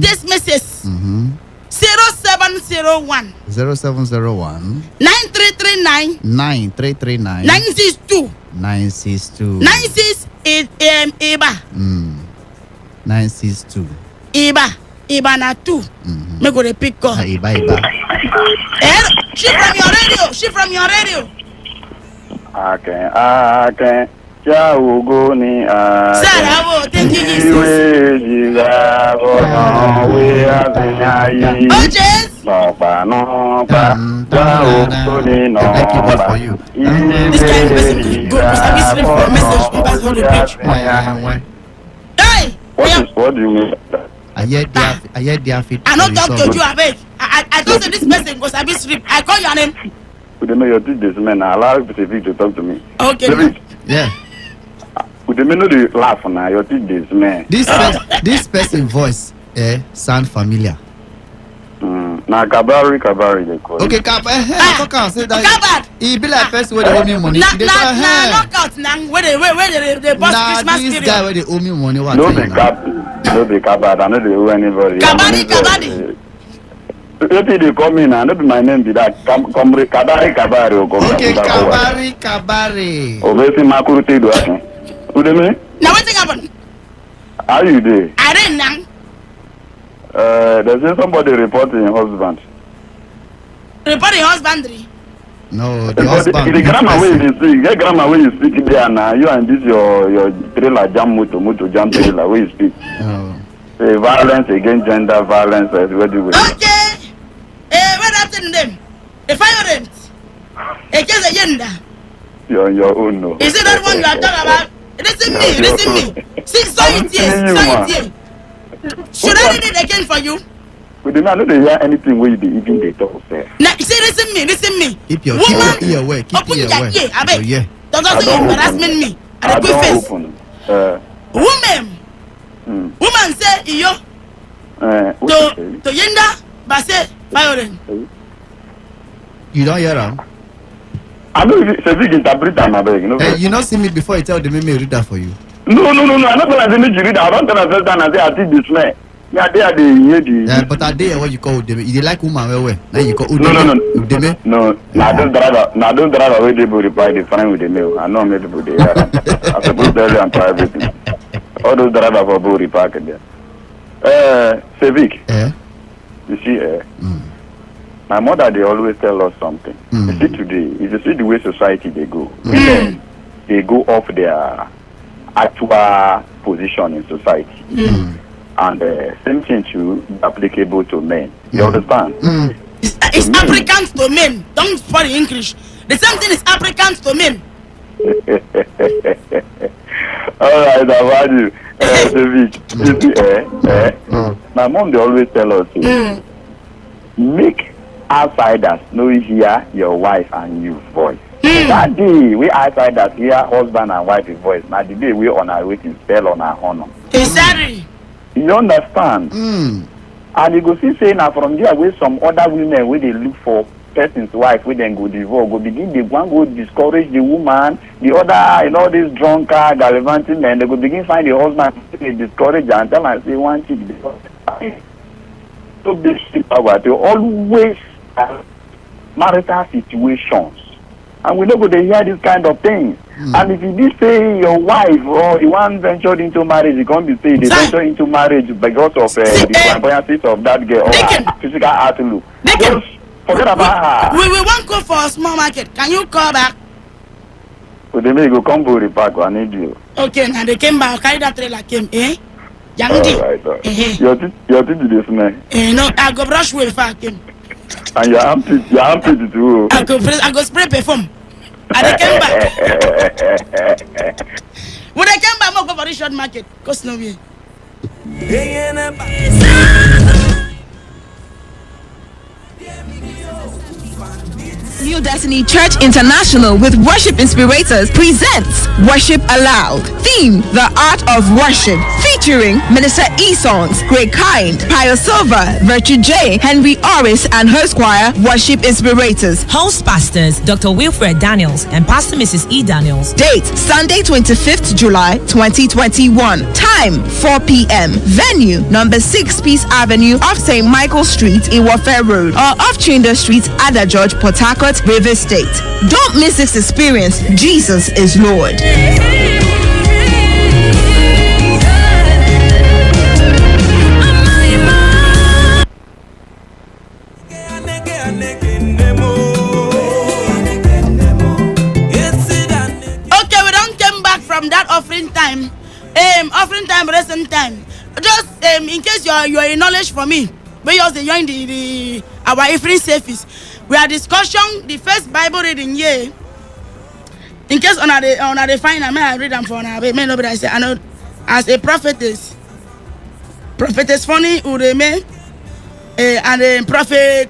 this message 0701 0701 9339 9339 962 962 96 Iba 962 Iba na 2 me go dey pick call Iba she from your radio Okay Jaugo ni Sarabo thank you Jesus This kind of person go sleep for a message from back on the page. Hey! What do you mean? I hear their feet. I don't talk to you, abeg. I don't say this person goes be sleep. I call your name. Would you know your teach this man? Allow Pacific to talk to me. Okay. Yeah. Would you know the laugh now? Your teach this man. This person voice sound familiar. Now Kabari they call. Okay, Kabari. Say that. He be like person where they owe me money. Knock out now. Where they boss Christmas period. This guy where they owe me money. What? No be Kabari. I know they owe anybody. Kabari. If they come in, and not be my name be that. Kabari. Okay, Kabari. Obviously, Makuru Tedo. Who do me? Now what thing happen? Are you there? I didn't know. There's somebody reporting your husband. Reporting husbandry? No, the husband. The grammar way you speak, get grammar way you speak there now. You and this your trailer jam moto jam trailer way you speak. Say violence against gender violence. Where do you go? Okay. Where that in them? The violence against the gender. You're your own no. Is it that one you are talking about? Listen me. See, so it here. Should I read it again for you? We do not know they hear anything where you even they talk there. Now, see, listen me. Keep your ear away. Open your ear, I beg. Don't say you embarrassment me. At a good face. Woman say, iyo. To yenda, but say, violent. You don't hear them? I know it's a big interpreter, my beg. You not see me before you tell the me read that for you. No. I'm not going to say read. I don't tell myself that I say I teach this man. Yeah, they are the yeah, but I dare what you call them. You like woman where? Now you call Udeme. No. Now don't drive away. They will reply the fine with the mail. I know many people they are. I suppose they're on private. All those drivers for Buri Park there. Civic. You see, my mother they always tell us something. You see today, if you see the way society they go, they go off their actual position in society. And same thing to applicable to men. You understand? It's Africans to men. Don't spoil the English. The same thing is Africans to men. All right, David. My mom they always tell us to make outsiders know hear your wife and you voice. That day we outsiders hear husband and wife voice. Now the day we on our way to spell on our honor. Exactly. You understand? And you go see say now from there where some other women where they look for person's wife where then go divorce, go begin they go discourage the woman, the other this drunkard gallivanting men, they go begin find the husband they discourage and tell and say one chick because so this power to always marital situations. And we don't go to hear this kind of thing. And if you did say your wife or the one ventured into marriage, you can't be saying they ventured into marriage because of the flamboyancy of that girl or physical outlook. Just forget about her. We won't go for a small market. Can you call back? So they may go come for the park. I need you. Okay, now they came back. Carry that trailer came, Young all right. Your teeth this man. No, I go brush with I came. And your armpit too. I go spray perfume. And they came back. When they came back, I go for the short market. Cause no way. New Destiny Church International with Worship Inspirators presents Worship Aloud. Theme: The Art of Worship. Featuring Minister E-Songs, Great Kind, Pio Silva, Virtue J, Henry Orris, and her choir, Worship Inspirators. Host pastors Dr. Wilfred Daniels and Pastor Mrs. E. Daniels. Date: Sunday 25th July 2021. Time: 4 p.m. Venue: number 6 Peace Avenue off St. Michael Street in Warfare Road or off Chinder Street, Ada George, Port Harcourt, River State. Don't miss this experience. Jesus is Lord. Okay, we don't come back from that offering time. Lesson time. Just in case you're in knowledge for me, we just join the our offering service. We are discussing the first Bible reading here. In case on the fine, I may read them for now. May nobody say I know as a prophetess funny Ureme and a prophet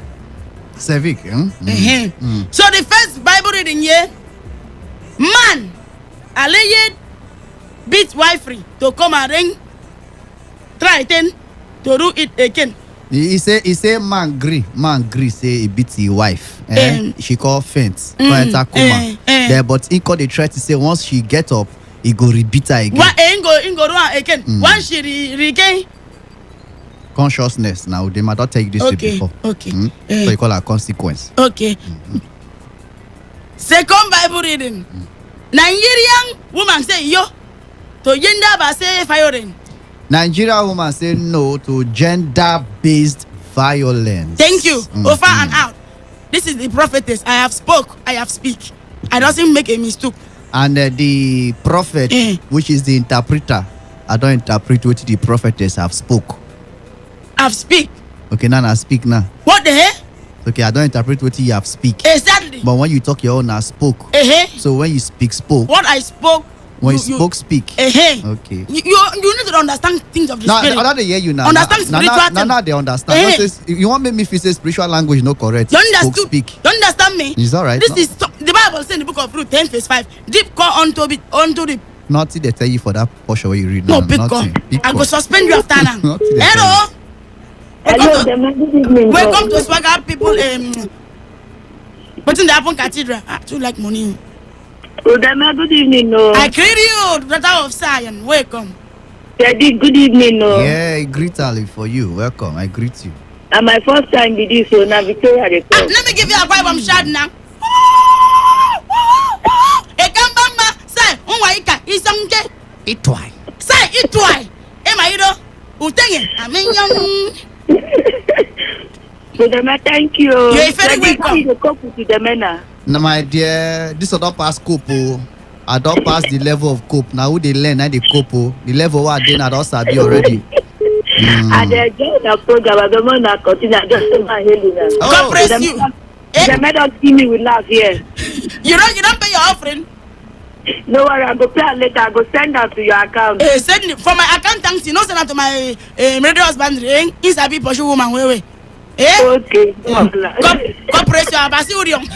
Civic. So the first Bible reading here, man alleged beat wifery to come and ring, try then to do it again. He say man gree say he beat his wife. She call faint. Enter coma. There, but he called the threat to say once she get up, he go repeat her again. What he go do her again? Once she regain consciousness. Now they might not take this before. Okay. So you call her consequence. Okay. Second Bible reading. Nigerian woman say yo to gender ba say firing. Nigerian woman say no to gender-based violence. Thank you. Over and out. This is the prophetess. I have speak. I doesn't make a mistake. And the prophet, which is the interpreter, I don't interpret what the prophetess have spoke. I've speak. Okay, now I speak now. What the hell? Okay, I don't interpret what you have speak. Exactly. But when you talk your own, I spoke. So when you spoke. What I spoke. When you speak. Okay. You need to understand things of the spirit. I don't hear you now. Understand spiritual things. Now they understand. You want me to say spiritual language no correct. You understand me? It's all right. This is the Bible says in the book of Ruth 10 verse 5. Deep call unto the. Nothing they tell you for that portion where you read. No, big call. I go suspend you after now. Hello. Welcome to Swagger people. What's in the Apple Cathedral? I too like money. Good evening, no. I greet you, daughter of Zion. Welcome. Daddy, good evening, no. Yeah, I greet Ali for you. Welcome. I greet you. And my first time with this, so now Victoria. Let me give you a vibe. I'm shot now. Say, Unwaika, is something. It twice. Say, it twice. Am I either? Utang, I mean, young. So, thank you. You're very welcome. Now, my dear, this is not past cope. I don't pass the level of cope. Now, who they learn, now they cope. The level what they not also be already. And then join the program. I don't want to continue. Just say my hailing. God bless you. The man don't see me with laugh here. You don't pay your offering. No worry, I go pay later. I go send that to your account. Send it from my account. Thanks. You know, send that to my radio husband. He's a big Porsche woman. Wait. Okay. God bless you. Abasi Urion.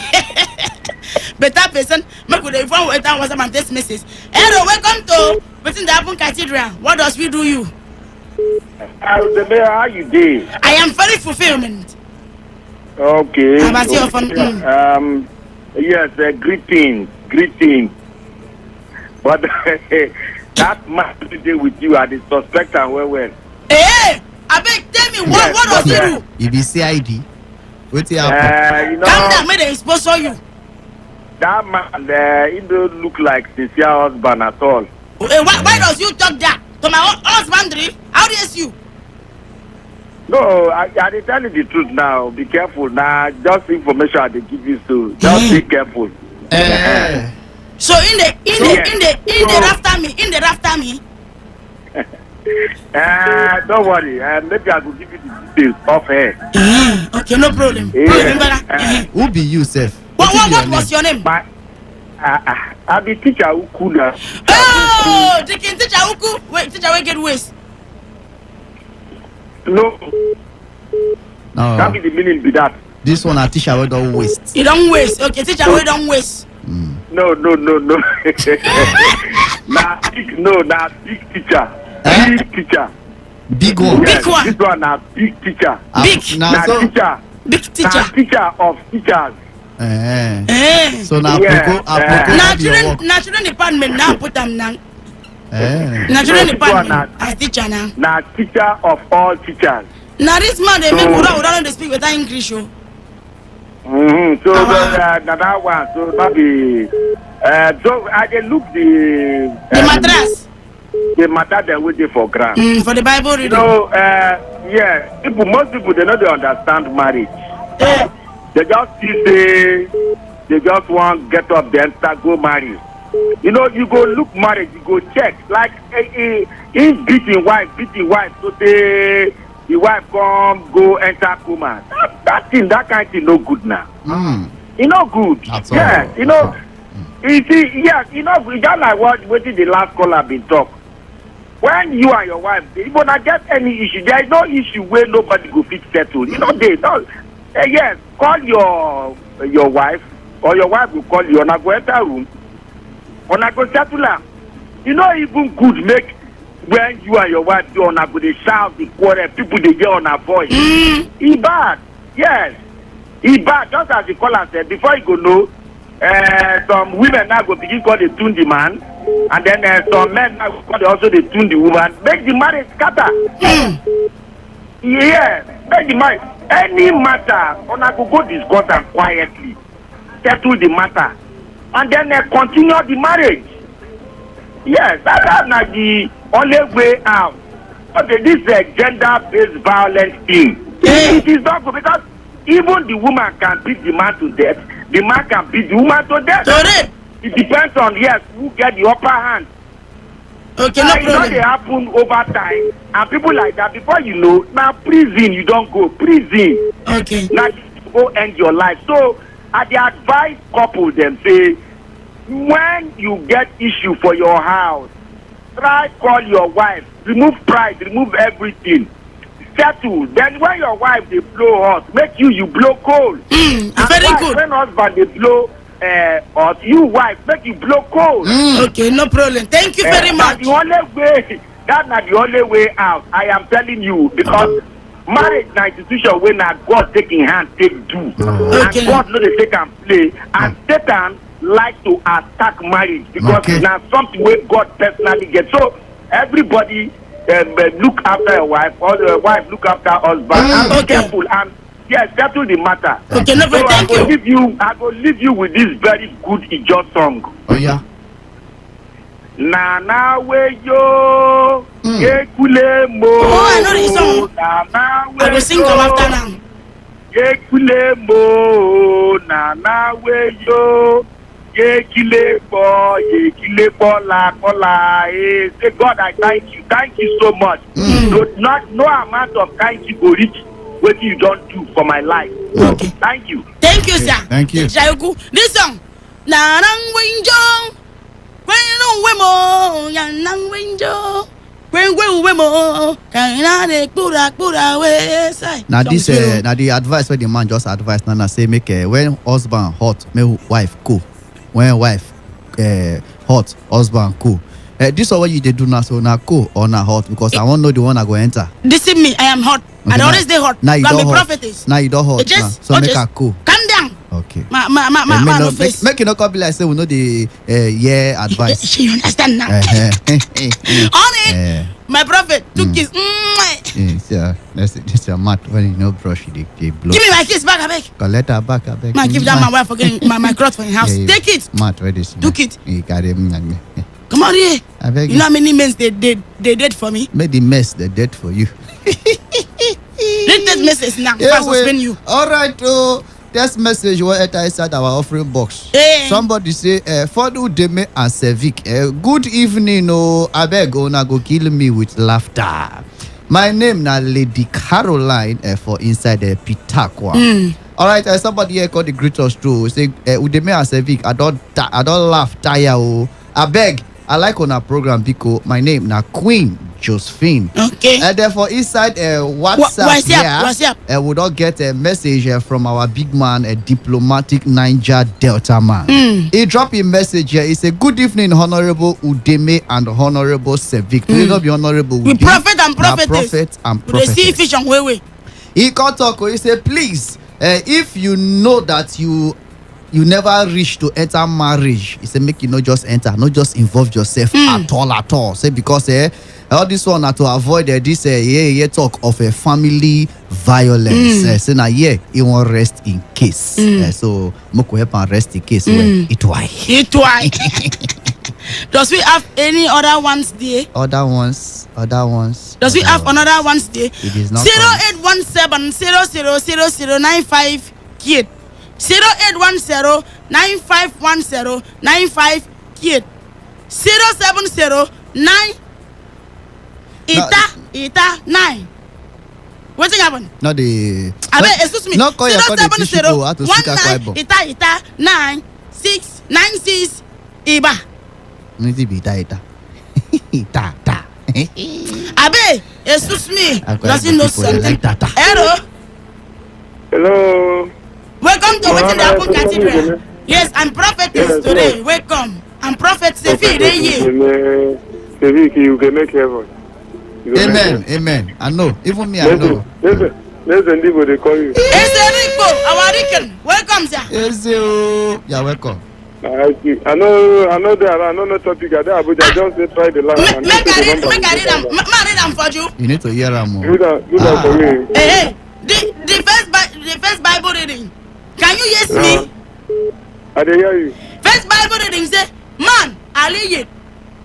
Better person. Make with the phone. Wait, I was a test message. Hello, welcome to within the Apple Cathedral. What does we do you? How you doing? I am very fulfillment. Okay. Abasi often. Yes. Greetings. But that man today with you are the suspect and well. Hey, I beg, tell me what does he do? You be CID. What's the happen? Come down, may they sponsor you. That man, he don't look like sincere husband at all. Why does you talk that to my husbandry? How dare you? No, I tell you the truth now. Be careful now. Just information I give you, so just be careful. So in the after me. Don't worry. Maybe I will give you the details of her. Okay, no problem. Who be you, Seth? What was your name? I'm the teacher Uku now. Oh, the teacher Uku. Wait, teacher will get waste. No. That be the meaning be that. This one a teacher we don't waste. You don't waste. Okay, teacher we don't waste. No. Nah, big teacher. Big teacher. Big one. Yes, big one. This one a big teacher. Big. Nah, teacher. Big teacher. Nah, teacher of teachers. So now natural department now put them now. Natural department as teacher now. Now teacher of all teachers. Now this man they make without speak without English. So that one, so that be so I can look the mattress. The matter they waiting for grant. For the Bible reading. Yeah, most people they don't understand marriage. They just say they just want get up then start go marry. You know, you go look marriage, you go check. Like he's beating wife, so the wife come go enter coma. That kind of thing no good now. You know good. Yeah, you know. You see, yes, you know, it's just like what the last caller been talk. When you and your wife, if you not get any issue, there is no issue where nobody go fit settle. You know, they don't. Yes, call your wife, or your wife will call you. Ona go enter room. Ona go settle her. You know, even good make when you and your wife do ona go they shout the quarrel. People they get on her voice. He bad. Yes, he bad. Just as the caller said before you go know. Some women now go begin call the tune the man, and then some men now call also the tune the woman. Make the marriage scatter. Yeah, make the marriage. Any matter, I go discuss them quietly, settle the matter, and then continue the marriage. Yes, that's not the only way out. Okay, this gender-based violence thing. It is not good because even the woman can beat the man to death. The man can beat the woman to death. It depends on who get the upper hand. Okay, no problem. They happen over time, and people like that before you know, now prison you don't go prison. Okay. Now you go end your life. So I advise couple them say when you get issue for your house, try call your wife, remove pride, remove everything. Settle. Then when your wife they blow hot, make you blow cold. Very good. When husband they blow hot, you wife make you blow cold. Okay, no problem. Thank you very much. That's not the only way out. I am telling you because marriage na institution when God taking hand take do. And God know they take and play. And Satan like to attack marriage because now something where God personally gets. So everybody look after your wife, or the wife look after husband. And be careful and settle the matter. Okay, no, so thank you. I will leave you with this very good Ijo song. Oh yeah. Nana we yo, Gekule mo. Oh, I know this song. Nana we I will sing them after now. Gekule mo, Nana we yo, Say God, I thank you. Thank you so much. No amount of thank you go reach what you don't do for my life. Okay. Thank you. Thank you, sir. Thank you. Shayoku. This song. Na nang winjong. Kwen wemo. Yan nang winjong. Kwen wemo. Kaina de kura we say. Now this now the advice where the man just advised Nana say make when husband hot, make wife cool. When wife hot, husband cool. This is what you do now, so now cool or not hot, because I won't know the one I go enter. This is me. I am hot. Okay, I always stay hot. Now you I'm don't a hot. prophetess. Now you don't hot. Just, so make her cool. Calm down. Okay. No face. Make it not come be like say we know the advice. She understand now. Honey, my prophet took his. Yeah, this your mat when you know brush they blow. Give me my kiss back, abeg. Collect her back, abeg. Ma give that my wife for getting my cloth from the house. Yeah, Take it. Mat where this. Took it. You carry me. Come on here. I beg you know how many men they did for me? Make the mess they did for you. Read this message now. Yeah, I suspend you. All right, this message will enter inside our offering box. Hey. Somebody say, Fodu Deme and Sevik. Good evening, I beg ona go kill me with laughter. My name na Lady Caroline for inside the Pitakwa. All right, somebody here called the greeters too. Say, Udeme and Sevik, I don't laugh tire. I beg. I like on our program because my name na Queen Josephine. Okay. And therefore inside WhatsApp here, we don't get a message from our big man, a diplomatic Niger Delta man. He dropped a message here. He said, "Good evening, Honorable Udeme and Honorable Sevik." Please not be Honorable Udeme. We prophet and prophetess. Prophet and They prophetess. see fish on way. He can't talk. He said, "Please, if you know that you never reach to enter marriage," he said, make you not just enter, not just involve yourself at all. Say because all this one are to avoid this talk of a family violence. Say now he won't rest in case. So moko help and rest in case. It why. Does we have any other ones there? Other ones. Does we have another ones there? It is not 0817 000095 kid. 0810 9510 95 kid. 0709 Ita 9. What's happened? No the. Excuse me. No call your call the tissue go out to speak a Bible. Ita 9 6 9 6 Iba. Niti be ita. Ita. Abe, excuse me. Doesn't know something. Hello. Welcome to Waiting the Apple Cathedral. Yes, I'm prophetess today. Welcome. I'm prophet Sefi Reye. Sefi, you can make heaven. Amen. I know. Even me, I know. Listen, people they call you. Rico, our Rican. Welcome, sir. Yes, you. You're welcome. I know that. I know no topic. I just say try the line. Make I read them for you. You need to hear them more. Do that for me. Hey, the first Bible reading. Can you hear me? I didn't hear you. First Bible reading say, man, Ali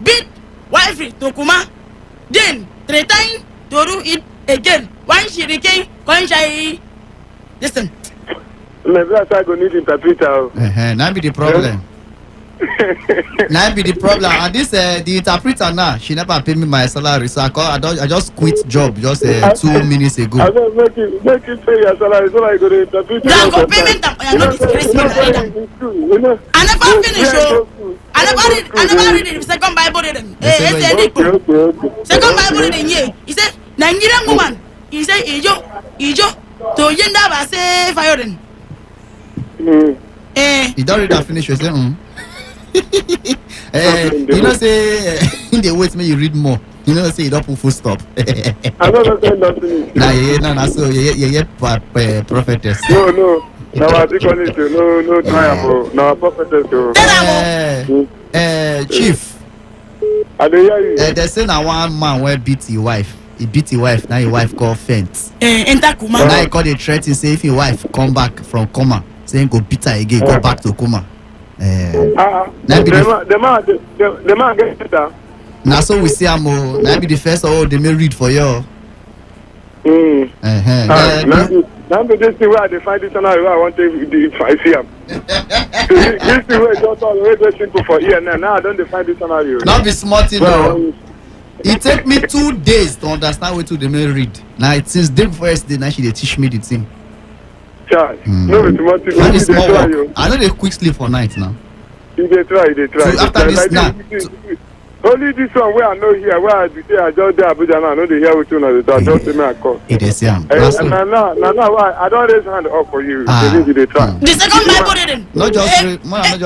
beat wife to Kuma. Then 3 times to do it again. One shiriken, one shy. Listen. Maybe I go need interpreter. Now be the problem. Now be the problem. And this the interpreter now, she never paid me my salary, so I just quit job just 2 minutes ago. I don't make it pay your salary, so I go to interpret. Now go payment. I not disgrace me. I never finish. I never read the second Bible reading. Second Bible reading, yeah. He said Nigerian woman. He said Ijo to yenda ba say firing. You don't read that finish. You say you know say in the wait me you read more. You know say you don't put full stop. I don't say nothing. Nah, so prophetess. No. Now I think on it. No triumph. Now prophetess. Chief. I don't hear you. They say now one man will beat his wife. He beat his wife. Now his wife call faint. Enter Kuma. Now he call the threat to say if his wife come back from coma, saying go beat her again, go back to coma. The man get better. Now so we see him. Now be the first they may read for you. Now be this thing where they find this and I want to if I see him. This thing where just was very simple for here now I don't define this scenario. Not be smart, you know. It take me 2 days to understand what to the mail read. Now it since day first day now she dey teach me the thing. Child, no be small thing. That is small work. I know they quick sleep for night now. You dey try. So after this now. Only this one where I know here, where I say I just there Abuja now, I know they hear with you now. I just say me I call. It is and now I don't raise hand up for you. They try. The second Bible reading. Not just raise hand. I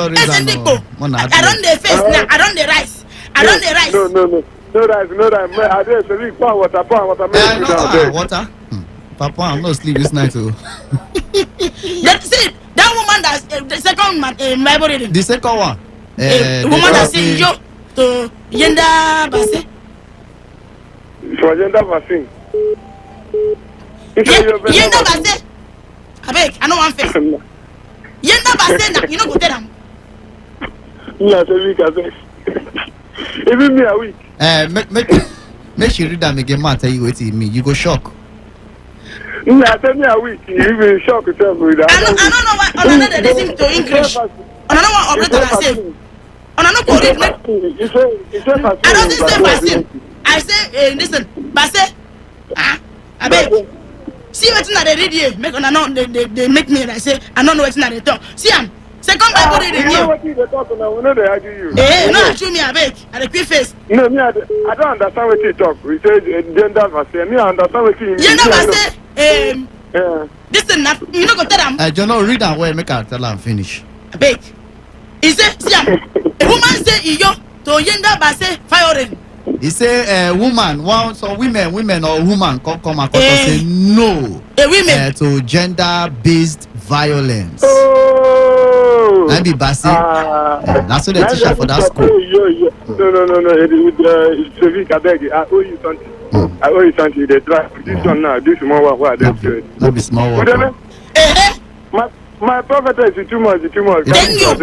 don't the face now. I don't the rice. I don't the rice. No rice. I don't say pour water. Water. Papa, I'm not sleep this night too. That's it. That woman that's the second Bible reading. The second one. Woman that say yo to Yenda Base. For Yenda Base. Yenda Base. Abeg, I know one face. Yenda Base na you no go tell am. Yeah, say week abeg. Even me a week. Make she read them again, man. Tell you what it mean. You go shock. I tell me a week. You will shock yourself with that. I don't know why. I don't know they listen to English. I don't know what operator I say. I don't know read. I don't say Base. I say listen, Base. I beg. See what they read here. Make on know they make me like say I don't know what they talk. See am. Second Bible reading here. You know what they talk now? We know they argue you. No, show me a beg. I the quick face. No, me I don't understand what you talk. We say gender Base. Me I understand what you mean. Gender Base. Listen, you know go tell them. You know, read and where make her tell her finish. I beg. He say, see am. A woman say iyo to gender Base firing. He say woman, some women or woman come and say no. A women to gender-based violence. That be Base. That's what they teach her for that school. No. It's a beg. I owe you something. They try this one now. This small work. What they do. That be small work. My prophet is too much. Thank you.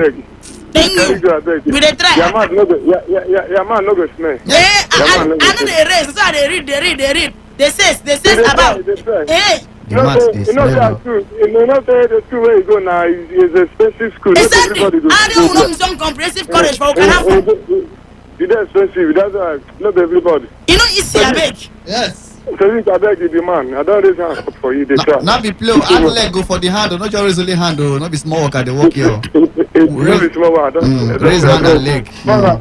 We dey try. Your man no go smell. I know they raise. So they read. They say about. You know that school. You know the school where you go now is a expensive school. Exactly. I don't know some comprehensive college for Okanafa. It is expensive. That's why not everybody. You know it's a beg. Yes. So I beg you, the man. I don't raise hand for you. They try. Not be play. Hand leg go for the hand. Not just raise only hand. Not be small work at the work here. Raise small work. Raise hand and leg. More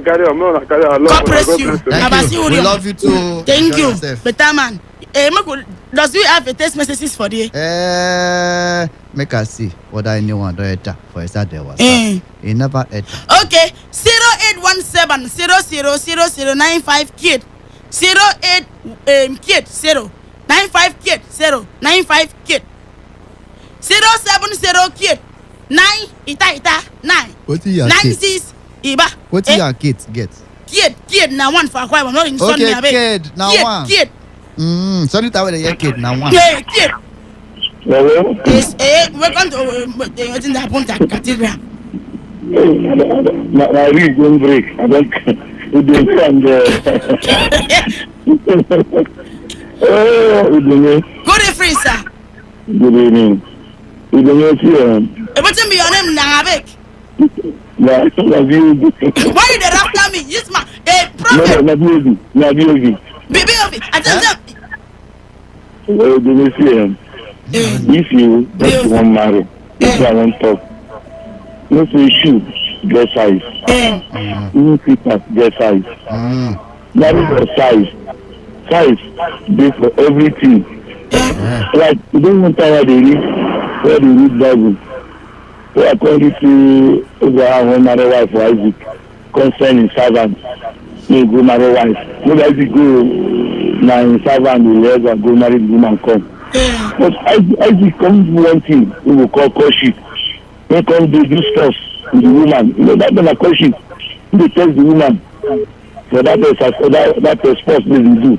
carry on. God bless you. Thank you. We love you too. Thank you. Better man. Does we have a text messages for you? Make us see what anyone do enter for a Saturday was. He never enter. Okay, 0817 000095 kid 08 kid 095 kid 095 kid 070 kid 9 ita 9. What is your 96 iba? What is your kid get? Kid na one for Akwa Ibom. Not in Sunday. Okay, kid na one. Kid. Sorry, that way the kid now one. Kid. Hello. Yes. Welcome to what's in the Ponta Cathedral. My read don't break. I don't. It don't stand Good evening, sir. Good evening. You don't see What's be your name now, Abek? Why you dey after me? Yes, ma. Prophet. No, Baby of it. I tell them. If you just want marry, if I want talk, no say shoe get size. Even slippers get size. Marry for size. Size dey for everything. Like you don't want where they read Bible. So according to Abraham marry wife for Isaac concerning servant. No go marry wife. No Isaac go na in servant will ever go marry the woman come. But Isaac come do one thing we will call courtship. They come do stuff with the woman. You know that na courtship. They tell the woman for that spouse they do.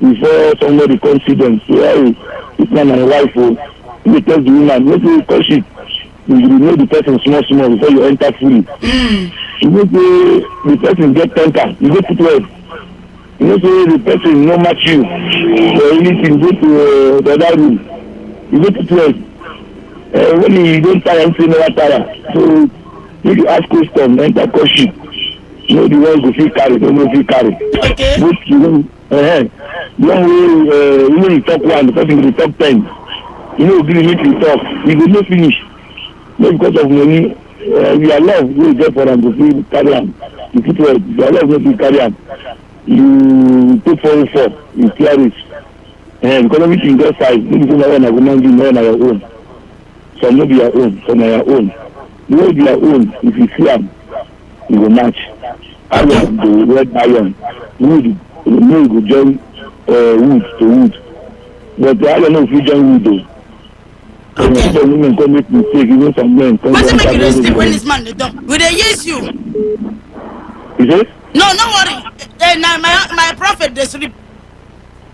Before somebody comes to them, say, hey, this man and wife, they tell the woman, what is courtship? You know the person small before you enter fully. You know the person get temper, you go put well. You know the person no match you or anything, go to the other room. You go put well. When you don't tire, you never tire. So if you ask question, enter question. You know the one go fit carry, don't know if you carry. Okay. But you know, the one way when you talk one, the person will talk 10. You know, give me to talk. You will not finish. Not because of money. We are love. We get for them to feel carry on. You put well. You are love not to carry on. You put 4 you clear it. Because everything just size. This is not a woman, you know, on your own. Some not be your own, some are your own. You will be your own. If you see them, you will match. Iron, the red iron. Wood, you know, you go join wood to wood. But I don't know if you join wood though. Okay. Some women come make mistake, even some men come. What's make you sleep when this man the dog? Will they use you? Is it? No, no worry. Now my prophet they sleep.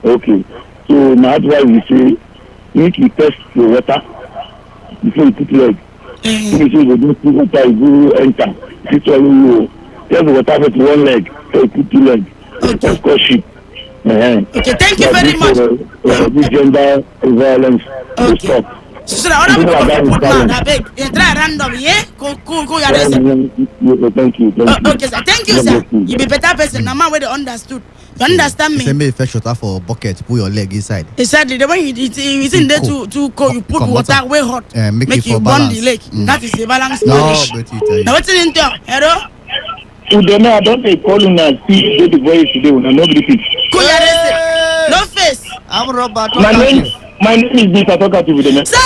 Okay. So my advice is say, make you test the water before you put leg. If you say you don't put water, you go enter. If you test the water with one leg, so you put 2 legs. Okay. Of course, sheep. Okay, thank you very much. This gender violence. Okay. Stop. So the other people put man, I beg. You try random, yeah? Go, Thank you. Okay, sir. Thank you, sir. You be better person. Now, man, where they understood. You understand me? Say me fetch water for a bucket, put your leg inside. Exactly. The way it's in there too cold, you put water way hot. Make you burn the leg. That is a balance. No, but you tell you. Now, what's in there? Hello? I don't say call you now. See, go the voice today. Nobody picks. No face. I'm Robert. My name is Mr. Talkative with the Sir,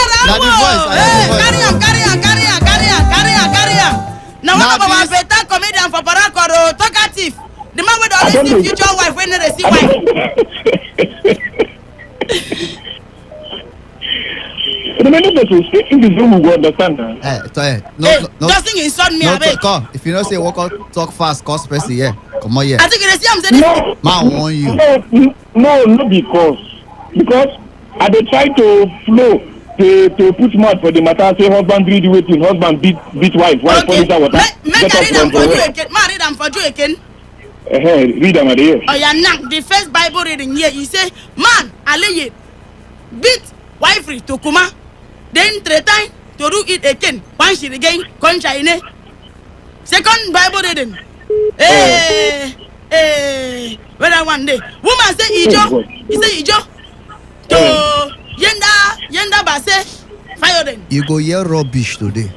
carry on. Now, what about a better comedian for Parakoro? Talkative. The man with always see future wife when they see wife. The man who speak in this room will understand. No. Doesn't insult me, I beg. Come. If you don't say walk out, talk fast, cause person here. Come on here. I think you see I'm saying this. Man, I want you. No, because I dey try to flow to put mouth for the matter. Say husband read the waiting, husband beat wife for that water. Make I read them for you again. Ma read them for you again. Read them at the here. Oh yeah, now the first Bible reading here, you say, man, aleye beat wife to kuma, then 3 times to do it again. Once she again, conchaine. Second Bible reading. When I one day, woman say ijo, he say ijo. To yenda base fire them. You go hear rubbish today.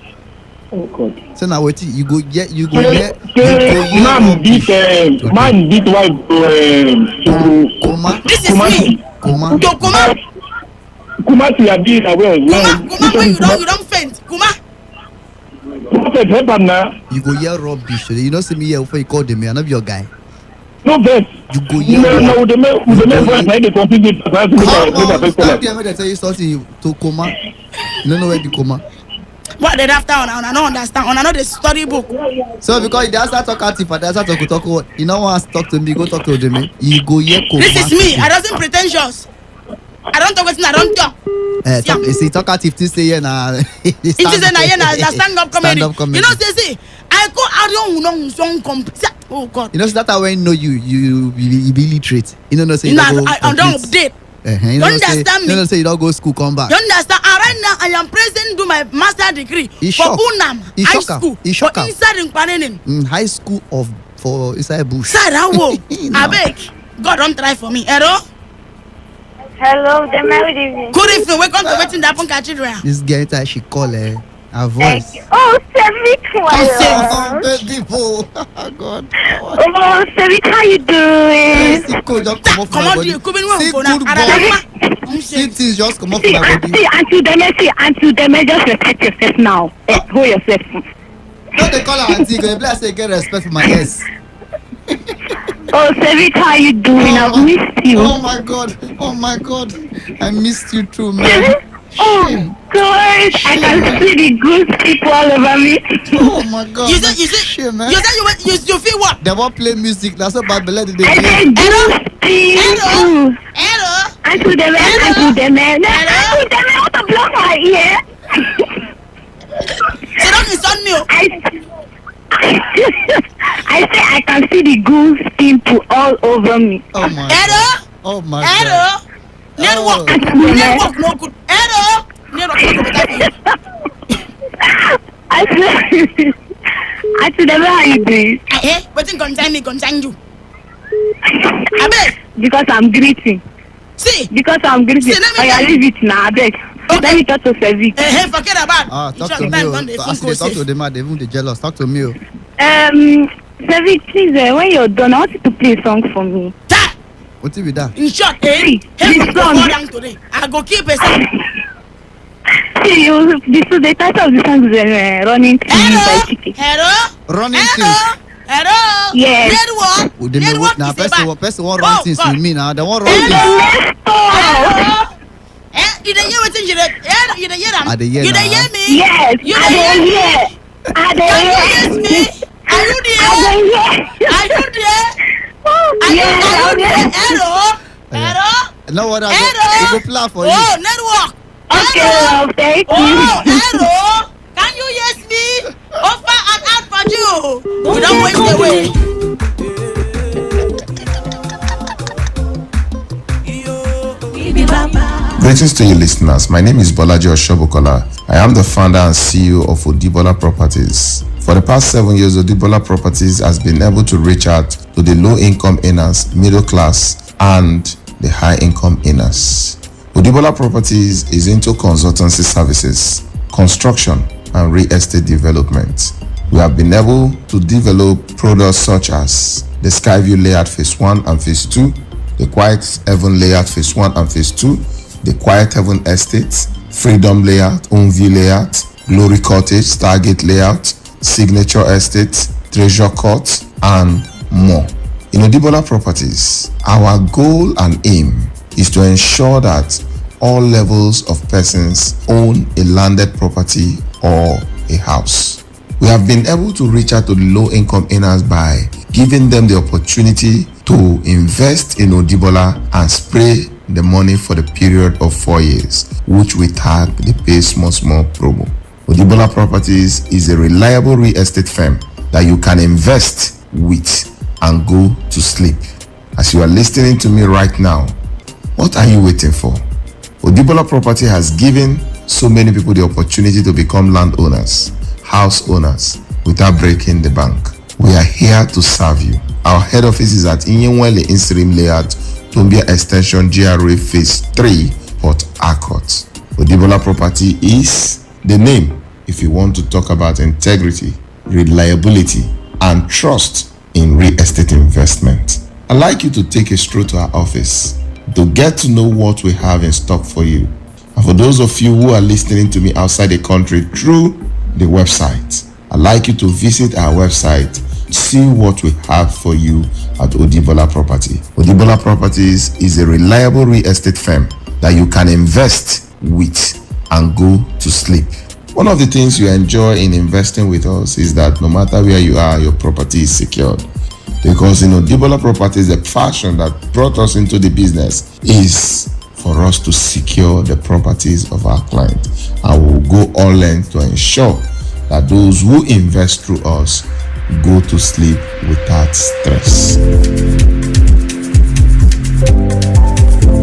Oh God. So now wait, you go hear man beat wife to Kuma. This is me. Kuma. To Kuma. Kuma to your beat away. Kuma when you don't faint. Kuma. You go hear rubbish today. You know see me here before you call them. I'm not your guy. No vex. You go hear. No, the man voice like the complete. They tell you something to Kuma. You don't know where the Kuma. What they after on? I don't understand. On another story book. So because they answer talkative and they answer talk, you know want to talk to me, go talk to them. You go hear Kuma. This is me. I doesn't pretentious. I don't talk with I don't talk. You see talkative to say here na. It is na stand up comedy. You know say I go I don't know song complete. Oh God. You know that when you be literate. You know say you don't update. You understand me? You know say you don't go school come back. You understand? Right now I am present do my master degree for Unam High School for inside in Panenin. High school for inside bush. Sir, I beg. God don't try for me. Hello? Hello, good evening. Good evening. Welcome to Waiting Dapon Cathedral. This girl she call her voice. Oh, Sevik, people. Oh God. Oh, Sevik, how you doing? Come on, you come in. See things just come off my body. See, Auntie Deme, just respect yourself now. Hold yourself. No, they call her auntie. They bless say get respect for my yes. Oh, Sevik, how you doing? I've missed you. Oh my God. I missed you too, man. Oh God, I can see the good people all over me. Oh my God. You said man. You feel what? They won't play music. That's so bad. But they Hello. Auntie Deme, what a block my ear. So don't insult me. I say I can see the good people all over me. Oh my God. Network no good. I should never how you do it. But in concern you. Because I'm greeting. See? Because I'm greeting. I leave it now, I beg. Let me talk to Sevi. Forget about talk to me. As they talk to them, they even they jealous. Talk to me. Sevi, please, when you're done, I want you to play a song for me. What's it with that? In short, this song today. I go keep it. See, the title of the song is Running Things by Chiki. Running Things. Hello. Yes. Network. Now, person want run things with me now. They want run things. You don't hear what you hear? You don't hear them? You don't hear me? Yes. You don't hear me? Can you hear me? Are you there? Are you there? Hello. No what? We go plan for you. Oh, network. Okay, love. Thank you. Oh, hello. Can you hear me? Offer and out for you. We don't waste away. Greetings to you listeners. My name is Bolaji Oshobukola. I am the founder and CEO of Odibola Properties. For the past 7 years, Odibola Properties has been able to reach out to the low-income earners, middle class, and the high-income earners. Odibola Properties is into consultancy services, construction, and real estate development. We have been able to develop products such as the Skyview Layout Phase 1 and Phase 2, the Quiet Heaven Layout Phase 1 and Phase 2, the Quiet Heaven Estate, Freedom Layout, Onview Layout, Glory Cottage, Stargate Layout, Signature Estate, Treasure Court, and more. In Odibola Properties, our goal and aim is to ensure that all levels of persons own a landed property or a house. We have been able to reach out to the low-income earners by giving them the opportunity to invest in Odibola and spray the money for the period of 4 years, which we tag the Pay Small Small promo. Odibola Properties is a reliable real estate firm that you can invest with and go to sleep. As you are listening to me right now, what are you waiting for? Odibola Property has given so many people the opportunity to become landowners, house owners, without breaking the bank. We are here to serve you. Our head office is at Inyenwele Inserim Layout, Tombia Extension, GRA Phase 3, Port Harcourt. Odibola Property is the name if you want to talk about integrity, reliability, and trust in real estate investment. I'd like you to take a stroll to our office to get to know what we have in stock for you. And for those of you who are listening to me outside the country through the website, I'd like you to visit our website, see what we have for you at Odibola Property. Odibola Properties is a reliable real estate firm that you can invest with and go to sleep. One of the things you enjoy in investing with us is that no matter where you are, your property is secured. Because Odibola Properties, the passion that brought us into the business is for us to secure the properties of our client. And we'll go all lengths to ensure that those who invest through us go to sleep without stress.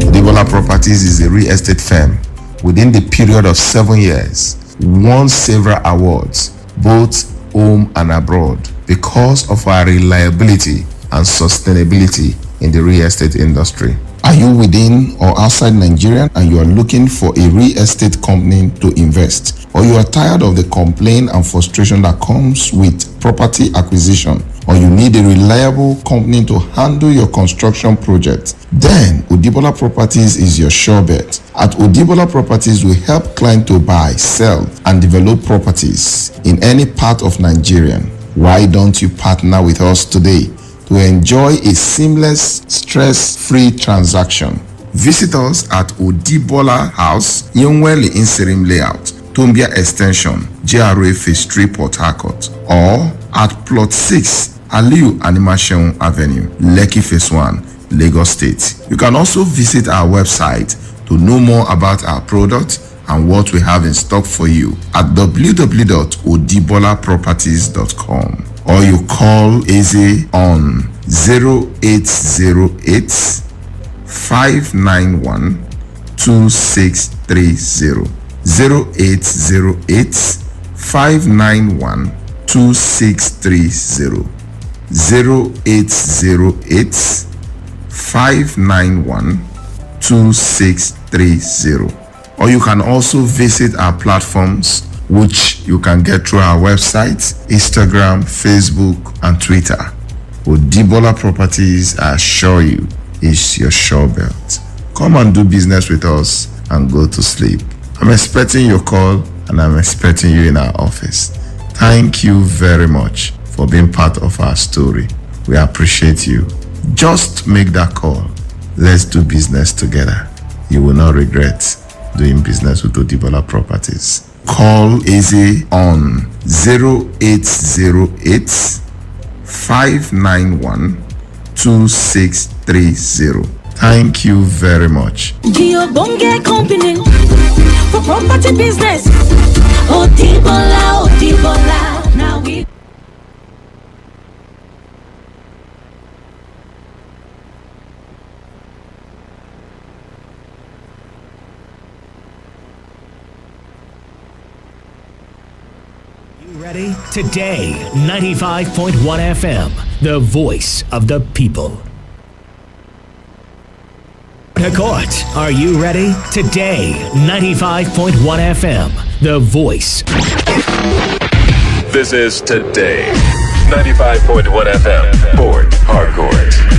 Odibola Properties is a real estate firm within the period of 7 years, won several awards, both home and abroad, because of our reliability and sustainability in the real estate industry. Are you within or outside Nigeria and you are looking for a real estate company to invest? Or you are tired of the complaint and frustration that comes with property acquisition? Or you need a reliable company to handle your construction project? Then Odibola Properties is your sure bet. At Odibola Properties, we help clients to buy, sell, and develop properties in any part of Nigeria. Why don't you partner with us today to enjoy a seamless, stress-free transaction? Visit us at Odibola House, Yonwele Inserim Layout, Tombia Extension, GRA Phase 3, Port Harcourt, or at Plot 6, Aliu Animation Avenue, Lekki Phase 1, Lagos State. You can also visit our website to know more about our product and what we have in stock for you at www.odibolaproperties.com, or you call Eze on 0808 591 2630, 0808 591 2630. 0808 591 2630. Or you can also visit our platforms, which you can get through our website, Instagram, Facebook, and Twitter. Odibola Properties, I assure you, is your sure bet. Come and do business with us and go to sleep. I'm expecting your call and I'm expecting you in our office. Thank you very much for being part of our story. We appreciate you. Just make that call. Let's do business together. You will not regret doing business with Odibola Properties. Call Easy on 0808 591 2630. Thank you very much. Bonge company for property business. Odibola. Now we. Ready? Today, 95.1 FM, the voice of the people. Court, are you ready? Today, 95.1 FM, the voice. This is Today, 95.1 FM, Port Harcourt.